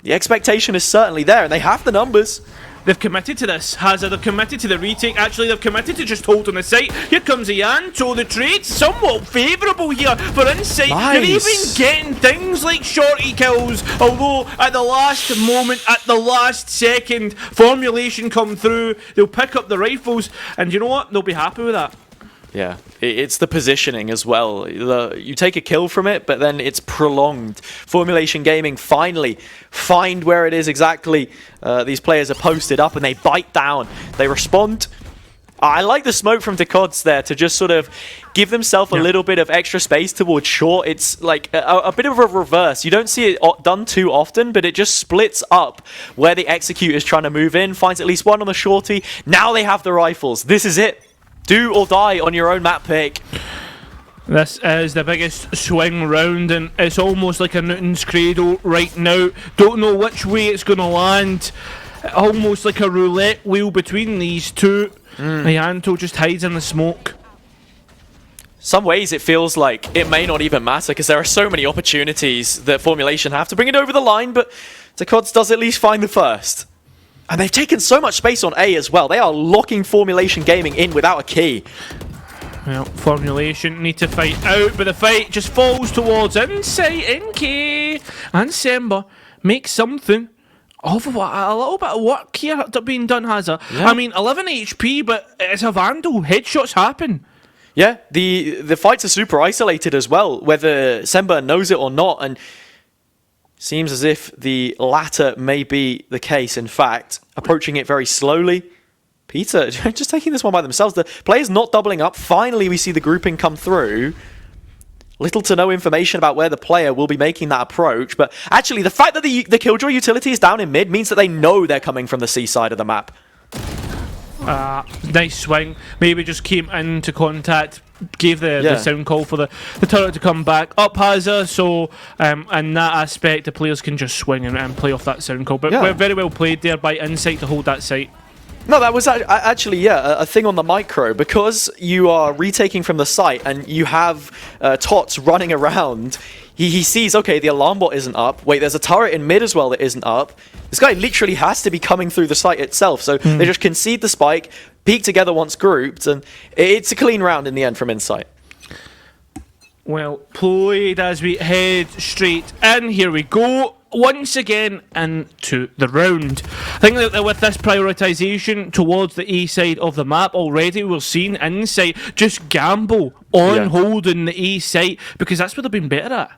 The expectation is certainly there, and they have the numbers. They've committed to this, Hazard. They've committed to the retake. Actually, they've committed to just holding the site. Here comes Yanto. The trade's somewhat favourable here for Insight. Nice. You're even getting things like shorty kills. Although, at the last moment, at the last second, Formulation come through. They'll pick up the rifles. And you know what? They'll be happy with that. Yeah, it's the positioning as well. You take a kill from it, but then it's prolonged. Formulation Gaming finally find where it is exactly. These players are posted up and they bite down. They respond. I like the smoke from Decods there to just sort of give themselves a little bit of extra space towards short. It's like a bit of a reverse. You don't see it done too often, but it just splits up where the execute is trying to move in, finds at least one on the shorty. Now they have the rifles. This is it. Do or die on your own map pick. This is the biggest swing round, and it's almost like a Newton's Cradle right now. Don't know which way it's going to land. Almost like a roulette wheel between these two. Yanto just hides in the smoke. some ways it feels like it may not even matter because there are so many opportunities that Formulation have to bring it over the line, but Takods does at least find the first. And they've taken so much space on A as well. They are locking Formulation Gaming in without a key. Well, Formulation need to fight out, but the fight just falls towards Insight, NK, and Sember. Make something of a little bit of work here being done, Hazza. Yeah. I mean, 11 HP, but it's a Vandal. Headshots happen. Yeah, the fights are super isolated as well, whether Sember knows it or not, and seems as if the latter may be the case. In fact, approaching it very slowly. Peter just taking this one by themselves. The players not doubling up. Finally, we see the grouping come through. Little to no information about where the player will be making that approach, but actually the fact that the Killjoy utility is down in mid means that they know they're coming from the C side of the map. Nice swing. Maybe just came into contact, gave the sound call for the turret to come back up, Hazza. So in that aspect, the players can just swing and play off that sound call. But we're very well played there by Insight to hold that site. No, that was actually, a thing on the micro. Because you are retaking from the site and you have Tots running around, he sees, okay, the alarm bot isn't up. Wait, there's a turret in mid as well that isn't up. This guy literally has to be coming through the site itself. So they just concede the spike, peek together once grouped, and it's a clean round in the end from Insight. Well played as we head straight in. Here we go. Once again into the round. I think that with this prioritisation towards the A side of the map already, we're seeing Insight just gamble on holding the A site because that's what they've been better at.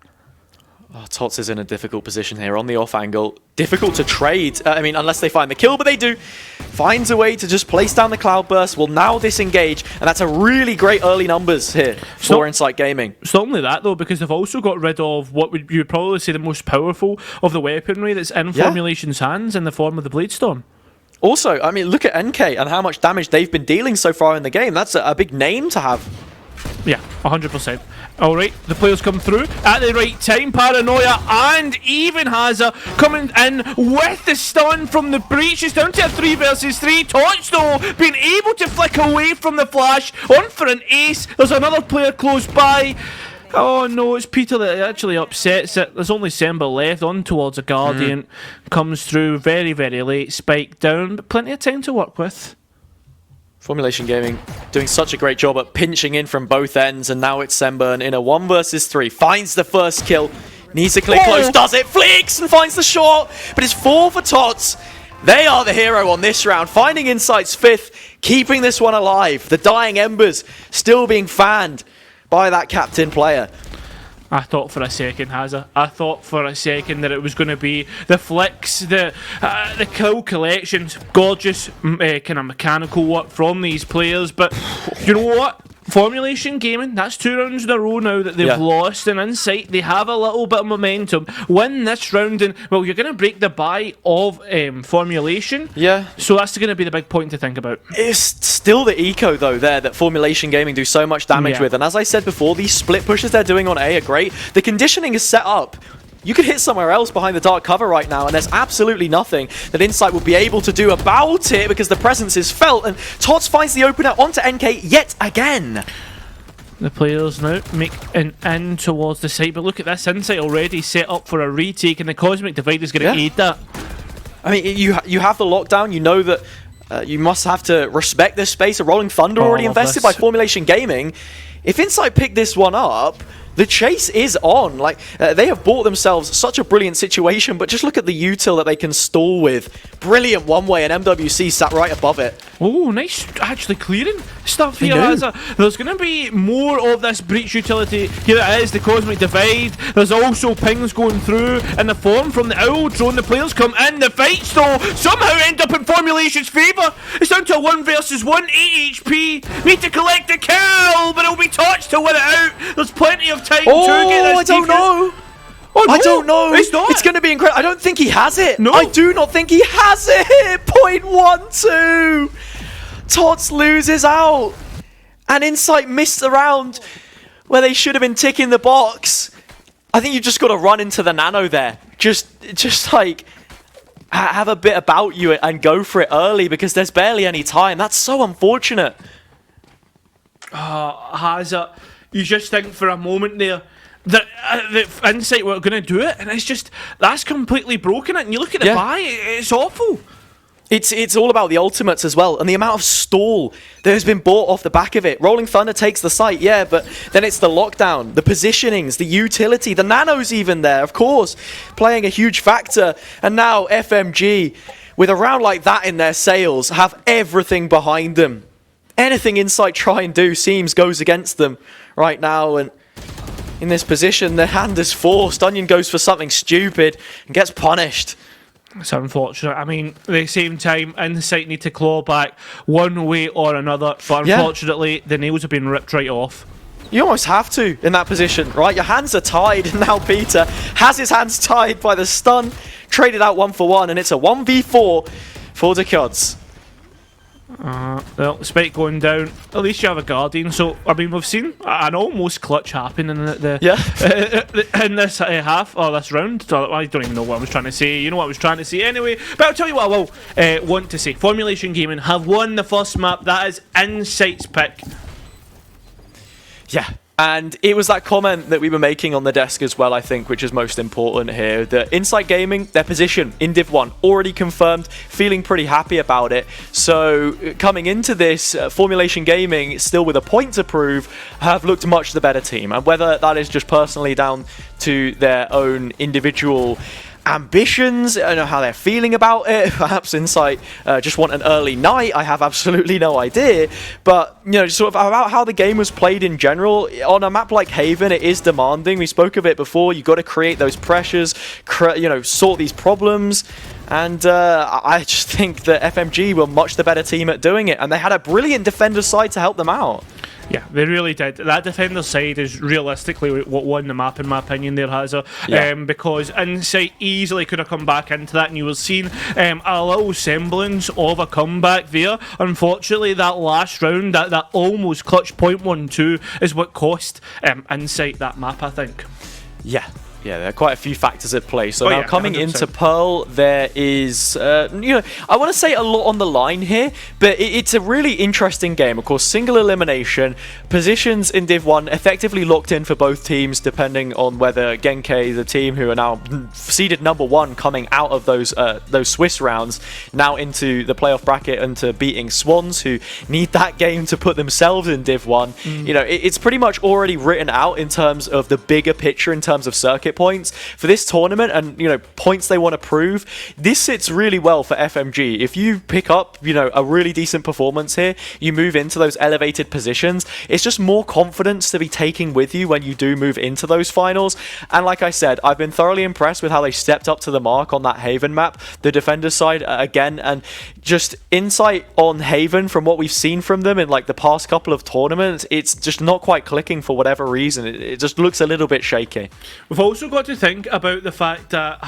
Oh, Tots is in a difficult position here on the off angle. Difficult to trade, I mean, unless they find the kill, but they do. Finds a way to just place down the Cloudburst, will now disengage, and that's a really great early numbers here for Insight Gaming. It's not only that, though, because they've also got rid of what you would probably say the most powerful of the weaponry that's in Formulation's hands in the form of the Bladestorm. Also, I mean, look at NK and how much damage they've been dealing so far in the game. That's a big name to have. Yeah, 100%. Alright, the players come through at the right time. Paranoia and even Hazza coming in with the stun from the breach. It's down to a 3 versus 3. Tots, though, being able to flick away from the flash. On for an ace. There's another player close by. Oh no, it's Peter that actually upsets it. There's only Sember left on towards a Guardian. Comes through very, very late. Spike down, but plenty of time to work with. Formulation Gaming doing such a great job at pinching in from both ends, and now it's Semburn in a 1 versus 3. Finds the first kill, needs to click close, does it, flicks and finds the shot, but it's 4 for Tots. They are the hero on this round, finding Insight's 5th, keeping this one alive. The dying embers still being fanned by that captain player. I thought for a second, Hazza. I thought for a second that it was going to be the flicks, the kill collections, gorgeous kind of mechanical work from these players. But you know what? Formulation Gaming, that's 2 rounds in a row now that they've lost, and Insight, they have a little bit of momentum. Win this round, and well, you're going to break the bye of Formulation. Yeah. So that's going to be the big point to think about. It's still the eco, though, there that Formulation Gaming do so much damage with. And as I said before, these split pushes they're doing on A are great. The conditioning is set up. You could hit somewhere else behind the dark cover right now, and there's absolutely nothing that Insight will be able to do about it because the presence is felt, and Tots finds the opener onto NK yet again. The players now make an in towards the site, but look at this, Insight already set up for a retake, and the Cosmic Divide is going to aid that. I mean, you have the lockdown, you know that you must have to respect this space. A Rolling Thunder already invested by Formulation Gaming. If Insight pick this one up, the chase is on. Like, they have bought themselves such a brilliant situation, but just look at the util that they can stall with. Brilliant one-way, and MWC sat right above it. Oh, nice actually clearing stuff here. There's going to be more of this breach utility. Here it is, the Cosmic Divide. There's also pings going through in the form from the Owl Drone. The players come in. The fights, though, somehow end up in Formulation's favour. It's down to a 1 versus 1, 8 HP. Need to collect the kill, but it'll be touched to win it out. There's plenty of time to get this. I don't know. Oh, no, I don't know. It's not. It's going to be incredible. I don't think he has it. No. I do not think he has it. 0.12. Tots loses out. And Insight missed the round where they should have been ticking the box. I think you've just got to run into the nano there. Just like have a bit about you and go for it early because there's barely any time. That's so unfortunate. Hazza. you just think for a moment there that Insight were going to do it, and it's just, that's completely broken it. And you look at the buy, it's awful. It's all about the ultimates as well, and the amount of stall that has been bought off the back of it. Rolling Thunder takes the site, but then it's the lockdown, the positionings, the utility, the nanos even there, of course, playing a huge factor. And now FMG, with a round like that in their sails, have everything behind them. Anything Insight try and do seems goes against them right now, and in this position, their hand is forced. Onion goes for something stupid and gets punished. It's unfortunate. I mean, at the same time, Insight need to claw back one way or another, but unfortunately, the nails have been ripped right off. You almost have to in that position, right? Your hands are tied, and now Peter has his hands tied by the stun, traded out 1-for-1, and it's a 1v4 for the Cods. Well, Spike going down. At least you have a Guardian. So, I mean, we've seen an almost clutch happen in in this half, or this round. I don't even know what I was trying to say. You know what I was trying to say anyway. But I'll tell you what I will want to say. Formulation Gaming have won the first map. That is Insight's pick. Yeah. And it was that comment that we were making on the desk as well, I think, which is most important here. That Insight Gaming, their position in Div 1, already confirmed, feeling pretty happy about it. So coming into this, Formulation Gaming, still with a point to prove, have looked much the better team. And whether that is just personally down to their own individual ambitions, I don't know how they're feeling about it. Perhaps Insight just want an early night. I have absolutely no idea. But, you know, sort of about how the game was played in general. On a map like Haven, it is demanding. We spoke of it before. You've got to create those pressures, sort these problems. And I just think that FMG were much the better team at doing it. And they had a brilliant defender side to help them out. Yeah, they really did. That defender side is realistically what won the map, in my opinion, there, Hazza. Because Insight easily could have come back into that, and you were seeing a little semblance of a comeback there. Unfortunately, that last round, that almost clutch .12 is what cost Insight that map, I think. Yeah, there are quite a few factors at play. So now coming 100%. Into Pearl, there is, I want to say a lot on the line here, but it's a really interesting game. Of course, single elimination, positions in Div 1 effectively locked in for both teams, depending on whether Genkai, the team who are now seeded #1, coming out of those Swiss rounds, now into the playoff bracket and to beating Swans, who need that game to put themselves in Div 1. It's pretty much already written out in terms of the bigger picture, in terms of circuit points for this tournament, and points they want to prove. This sits really well for FMG. If you pick up a really decent performance here, you move into those elevated positions, it's just more confidence to be taking with you when you do move into those finals. And like I said, I've been thoroughly impressed with how they stepped up to the mark on that Haven map, the defender side again, and just Insight on Haven, from what we've seen from them in like the past couple of tournaments, it's just not quite clicking for whatever reason. It just looks a little bit shaky. We've also got to think about the fact that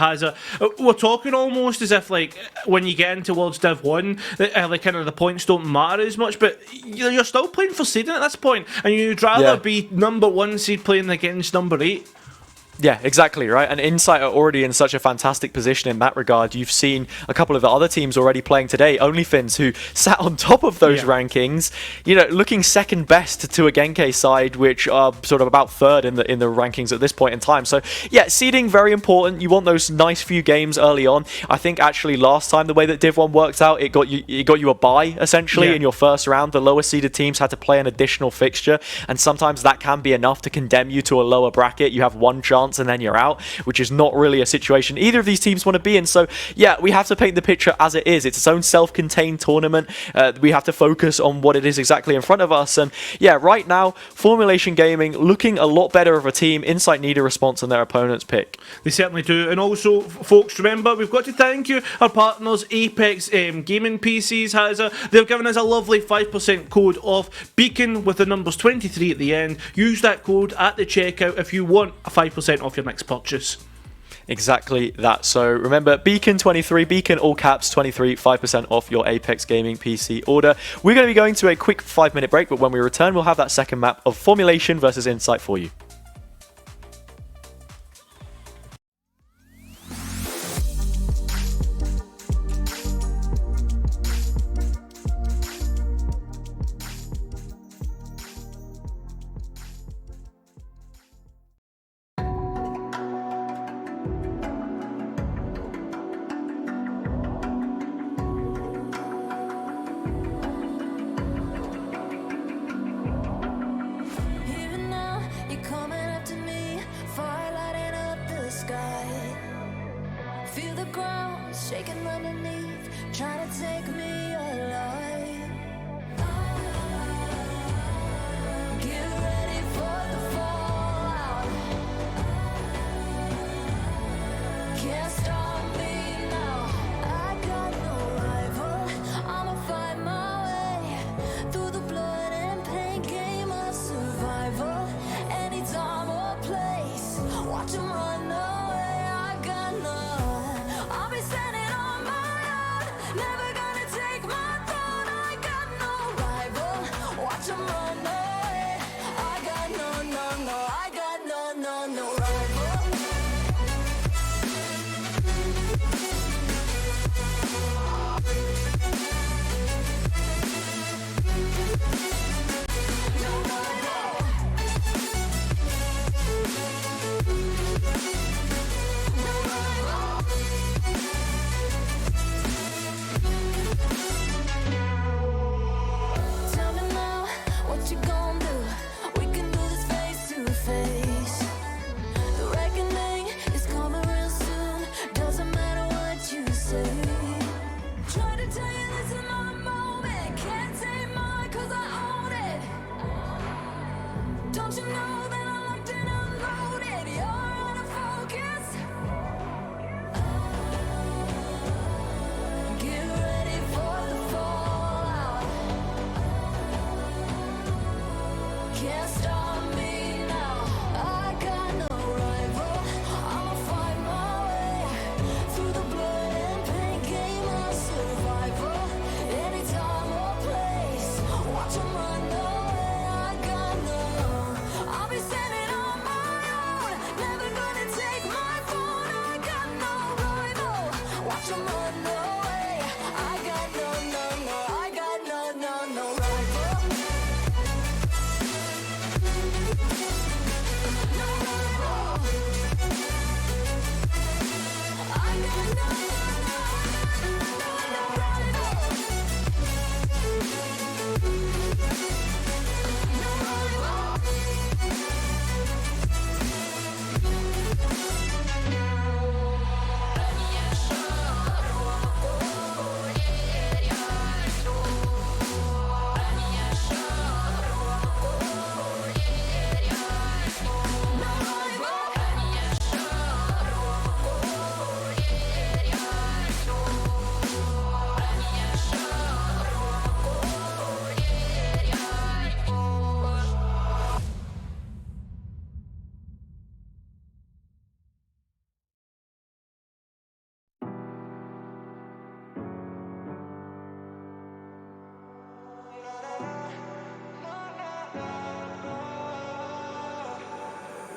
we're talking almost as if like when you get in towards Div 1, like kind of the points don't matter as much, but you're still playing for seeding at this point, and you'd rather be #1 seed playing against #8. Yeah, exactly, right? And Insight are already in such a fantastic position in that regard. You've seen a couple of the other teams already playing today, OnlyFins, who sat on top of those rankings, looking second best to a Genkai side, which are sort of about third in the rankings at this point in time. So, yeah, seeding, very important. You want those nice few games early on. I think actually last time, the way that Div 1 worked out, it got you a bye, essentially, in your first round. The lower seeded teams had to play an additional fixture, and sometimes that can be enough to condemn you to a lower bracket. You have one chance and then you're out, which is not really a situation either of these teams want to be in. So yeah, we have to paint the picture as it is. It's its own self-contained tournament. We have to focus on what it is exactly in front of us. And yeah, right now, Formulation Gaming looking a lot better of a team. Insight need a response on their opponent's pick. They certainly do. And also, folks, remember, we've got to thank you, our partners, Apex Gaming PCs. They've given us a lovely 5% code off, Beacon with the numbers 23 at the end. Use that code at the checkout if you want a 5% off your next purchase. Exactly that. So remember, Beacon 23, Beacon all caps 23, 5% off your Apex Gaming PC order. We're going to be going to a quick 5-minute break, but when we return, we'll have that second map of Formulation versus Insight for you. Feel the ground shaking underneath, trying to take me alive. Get ready for the fallout. Can't stop me now. I got no rival. I'ma find my way through the blood and pain game of survival. Any time or place, watch 'em run away. I got none. I'll be standing on my own, never gonna take my throne. I got no rival. Watch 'em run away. I got no, I got no rival. Tell me now, what you gon' do? We can do this face to face. The reckoning is coming real soon. Doesn't matter what you say. Try to tell you this is my moment. Can't take mine 'cause I own it. Don't you know that I'm locked and unloaded? You're out of focus. Get ready for the fallout. Can't stop me now. I got no rival. I'ma find my way through the blood and pain game of survival. Any time or place, watch 'em run away. I got no. I'll be standing on my own, never gonna take my phone. I got no rival. Watch 'em run away. I got no, I got no rival.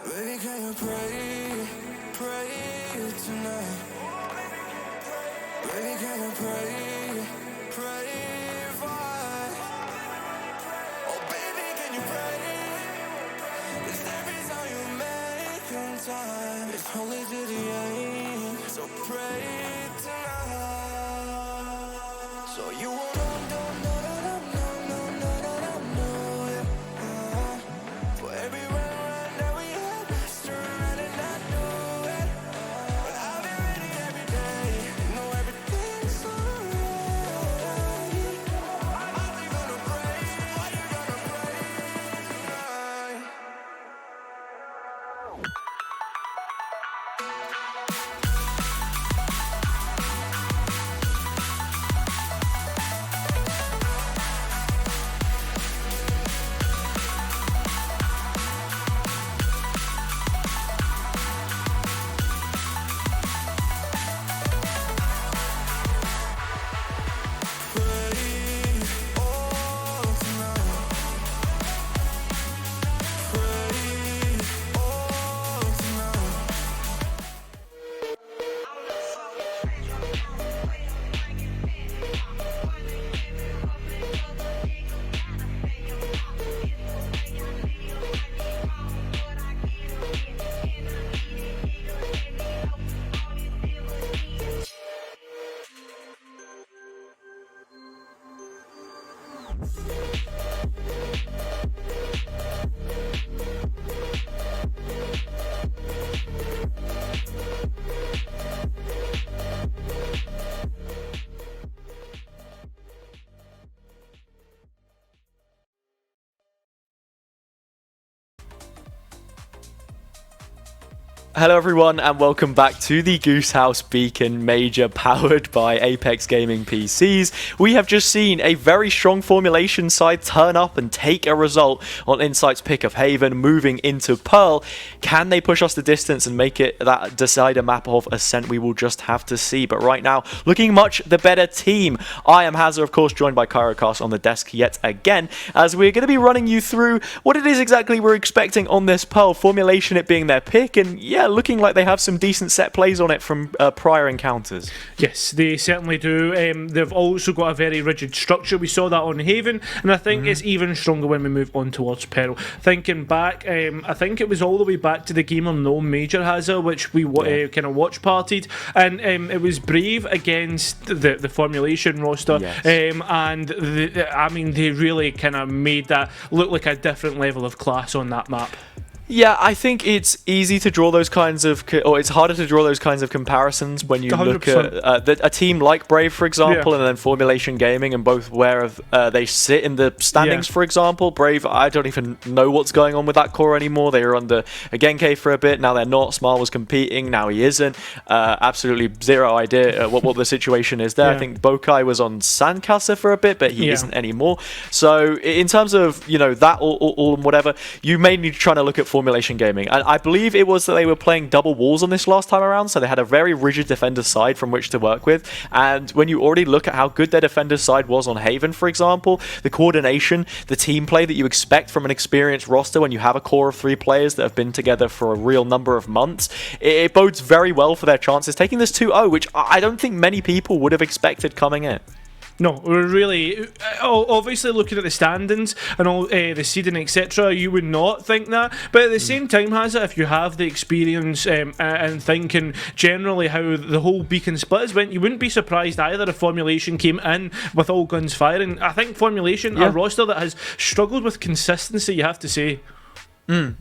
Baby, can you pray, pray tonight? Baby, can you pray, pray for? Oh, baby, can you pray? 'Cause every time you make in time, it's only to the end. So pray tonight. So you won't for every run that we had, turn around and not do it. But I'll be ready every day. You know everything's alright. Are you gonna pray? Are you gonna pray tonight? Hello everyone and welcome back to the Goose House Beacon Major powered by Apex Gaming PCs. We have just seen a very strong formulation side turn up and take a result on Insight's pick of Haven, moving into Pearl. Can they push us the distance and make it that decider map of Ascent? We will just have to see. But right now, looking much the better team. I am Hazza, of course, joined by Kyrocast on the desk yet again, as we're going to be running you through what it is exactly we're expecting on this Pearl. Formulation it being their pick, and yeah, looking like they have some decent set plays on it from prior encounters. Yes, they certainly do. They've also got a very rigid structure. We saw that on Haven, and I think it's even stronger when we move on towards Pearl. Thinking back, I think it was all the way back to the Game Unknown Major Hazard, which we kind of watch partied, and it was Brave against the formulation roster, and they really kind of made that look like a different level of class on that map. Yeah, I think it's easy to draw those kinds of, or it's harder to draw those kinds of comparisons when you 100%. Look at a team like Brave, for example, and then Formulation Gaming, and both where they sit in the standings, for example. Brave, I don't even know what's going on with that core anymore. They were under a Genkai for a bit, now they're not. Smile was competing, now he isn't. Absolutely zero idea what the situation is there. I think Bokai was on Sandcastle for a bit, but he isn't anymore. So in terms of, that all and whatever, you may need to try to look at Formulation Gaming, and I believe it was that they were playing double walls on this last time around, so they had a very rigid defender side from which to work with. And when you already look at how good their defender side was on Haven, for example, the coordination, the team play that you expect from an experienced roster when you have a core of 3 players that have been together for a real number of months, it bodes very well for their chances taking this 2-0, which I don't think many people would have expected coming in. No, we're really, obviously looking at the standings and all the seeding, etc., you would not think that. But at the same time, Hazza, if you have the experience and thinking generally how the whole Beacon splits went, you wouldn't be surprised either if Formulation came in with all guns firing. I think Formulation, a roster that has struggled with consistency, you have to say.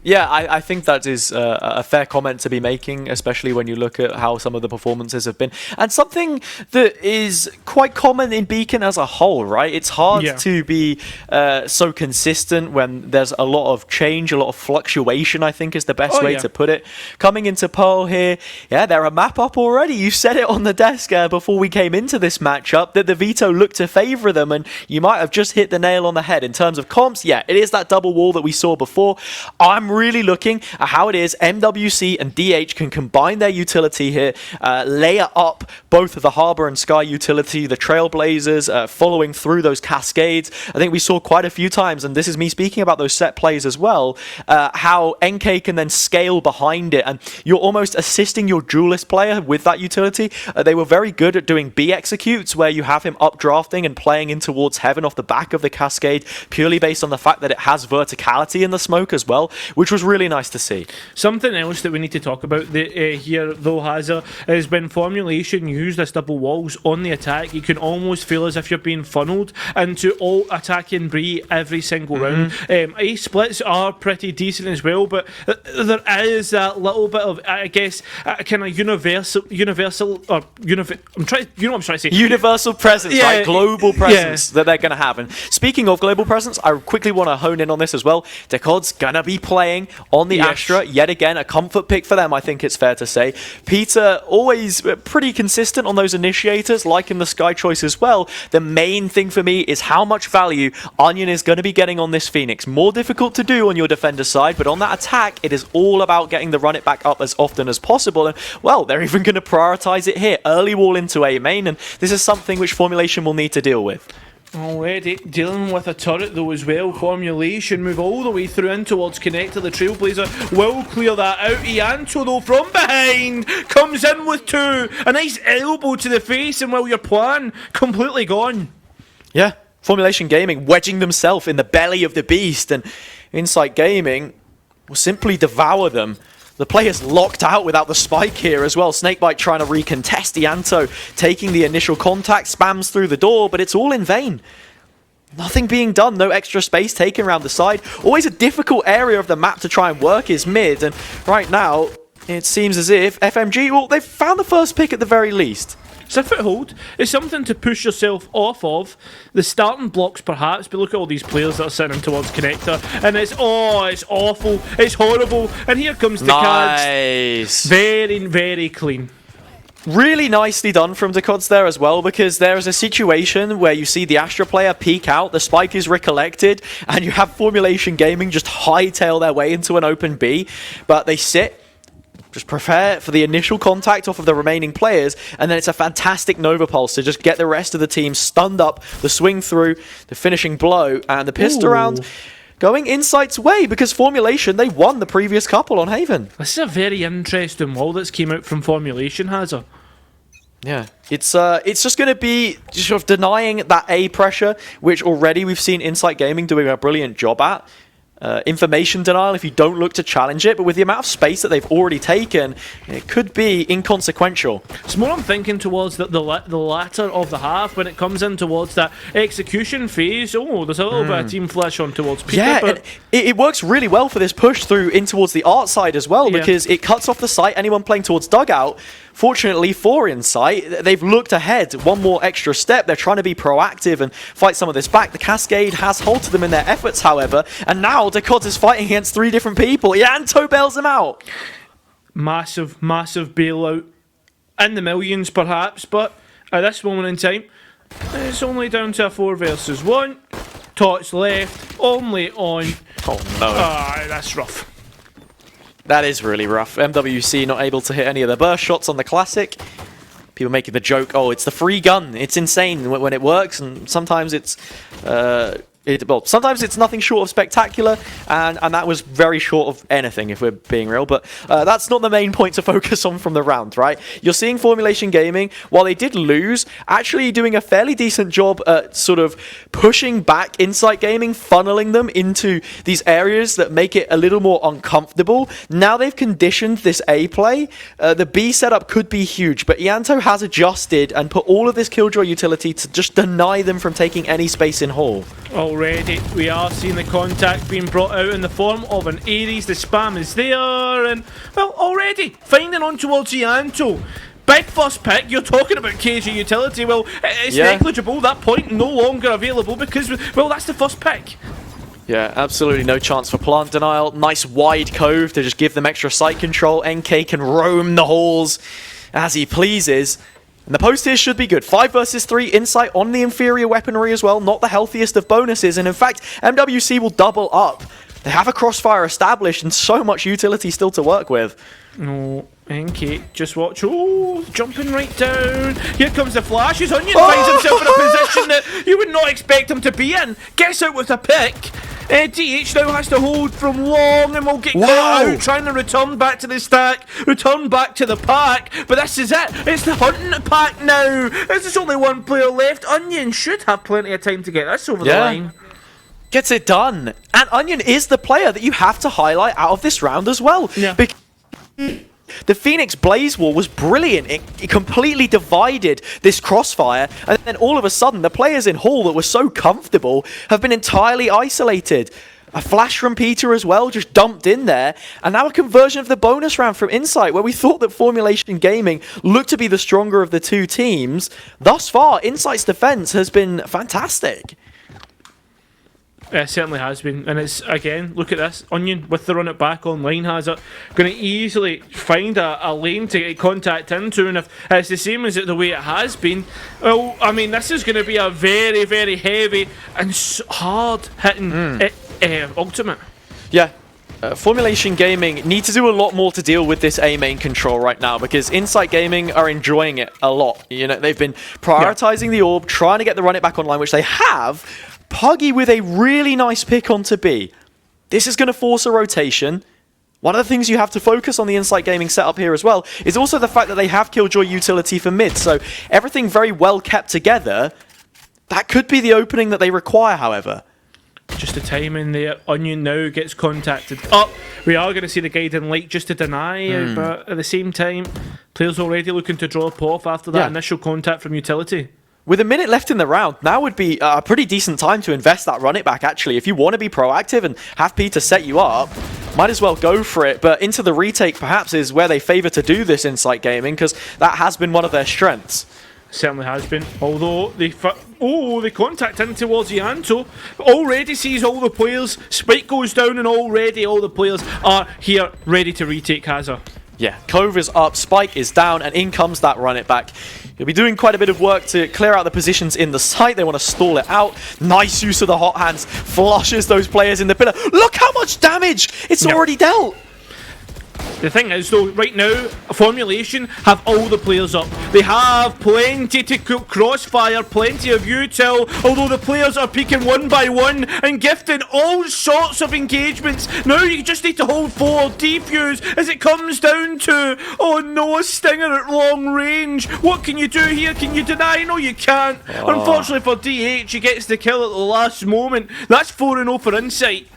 Yeah, I think that is a fair comment to be making, especially when you look at how some of the performances have been. And something that is quite common in Beacon as a whole, right? It's hard to be so consistent when there's a lot of change, a lot of fluctuation, I think is the best way to put it. Coming into Pearl here, they're a map up already. You said it on the desk before we came into this matchup that the veto looked to favour them, and you might have just hit the nail on the head. In terms of comps, it is that double wall that we saw before. I'm really looking at how it is MWC and DH can combine their utility here, layer up both of the Harbour and Sky utility, the Trailblazers, following through those cascades. I think we saw quite a few times, and this is me speaking about those set plays as well, how NK can then scale behind it, and you're almost assisting your duelist player with that utility. They were very good at doing B executes, where you have him updrafting and playing in towards Heaven off the back of the cascade, purely based on the fact that it has verticality in the smoke as well, which was really nice to see. Something else that we need to talk about here, though, Hazza, is when Formulation use this double walls on the attack, you can almost feel as if you're being funneled into all attacking Bree every single round. Ace splits are pretty decent as well, but there is that little bit of, I guess, kind of universal presence, right? Global presence that they're going to have. And speaking of global presence, I quickly want to hone in on this as well. Decod's going to be playing on the Astra, yet again, a comfort pick for them, I think it's fair to say. Peter, always pretty consistent on those initiators, like in the Sky choice as well. The main thing for me is how much value Onion is going to be getting on this Phoenix. More difficult to do on your defender side, but on that attack, it is all about getting the run it back up as often as possible. And, well, they're even going to prioritize it here. Early wall into A main, and this is something which Formulation will need to deal with. Already dealing with a turret though as well. Formulation move all the way through in towards Connector. The Trailblazer will clear that out. Ianto though from behind comes in with 2. A nice elbow to the face, and well, your plan completely gone. Yeah, Formulation Gaming wedging themselves in the belly of the beast, and Insight Gaming will simply devour them. The player's locked out without the spike here as well. Snakebite trying to recontest. Ianto taking the initial contact, spams through the door, but it's all in vain. Nothing being done, no extra space taken around the side. Always a difficult area of the map to try and work is mid, and right now, it seems as if FMG, well, they've found the first pick at the very least. It's a foothold. It's something to push yourself off of. The starting blocks, perhaps, but look at all these players that are sitting towards connector, and it's awful, it's horrible. And here comes the cards. Nice. Very, very clean. Really nicely done from Decods there as well, because there is a situation where you see the Astra player peek out, the spike is recollected, and you have Formulation Gaming just hightail their way into an open B, but they sit. Just prepare for the initial contact off of the remaining players, and then it's a fantastic Nova Pulse to just get the rest of the team stunned up, the swing through, the finishing blow, and the pissed around going Insight's way, because Formulation, they won the previous couple on Haven. This is a very interesting wall that's came out from Formulation, Hazard. Yeah, it's just going to be sort of denying that A pressure, which already we've seen Insight Gaming doing a brilliant job at. Information denial if you don't look to challenge it, but with the amount of space that they've already taken, it could be inconsequential. It's more I'm thinking towards the latter of the half when it comes in towards that execution phase. Oh, there's a little bit of team flash on towards Peter. Yeah, but and it works really well for this push through in towards the art side as well, because it cuts off the site. Anyone playing towards dugout, fortunately for Insight, they've looked ahead one more extra step. They're trying to be proactive and fight some of this back. The Cascade has halted them in their efforts, however, and now Decods is fighting against 3 different people. Yanto bails him out. massive bailout in the millions, perhaps, but at this moment in time, it's only down to a 4 versus 1. Tots left, only on. Oh no. That's rough. That is really rough. MWC not able to hit any of the burst shots on the Classic. People making the joke, oh, it's the free gun. It's insane when it works, and sometimes it's sometimes it's nothing short of spectacular, and that was very short of anything, if we're being real. But that's not the main point to focus on from the round, right? You're seeing Formulation Gaming, while they did lose, actually doing a fairly decent job at sort of pushing back Insight Gaming, funneling them into these areas that make it a little more uncomfortable. Now they've conditioned this A play. The B setup could be huge, but Ianto has adjusted and put all of this Killjoy utility to just deny them from taking any space in Hall. Already, we are seeing the contact being brought out in the form of an Ares. The spam is there, and, well, already finding on towards Ianto. Big first pick, you're talking about KG utility. Well, it's negligible. That point no longer available because, well, that's the first pick. Yeah, absolutely no chance for plant denial. Nice wide cove to just give them extra site control. NK can roam the halls as he pleases. And the post here should be good. 5 versus 3, Insight on the inferior weaponry as well. Not the healthiest of bonuses. And in fact, MWC will double up. They have a crossfire established and so much utility still to work with. No, NK, just watch. Oh, jumping right down. Here comes the flash. His Onion finds himself in a position that you would not expect him to be in. Gets out with a pick. TGH now has to hold from long and will get caught out, trying to return back to the stack, return back to the pack, but this is it. It's the hunting pack now. There's only one player left. Onion should have plenty of time to get this over the line. Gets it done. And Onion is the player that you have to highlight out of this round as well. Yeah. The Phoenix Blaze Wall was brilliant. It completely divided this crossfire, and then all of a sudden, the players in Hall that were so comfortable have been entirely isolated. A flash from Peter as well, just dumped in there, and now a conversion of the bonus round from Insight, where we thought that Formulation Gaming looked to be the stronger of the 2 teams. Thus far, Insight's defense has been fantastic. It certainly has been, and it's, again, look at this, Onion with the run it back online has it, going to easily find a lane to get contact into, and if it's the same as the way it has been, well, I mean, this is going to be a very, very heavy and hard hitting ultimate. Yeah. Formulation Gaming need to do a lot more to deal with this A main control right now, because Insight Gaming are enjoying it a lot. You know, they've been prioritizing the orb, trying to get the run it back online, which they have. Puggy with a really nice pick onto B. This is going to force a rotation. One of the things you have to focus on the Insight Gaming setup here as well is also the fact that they have Killjoy utility for mid, so everything very well kept together. That could be the opening that they require, however. Just the timing there. Onion now gets contacted up. We are going to see the guiding light just to deny, but at the same time, players already looking to drop off after that initial contact from utility. With a minute left in the round, now would be a pretty decent time to invest that run it back, actually. If you want to be proactive and have Peter set you up, might as well go for it. But into the retake, perhaps, is where they favour to do this Insight Gaming, because that has been one of their strengths. Certainly has been. Although the contact in towards Ianto already sees all the players. Spike goes down, and already all the players are here ready to retake Hazard. Yeah, Cove is up, Spike is down, and in comes that run it back. You'll be doing quite a bit of work to clear out the positions in the site. They want to stall it out. Nice use of the hot hands. Flushes those players in the pillar. Look how much damage it's already dealt. The thing is, though, right now, Formulation have all the players up. They have plenty to crossfire, plenty of util, although the players are peeking one by one and gifting all sorts of engagements. Now you just need to hold forward, defuse, as it comes down to, oh no, a stinger at long range. What can you do here? Can you deny? No, you can't. Unfortunately for DH, he gets the kill at the last moment. That's 4-0 for Insight.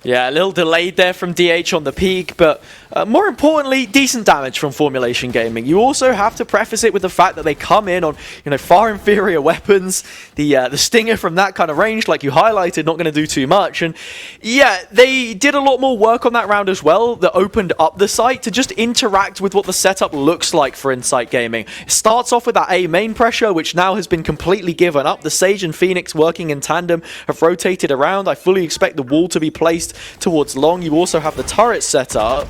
Yeah, a little delayed there from DH on the peak, but more importantly, decent damage from Formulation Gaming. You also have to preface it with the fact that they come in on, far inferior weapons. The stinger from that kind of range, like you highlighted, not going to do too much. And yeah, they did a lot more work on that round as well that opened up the site to just interact with what the setup looks like for Insight Gaming. It starts off with that A main pressure, which now has been completely given up. The Sage and Phoenix working in tandem have rotated around. I fully expect the wall to be placed towards long. You also have the turret set up.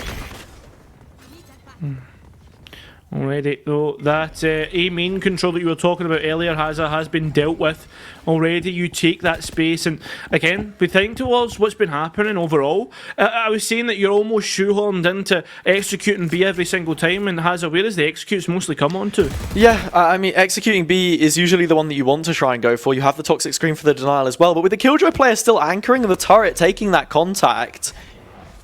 Already, though, that A main control that you were talking about earlier has been dealt with already. You take that space, and again, we think towards what's been happening overall. I was saying that you're almost shoehorned into executing B every single time, and Hazard, where does the executes mostly come on to? Yeah, I mean, executing B is usually the one that you want to try and go for. You have the toxic screen for the denial as well, but with the Killjoy player still anchoring and the turret taking that contact,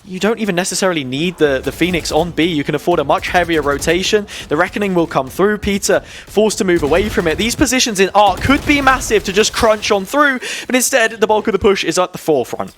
you don't even necessarily need the Phoenix on B. You can afford a much heavier rotation. The Reckoning will come through. Peter forced to move away from it. These positions in Arc could be massive to just crunch on through, but instead the bulk of the push is at the forefront.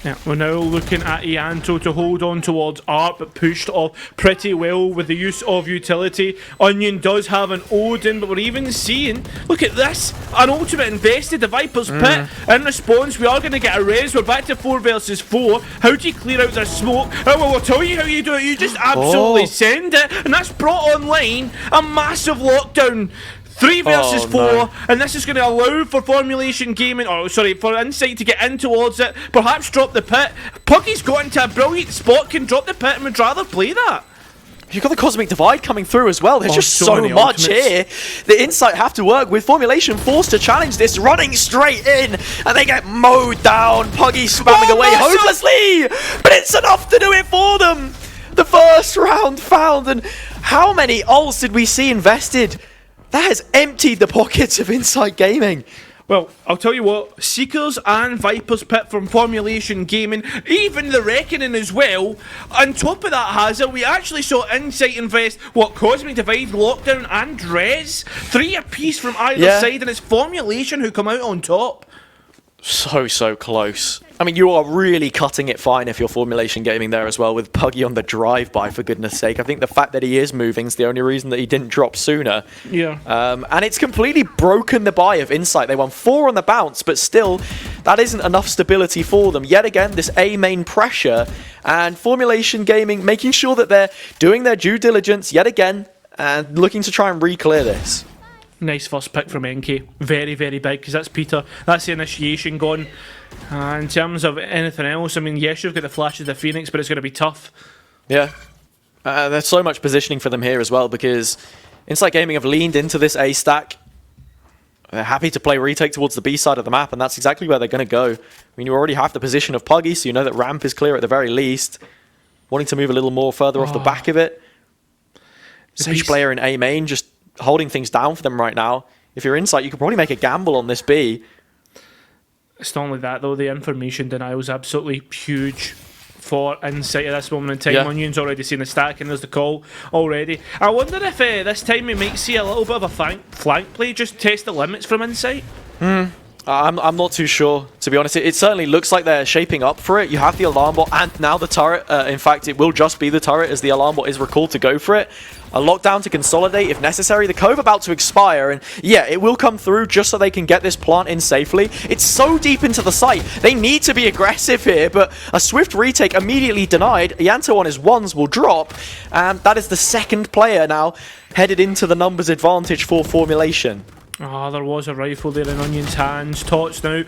Yeah, we're now looking at Ianto to hold on towards Art, but pushed off pretty well with the use of utility. Onion does have an Odin, but we're even seeing, look at this, an ultimate invested, the Viper's Pit. In response, we are going to get a res. We're back to 4 versus 4. How do you clear out their smoke? Oh, well, we'll tell you how you do it. You just absolutely send it, and that's brought online a massive lockdown. 3 versus 4, and this is going to allow for Formulation Gaming, for Insight to get in towards it, perhaps drop the pit. Puggy's got into a brilliant spot, can drop the pit, and would rather play that. You've got the Cosmic Divide coming through as well. There's just so much here. The Insight have to work with Formulation forced to challenge this, running straight in, and they get mowed down. Puggy spamming away hopelessly, but it's enough to do it for them. The first round found, and how many ults did we see invested? That has emptied the pockets of Insight Gaming. Well, I'll tell you what, Seekers and Viper's Pit from Formulation Gaming, even the Reckoning as well. On top of that, Hazard, we actually saw Insight invest, Cosmic Divide, Lockdown and Res. 3 apiece from either side, and it's Formulation who come out on top. So close. I mean, you are really cutting it fine if you're Formulation Gaming there as well, with Puggy on the drive-by, for goodness sake. I think the fact that he is moving is the only reason that he didn't drop sooner. Yeah. And it's completely broken the buy of Insight. They won 4 on the bounce, but still, that isn't enough stability for them. Yet again, this A main pressure, and Formulation Gaming making sure that they're doing their due diligence yet again, and looking to try and re-clear this. Nice first pick from NK. Very, very big, because that's Peter. That's the initiation gone. In terms of anything else, I mean, yes, you've got the flash of the Phoenix, but it's going to be tough. Yeah. There's so much positioning for them here as well, because Insight Gaming have leaned into this A stack. They're happy to play retake towards the B side of the map, and that's exactly where they're going to go. I mean, you already have the position of Puggy, so you know that ramp is clear at the very least. Wanting to move a little more further off the back of it. Sage player in A main, just holding things down for them right now. If you're Insight, you could probably make a gamble on this B. It's not only that, though. The information denial is absolutely huge for Insight at this moment in time. Yeah. Onion's already seen the stack, and there's the call already. I wonder if this time we might see a little bit of a flank play, just test the limits from Insight. I'm not too sure, to be honest. It certainly looks like they're shaping up for it. You have the alarm bot and now the turret. In fact, it will just be the turret as the alarm bot is recalled to go for it. A lockdown to consolidate if necessary. The Cove about to expire, and yeah, it will come through just so they can get this plant in safely. It's so deep into the site. They need to be aggressive here, but a swift retake immediately denied. Yanto on his ones will drop, and that is the second player now headed into the numbers advantage for Formulation. Ah, there was a rifle there in Onion's hands. Tots now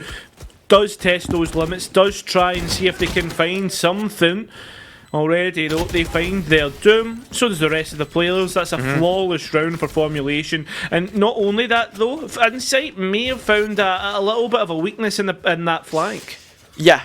does test those limits, does try and see if they can find something. Already, though, they find their doom. So does the rest of the players. That's a flawless round for Formulation. And not only that, though, Insight may have found a little bit of a weakness in that flank. Yeah.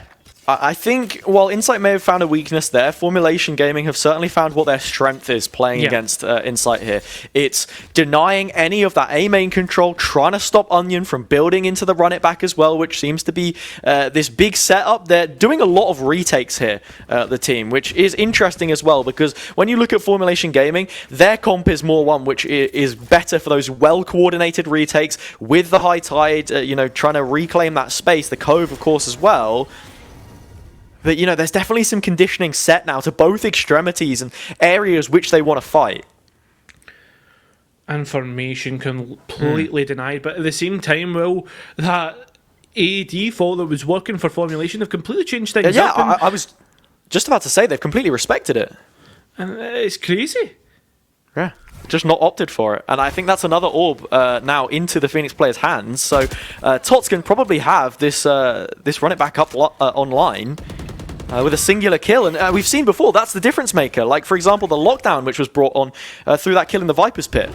I think while Insight may have found a weakness there, Formulation Gaming have certainly found what their strength is playing against Insight here. It's denying any of that A main control, trying to stop Onion from building into the run it back as well, which seems to be this big setup. They're doing a lot of retakes here, the team, which is interesting as well, because when you look at Formulation Gaming, their comp is more one which is better for those well-coordinated retakes with the high tide, trying to reclaim that space, the Cove, of course, as well. But, there's definitely some conditioning set now to both extremities and areas which they want to fight. Information completely denied, but at the same time, well, that AD fault that was working for Formulation, they've completely changed things up. Yeah, I was just about to say they've completely respected it. And it's crazy. Yeah, just not opted for it. And I think that's another orb now into the Phoenix players' hands. So Tots can probably have this run it back up online. With a singular kill, and we've seen before, that's the difference maker. Like, for example, the lockdown which was brought on through that kill in the Viper's Pit.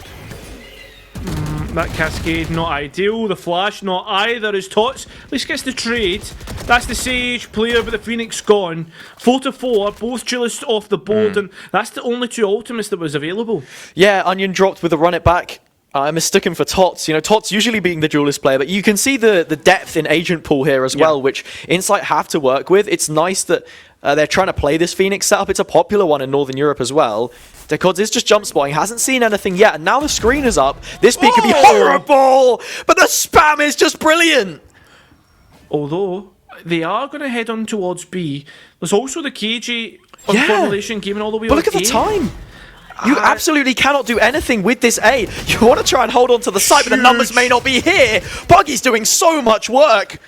That cascade, not ideal. The flash, not either, as Tots at least gets the trade. That's the Sage player, but the Phoenix gone. 4-4, both duelists off the board, and that's the only two ultimates that was available. Yeah, Onion dropped with a run it back. I mistook him for Tots. Tots usually being the duelist player, but you can see the depth in agent pool here as well, which Insight have to work with. It's nice that they're trying to play this Phoenix setup. It's a popular one in Northern Europe as well. Decods is just jump spotting, hasn't seen anything yet, and now the screen is up. This peak could be horrible, but the spam is just brilliant. Although they are going to head on towards B. There's also the KJ on Formulation Gaming all the way. But look at the time. You absolutely cannot do anything with this A. You want to try and hold on to the site, but the numbers may not be here. Buggy's doing so much work.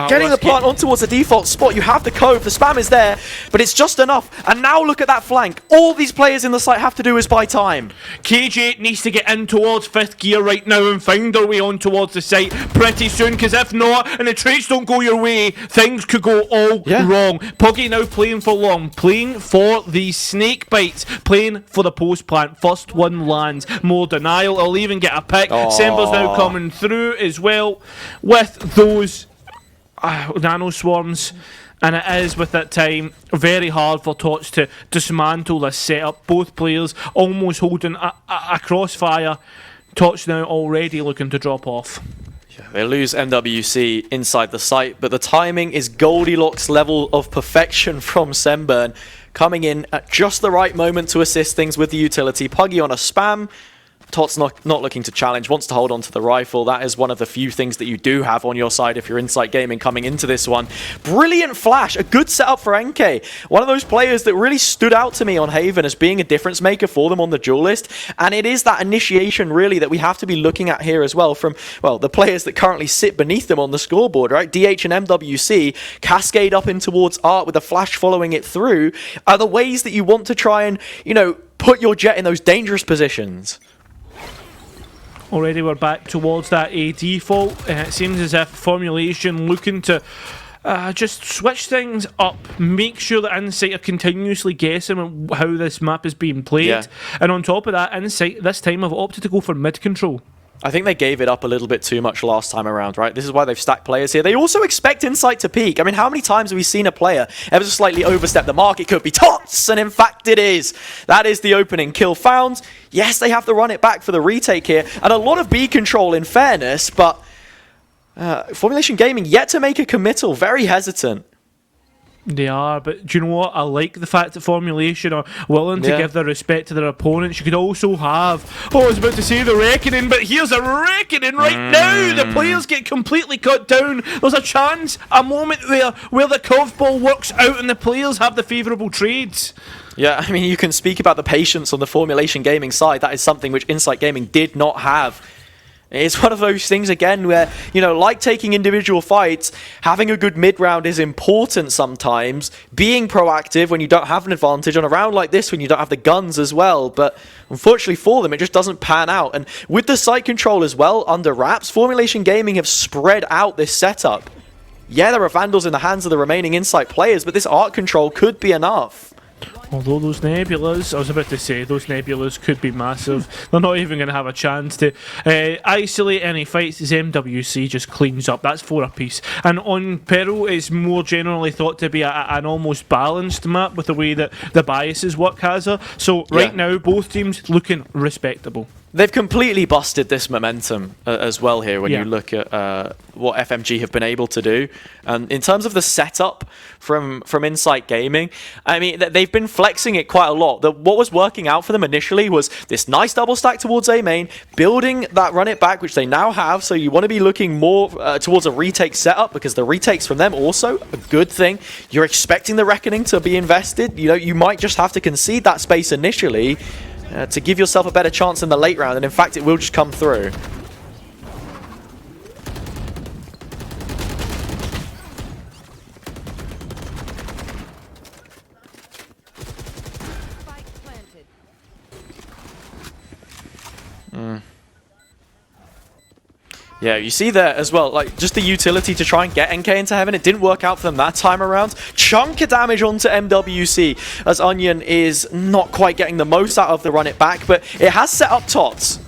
Getting the plant on towards the default spot. You have the Cove, the spam is there, but it's just enough. And now look at that flank. All these players in the site have to do is buy time. KJ needs to get in towards 5th gear right now and find their way on towards the site pretty soon, because if not, and the trades don't go your way, things could go all wrong. Puggy now playing for long, playing for the snake bites, playing for the post plant. First one lands. More denial. I'll even get a pick. Sember's now coming through as well with those nano swarms, and it is with that time very hard for Tots to dismantle this setup. Both players almost holding a crossfire. Tots now already looking to drop off. They lose MWC inside the site, but the timing is Goldilocks level of perfection from Semburn, coming in at just the right moment to assist things with the utility. Puggy on a spam. Tots not looking to challenge, wants to hold on to the rifle. That is one of the few things that you do have on your side if you're Insight Gaming coming into this one. Brilliant flash, a good setup for NK. One of those players that really stood out to me on Haven as being a difference maker for them on the duelist. And it is that initiation really that we have to be looking at here as well from, well, the players that currently sit beneath them on the scoreboard, right? DH and MWC cascade up in towards Art with a flash following it through are the ways that you want to try and, put your jet in those dangerous positions. Already we're back towards that AD fault, and it seems as if Formulation looking to just switch things up, make sure that Insight are continuously guessing how this map is being played, and on top of that, Insight this time have opted to go for mid control. I think they gave it up a little bit too much last time around, right? This is why they've stacked players here. They also expect Insight to peak. I mean, how many times have we seen a player ever so slightly overstep the mark? It could be Tots, and in fact it is. That is the opening kill found. Yes, they have to run it back for the retake here, and a lot of B control in fairness, but Formulation Gaming yet to make a committal, very hesitant. They are, but do you know what? I like the fact that Formulation are willing to give their respect to their opponents. You could also have, I was about to say the reckoning, but here's a reckoning right now. The players get completely cut down. There's a chance, a moment there where the curveball works out and the players have the favourable trades. Yeah, I mean, you can speak about the patience on the Formulation Gaming side. That is something which Insight Gaming did not have. It's one of those things, again, where, you know, like taking individual fights, having a good mid-round is important sometimes. Being proactive when you don't have an advantage on a round like this when you don't have the guns as well. But unfortunately for them, it just doesn't pan out. And with the site control as well, under wraps, Formulation Gaming have spread out this setup. Yeah, there are Vandals in the hands of the remaining Insight players, but this art control could be enough. Although those Nebulas, I was about to say, those Nebulas could be massive. They're not even going to have a chance to isolate any fights as MWC just cleans up. That's 4 apiece. And on Peril is more generally thought to be an almost balanced map with the way that the biases work, Hazza. So right now, both teams looking respectable. They've completely busted this momentum as well here when you look at what FMG have been able to do. And in terms of the setup from Insight Gaming, I mean, they've been flexing it quite a lot. What was working out for them initially was this nice double stack towards A main, building that run it back, which they now have. So you want to be looking more towards a retake setup, because the retakes from them also a good thing. You're expecting the Reckoning to be invested. You know, you might just have to concede that space initially to give yourself a better chance in the late round, and in fact it will just come through. Yeah, you see there as well, like, just the utility to try and get NK into heaven. It didn't work out for them that time around. Chunk of damage onto MWC, as Onion is not quite getting the most out of the run it back, but it has set up Tots.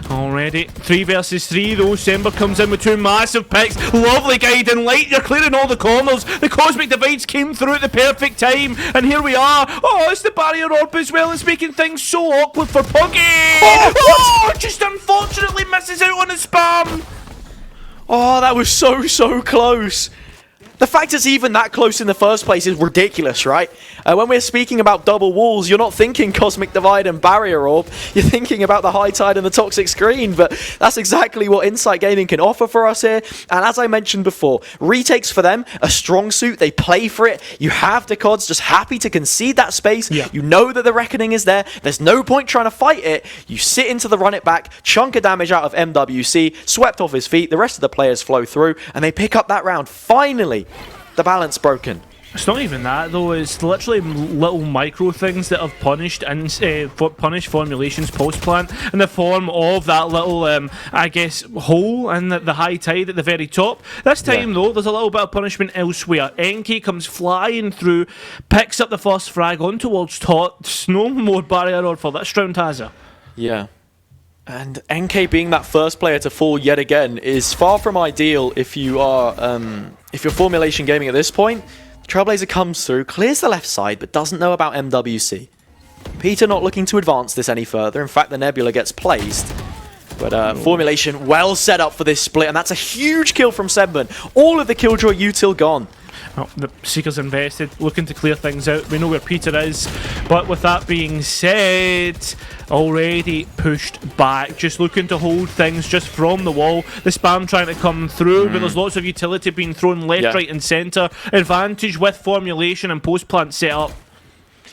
Already 3 versus 3 though. Sember comes in with 2 massive picks. Lovely guiding light. You're clearing all the corners. The cosmic divides came through at the perfect time, and here we are. Oh, it's the barrier orb as well. It's making things so awkward for Puggy. Oh, just unfortunately misses out on the spam. Oh, that was so close. The fact it's even that close in the first place is ridiculous, right? When we're speaking about double walls, you're not thinking Cosmic Divide and Barrier Orb. You're thinking about the High Tide and the Toxic Screen, but that's exactly what Insight Gaming can offer for us here. And as I mentioned before, retakes for them, a strong suit. They play for it. You have the CODs just happy to concede that space. Yeah. You know that the Reckoning is there. There's no point trying to fight it. You sit into the run it back, chunk of damage out of MWC, swept off his feet. The rest of the players flow through, and they pick up that round. Finally, the balance broken. It's not even that though, it's literally little micro things that have punished punished Formulation's post plant in the form of that little, I guess, hole in the High Tide at the very top. This time though, there's a little bit of punishment elsewhere. NK comes flying through, picks up the first frag on towards Tots. No more barrier or for this round, has it? Yeah. And NK being that first player to fall yet again is far from ideal if you are, if you're Formulation Gaming at this point. Trailblazer comes through, clears the left side, but doesn't know about MWC. Peter not looking to advance this any further. In fact, the Nebula gets placed. But Formulation well set up for this split, and that's a huge kill from Sedman. All of the Killjoy util gone. Well, the Seeker's invested, looking to clear things out. We know where Peter is. But with that being said, already pushed back. Just looking to hold things just from the wall. The spam trying to come through, but there's lots of utility being thrown left, right and centre. Advantage with Formulation and post-plant set up.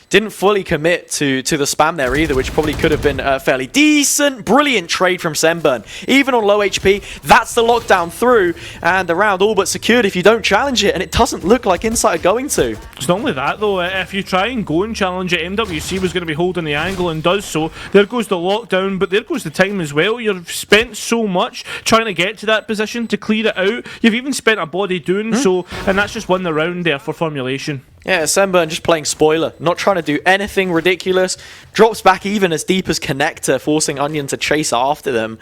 Didn't fully commit to the spam there either, which probably could have been fairly decent. Brilliant trade from Semburn. Even on low HP, that's the lockdown through, and the round all but secured if you don't challenge it, and it doesn't look like Insight are going to. It's not only that though, if you try and go and challenge it, MWC was going to be holding the angle and does so. There goes the lockdown, but there goes the time as well. You've spent so much trying to get to that position to clear it out. You've even spent a body doing so, and that's just won the round there for Formulation. Yeah, Semburn just playing spoiler, not trying to do anything ridiculous. Drops back even as deep as Connector, forcing Onion to chase after them.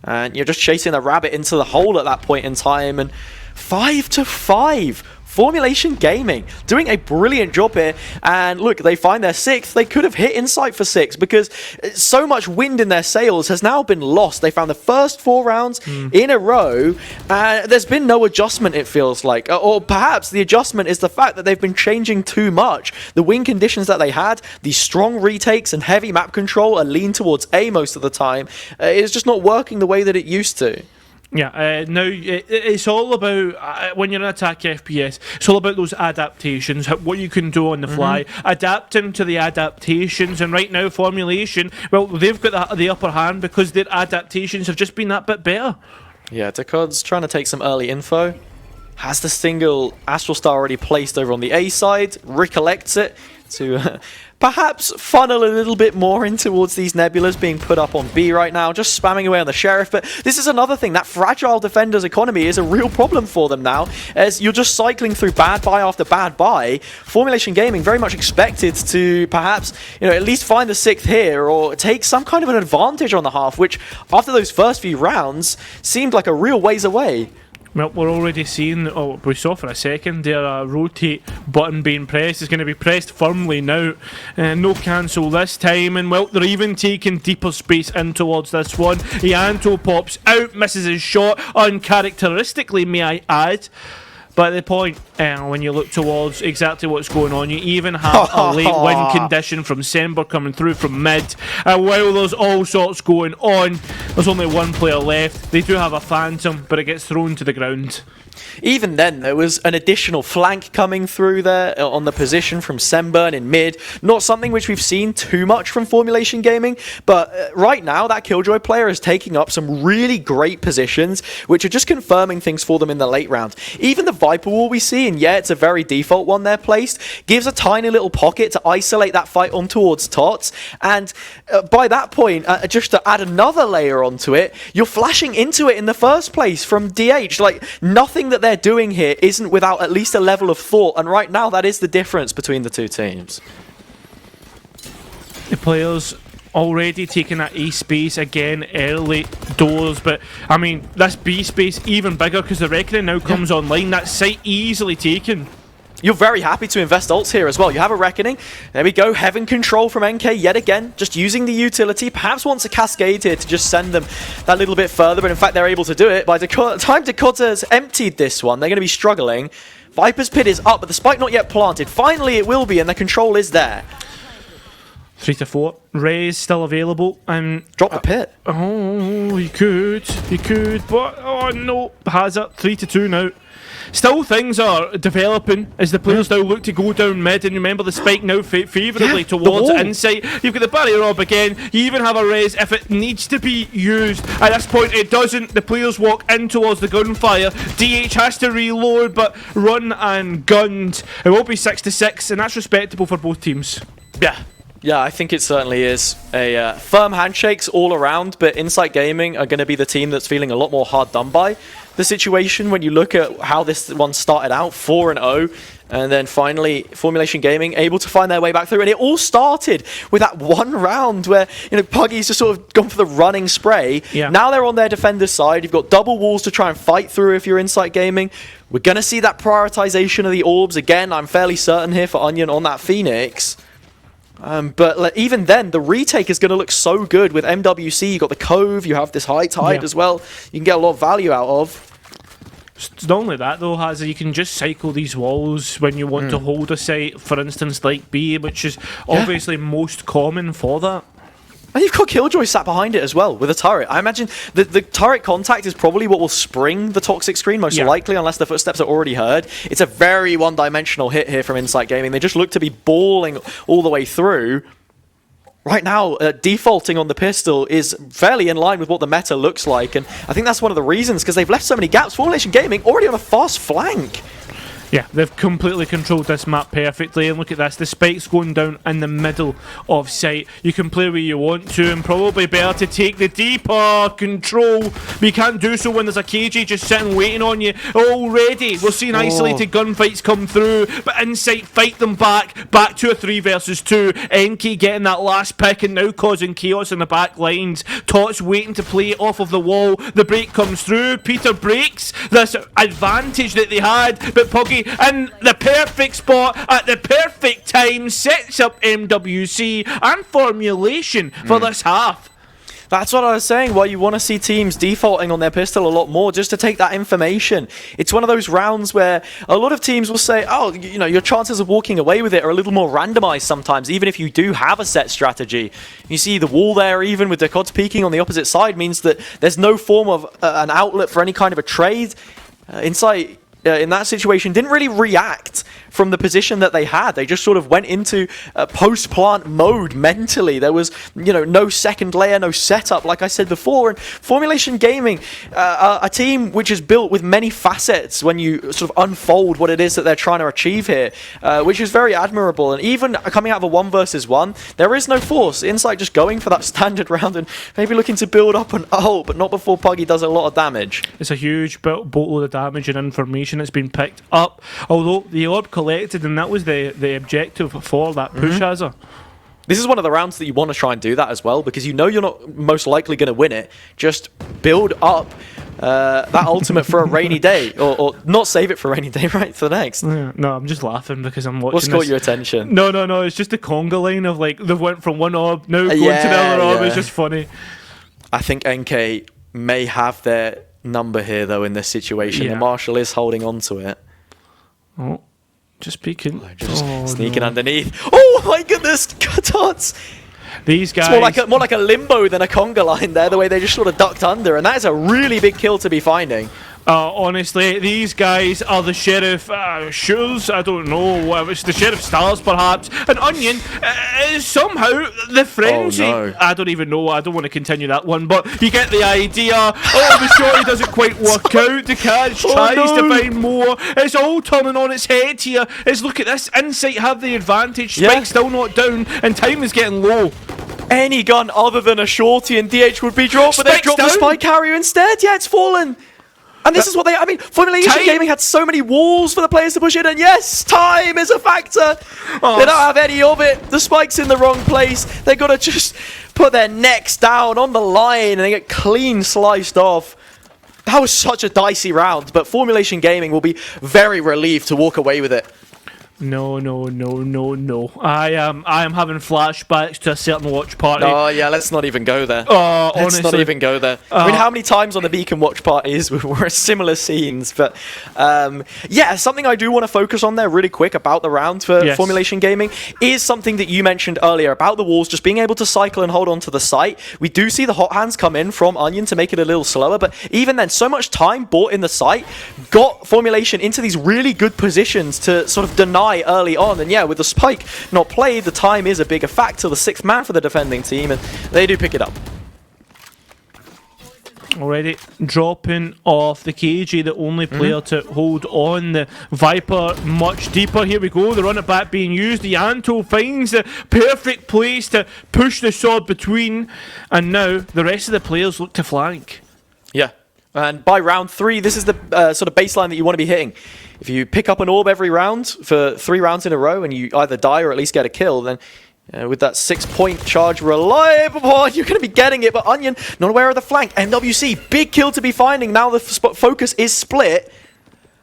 And you're just chasing a rabbit into the hole at that point in time. And 5-5. Formulation Gaming doing a brilliant job here, and look, they find their 6th. They could have hit Insight for 6 because so much wind in their sails has now been lost. They found the first 4 rounds in a row, and there's been no adjustment, it feels like. Or perhaps the adjustment is the fact that they've been changing too much. The wind conditions that they had, the strong retakes and heavy map control, and lean towards A most of the time, is just not working the way that it used to. Yeah, now it's all about when you're in attack FPS. It's all about those adaptations, what you can do on the fly, adapting to the adaptations. And right now, Formulation, well, they've got the upper hand because their adaptations have just been that bit better. Yeah, Decod's trying to take some early info. Has the single Astral Star already placed over on the A side, recollects it to perhaps funnel a little bit more in towards these Nebulas being put up on B right now, just spamming away on the Sheriff. But this is another thing, that fragile Defender's economy is a real problem for them now, as you're just cycling through bad buy after bad buy. Formulation Gaming very much expected to perhaps, at least find the 6th here or take some kind of an advantage on the half, which after those first few rounds seemed like a real ways away. Well, we're already seeing, we saw for a second there, rotate button being pressed. Is going to be pressed firmly now. No cancel this time. And, well, they're even taking deeper space in towards this one. Ianto pops out, misses his shot, uncharacteristically, may I add. But at the point, when you look towards exactly what's going on, you even have a late win condition from Sember coming through from mid. And while there's all sorts going on, there's only one player left. They do have a Phantom, but it gets thrown to the ground. Even then, there was an additional flank coming through there on the position from Semburn in mid. Not something which we've seen too much from Formulation Gaming, but right now that Killjoy player is taking up some really great positions, which are just confirming things for them in the late round. Even the Viper Wall we see, and yeah, it's a very default one they're placed, gives a tiny little pocket to isolate that fight on towards Tots, and by that point, just to add another layer onto it, you're flashing into it in the first place from DH. Like, nothing that they're doing here isn't without at least a level of thought, and right now that is the difference between the two teams. The players already taking that A space again early doors, but I mean this B space even bigger because the Reckoning now comes online. That site easily taken. You're very happy to invest ults here as well. You have a Reckoning. There we go. Heaven Control from NK yet again. Just using the utility. Perhaps wants a Cascade here to just send them that little bit further. But in fact, they're able to do it. By the time Dakota's emptied this one, they're going to be struggling. Viper's Pit is up, but the spike not yet planted. Finally, it will be, and the control is there. 3 to 4. Ray's still available. Drop the pit. Oh, he could, but oh no. Hazard 3 to 2 now. Still, things are developing as the players now look to go down mid, and remember the spike now favourably towards Insight. You've got the barrier orb again. You even have a res if it needs to be used. At this point, it doesn't. The players walk in towards the gunfire. DH has to reload, but run and gunned. It will be 6 to 6, and that's respectable for both teams. Yeah, I think it certainly is. Firm handshakes all around, but Insight Gaming are going to be the team that's feeling a lot more hard done by the situation when you look at how this one started out, 4-0, and then finally Formulation Gaming able to find their way back through. And it all started with that one round where, Puggy's just sort of gone for the running spray. Yeah. Now they're on their defender's side. You've got double walls to try and fight through if you're Insight Gaming. We're going to see that prioritization of the orbs again, I'm fairly certain here for Onion on that Phoenix. But even then, the retake is going to look so good with MWC. You've got the Cove, you have this High Tide as well. You can get a lot of value out of. It's not only that though, Hazza, you can just cycle these walls when you want to hold a site, for instance like B, which is obviously most common for that. And you've got Killjoy sat behind it as well with a turret. I imagine the turret contact is probably what will spring the toxic screen most likely, unless the footsteps are already heard. It's a very one-dimensional hit here from Insight Gaming. They just look to be balling all the way through. Right now, defaulting on the pistol is fairly in line with what the meta looks like, and I think that's one of the reasons, because they've left so many gaps. Formulation Gaming already on a fast flank. Yeah, they've completely controlled this map perfectly, and look at this, the spike's going down in the middle of sight. You can play where you want to, and probably better to take the deeper control, but you can't do so when there's a KG just sitting waiting on you already. We're seeing isolated gunfights come through, but Insight fight them back to a 3 versus 2. Enki getting that last pick and now causing chaos in the back lines. Tots waiting to play it off of the wall. The break comes through. Peter breaks this advantage that they had, but Puggy in the perfect spot at the perfect time sets up MWC and Formulation for this half. That's what I was saying, why you want to see teams defaulting on their pistol a lot more, just to take that information. It's one of those rounds where a lot of teams will say, oh, you know, your chances of walking away with it are a little more randomized sometimes, even if you do have a set strategy. You see the wall there, even with Decods peeking on the opposite side, means that there's no form of an outlet for any kind of a trade. Insight, in that situation, didn't really react from the position that they had. They just sort of went into post-plant mode mentally. There was, you know, no second layer, no setup, like I said before. And Formulation Gaming, a team which is built with many facets when you sort of unfold what it is that they're trying to achieve here, which is very admirable. And even coming out of a 1 versus 1, there is no force. Insight just going for that standard round and maybe looking to build up an ult, but not before Puggy does a lot of damage. It's a huge boatload of damage and information that's been picked up. Although the orb collected, and that was the objective for that push, Hazard. This is one of the rounds that you want to try and do that as well, because you know you're not most likely going to win it. Just build up that ultimate for a rainy day, or not save it for a rainy day, right? For the next. Yeah, no, I'm just laughing because I'm watching. What's caught your attention? No. It's just the conga line of like they went from one orb now going to the other orb. It's just funny. I think NK may have their number here though in this situation. Yeah. The Marshal is holding on to it. Oh. Just peeking. Just sneaking underneath. Oh my goodness! Tots! These guys. It's more like a limbo than a conga line there, the way they just sort of ducked under, and that is a really big kill to be finding. Honestly, these guys are the Sheriff Shoes, I don't know, it's the Sheriff Stars perhaps, and Onion is somehow the frenzy. Oh, no. I don't even know, I don't want to continue that one, but you get the idea. Oh, the shorty doesn't quite work out, the catch tries to find more, it's all turning on its head here. Look at this, Insight have the advantage, Spike's still not down, and time is getting low. Any gun other than a shorty and DH would be dropped, but they dropped the Spike carrier instead. Yeah, it's fallen. And this is what I mean, Formulation Gaming had so many walls for the players to push in, and yes, time is a factor. They don't have any of it. The Spike's in the wrong place. They got to just put their necks down on the line, and they get clean sliced off. That was such a dicey round, but Formulation Gaming will be very relieved to walk away with it. No. I am having flashbacks to a certain watch party. Oh yeah, let's not even go there. Honestly. Let's not even go there. I mean, how many times on the Beacon watch parties were at similar scenes? But yeah, something I do want to focus on there really quick about the round for Formulation Gaming is something that you mentioned earlier about the walls just being able to cycle and hold on to the site. We do see the hot hands come in from Onion to make it a little slower, but even then, so much time bought in the site got Formulation into these really good positions to sort of deny early on, and yeah, with the Spike not played, the time is a bigger factor, the 6th man for the defending team, and they do pick it up. Already dropping off the KG, the only player to hold on. The Viper much deeper. Here we go. The run it back being used. The Anto finds the perfect place to push the sword between, and now the rest of the players look to flank. Yeah, and by round 3, this is the sort of baseline that you want to be hitting. If you pick up an orb every round for 3 rounds in a row and you either die or at least get a kill, then with that 6-point charge reliable, you're going to be getting it. But Onion, not aware of the flank. MWC, big kill to be finding. Now the focus is split.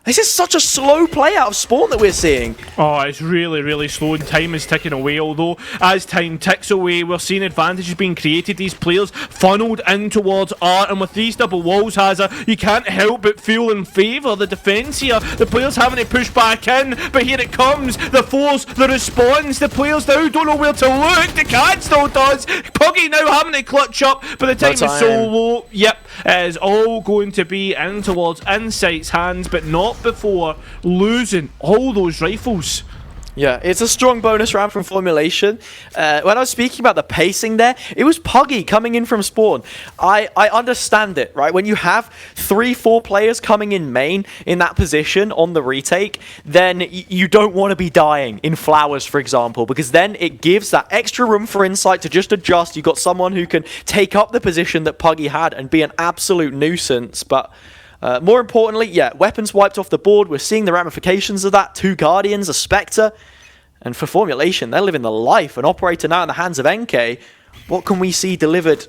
This is such a slow play out of Spawn that we're seeing. Oh, it's really slow, and time is ticking away. Although, as time ticks away, we're seeing advantages being created. These players funneled in towards Art, and with these double walls, Hazard, you can't help but feel in favour the defence here. The players having to push back in, but here it comes. The force, the response. The players now don't know where to look. The cat still does. Puggy now having to clutch up, but the time is so low. Yep, it is all going to be in towards Insight's hands, but not before losing all those rifles. Yeah, it's a strong bonus round from Formulation. When I was speaking about the pacing there, it was Puggy coming in from Spawn. I understand it, right? When you have 3-4 players coming in main in that position on the retake, then you don't want to be dying in Flowers, for example, because then it gives that extra room for Insight to just adjust. You've got someone who can take up the position that Puggy had and be an absolute nuisance, but more importantly, yeah, weapons wiped off the board. We're seeing the ramifications of that. 2 Guardians, a Spectre. And for Formulation, they're living the life. An Operator now in the hands of NK. What can we see delivered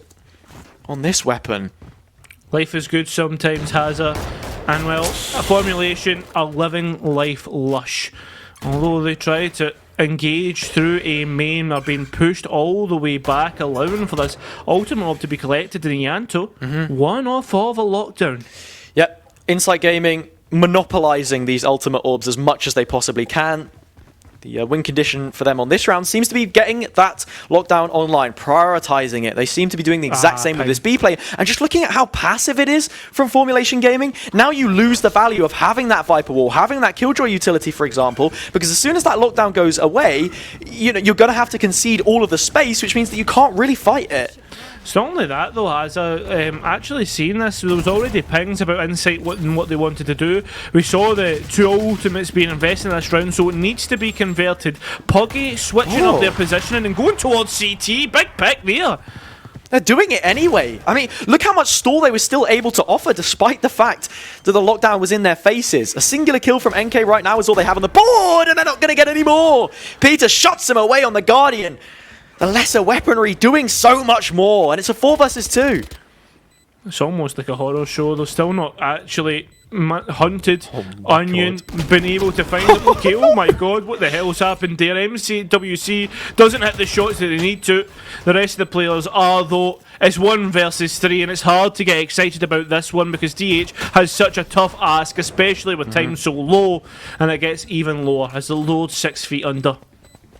on this weapon? Life is good sometimes, Hazard. And well, a Formulation are living life lush. Although they try to engaged through A main are being pushed all the way back, allowing for this ultimate orb to be collected in Yanto. One off of a lockdown. Yep, Insight Gaming monopolizing these ultimate orbs as much as they possibly can. The win condition for them on this round seems to be getting that lockdown online, prioritizing it. They seem to be doing the exact same with this B play. And just looking at how passive it is from Formulation Gaming, now you lose the value of having that Viper Wall, having that Killjoy utility, for example, because as soon as that lockdown goes away, you know, you're going to have to concede all of the space, which means that you can't really fight it. It's not only that though, as actually seen this, there was already pings about Insight and what they wanted to do. We saw the 2 ultimates being invested in this round, so it needs to be converted. Puggy switching up their positioning and going towards CT. Big pick there. They're doing it anyway. I mean, look how much stall they were still able to offer despite the fact that the lockdown was in their faces. A singular kill from NK right now is all they have on the board, and they're not going to get any more. Peter shots him away on the Guardian. The lesser weaponry doing so much more, and it's a 4 versus 2. It's almost like a horror show. They're still not actually hunted. Onion been able to find them. Okay, oh my god, what the hell's happened there? MCWC doesn't hit the shots that they need to. The rest of the players are, though. It's 1 versus 3, and it's hard to get excited about this one because TGH has such a tough ask, especially with time so low, and it gets even lower as the load 6 feet under.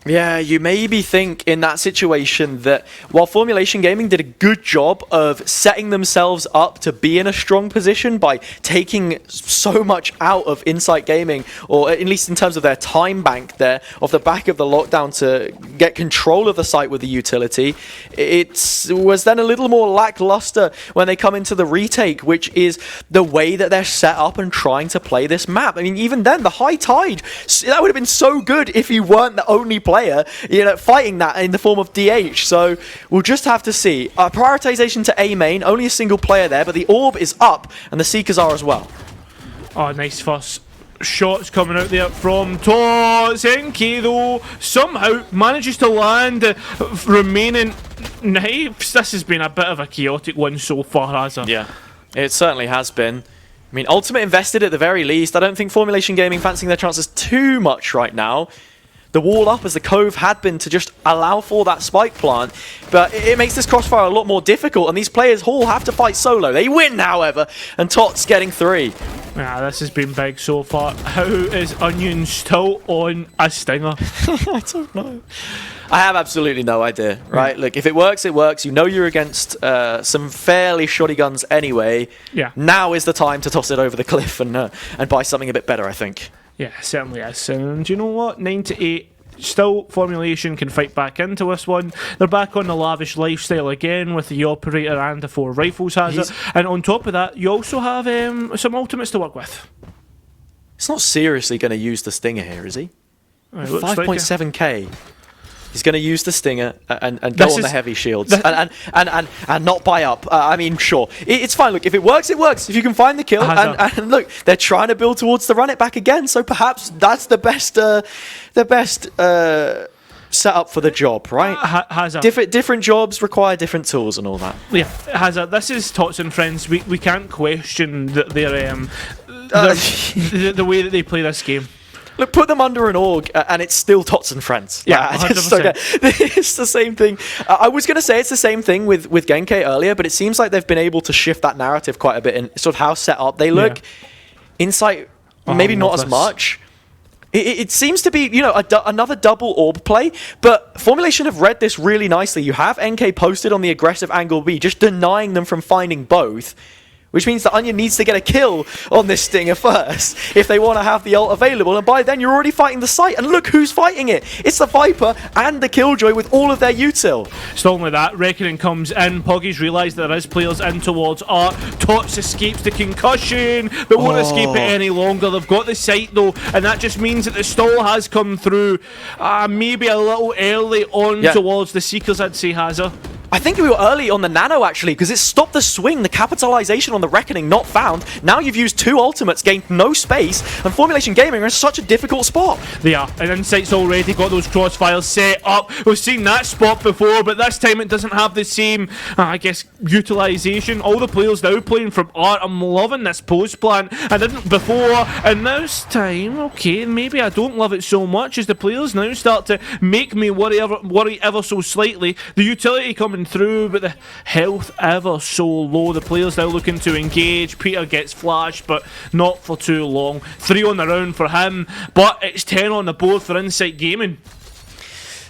Yeah, you maybe think in that situation that while Formulation Gaming did a good job of setting themselves up to be in a strong position by taking so much out of Insight Gaming, or at least in terms of their time bank there, off the back of the lockdown to get control of the site with the utility, it was then a little more lackluster when they come into the retake, which is the way that they're set up and trying to play this map. I mean, even then, the high tide, that would have been so good if you weren't the only player, you know, fighting that in the form of DH. So we'll just have to see. Prioritization to A main, only a single player there, but the orb is up and the Seekers are as well. Oh, nice first shots coming out there from Tots. NK though somehow manages to land remaining knives. This has been a bit of a chaotic one so far, hasn't it? Yeah, it certainly has been. I mean, Ultimate invested at the very least. I don't think Formulation Gaming fancying their chances too much right now. The wall up as the Cove had been to just allow for that spike plant, but it makes this crossfire a lot more difficult, and these players all have to fight solo. They win, however, and Tots getting 3. Yeah, this has been big so far. How is Onion still on a stinger? I don't know. I have absolutely no idea, right? Look, if it works, it works. You know you're against some fairly shoddy guns anyway. Yeah. Now is the time to toss it over the cliff and buy something a bit better, I think. Yeah, certainly is. And you know what? 9 to 8. Still, Formulation can fight back into this one. They're back on the lavish lifestyle again with the Operator and the 4 rifles, has it. And on top of that, you also have some ultimates to work with. It's not seriously going to use the Stinger here, is he? 5.7k. He's going to use the Stinger and go on the heavy shields and not buy up. I mean, sure, it's fine. Look, if it works, it works. If you can find the kill, and look, they're trying to build towards the run it back again. So perhaps that's the best setup for the job, right? Different jobs require different tools and all that. Yeah, Hazard. This is Tots and Friends. We can't question that their the way that they play this game. Look, put them under an org, and it's still Tots and Friends. Yeah, 100%. It's the same thing. I was going to say it's the same thing with Genkai earlier, but it seems like they've been able to shift that narrative quite a bit in sort of how set up they look. Yeah. Insight, maybe not as much. It seems to be, you know, another double orb play, but Formulation have read this really nicely. You have NK posted on the aggressive angle B, just denying them from finding both. Which means that Onion needs to get a kill on this Stinger first if they want to have the ult available, and by then you're already fighting the site, and look who's fighting it! It's the Viper and the Killjoy with all of their util. It's not only that, Reckoning comes in, Poggy's realised that there is players in towards Art, Tots escapes the concussion, but won't escape it any longer. They've got the site though, and that just means that the stall has come through, maybe a little early on towards the Seekers, I'd say, Hazard. I think we were early on the Nano, actually, because it stopped the swing, the capitalization on the Reckoning not found. Now you've used 2 ultimates, gained no space, and Formulation Gaming are in such a difficult spot. They are, and Insight's already got those crossfires set up. We've seen that spot before, but this time it doesn't have the same, I guess, utilization. All the players now playing from art. I'm loving this post plant. I didn't before, and this time, okay, maybe I don't love it so much as the players now start to make me worry ever so slightly. The utility coming through, but the health ever so low. The players now looking to engage. Peter gets flashed, but not for too long. 3 on the round for him, but it's 10 on the board for Insight Gaming.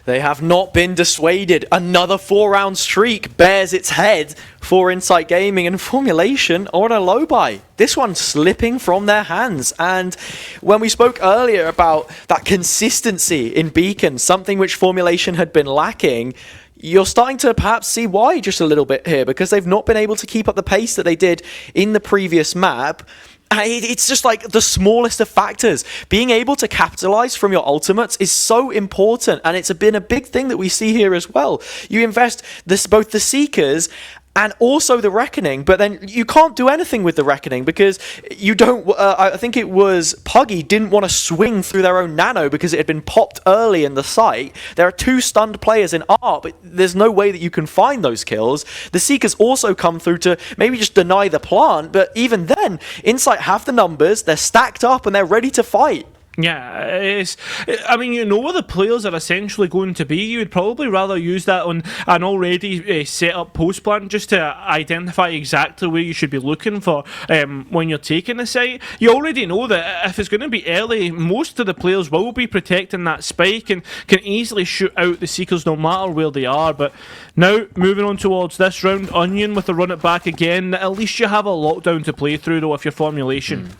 They have not been dissuaded. Another 4-round streak bears its head for Insight Gaming, and Formulation on a low buy. This one slipping from their hands. And when we spoke earlier about that consistency in Beacon, something which Formulation had been lacking, you're starting to perhaps see why just a little bit here, because they've not been able to keep up the pace that they did in the previous map. It's just like the smallest of factors. Being able to capitalize from your ultimates is so important, and it's been a big thing that we see here as well. You invest both the Seekers and also the Reckoning, but then you can't do anything with the Reckoning because you don't, I think it was Puggy didn't want to swing through their own Nano because it had been popped early in the site. There are 2 stunned players in Art, but there's no way that you can find those kills. The Seekers also come through to maybe just deny the plant, but even then, Insight have the numbers, they're stacked up, and they're ready to fight. Yeah, I mean, you know where the players are essentially going to be. You would probably rather use that on an already set up post plan just to identify exactly where you should be looking for when you're taking the site. You already know that if it's going to be early, most of the players will be protecting that spike and can easily shoot out the Seekers no matter where they are. But now, moving on towards this round, Onion with the run it back again. At least you have a lockdown to play through though if you're Formulation.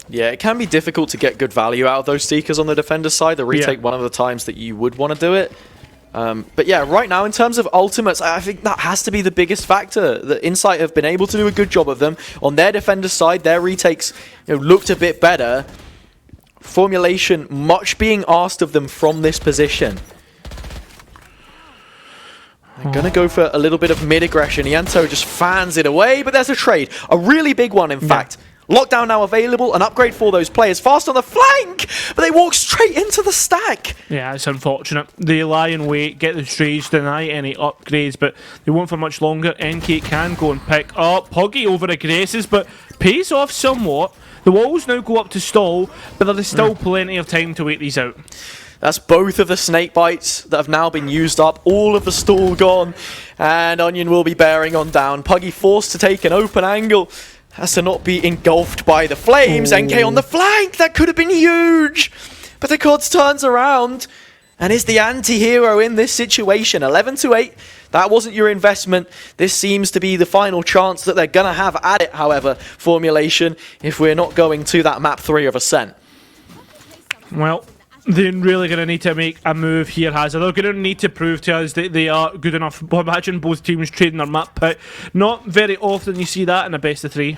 Yeah, it can be difficult to get good value out of those Seekers on the defender side. The retake one of the times that you would want to do it. But yeah, right now in terms of ultimates, I think that has to be the biggest factor. That Insight have been able to do a good job of them. On their defender side, their retakes looked a bit better. Formulation, much being asked of them from this position. I'm going to go for a little bit of mid-aggression. Ianto just fans it away, but there's a trade. A really big one, in fact. Lockdown now available, an upgrade for those players. Fast on the flank, but they walk straight into the stack. Yeah, it's unfortunate. They lie in wait, get the trades, deny any upgrades, but they won't for much longer. NK can go and pick up. Puggy over aggresses, but pays off somewhat. The walls now go up to stall, but there is still plenty of time to wait these out. That's both of the snake bites that have now been used up. All of the stall gone, and Onion will be bearing on down. Puggy forced to take an open angle. Has to not be engulfed by the flames. NK on the flank. That could have been huge. But the Cods turns around and is the anti-hero in this situation. 11-8. That wasn't your investment. This seems to be the final chance that they're going to have at it, however, Formulation, if we're not going to that map 3 of Ascent. Well, they're really going to need to make a move here, Hazard. They're going to need to prove to us that they are good enough. Imagine both teams trading their map pick. Not very often you see that in a best of 3.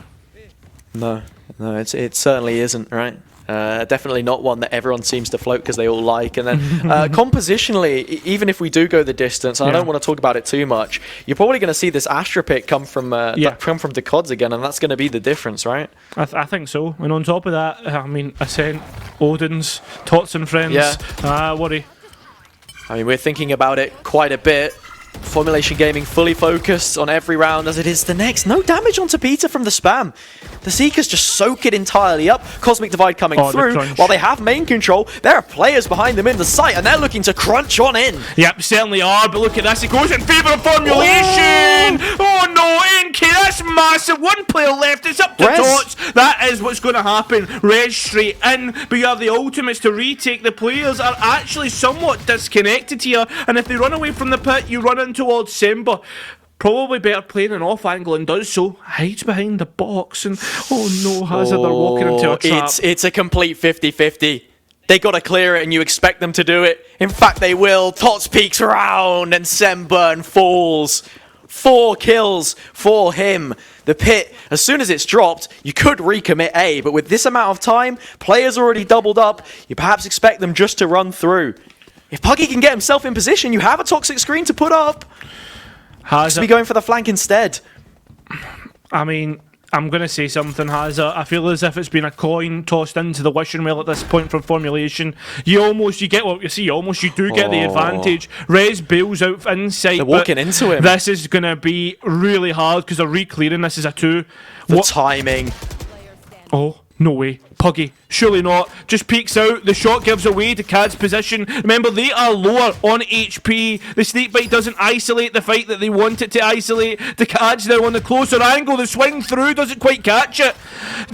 No, it certainly isn't, right? Definitely not one that everyone seems to float because they all like. And then compositionally, even if we do go the distance, I don't want to talk about it too much, you're probably going to see this Astra pick come from the Cods again, and that's going to be the difference, right? I think so. And on top of that, I mean, Ascent, Odin's, Tots and friends. Worry. I mean, we're thinking about it quite a bit. Formulation Gaming fully focused on every round as it is the next. No damage onto Peter from the spam. The Seekers just soak it entirely up. Cosmic Divide coming through. While they have main control, there are players behind them in the site, and they're looking to crunch on in. Yep, certainly are, but look at this. It goes in favour of Formulation. Oh no, NK, that's massive. One player left. It's up to Tots. That is what's going to happen. Res straight in, but you have the ultimates to retake. The players are actually somewhat disconnected here, and if they run away from the pit, you run in towards Semba. Probably better playing an off angle, and does so. Hides behind the box, and oh no, Hazard, they're walking into a trap. It's a complete 50-50. They got to clear it, and you expect them to do it. In fact, they will. Tots peeks around, and Semburn falls. 4 kills for him. The pit, as soon as it's dropped, you could recommit A, but with this amount of time, players already doubled up, you perhaps expect them just to run through. If Puggy can get himself in position, you have a toxic screen to put up. Just be going for the flank instead. I mean, I'm going to say something, Hazard. I feel as if it's been a coin tossed into the wishing well at this point from Formulation. You do get the advantage. Rez bails out inside. They're walking into him. This is going to be really hard because they're re-clearing. This is a 2. The timing. Oh, no way. Puggy, surely not. Just peeks out. The shot gives away to Cad's position. Remember, they are lower on HP. The snake bite doesn't isolate the fight that they want it to isolate. The Cad's now on the closer angle. The swing through doesn't quite catch it.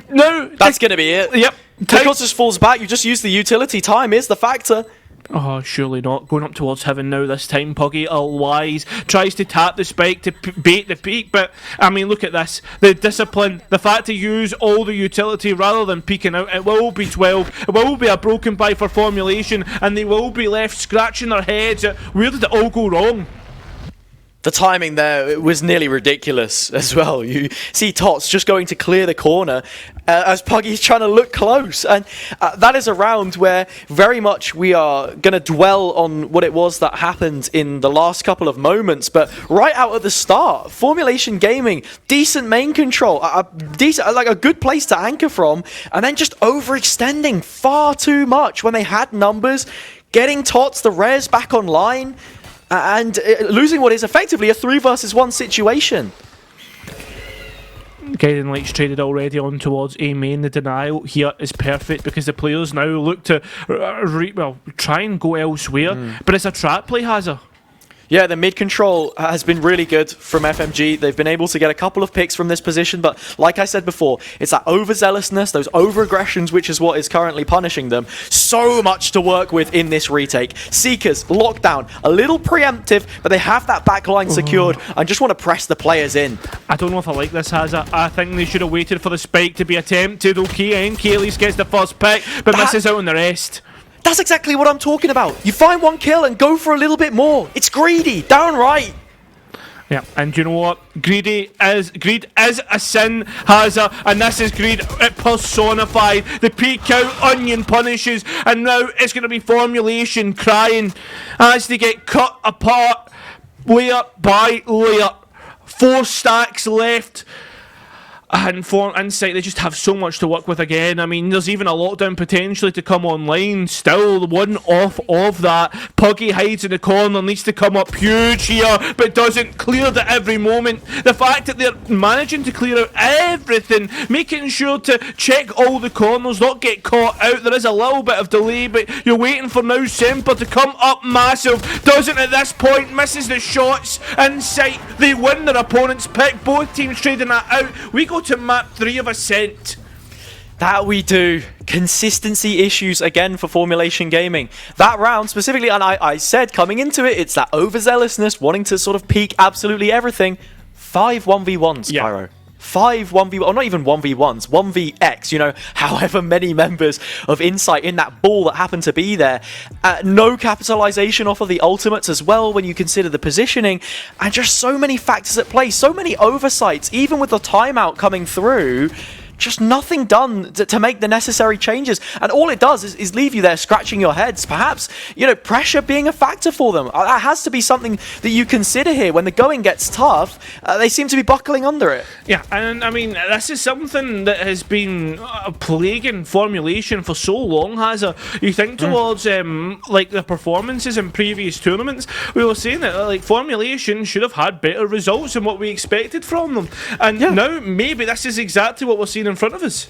No, that's going to be it. Yep. Because just falls back. You just use the utility. Time is the factor. Oh, surely not. Going up towards heaven now this time. Puggy, all wise, tries to tap the spike to bait the peak, but I mean, look at this. The discipline, the fact to use all the utility rather than peeking out. It will be 12. It will be a broken buy for Formulation, and they will be left scratching their heads at where did it all go wrong? The timing there was nearly ridiculous as well. You see Tots just going to clear the corner as Puggy's trying to look close. And that is a round where very much we are going to dwell on what it was that happened in the last couple of moments. But right out at the start, Formulation Gaming, decent main control, a good place to anchor from, and then just overextending far too much when they had numbers, getting Tots, the Res back online, and losing what is effectively a 3 versus 1 situation. Guiding Light's traded already on towards A main. The denial here is perfect because the players now look to try and go elsewhere. But it's a trap play, Hazard. Yeah, the mid control has been really good from FMG. They've been able to get a couple of picks from this position, but like I said before, it's that overzealousness, those over-aggressions, which is what is currently punishing them. So much to work with in this retake. Seekers, lockdown, a little preemptive, but they have that backline secured and just want to press the players in. I don't know if I like this, Hazard. I think they should have waited for the spike to be attempted. Okay, NK at least gets the first pick, but misses out on the rest. That's exactly what I'm talking about. You find one kill and go for a little bit more. It's greedy, downright. Yeah, and you know what? Greed is a sin, Hazard, and this is greed personified. The peek out, Onion punishes, and now it's going to be Formulation crying as they get cut apart layer by layer. 4 stacks left. And for Insight, they just have so much to work with again. I mean, there's even a lockdown potentially to come online. Still, one off of that. Puggy hides in the corner, needs to come up huge here, but doesn't clear at every moment. The fact that they're managing to clear out everything, making sure to check all the corners, not get caught out. There is a little bit of delay, but you're waiting for now Semper to come up massive. Doesn't at this point, misses the shots. Insight, they win their opponent's pick. Both teams trading that out. We go to map 3 of Ascent. That we do. Consistency issues again for Formulation Gaming. That round specifically, and I said coming into it, it's that overzealousness, wanting to sort of peak absolutely everything. 5 1v1s, yeah. Pyro. 5 1v1, or not even 1v1s, 1vx, you know, however many members of Insight in that ball that happened to be there. No capitalization off of the ultimates as well when you consider the positioning, and just so many factors at play, so many oversights, even with the timeout coming through. Just nothing done to make the necessary changes. And all it does is leave you there scratching your heads. Perhaps, you know, pressure being a factor for them. That has to be something that you consider here. When the going gets tough, they seem to be buckling under it. Yeah, and I mean, this is something that has been plaguing Formulation for so long, Hazard. You think towards, like, the performances in previous tournaments, we were saying that, like, Formulation should have had better results than what we expected from them. And now, maybe this is exactly what we're seeing in front of us.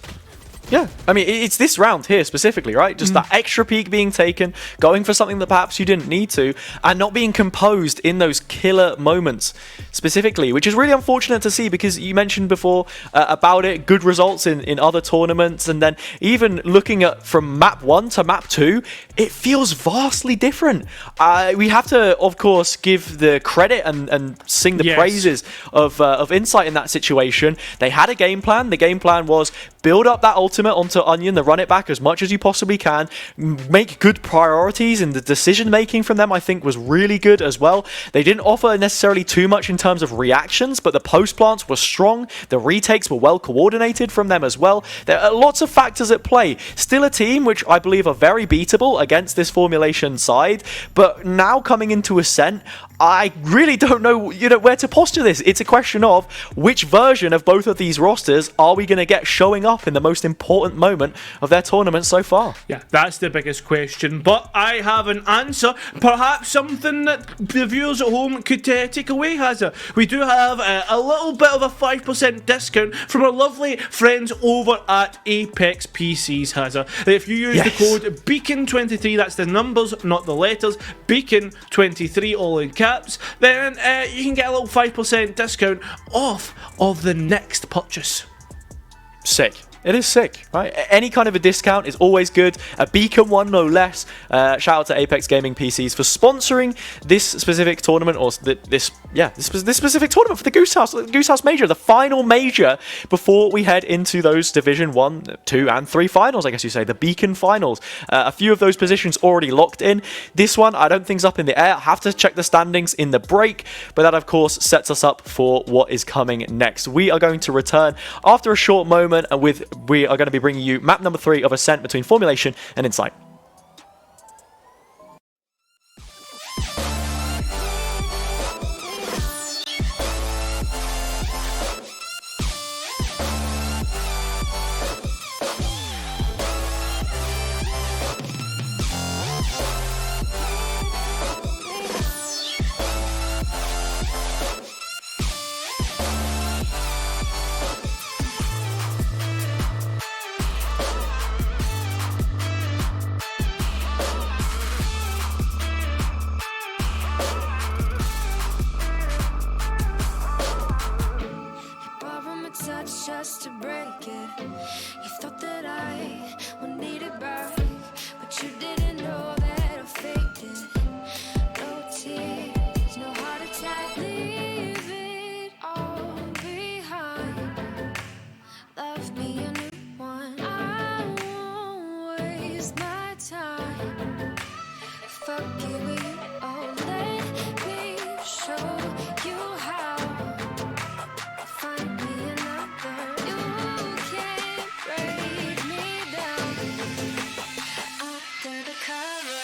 Yeah, I mean, it's this round here specifically, right? Just that extra peak being taken, going for something that perhaps you didn't need to, and not being composed in those killer moments specifically, which is really unfortunate to see because you mentioned before about it, good results in other tournaments, and then even looking at from map 1 to map 2, it feels vastly different. We have to, of course, give the credit and sing the praises of Insight in that situation. They had a game plan. The game plan was build up that ultimate onto Onion, the run it back as much as you possibly can, make good priorities, and the decision making from them I think was really good as well. They didn't offer necessarily too much in terms of reactions, but the post plants were strong, the retakes were well coordinated from them as well. There are lots of factors at play. Still a team which I believe are very beatable against this formulation side, but now coming into Ascent, I really don't know, where to posture this. It's a question of which version of both of these rosters are we going to get showing up in the most important moment of their tournament so far? Yeah, that's the biggest question. But I have an answer. Perhaps something that the viewers at home could take away, Hazza. We do have a little bit of a 5% discount from our lovely friends over at Apex PCs, Hazza. If you use the code BEACON23, that's the numbers, not the letters, BEACON23, all in caps, then you can get a little 5% discount off of the next purchase. Sick. It is sick, right? Any kind of a discount is always good. A beacon one, no less. Shout out to Apex Gaming PCs for sponsoring this specific tournament, or this specific tournament for the Goose House Major, the final major before we head into those Division 1, 2, and 3 finals, I guess you say, the Beacon finals. A few of those positions already locked in. This one, I don't think's up in the air. I have to check the standings in the break, but that, of course, sets us up for what is coming next. We are going to return after a short moment, and we are going to be bringing you map number 3 of Ascent between Formulation and Insight. Just to break it, you thought that I would need it back, but you didn't know that I faked it. No tears, no heart attack, leave it all behind. Love me a new one, I won't waste my time. Fuck you, you all let me show you how. Find me another. You can't break me down under the cover.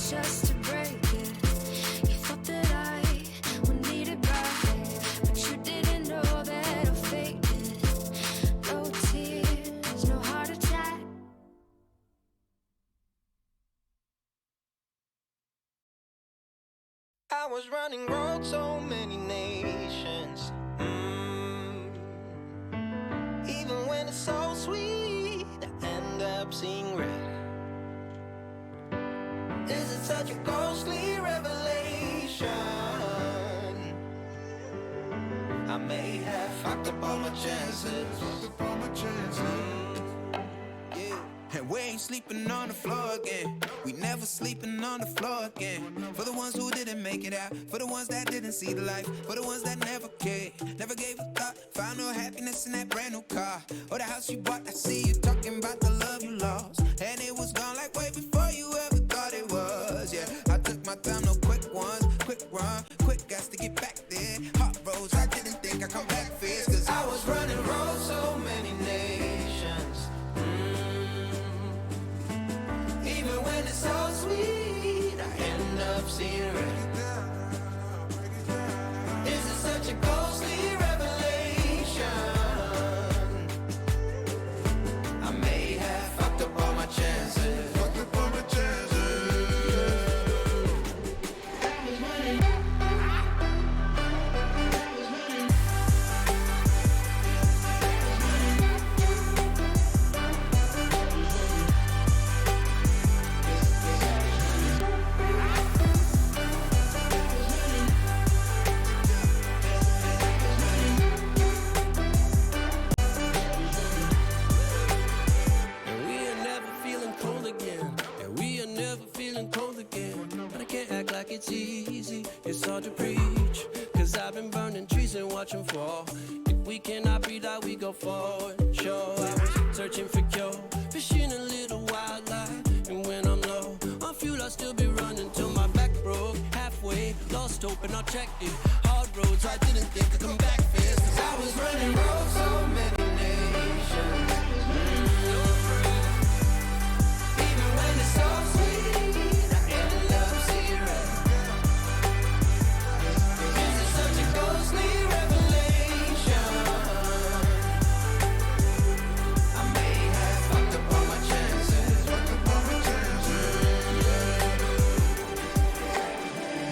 Just to break it, you thought that I would need it back, but you didn't know that I faked it. No tears, no heart attack. I was running road so many nations. Even when it's so sweet, I end up seeing red. Is it such a ghostly revelation? I may have fucked up all my chances. Yeah. And we ain't sleeping on the floor again. We never sleeping on the floor again. For the ones who didn't make it out, for the ones that didn't see the life, for the ones that never cared, never gave a thought, found no happiness in that brand new car, or the house you bought. I see you talking about the love you lost, and it was gone like way before you ever thought it was. Yeah, I took my time, no quick ones, quick run, quick guys to get back there. Hot roads, I didn't think I'd come back fierce, cause I was running roads so many nations. Even when it's so sweet, I end up seeing red. Is it such a ghostly revelation? I may have fucked up all my chances. Fucked up all my chances. it's easy, it's hard to preach. Cause I've been burning trees and watching fall. If we cannot be that, we go forward. Sure, I was searching for cure, fishing a little wildlife. And when I'm low on fuel, I'll still be running till my back broke. Halfway, lost hope and I checked it. Hard roads, I didn't think I'd come back fast. Cause I was running roads so many nations. Even when it's so sweet, I ended up zero. This is such a ghostly revelation. I may have fucked up all my chances.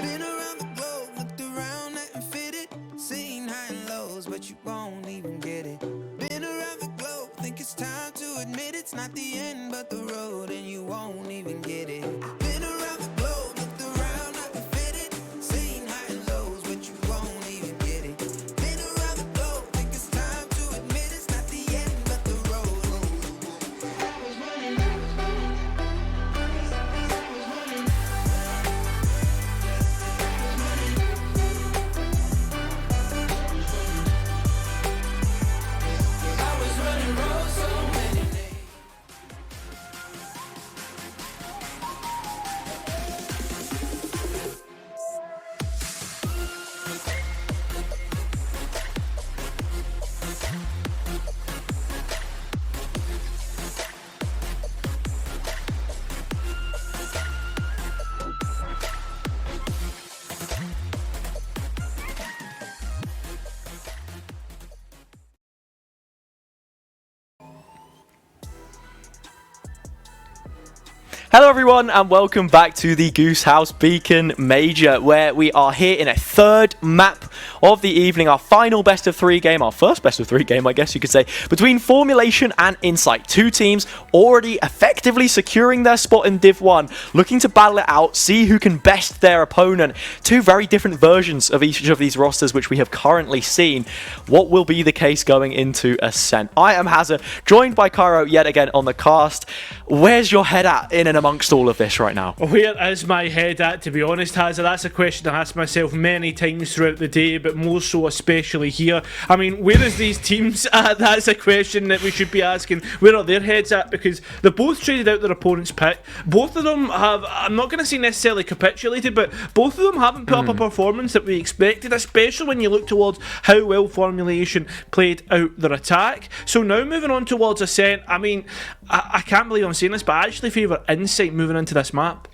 Been around the globe, looked around, nothing fitted. Seen high and lows, but you won't even get it. Been around the globe, think it's time to admit it's not the end, but the road, and you won't even get it. Been around the globe, looked around, nothing fitted. Seen high and lows, but you won't even get it. Been around the globe, think it's time to admit it's not the end, but the road. I was running roads so many days. Hello everyone and welcome back to the Goose House Beacon Major, where we are here in a third map of the evening, our final best of three game, our first best of three game I guess you could say, between Formulation and Insight. Two teams already effectively securing their spot in Div 1, looking to battle it out, see who can best their opponent. Two very different versions of each of these rosters which we have currently seen. What will be the case going into Ascent? I am Hazza, joined by Cairo yet again on the cast. Where's your head at in and amongst all of this right now? Where is my head at, to be honest, Hazza? That's a question I ask myself many times throughout the day, but more so especially here. I mean, where is these teams at? That's a question that we should be asking. Where are their heads at? Because they both traded out their opponent's pick. Both of them have, I'm not going to say necessarily capitulated, but both of them haven't put up a performance that we expected, especially when you look towards how well Formulation played out their attack. So now moving on towards Ascent, I mean, I can't believe I'm saying this, but I actually favour Insight moving into this map.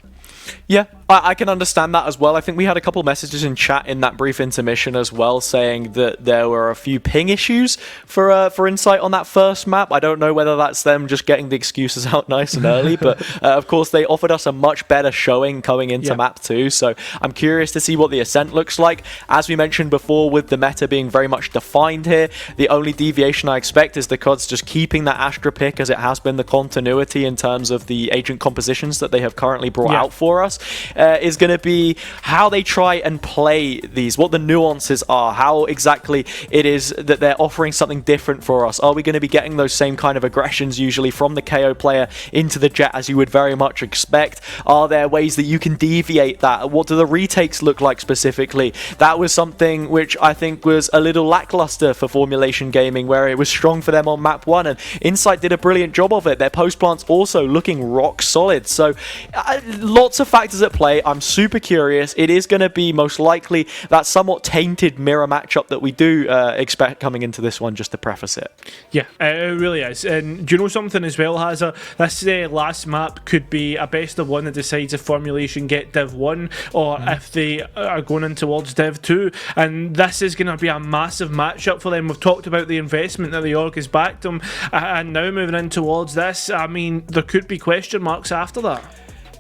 Yeah, I can understand that as well. I think we had a couple of messages in chat in that brief intermission as well, saying that there were a few ping issues for Insight on that first map. I don't know whether that's them just getting the excuses out nice and early, but of course they offered us a much better showing coming into map 2, so I'm curious to see what the Ascent looks like. As we mentioned before, with the meta being very much defined here, the only deviation I expect is the CODs just keeping that Astra pick as it has been the continuity in terms of the agent compositions that they have currently brought out for us. Is going to be how they try and play these, what the nuances are, how exactly it is that they're offering something different for us. Are we going to be getting those same kind of aggressions usually from the KO player into the Jet as you would very much expect? Are there ways that you can deviate that? What do the retakes look like specifically? That was something which I think was a little lackluster for Formulation Gaming, where it was strong for them on map 1, and Insight did a brilliant job of it. Their post plants also looking rock solid. So lots of factors at play. I'm super curious. It is going to be most likely that somewhat tainted mirror matchup that we do expect coming into this one, just to preface it. Yeah, it really is. And do you know something as well, Hazza? This last map could be a best of one that decides if Formulation get Div 1 or if they are going in towards Div 2. And this is going to be a massive matchup for them. We've talked about the investment that the org has backed them, and now moving in towards this, I mean, there could be question marks after that.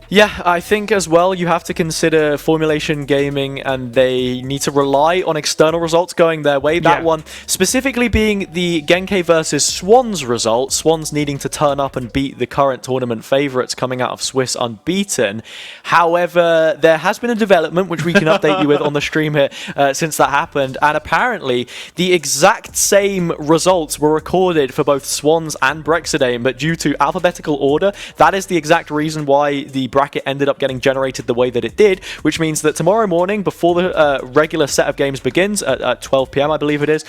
Yeah, I think as well you have to consider Formulation Gaming, and they need to rely on external results going their way. That one specifically being the Genkai versus Swans result. Swans needing to turn up and beat the current tournament favourites coming out of Swiss unbeaten. However, there has been a development which we can update you with on the stream here since that happened, and apparently the exact same results were recorded for both Swans and Brexidane, but due to alphabetical order, that is the exact reason why the bracket ended up getting generated the way that it did, which means that tomorrow morning, before the regular set of games begins at 12 p.m, I believe it is,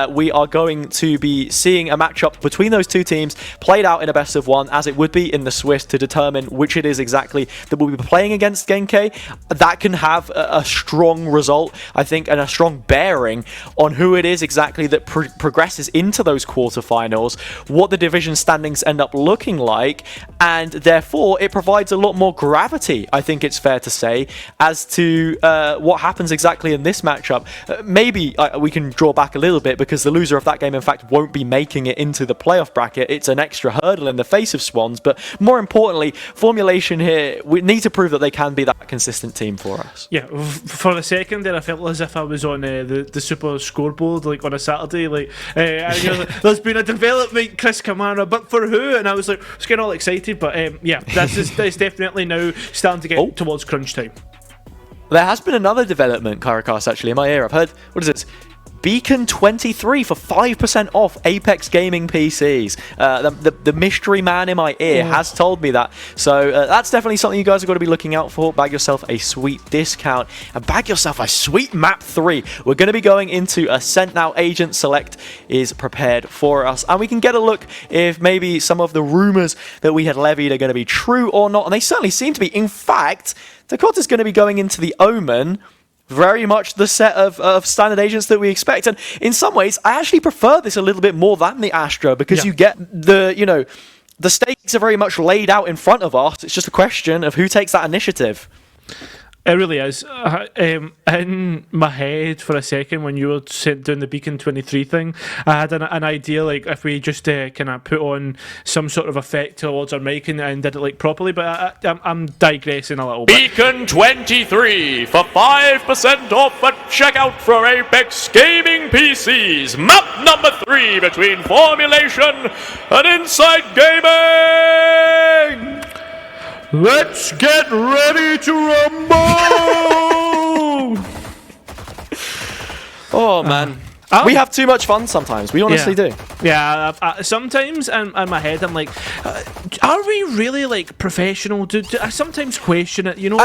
we are going to be seeing a matchup between those two teams played out in a best of one, as it would be in the Swiss, to determine which it is exactly that we'll be playing against Genk. That can have a strong result, I think, and a strong bearing on who it is exactly that progresses into those quarterfinals, what the division standings end up looking like, and therefore it provides a lot more gravity, I think it's fair to say, as to what happens exactly in this matchup. Maybe we can draw back a little bit, because the loser of that game in fact won't be making it into the playoff bracket. It's an extra hurdle in the face of Swans, but more importantly, Formulation here, we need to prove that they can be that consistent team for us. Yeah, for a second there I felt as if I was on the super scoreboard, like on a Saturday, like there's been a development, Chris Kamara, but for who? And I was like, getting all excited, but yeah, that's definitely now starting to get towards crunch time. There has been another development, Caracas, actually, in my ear. I've heard, what is it? Beacon 23 for 5% off Apex Gaming PCs. The mystery man in my ear has told me that. So that's definitely something you guys have got to be looking out for. Bag yourself a sweet discount and bag yourself a sweet map 3. We're going to be going into Ascent now. Agent Select is prepared for us. And we can get a look if maybe some of the rumors that we had levied are going to be true or not. And they certainly seem to be. In fact, Dakota's going to be going into the Omen. Very much the set of standard agents that we expect. And in some ways, I actually prefer this a little bit more than the Astra, because you get the stakes are very much laid out in front of us. It's just a question of who takes that initiative. It really is. In my head for a second, when you were doing the Beacon 23 thing, I had an idea, like, if we just kind of put on some sort of effect towards our mic and did it like properly, but I'm digressing a little bit. Beacon 23 for 5% off at checkout for Apex Gaming PCs. Map number 3 between Formulation and Inside Gaming. Let's get ready to rumble! Oh, man. We have too much fun sometimes. We honestly do. Yeah, sometimes in my head I'm like, are we really like professional? Do I sometimes question it? You know,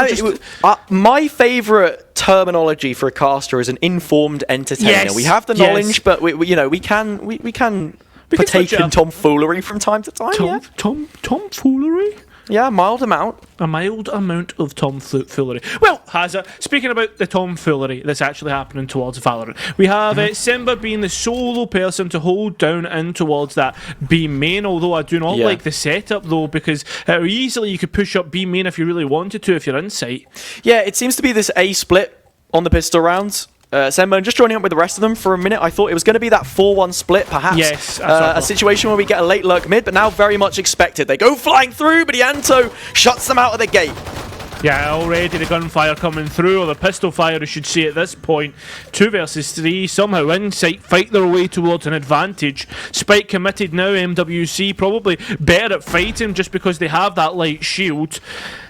my favourite terminology for a caster is an informed entertainer. Yes, we have the knowledge, but we can partake in tomfoolery from time to time. Tomfoolery? Yeah, a mild amount. A mild amount of tomfoolery. Well, Hazza, speaking about the tomfoolery that's actually happening towards Valorant, we have Simba being the solo person to hold down in towards that B main, although I do not like the setup, though, because easily you could push up B main if you really wanted to, if you're in sight. Yeah, it seems to be this A split on the pistol rounds. Sembo, just joining up with the rest of them for a minute, I thought it was going to be that 4-1 split, perhaps. Yes. A situation where we get a late lurk mid, but now very much expected. They go flying through, but Ianto shuts them out of the gate. Yeah, already the gunfire coming through, or the pistol fire, I should say, at this point. 2 versus 3, somehow Insight fight their way towards an advantage. Spike committed now, MWC probably better at fighting just because they have that light shield.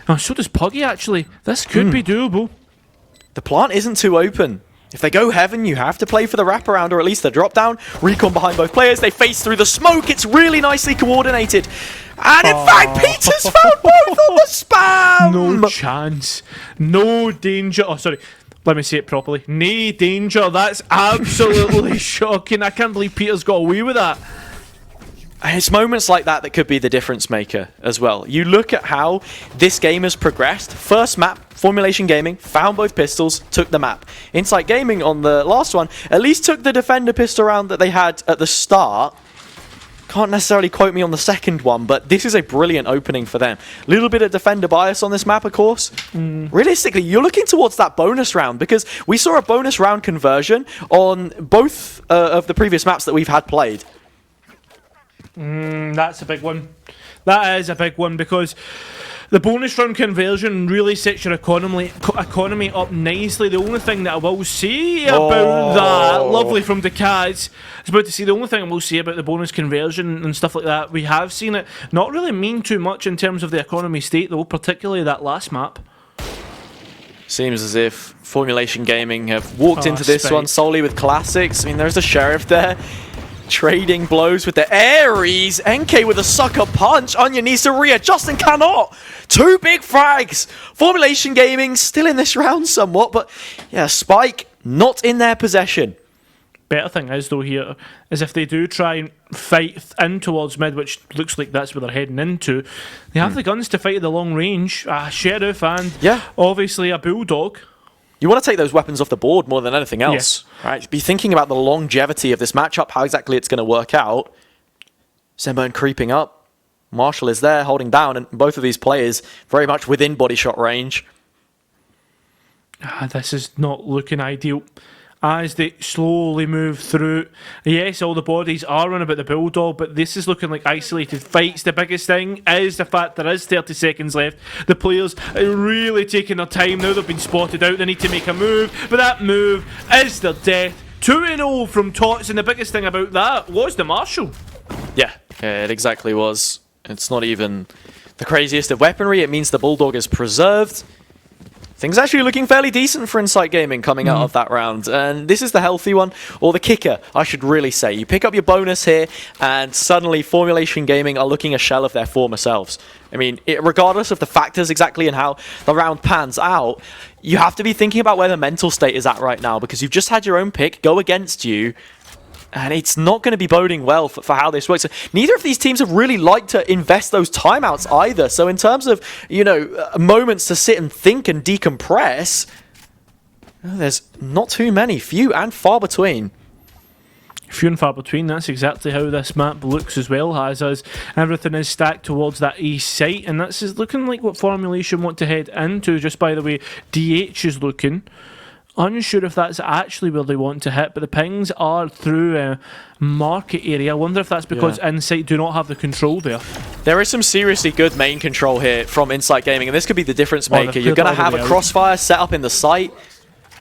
Oh, so does Puggy, actually. This could be doable. The plant isn't too open. If they go heaven, you have to play for the wraparound, or at least the drop down. Recon behind both players. They face through the smoke. It's really nicely coordinated. And in fact, Peter's found both on the spam. No chance. No danger. Oh, sorry. Let me say it properly. No danger. That's absolutely shocking. I can't believe Peter's got away with that. And it's moments like that that could be the difference maker as well. You look at how this game has progressed. First map, Formulation Gaming, found both pistols, took the map. Insight Gaming on the last one, at least took the defender pistol round that they had at the start. Can't necessarily quote me on the second one, but this is a brilliant opening for them. Little bit of defender bias on this map, of course. Realistically, you're looking towards that bonus round, because we saw a bonus round conversion on both of the previous maps that we've had played. That's a big one. That is a big one, because the bonus round conversion really sets your economy up nicely. The only thing that I will say about that, lovely from Decaz, I was about to say, the only thing I will say about the bonus conversion and stuff like that, we have seen it not really mean too much in terms of the economy state, though, particularly that last map. Seems as if Formulation Gaming have walked into this Spike. one solely with classics. I mean, there's a Sheriff there. Trading blows with the Ares. NK with a sucker punch. Onion needs to readjust and cannot. 2 big frags. Formulation Gaming still in this round somewhat, but yeah, Spike not in their possession. Better thing is, though, here, is if they do try and fight in towards mid, which looks like that's where they're heading into, they have the guns to fight at the long range. A Sheriff and obviously a Bulldog. You want to take those weapons off the board more than anything else. Right? Be thinking about the longevity of this matchup, how exactly it's going to work out. Zenburn creeping up. Marshall is there holding down, and both of these players very much within body shot range. This is not looking ideal. As they slowly move through. Yes, all the bodies are on about the Bulldog, but this is looking like isolated fights. The biggest thing is the fact there is 30 seconds left. The players are really taking their time now. They've been spotted out. They need to make a move, but that move is their death. 2-0 from Tots, and the biggest thing about that was the Marshall. Yeah, it exactly was. It's not even the craziest of weaponry. It means the Bulldog is preserved. Things actually looking fairly decent for Insight Gaming coming out of that round. And this is the healthy one, or the kicker, I should really say. You pick up your bonus here, and suddenly Formulation Gaming are looking a shell of their former selves. I mean, regardless of the factors exactly and how the round pans out, you have to be thinking about where the mental state is at right now, because you've just had your own pick go against you, and it's not going to be boding well for how this works. Neither of these teams have really liked to invest those timeouts either. So in terms of, you know, moments to sit and think and decompress, there's not too many. Few and far between. Few and far between. That's exactly how this map looks as well, as everything is stacked towards that east site, and that's looking like what Formulation want to head into. Just by the way, DH is looking. Unsure if that's actually where they want to hit, but the pings are through a market area. I wonder if that's because Insight do not have the control there. There is some seriously good main control here from Insight Gaming, and this could be the difference maker. You're going to have a crossfire set up in the site.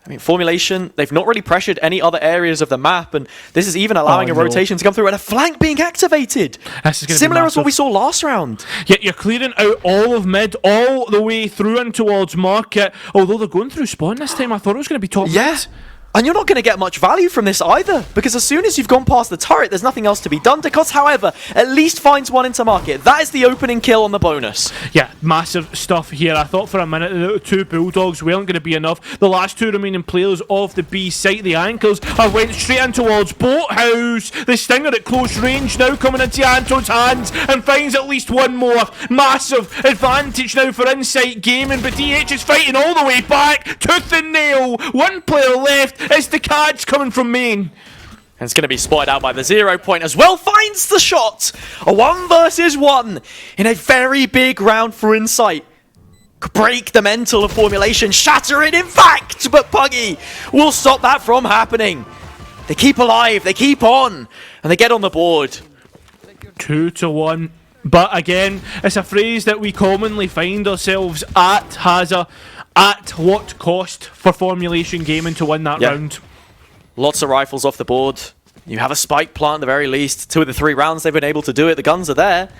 I mean, Formulation, they've not really pressured any other areas of the map, and this is even allowing a rotation to come through and a flank being activated. Similar as what we saw last round. Yet you're clearing out all of mid, all the way through and towards market. Although they're going through spawn this time, I thought it was going to be top mid. And you're not going to get much value from this either, because as soon as you've gone past the turret, there's nothing else to be done. Decos, however, at least finds one into market. That is the opening kill on the bonus. Yeah, massive stuff here. I thought for a minute the 2 Bulldogs weren't going to be enough. The last 2 remaining players of the B site, the Ankles, have went straight in towards Boathouse. The Stinger at close range now coming into Anton's hands and finds at least one more. Massive advantage now for Insight Gaming, but DH is fighting all the way back, tooth and nail. 1 player left. It's the cards coming from main. And it's going to be spotted out by the 0 point as well. Finds the shot. A 1 versus 1 in a very big round for Insight. Break the mental of Formulation. Shatter it, in fact. But Puggy will stop that from happening. They keep alive. They keep on. And they get on the board. 2-1. But again, it's a phrase that we commonly find ourselves at, Hazza. At what cost for Formulation Gaming to win that round? Lots of rifles off the board. You have a spike plant at the very least. 2 of the 3 rounds they've been able to do it. The guns are there.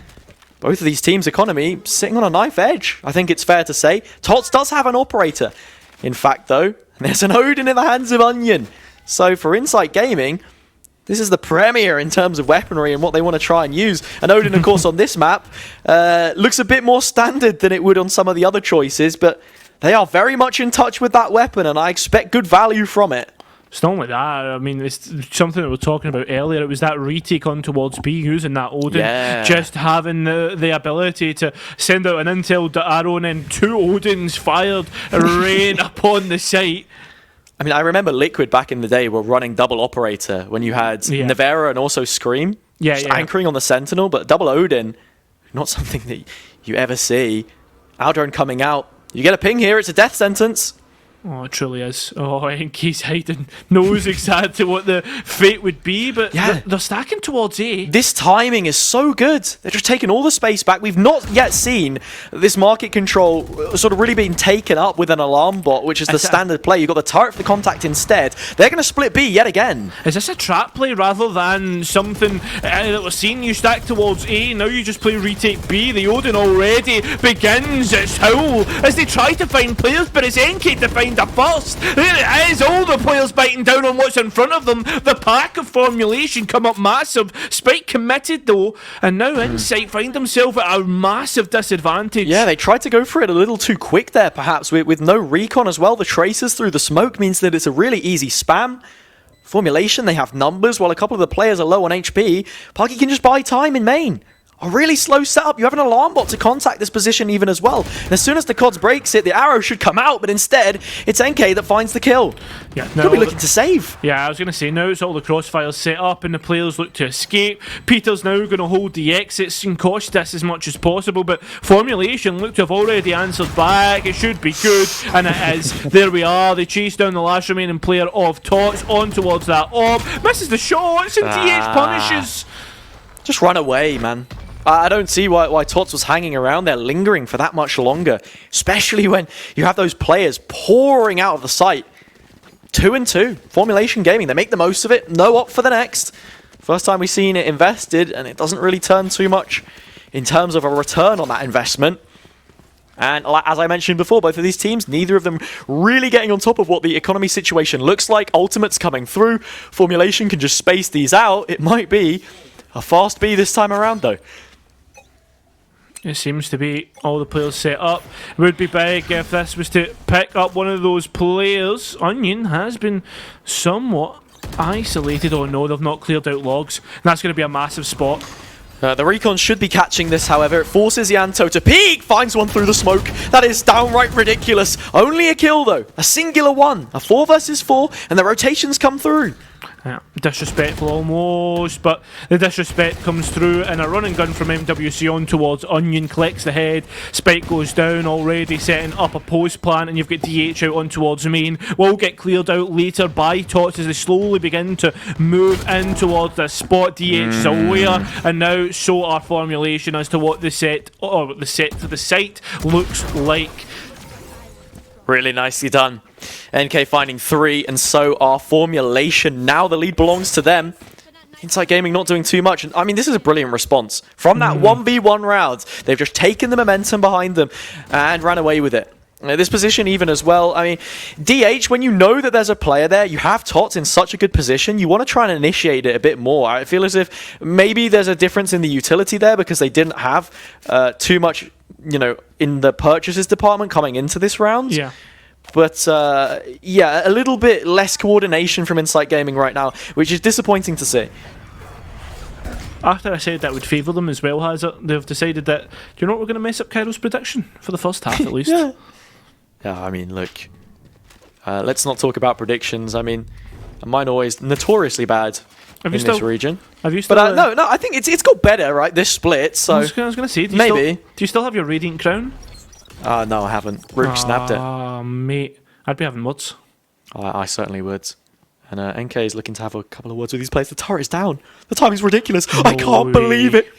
Both of these teams' economy sitting on a knife edge, I think it's fair to say. Tots does have an operator. In fact, though, there's an Odin in the hands of Onion. So for Insight Gaming, this is the premier in terms of weaponry and what they want to try and use. And Odin, of course, on this map, looks a bit more standard than it would on some of the other choices, but they are very much in touch with that weapon, and I expect good value from it. It's not like that. I mean, it's something that we were talking about earlier. It was that retake on towards B, using that Odin. Just having the ability to send out an intel arrow and then 2 Odins fired rain upon the site. I mean, I remember Liquid back in the day were running double operator when you had Nevera and also Scream. Anchoring on the Sentinel, but double Odin, not something that you ever see. Aldrone coming out. You get a ping here, it's a death sentence. Oh, it truly is. Oh, I think he's hiding. Knows exactly what the fate would be, but they're stacking towards A. This timing is so good. They're just taking all the space back. We've not yet seen this market control sort of really being taken up with an alarm bot, which is the standard play. You've got the turret for the contact instead. They're going to split B yet again. Is this a trap play rather than something that we're seeing? You stack towards A, now you just play retake B. The Odin already begins its howl as they try to find players, but it's NK to find find a first. There it is, all the players biting down on what's in front of them. The pack of Formulation come up massive. Spike committed though, and now Insight find himself at a massive disadvantage. Yeah, they tried to go for it a little too quick there, perhaps, with no recon as well. The tracers through the smoke means that it's a really easy spam. Formulation, they have numbers, while a couple of the players are low on HP. Puggy can just buy time in main. A really slow setup. You have an alarm bot to contact this position even as well. And as soon as the CODS breaks it, the arrow should come out, but instead, it's NK that finds the kill. Yeah, Could be looking to save. Yeah, I was going to say, now it's all the crossfires set up and the players look to escape. Peter's now going to hold the exits and cost this as much as possible, but Formulation look to have already answered back. It should be good, and it is. There we are. They chase down the last remaining player of Tots on towards that orb. Misses the shots, and TGH punishes. Just run away, man. I don't see why Tots was hanging around there, lingering for that much longer. Especially when you have those players pouring out of the site. 2-2. Formulation Gaming, they make the most of it. No op for the next. First time we've seen it invested, and it doesn't really turn too much in terms of a return on that investment. And as I mentioned before, both of these teams, neither of them really getting on top of what the economy situation looks like. Ultimate's coming through. Formulation can just space these out. It might be a fast B this time around, though. It seems to be all the players set up. It would be big if this was to pick up one of those players. Onion has been somewhat isolated. Oh no, they've not cleared out logs. And that's going to be a massive spot. The Recon should be catching this, however. It forces Yanto to peek, finds one through the smoke. That is downright ridiculous. Only a kill, though. A singular one. A 4 versus 4, and the rotations come through. Yeah, disrespectful almost, but the disrespect comes through, and a run and gun from MWC on towards Onion, collects the head. Spike goes down, already setting up a post plan, and you've got DH out on towards main. Will get cleared out later by Tots as they slowly begin to move in towards the spot. DH is aware, and now so are Formulation as to what the set to the site looks like. Really nicely done. NK finding 3, and so are Formulation. Now the lead belongs to them. Insight Gaming not doing too much. And I mean, this is a brilliant response. From that 1v1 round, they've just taken the momentum behind them and ran away with it. This position even as well, I mean, DH, when you know that there's a player there, you have Tots in such a good position, you want to try and initiate it a bit more. I feel as if maybe there's a difference in the utility there because they didn't have too much, you know, in the purchases department coming into this round. Yeah. But, yeah, a little bit less coordination from Insight Gaming right now, which is disappointing to see. After I said that would favour them as well, has it? They've decided that, do you know what, we're going to mess up Kairo's prediction for the first half at least. Yeah, I mean, look, let's not talk about predictions. I mean, mine are always notoriously bad in this region. Have you still? But no, I think it's got better, right, this split, so I was going to say, maybe. Do you still have your Radiant Crown? No, I haven't. Rook snapped it. Ah, mate. I'd be having words. I certainly would. And NK is looking to have a couple of words with these players. The turret is down. The timing's ridiculous. I can't believe it.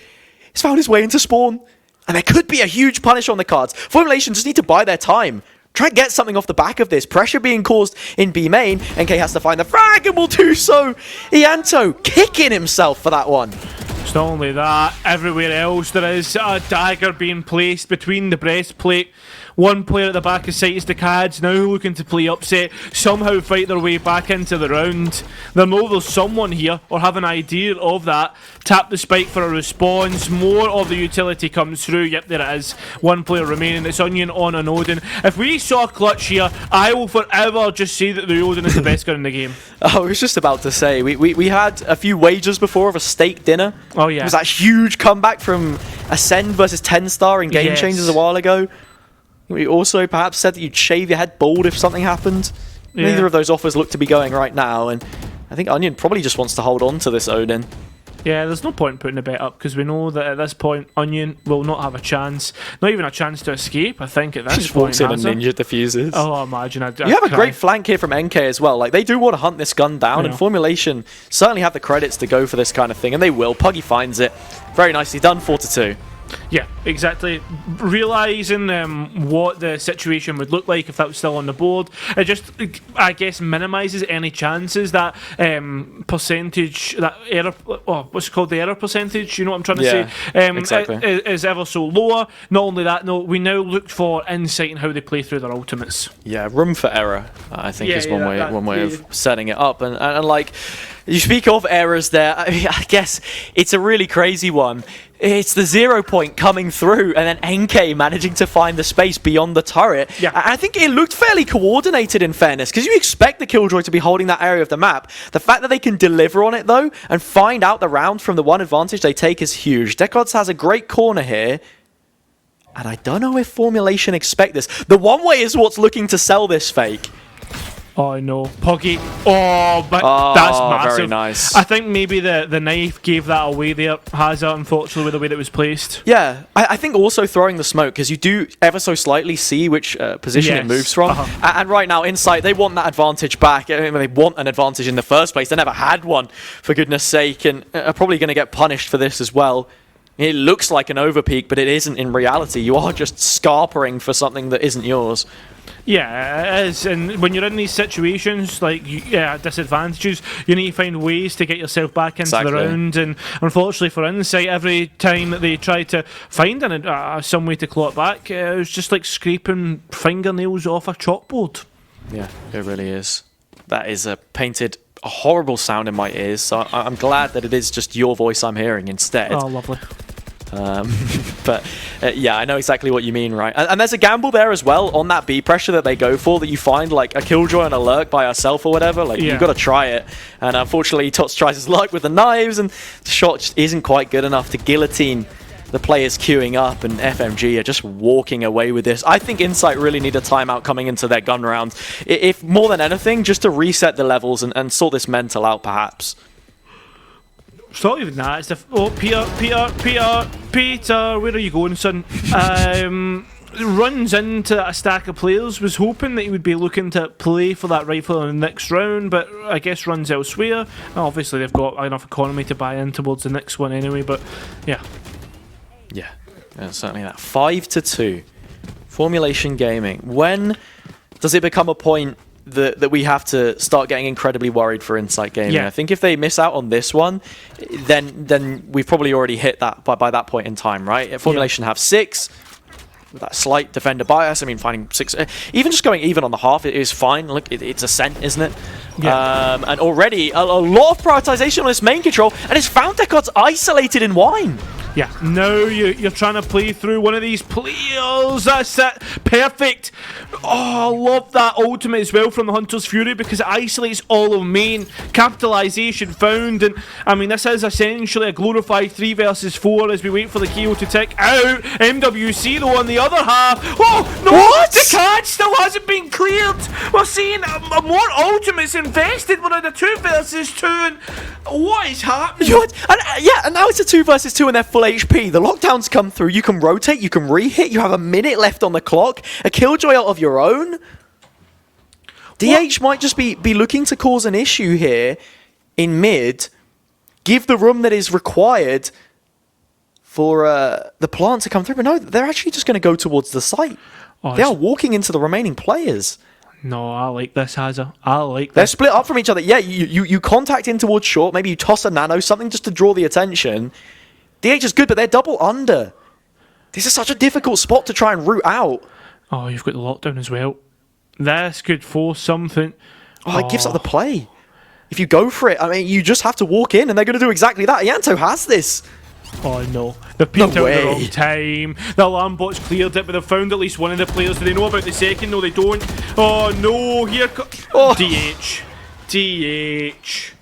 He's found his way into spawn. And there could be a huge punish on the cards. Formulation just need to buy their time. Try and get something off the back of this. Pressure being caused in B main. NK has to find the frag and will do so. Ianto kicking himself for that one. It's not only that, everywhere else there is a dagger being placed between the breastplate. One player at the back of site is the Cads, now looking to play upset, somehow fight their way back into the round. They know there's someone here, or have an idea of that. Tap the spike for a response, more of the utility comes through. Yep, there it is. One player remaining, it's Onion on an Odin. If we saw a clutch here, I will forever just say that the Odin is the best gun in the game. I was just about to say, we had a few wagers before of a steak dinner. Oh yeah. It was that huge comeback from Ascend versus 10 Star in Game Changers a while ago. We also perhaps said that you'd shave your head bald if something happened. Yeah. Neither of those offers look to be going right now, and I think Onion probably just wants to hold on to this Odin. Yeah, there's no point in putting a bet up because we know that at this point Onion will not have a chance, not even a chance to escape. I think at this just point, walks in and ninja diffuses. Oh, I imagine. You have a great flank here from NK as well. Like, they do want to hunt this gun down, and Formulation certainly have the credits to go for this kind of thing, and they will. Puggy finds it. Very nicely done, 4-2. Yeah, exactly. Realising what the situation would look like if that was still on the board, it just, I guess, minimises any chances that percentage, that error, what's it called, the error percentage, you know what I'm trying to say? Exactly. Is ever so lower. Not only that, no, we now look for insight in how they play through their ultimates. Yeah, room for error, I think, is one way of setting it up. And like, you speak of errors there, I guess it's a really crazy one. It's the 0 point coming through and then NK managing to find the space beyond the turret. Yeah. I think it looked fairly coordinated, in fairness, because you expect the Killjoy to be holding that area of the map. The fact that they can deliver on it, though, and find out the round from the one advantage they take is huge. Decods has a great corner here. And I don't know if Formulation expect this. The one way is what's looking to sell this fake. Oh no, Poggy. Oh, but that's massive. Very nice. I think maybe the knife gave that away there, Hazard, unfortunately, with the way that it was placed. Yeah, I think also throwing the smoke, because you do ever so slightly see which position it moves from. And right now, Insight, they want that advantage back. I mean, they want an advantage in the first place. They never had one, for goodness sake, and are probably going to get punished for this as well. It looks like an overpeak, but it isn't in reality. You are just scarpering for something that isn't yours. Yeah, it is. And when you're in these situations, like, disadvantages, you need to find ways to get yourself back into the round. And unfortunately for Insight, every time that they try to find some way to claw it back, it was just like scraping fingernails off a chalkboard. Yeah, it really is. That is painted a horrible sound in my ears, so I'm glad that it is just your voice I'm hearing instead. Oh, lovely. But yeah, I know exactly what you mean, right? And there's a gamble there as well on that B pressure that they go for, that you find like a Killjoy and a Lurk by herself or whatever. Like, you've got to try it. And unfortunately, Tots tries his luck with the knives, and the shot just isn't quite good enough to guillotine the players queuing up, and FMG are just walking away with this. I think Insight really need a timeout coming into their gun round, if more than anything, just to reset the levels and sort this mental out, perhaps. It's not even that. It's Peter, where are you going, son? Runs into a stack of players, was hoping that he would be looking to play for that rifle in the next round, but I guess runs elsewhere. Obviously, they've got enough economy to buy in towards the next one anyway, but yeah. Yeah, certainly that. 5-2. Formulation Gaming. When does it become a point that we have to start getting incredibly worried for Insight Gaming? Yeah. I think if they miss out on this one, then we've probably already hit that by that point in time, right? Formulation have 6. With that slight defender bias, I mean, finding 6... even just going even on the half, it is fine. Look, it's a cent, isn't it? Yeah. And already, a lot of prioritization on this main control, and it's found Decods isolated in Wine. Yeah, now you're trying to play through one of these players. That's it. Perfect. Oh, I love that ultimate as well from the Hunter's Fury, because it isolates all of main. Capitalization found, and I mean, this is essentially a glorified 3 versus 4 as we wait for the KO to tick out. MWC though on the other half. Oh no! What? The card still hasn't been cleared. We're seeing more ultimates invested. We're in a 2 versus 2, and what is happening? And now it's a 2 versus 2 and they're full HP. The lockdowns come through. You can rotate. You can re-hit. You have a minute left on the clock. A Killjoy out of your own. DH might just be looking to cause an issue here in mid. Give the room that is required for the plant to come through. But no, they're actually just going to go towards the site. They are walking into the remaining players. No, I like this, Hazard. I like this. They're split up from each other. Yeah, you contact in towards short. Maybe you toss a nano, something just to draw the attention. DH is good, but they're double under. This is such a difficult spot to try and root out. Oh, you've got the lockdown as well. This could force something. Oh, it gives up the play. If you go for it, I mean, you just have to walk in, and they're going to do exactly that. Yanto has this. Oh no, they've peeked out at the wrong time. The alarm bot's cleared it, but they've found at least one of the players. Do they know about the second? No, they don't. Oh no, here DH.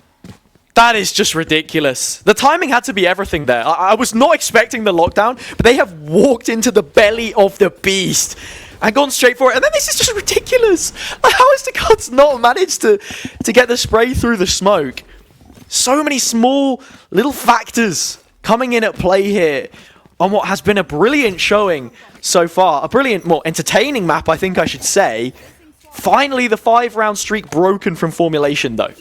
That is just ridiculous. The timing had to be everything there. I was not expecting the lockdown, but they have walked into the belly of the beast and gone straight for it. And then this is just ridiculous. How has the Cuts not managed to get the spray through the smoke? So many small little factors coming in at play here on what has been a brilliant showing so far. A brilliant, more entertaining map, I think I should say. Finally, the 5-round streak broken from Formulation, though.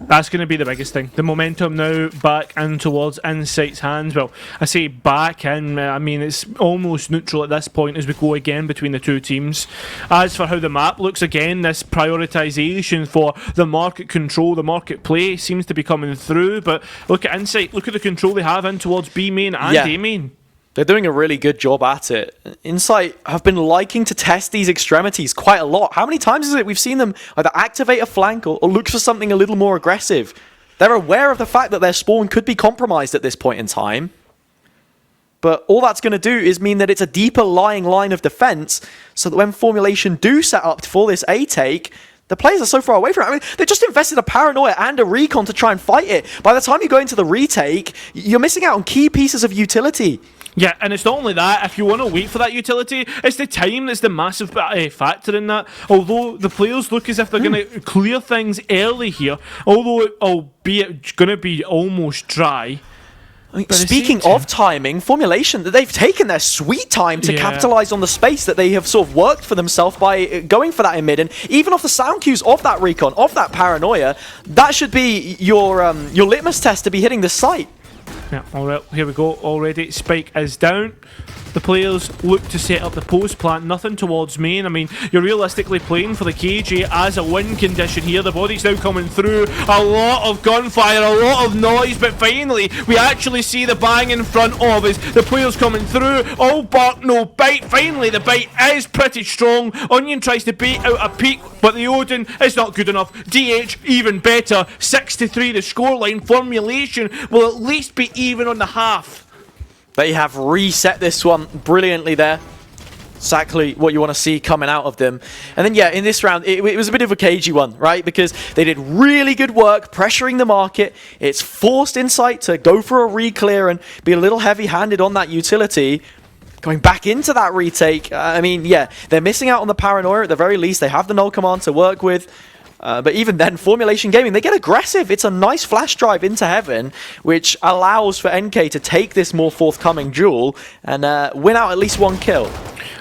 That's going to be the biggest thing. The momentum now back in towards Insight's hands. Well, I say back in, I mean, it's almost neutral at this point as we go again between the two teams. As for how the map looks, again, this prioritisation for the market control, the market play seems to be coming through. But look at Insight, look at the control they have in towards B main and A main. They're doing a really good job at it. Insight have been liking to test these extremities quite a lot. How many times is it we've seen them either activate a flank or look for something a little more aggressive? They're aware of the fact that their spawn could be compromised at this point in time. But all that's going to do is mean that it's a deeper lying line of defense, so that when Formulation do set up for this A take, the players are so far away from it. I mean, they just invested a paranoia and a recon to try and fight it. By the time you go into the retake, you're missing out on key pieces of utility. Yeah, and it's not only that, if you want to wait for that utility, it's the time that's the massive factor in that. Although the players look as if they're going to clear things early here, although albeit going to be almost dry. I mean, speaking of timing, Formulation, they've taken their sweet time to capitalise on the space that they have sort of worked for themselves by going for that in mid. And even off the sound cues of that recon, of that paranoia, that should be your litmus test to be hitting the site. Yeah, alright, here we go already. Spike is down. The players look to set up the post plant, nothing towards main. I mean, you're realistically playing for the KJ as a win condition here. The body's now coming through. A lot of gunfire, a lot of noise, but finally we actually see the bang in front of us. The players coming through. All bark, no bite. Finally, the bite is pretty strong. Onion tries to bait out a peak, but the Odin is not good enough. DH even better. 6-3 the scoreline. Formulation will at least be even on the half. They have reset this one brilliantly there. Exactly what you want to see coming out of them. And then, yeah, in this round, it was a bit of a cagey one, right? Because they did really good work pressuring the market. It's forced Insight to go for a re-clear and be a little heavy-handed on that utility. Going back into that retake, I mean, yeah, they're missing out on the paranoia at the very least. They have the null command to work with. But even then, Formulation Gaming, they get aggressive. It's a nice flash drive into heaven, which allows for NK to take this more forthcoming duel and win out at least one kill.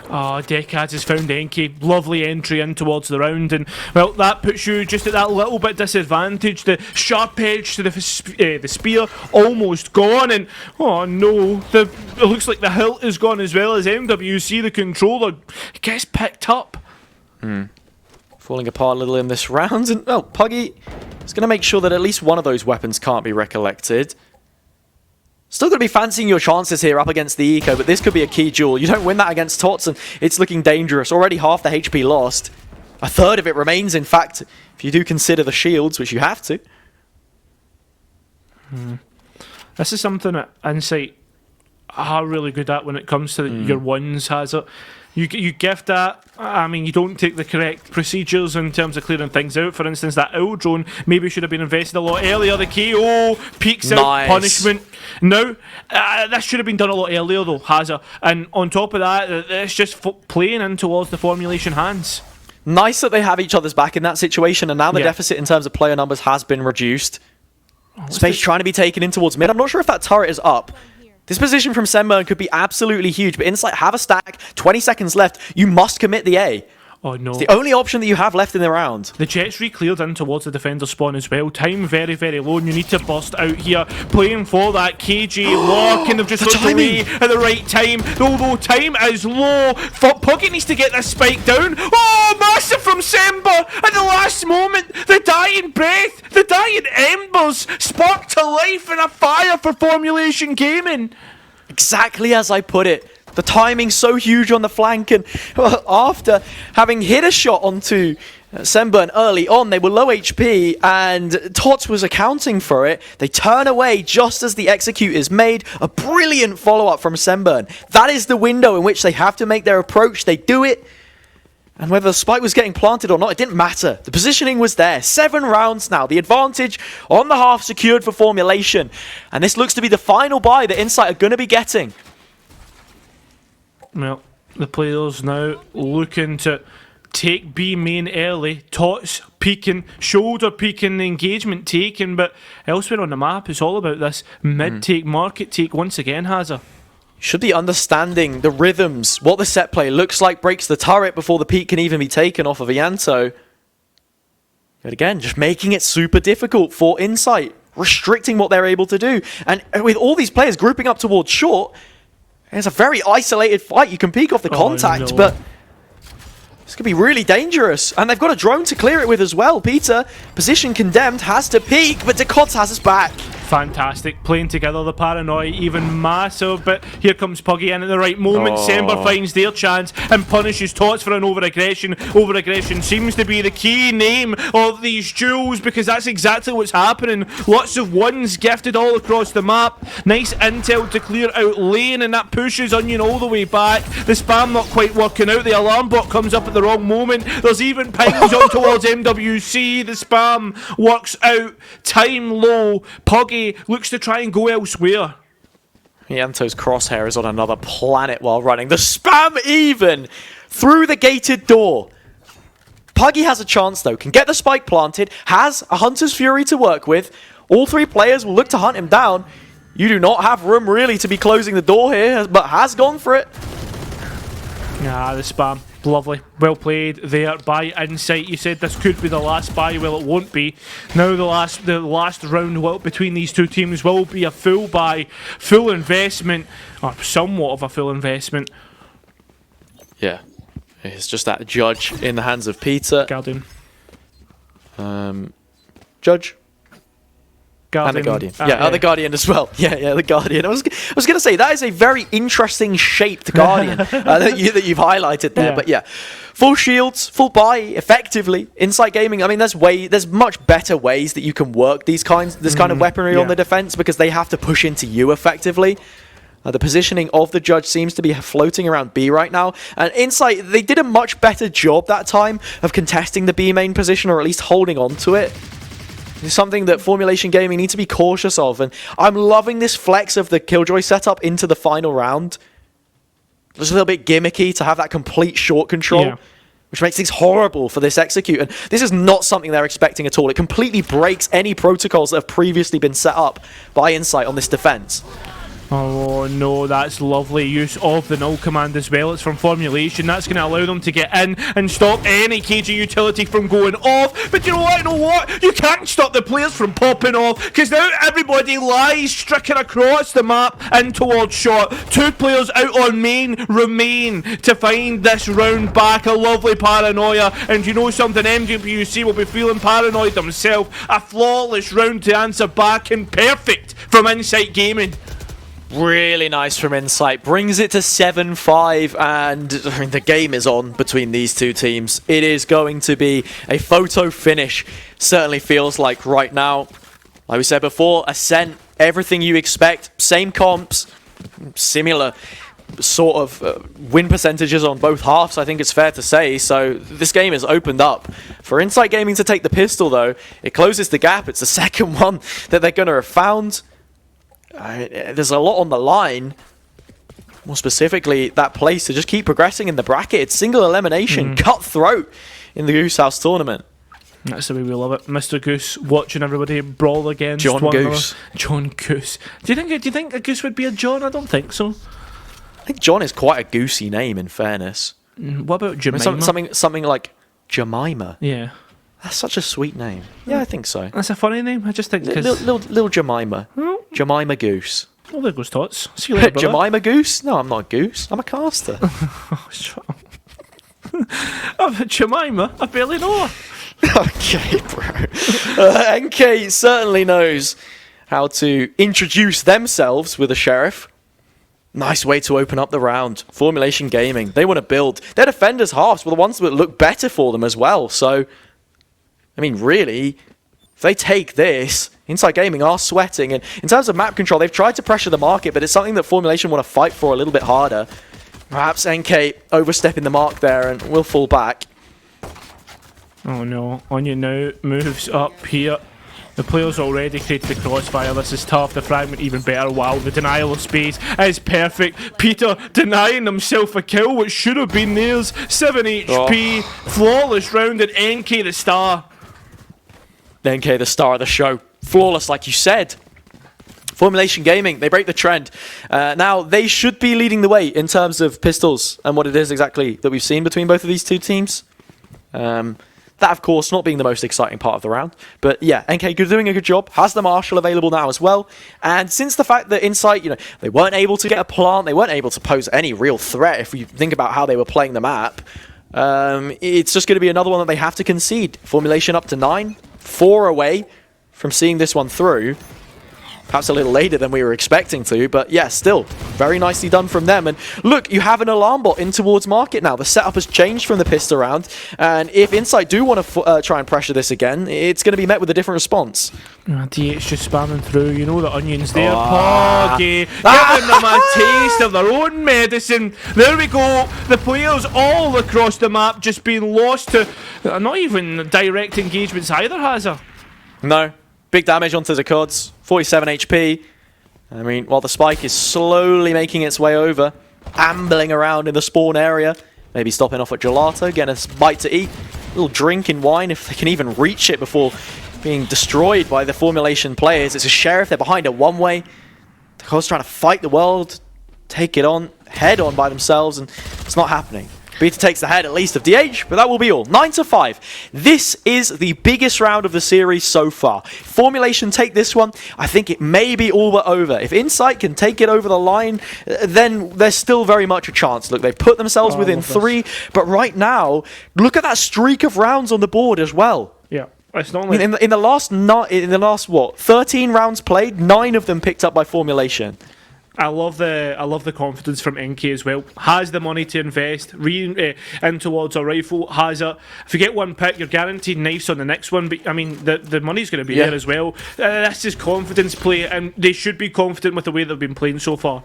Oh, Decades has found NK. Lovely entry in towards the round. And, well, that puts you just at that little bit disadvantage. The sharp edge to the spear almost gone. And, oh no, it looks like the hilt is gone as well as MWC, the controller, gets picked up. Falling apart a little in this round. And, well, Puggy is going to make sure that at least one of those weapons can't be recollected. Still going to be fancying your chances here up against the Eco, but this could be a key duel. You don't win that against Tots, and it's looking dangerous. Already half the HP lost. A third of it remains, in fact, if you do consider the shields, which you have to. This is something that Insight are really good at when it comes to your ones, has it? You gift that. I mean, you don't take the correct procedures in terms of clearing things out. For instance, that owl drone maybe should have been invested a lot earlier. The KO peeks out punishment. Now, this should have been done a lot earlier though, Hazard. And on top of that, it's just playing in towards the Formulation hands. Nice that they have each other's back in that situation, and now the deficit in terms of player numbers has been reduced. Space trying to be taken in towards mid. I'm not sure if that turret is up. This position from Senburn could be absolutely huge, but Insight have a stack, 20 seconds left. You must commit the A. Oh no. It's the only option that you have left in the round. The Jet's re-cleared in towards the defender spawn as well. Time very, very low, and you need to burst out here. Playing for that KJ lock, and they've just looked away at the right time. Although time is low, Puckett needs to get this spike down. Oh, massive from Sember at the last moment. The dying breath, the dying embers sparked to life in a fire for Formulation Gaming. Exactly as I put it. The timing's so huge on the flank, and after having hit a shot onto Senburn early on, they were low HP, and Tots was accounting for it. They turn away just as the execute is made. A brilliant follow-up from Senburn. That is the window in which they have to make their approach. They do it, and whether the spike was getting planted or not, it didn't matter. The positioning was there. 7 rounds now. The advantage on the half secured for Formulation, and this looks to be the final buy that Insight are going to be getting. Well, the players now looking to take B main early. Tots peeking, shoulder peeking, the engagement taken, but elsewhere on the map, it's all about this mid-take, market take once again, Hazard. Should be understanding the rhythms, what the set play looks like, breaks the turret before the peak can even be taken off of Ianto. But again, just making it super difficult for Insight, restricting what they're able to do. And with all these players grouping up towards short, it's a very isolated fight. You can peek off the contact, no. but this could be really dangerous. And they've got a drone to clear it with as well. Peter, position condemned, has to peek, but Decots has us back. Fantastic, playing together, the paranoia even massive, but here comes Puggy in at the right moment. Sember finds their chance and punishes Tots for an over-aggression. Over-aggression seems to be the key name of these duels, because that's exactly what's happening. Lots of ones gifted all across the map. Nice intel to clear out lane, and that pushes Onion all the way back. The spam not quite working out. The alarm bot comes up at the wrong moment. There's even pings on towards MWC. The spam works out. Time low. Puggy looks to try and go elsewhere. Yanto's crosshair is on another planet while running. The spam even through the gated door. Puggy has a chance though, can get the spike planted, has a Hunter's Fury to work with. All three players will look to hunt him down. You do not have room really to be closing the door here, but has gone for it. Ah, the spam. Lovely. Well played there by Insight. You said this could be the last buy. Well, it won't be. Now the last round between these two teams will be a full buy, full investment, or somewhat of a full investment. Yeah. It's just that judge in the hands of Peter. Guardian. Judge. Guardian. And the Guardian. Yeah, the Guardian as well. Yeah, the Guardian. I was going to say, that is a very interesting shaped Guardian that you've highlighted there. Yeah. But yeah, full shields, full buy, effectively. Insight Gaming, I mean, there's much better ways that you can work this kind of weaponry on the defense, because they have to push into you effectively. The positioning of the judge seems to be floating around B right now. And Insight, they did a much better job that time of contesting the B main position, or at least holding on to it. It's something that Formulation Gaming need to be cautious of, and I'm loving this flex of the Killjoy setup into the final round. It's a little bit gimmicky to have that complete short control, which makes things horrible for this execute, and this is not something they're expecting at all. It completely breaks any protocols that have previously been set up by Insight on this defense. Oh no, that's lovely use of the null command as well. It's from Formulation. That's going to allow them to get in and stop any KG utility from going off. But you know what? You can't stop the players from popping off, because now everybody lies stricken across the map in towards short. Two players out on main remain to find this round back. A lovely paranoia. And you know something? MGPUC will be feeling paranoid themselves. A flawless round to answer back, and perfect from Insight Gaming. Really nice from Insight. Brings it to 7-5, and I mean, the game is on between these two teams. It is going to be a photo finish. Certainly feels like right now. Like we said before, Ascent, everything you expect. Same comps, similar sort of win percentages on both halves, I think it's fair to say. So this game is opened up for Insight Gaming to take the pistol, though. It closes the gap. It's the second one that they're going to have found. There's a lot on the line. More specifically, that place to just keep progressing in the bracket. It's single elimination, cutthroat in the Goose House tournament. That's the way we love it. Mr. Goose watching everybody brawl against John one Goose. another. John Goose. Do you think a Goose would be a John? I don't think so. I think John is quite a goosey name, in fairness. What about Jemima? I mean, something like Jemima. Yeah. That's such a sweet name. Yeah, I think so. That's a funny name. I just think because Little Jemima. Jemima Goose. Oh, there goes Tots. See you later, brother. Jemima Goose? No, I'm not a goose. I'm a caster. Oh, shut up. Jemima? I barely know her. Okay, bro. NK certainly knows how to introduce themselves with a sheriff. Nice way to open up the round. Formulation Gaming. They want to build. Their defenders' halves were the ones that look better for them as well. So, I mean, really, if they take this, Insight Gaming are sweating. And in terms of map control, they've tried to pressure the market, but it's something that Formulation want to fight for a little bit harder. Perhaps NK overstepping the mark there and will fall back. Oh no, Onion now moves up here. The players already created the crossfire. This is tough. The fragment even better. Wow, the denial of space is perfect. Peter denying himself a kill, which should have been theirs. 7 HP, flawless round, and NK the star. NK the star of the show. Flawless, like you said. Formulation Gaming, they break the trend. Now, they should be leading the way in terms of pistols and what it is exactly that we've seen between both of these two teams. That, of course, not being the most exciting part of the round. But yeah, NK doing a good job. Has the Marshal available now as well. And since the fact that Insight, they weren't able to get a plant, they weren't able to pose any real threat if you think about how they were playing the map, it's just going to be another one that they have to concede. Formulation up to 9, 4 away from seeing this one through. Perhaps a little later than we were expecting to, but yeah, still very nicely done from them. And look, you have an alarm bot in towards market now. The setup has changed from the pistol round, and if Insight do want to try and pressure this again, it's going to be met with a different response. DH just spamming through, the onions there. Poggy, giving them a taste of their own medicine. There we go. The players all across the map just being lost to not even direct engagements either, has there? No. Big damage onto the Cods, 47 HP. I mean, while the Spike is slowly making its way over, ambling around in the spawn area, maybe stopping off at Gelato, getting a bite to eat, a little drink in wine if they can even reach it before being destroyed by the Formulation players. It's a Sheriff, they're behind a one-way. The Cods trying to fight the world, take it on, head on by themselves, and it's not happening. Beta takes the head at least of DH, but that will be all. 9-5. This is the biggest round of the series so far. Formulation take this one. I think it may be all but over. If Insight can take it over the line, then there's still very much a chance. Look, they put themselves within 3, but right now, look at that streak of rounds on the board as well. Yeah. It's not like in the last what 13 rounds played, 9 of them picked up by Formulation. I love the confidence from NK as well. Has the money to invest in towards a rifle. Has it. If you get one pick, you're guaranteed knives on the next one. But I mean, the money's going to be there as well. This is confidence play, and they should be confident with the way they've been playing so far.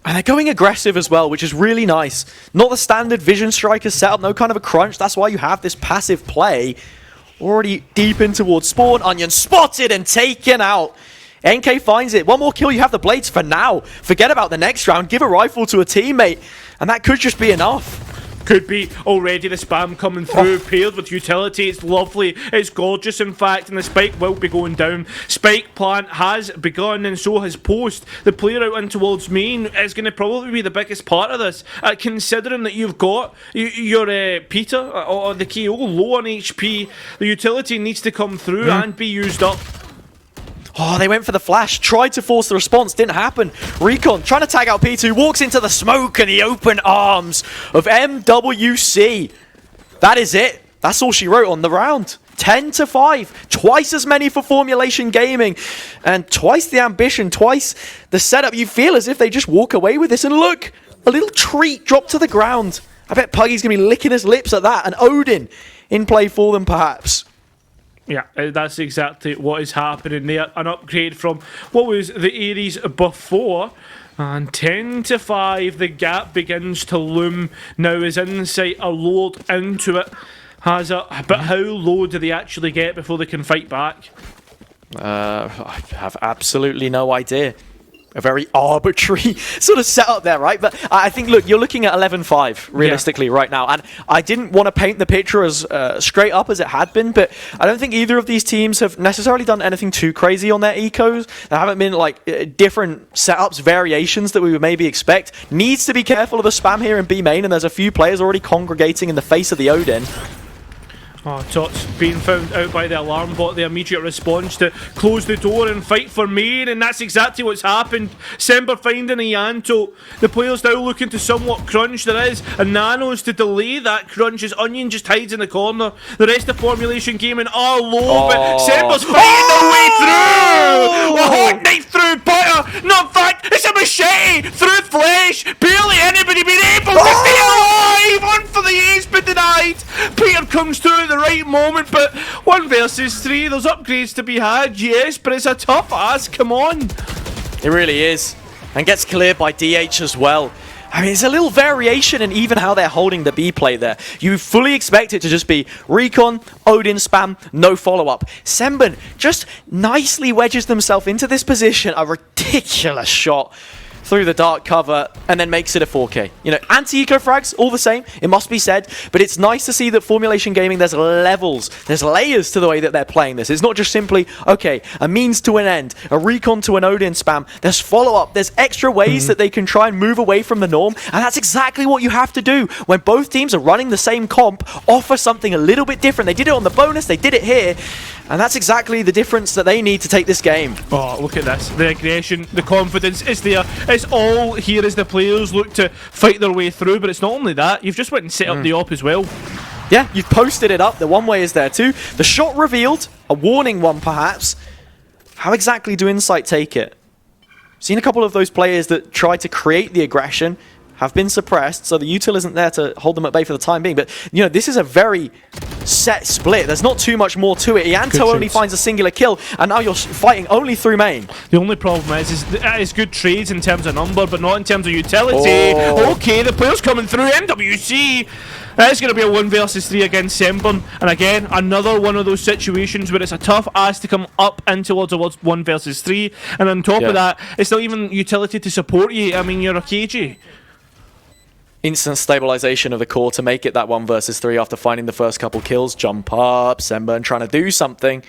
And they're going aggressive as well, which is really nice. Not the standard Vision Striker setup, no kind of a crunch. That's why you have this passive play. Already deep in towards spawn. Onion spotted and taken out. NK finds it. One more kill, you have the blades for now. Forget about the next round. Give a rifle to a teammate. And that could just be enough. Could be already the spam coming through, paired with utility. It's lovely. It's gorgeous, in fact. And the spike will be going down. Spike plant has begun, and so has post. The player out in towards main is going to probably be the biggest part of this. Considering that you've got your Peter or the KO low on HP, the utility needs to come through and be used up. Oh, they went for the flash, tried to force the response, didn't happen. Recon trying to tag out P2, walks into the smoke and the open arms of MWC. That is it. That's all she wrote on the round. 10-5, twice as many for Formulation Gaming, and twice the ambition, twice the setup. You feel as if they just walk away with this, and look, a little treat dropped to the ground. I bet Puggy's going to be licking his lips at that, and Odin in play for them perhaps. Yeah, that's exactly what is happening there. An upgrade from what was the Ares before. And 10-5, the gap begins to loom now as Insight are lured into it. But how low do they actually get before they can fight back? I have absolutely no idea. A very arbitrary sort of setup there, right? But I think, look, you're looking at 11-5 realistically right now. And I didn't want to paint the picture as straight up as it had been, but I don't think either of these teams have necessarily done anything too crazy on their ecos. There haven't been like different setups, variations that we would maybe expect. Needs to be careful of the spam here in B main, and there's a few players already congregating in the face of the Odin. Oh, Tots being found out by the alarm bot, the immediate response to close the door and fight for main, and that's exactly what's happened. Semper finding a Yanto. The players now looking to somewhat crunch. There is a nanos to delay that crunch as Onion just hides in the corner. The rest of Formulation Gaming are low, but Semper's fighting their way through! A hot knife through butter! No, in fact, it's a machete through flesh! Barely anybody been able to stay alive! One for the ace, but denied! Peter comes through the right moment, but 1 versus 3, there's upgrades to be had, yes, but it's a tough ask, come on. It really is, and gets cleared by DH as well. I mean, it's a little variation in even how they're holding the B play there. You fully expect it to just be Recon, Odin spam, no follow-up. Semben just nicely wedges themselves into this position, a ridiculous shot through the dark cover and then makes it a 4K. You know, anti-eco frags, all the same, it must be said, but it's nice to see that Formulation Gaming, there's levels, there's layers to the way that they're playing this. It's not just simply, okay, a means to an end, a recon to an Odin spam. There's follow-up, there's extra ways that they can try and move away from the norm, and that's exactly what you have to do when both teams are running the same comp, offer something a little bit different. They did it on the bonus, they did it here, and that's exactly the difference that they need to take this game. Oh, look at this. The aggression, the confidence is there. It's all here as the players look to fight their way through, but it's not only that. You've just went and set up the op as well. Yeah, you've posted it up. The one way is there too. The shot revealed, a warning one perhaps. How exactly do Insight take it? Seen a couple of those players that try to create the aggression have been suppressed, so the util isn't there to hold them at bay for the time being. But, you know, this is a very set split. There's not too much more to it. Ianto only finds a singular kill, and now you're fighting only through main. The only problem is it's good trades in terms of number, but not in terms of utility. Oh. Okay, the player's coming through. MWC. It's going to be a 1 versus 3 against Semburn. And again, another one of those situations where it's a tough ask to come up in towards 1 versus 3. And on top of that, it's not even utility to support you. I mean, you're a KG. Instant stabilization of the core to make it that 1 versus 3 after finding the first couple kills. Jump up, Semburn trying to do something.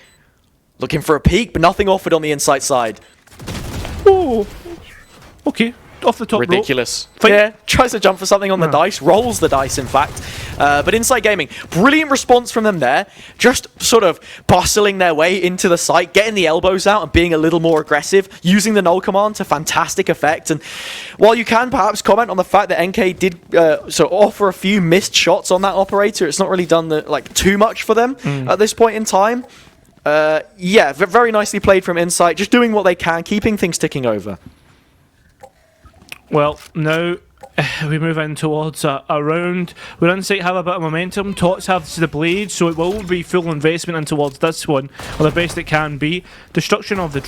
Looking for a peek, but nothing offered on the Insight side. Oh, okay. Off the top Ridiculous. rope. Yeah, tries to jump for something on the dice, rolls the dice in fact. But Insight Gaming, brilliant response from them there. Just sort of bustling their way into the site, getting the elbows out and being a little more aggressive, using the null command to fantastic effect. And while you can perhaps comment on the fact that NK did offer a few missed shots on that operator, it's not really done too much for them at this point in time. Yeah, very nicely played from Insight, just doing what they can, keeping things ticking over. Well, now we move in towards a round where Insight have a bit of momentum. Tots have the blade, so it will be full investment in towards this one, or the best it can be. Destruction of the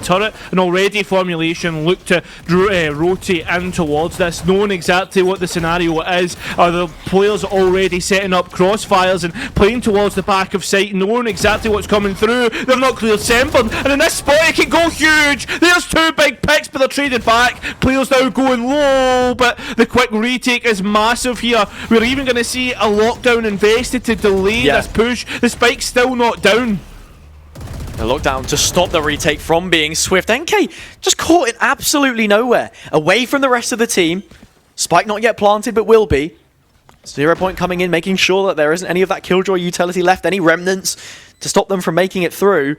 turret, and already Formulation look to rotate in towards this, knowing exactly what the scenario is. Are the players already setting up crossfires and playing towards the back of sight, knowing exactly what's coming through? They've not cleared Semburn, and in this spot it can go huge. There's 2 big picks, but they're traded back. Players now going low, but the quick retake is massive here. We're even going to see a lockdown invested to delay this push. The spike's still not down. A lockdown to stop the retake from being swift. NK just caught in absolutely nowhere. Away from the rest of the team. Spike not yet planted, but will be. 0 point coming in, making sure that there isn't any of that Killjoy utility left, any remnants to stop them from making it through.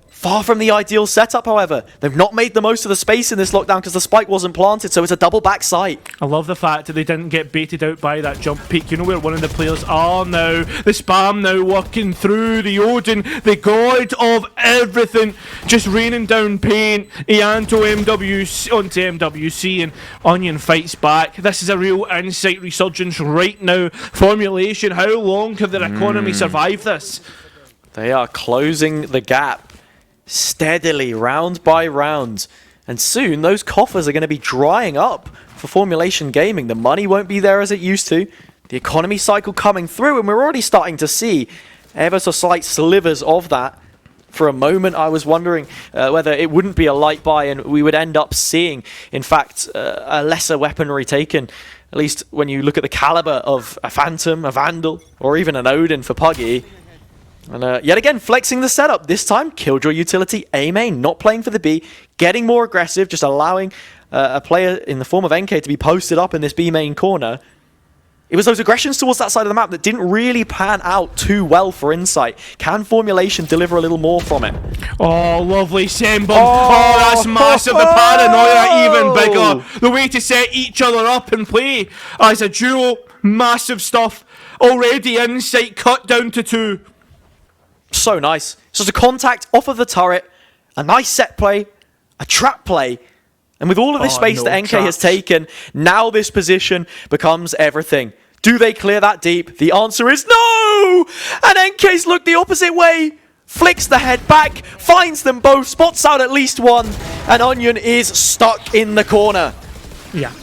Far from the ideal setup, however. They've not made the most of the space in this lockdown because the spike wasn't planted, so it's a double back site. I love the fact that they didn't get baited out by that jump peak. You know where one of the players are now. The spam now working through the Odin, the god of everything, just raining down pain. Ianto MWC onto MWC, and Onion fights back. This is a real Insight resurgence right now. Formulation, how long can their economy survive this? They are closing the gap steadily, round by round. And soon, those coffers are going to be drying up for Formulation Gaming. The money won't be there as it used to. The economy cycle coming through, and we're already starting to see ever so slight slivers of that. For a moment, I was wondering whether it wouldn't be a light buy and we would end up seeing, in fact, a lesser weaponry taken. At least when you look at the caliber of a Phantom, a Vandal, or even an Odin for Puggy. And yet again, flexing the setup. This time, Killjoy utility, A main, not playing for the B, getting more aggressive, just allowing a player in the form of NK to be posted up in this B main corner. It was those aggressions towards that side of the map that didn't really pan out too well for Insight. Can Formulation deliver a little more from it? Oh, lovely Semburn. Oh, that's massive. The paranoia even bigger. The way to set each other up and play as a duo. Massive stuff. Already Insight cut down to 2. So nice. So it's a contact off of the turret, a nice set play, a trap play, and with all of this space that NK has taken, now this position becomes everything. Do they clear that deep? The answer is no! And NK's looked the opposite way. Flicks the head back, finds them both, spots out at least one, and Onion is stuck in the corner. Yeah.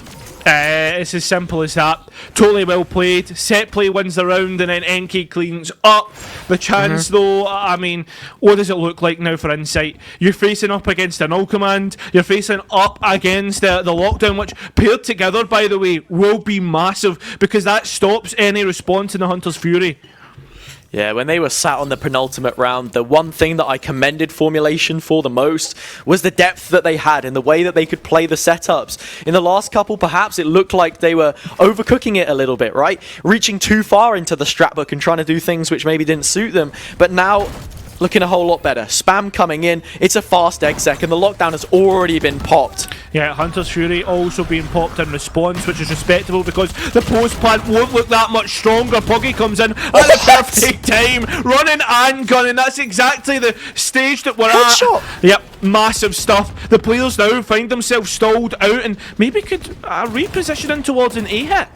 It's as simple as that. Totally well played. Set play wins the round, and then NK cleans up the chance. Though, I mean, what does it look like now for Insight? You're facing up against an all command. You're facing up against the lockdown, which paired together, by the way, will be massive because that stops any response in the Hunter's Fury. Yeah, when they were sat on the penultimate round, the one thing that I commended Formulation for the most was the depth that they had in the way that they could play the setups. In the last couple, perhaps it looked like they were overcooking it a little bit, right? Reaching too far into the strat book and trying to do things which maybe didn't suit them. But now, looking a whole lot better. Spam coming in, it's a fast exec, and the lockdown has already been popped. Yeah, Hunter's Fury also being popped in response, which is respectable because the post plant won't look that much stronger. Puggy comes in at the perfect time, running and gunning. That's exactly the stage that we're Headshot. at. Yep, massive stuff. The players now find themselves stalled out and maybe could reposition in towards an A hit.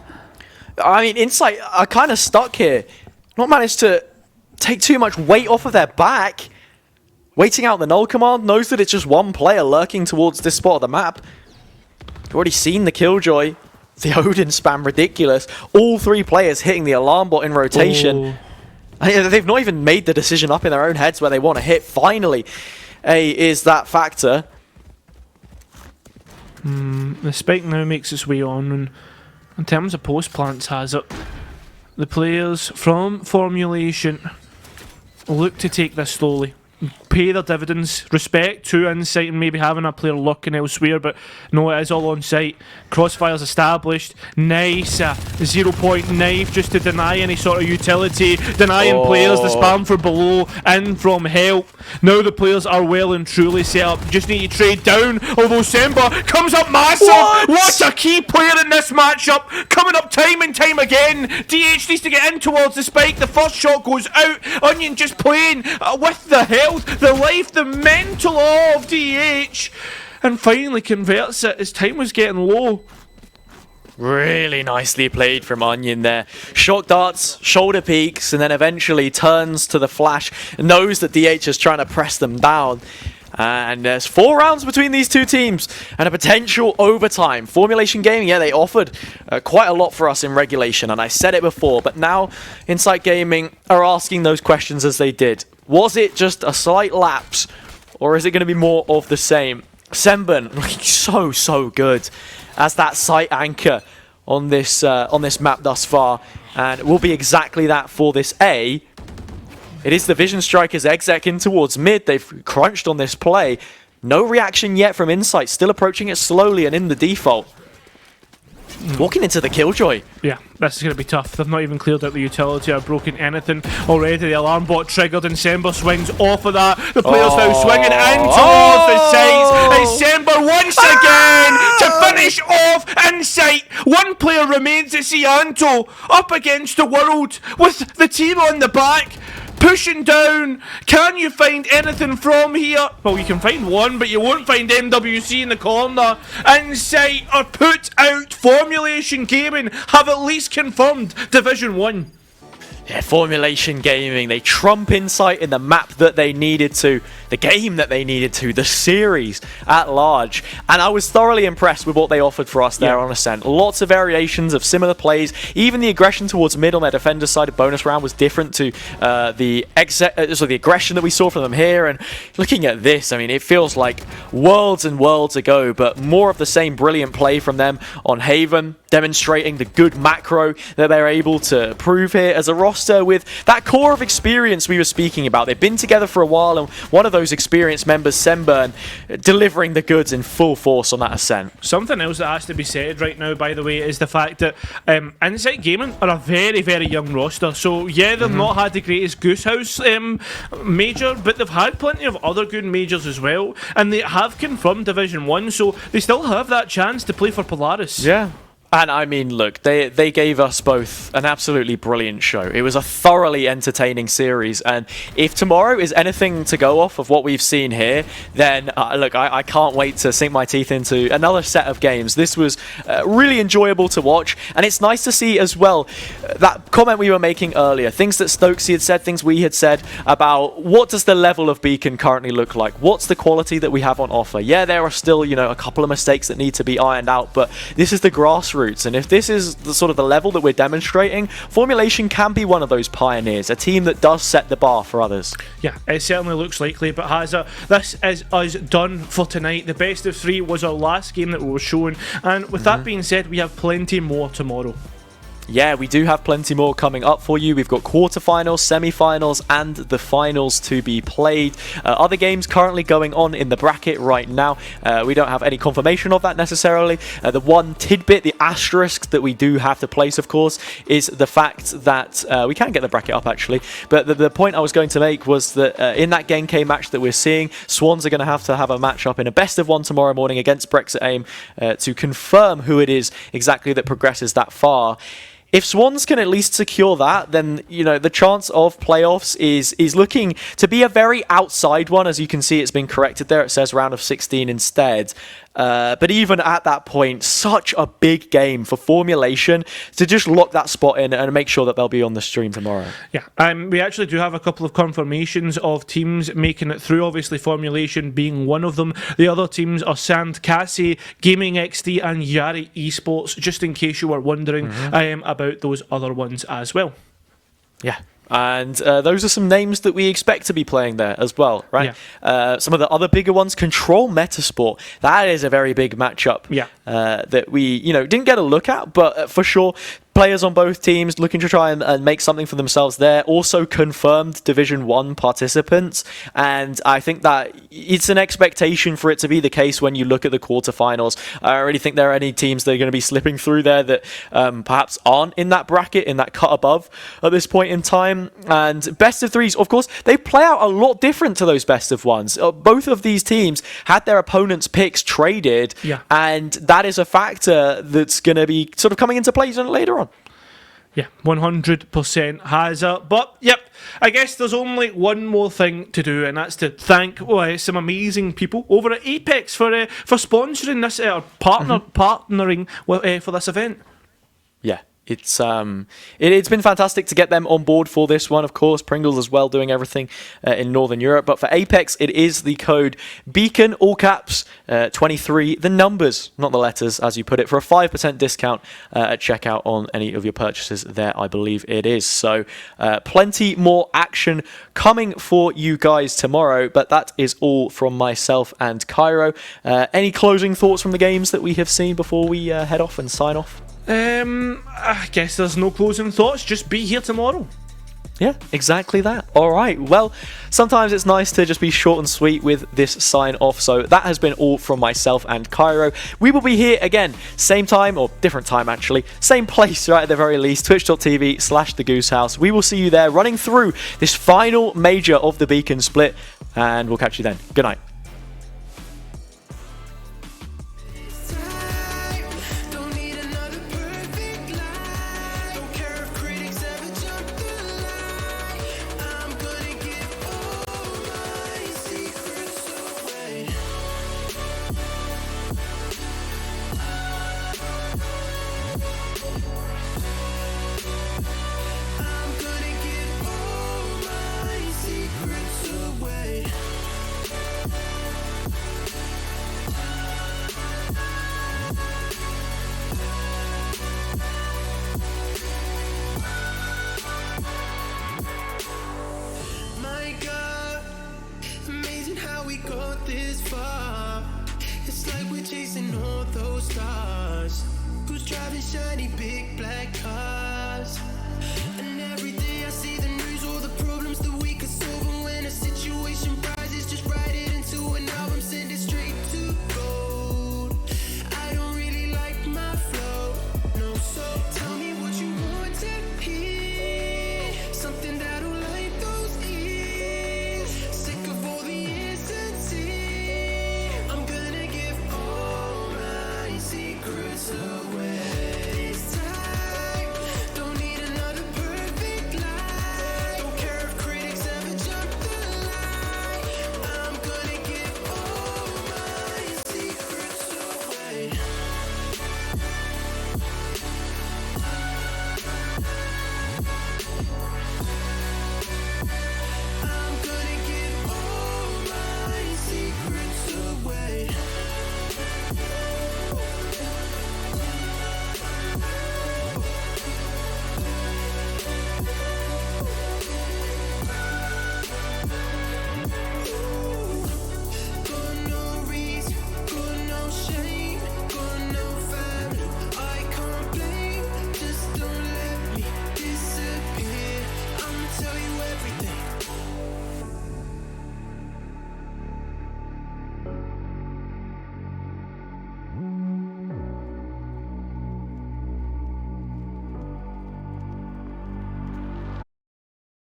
I mean, Insight are kind of stuck here. Not managed to take too much weight off of their back. Waiting out the null command, knows that it's just one player lurking towards this spot of the map. You've already seen the Killjoy, the Odin spam, ridiculous. All three players hitting the alarm bot in rotation. They've not even made the decision up in their own heads where they want to hit. Finally, A is that factor. The spike now makes its way on, and in terms of post plants has it. The players from Formulation look to take this slowly, pay their dividends, respect to Insight and maybe having a player looking elsewhere, but no, it is all on site. Crossfire's established. Nice 0-point knife just to deny any sort of utility, denying players the spam for below in from help. Now the players are well and truly set up, just need to trade down, although Semba comes up massive. What a key player in this matchup, coming up time and time again. DH needs to get in towards the spike, the first shot goes out. Onion just playing with the health, the life, the mental of DH, and finally converts it as time was getting low. Really nicely played from Onion there. Shock darts, shoulder peeks, and then eventually turns to the flash. Knows that DH is trying to press them down. And there's 4 rounds between these two teams and a potential overtime. Formulation Gaming, yeah, they offered quite a lot for us in regulation, and I said it before, but now Insight Gaming are asking those questions as they did. Was it just a slight lapse, or is it going to be more of the same? Senbun looking so good as that site anchor on this map thus far, and it will be exactly that for this A. It is the Vision Strikers exec in towards mid. They've crunched on this play. No reaction yet from Insight, still approaching it slowly and in the default. Walking into the Killjoy. Yeah, this is going to be tough. They've not even cleared out the utility or broken anything already. The alarm bot triggered and Sember swings off of that. The players now swinging in towards the sides. It's Sember once again to finish off Insight. One player remains at Cianto up against the world with the team on the back. Pushing down. Can you find anything from here? Well, you can find one, but you won't find MWC in the corner. Insight are put out. Formulation Gaming have at least confirmed Division 1. Yeah, Formulation Gaming, they trump Insight in the map that they needed to, the game that they needed to, the series at large. And I was thoroughly impressed with what they offered for us there on Ascent. Lots of variations of similar plays. Even the aggression towards mid on their defender's side of bonus round was different to the aggression that we saw from them here. And looking at this, I mean, it feels like worlds and worlds ago, but more of the same brilliant play from them on Haven, demonstrating the good macro that they're able to prove here as a roster with that core of experience we were speaking about. They've been together for a while, and one of those experienced members, Senburn, delivering the goods in full force on that Ascent. Something else that has to be said right now, by the way, is the fact that Insight Gaming are a very, very young roster. So yeah, they've not had the greatest Goose House major, but they've had plenty of other good majors as well, and they have confirmed Division 1, so they still have that chance to play for Polaris. Yeah. And I mean, look, they gave us both an absolutely brilliant show. It was a thoroughly entertaining series, and if tomorrow is anything to go off of what we've seen here, then look, I can't wait to sink my teeth into another set of games. This was really enjoyable to watch, and it's nice to see as well that comment we were making earlier, things that Stokesy had said, things we had said about what does the level of Beacon currently look like? What's the quality that we have on offer? Yeah, there are still, you know, a couple of mistakes that need to be ironed out, but this is the grassroots. And if this is the sort of the level that we're demonstrating, Formulation can be one of those pioneers, a team that does set the bar for others. Yeah, it certainly looks likely, but Hazza, this is us done for tonight. The best of 3 was our last game that we were showing, and with that being said, we have plenty more tomorrow. Yeah, we do have plenty more coming up for you. We've got quarterfinals, semi-finals, and the finals to be played. Other games currently going on in the bracket right now. We don't have any confirmation of that necessarily. The one tidbit, the asterisk that we do have to place, of course, is the fact that we can get the bracket up actually. But the point I was going to make was that in that Genk match that we're seeing, Swans are going to have a match up in a best of 1 tomorrow morning against Brexit AIM to confirm who it is exactly that progresses that far. If Swans can at least secure that, then, you know, the chance of playoffs is looking to be a very outside one. As you can see, it's been corrected there. It says round of 16 instead. But even at that point, such a big game for Formulation to just lock that spot in and make sure that they'll be on the stream tomorrow. Yeah, we actually do have a couple of confirmations of teams making it through, obviously Formulation being one of them. The other teams are Sandcassie, Gaming XD and Yari Esports, just in case you were wondering about those other ones as well. Yeah. And those are some names that we expect to be playing there as well, right? Yeah. Some of the other bigger ones, Control Metasport. That is a very big matchup that we, didn't get a look at, but for sure, players on both teams looking to try and make something for themselves there. Also confirmed Division 1 participants. And I think that it's an expectation for it to be the case when you look at the quarterfinals. I already think there are any teams that are going to be slipping through there that perhaps aren't in that bracket, in that cut above at this point in time. And best of 3s, of course, they play out a lot different to those best of 1s. Both of these teams had their opponents' picks traded. Yeah. And that is a factor that's going to be sort of coming into play later on. Yeah, 100% Hazza. But, yep, I guess there's only one more thing to do, and that's to thank some amazing people over at Apex for sponsoring this, or partnering for this event. Yeah. It's been fantastic to get them on board for this one, of course. Pringles as well, doing everything in Northern Europe. But for Apex, it is the code Beacon, all caps, 23, the numbers, not the letters, as you put it, for a 5% discount at checkout on any of your purchases there, I believe it is. So plenty more action coming for you guys tomorrow. But that is all from myself and Cairo. Any closing thoughts from the games that we have seen before we head off and sign off? I guess there's no closing thoughts. Just be here tomorrow. Yeah, exactly that. All right. Well, sometimes it's nice to just be short and sweet with this sign off. So that has been all from myself and Cairo. We will be here again, same time, or different time actually, same place, right, at the very least, twitch.tv/thegoosehouse. We will see you there running through this final major of the Beacon split, and we'll catch you then. Good night. Chasing all those stars, who's driving shiny big black cars?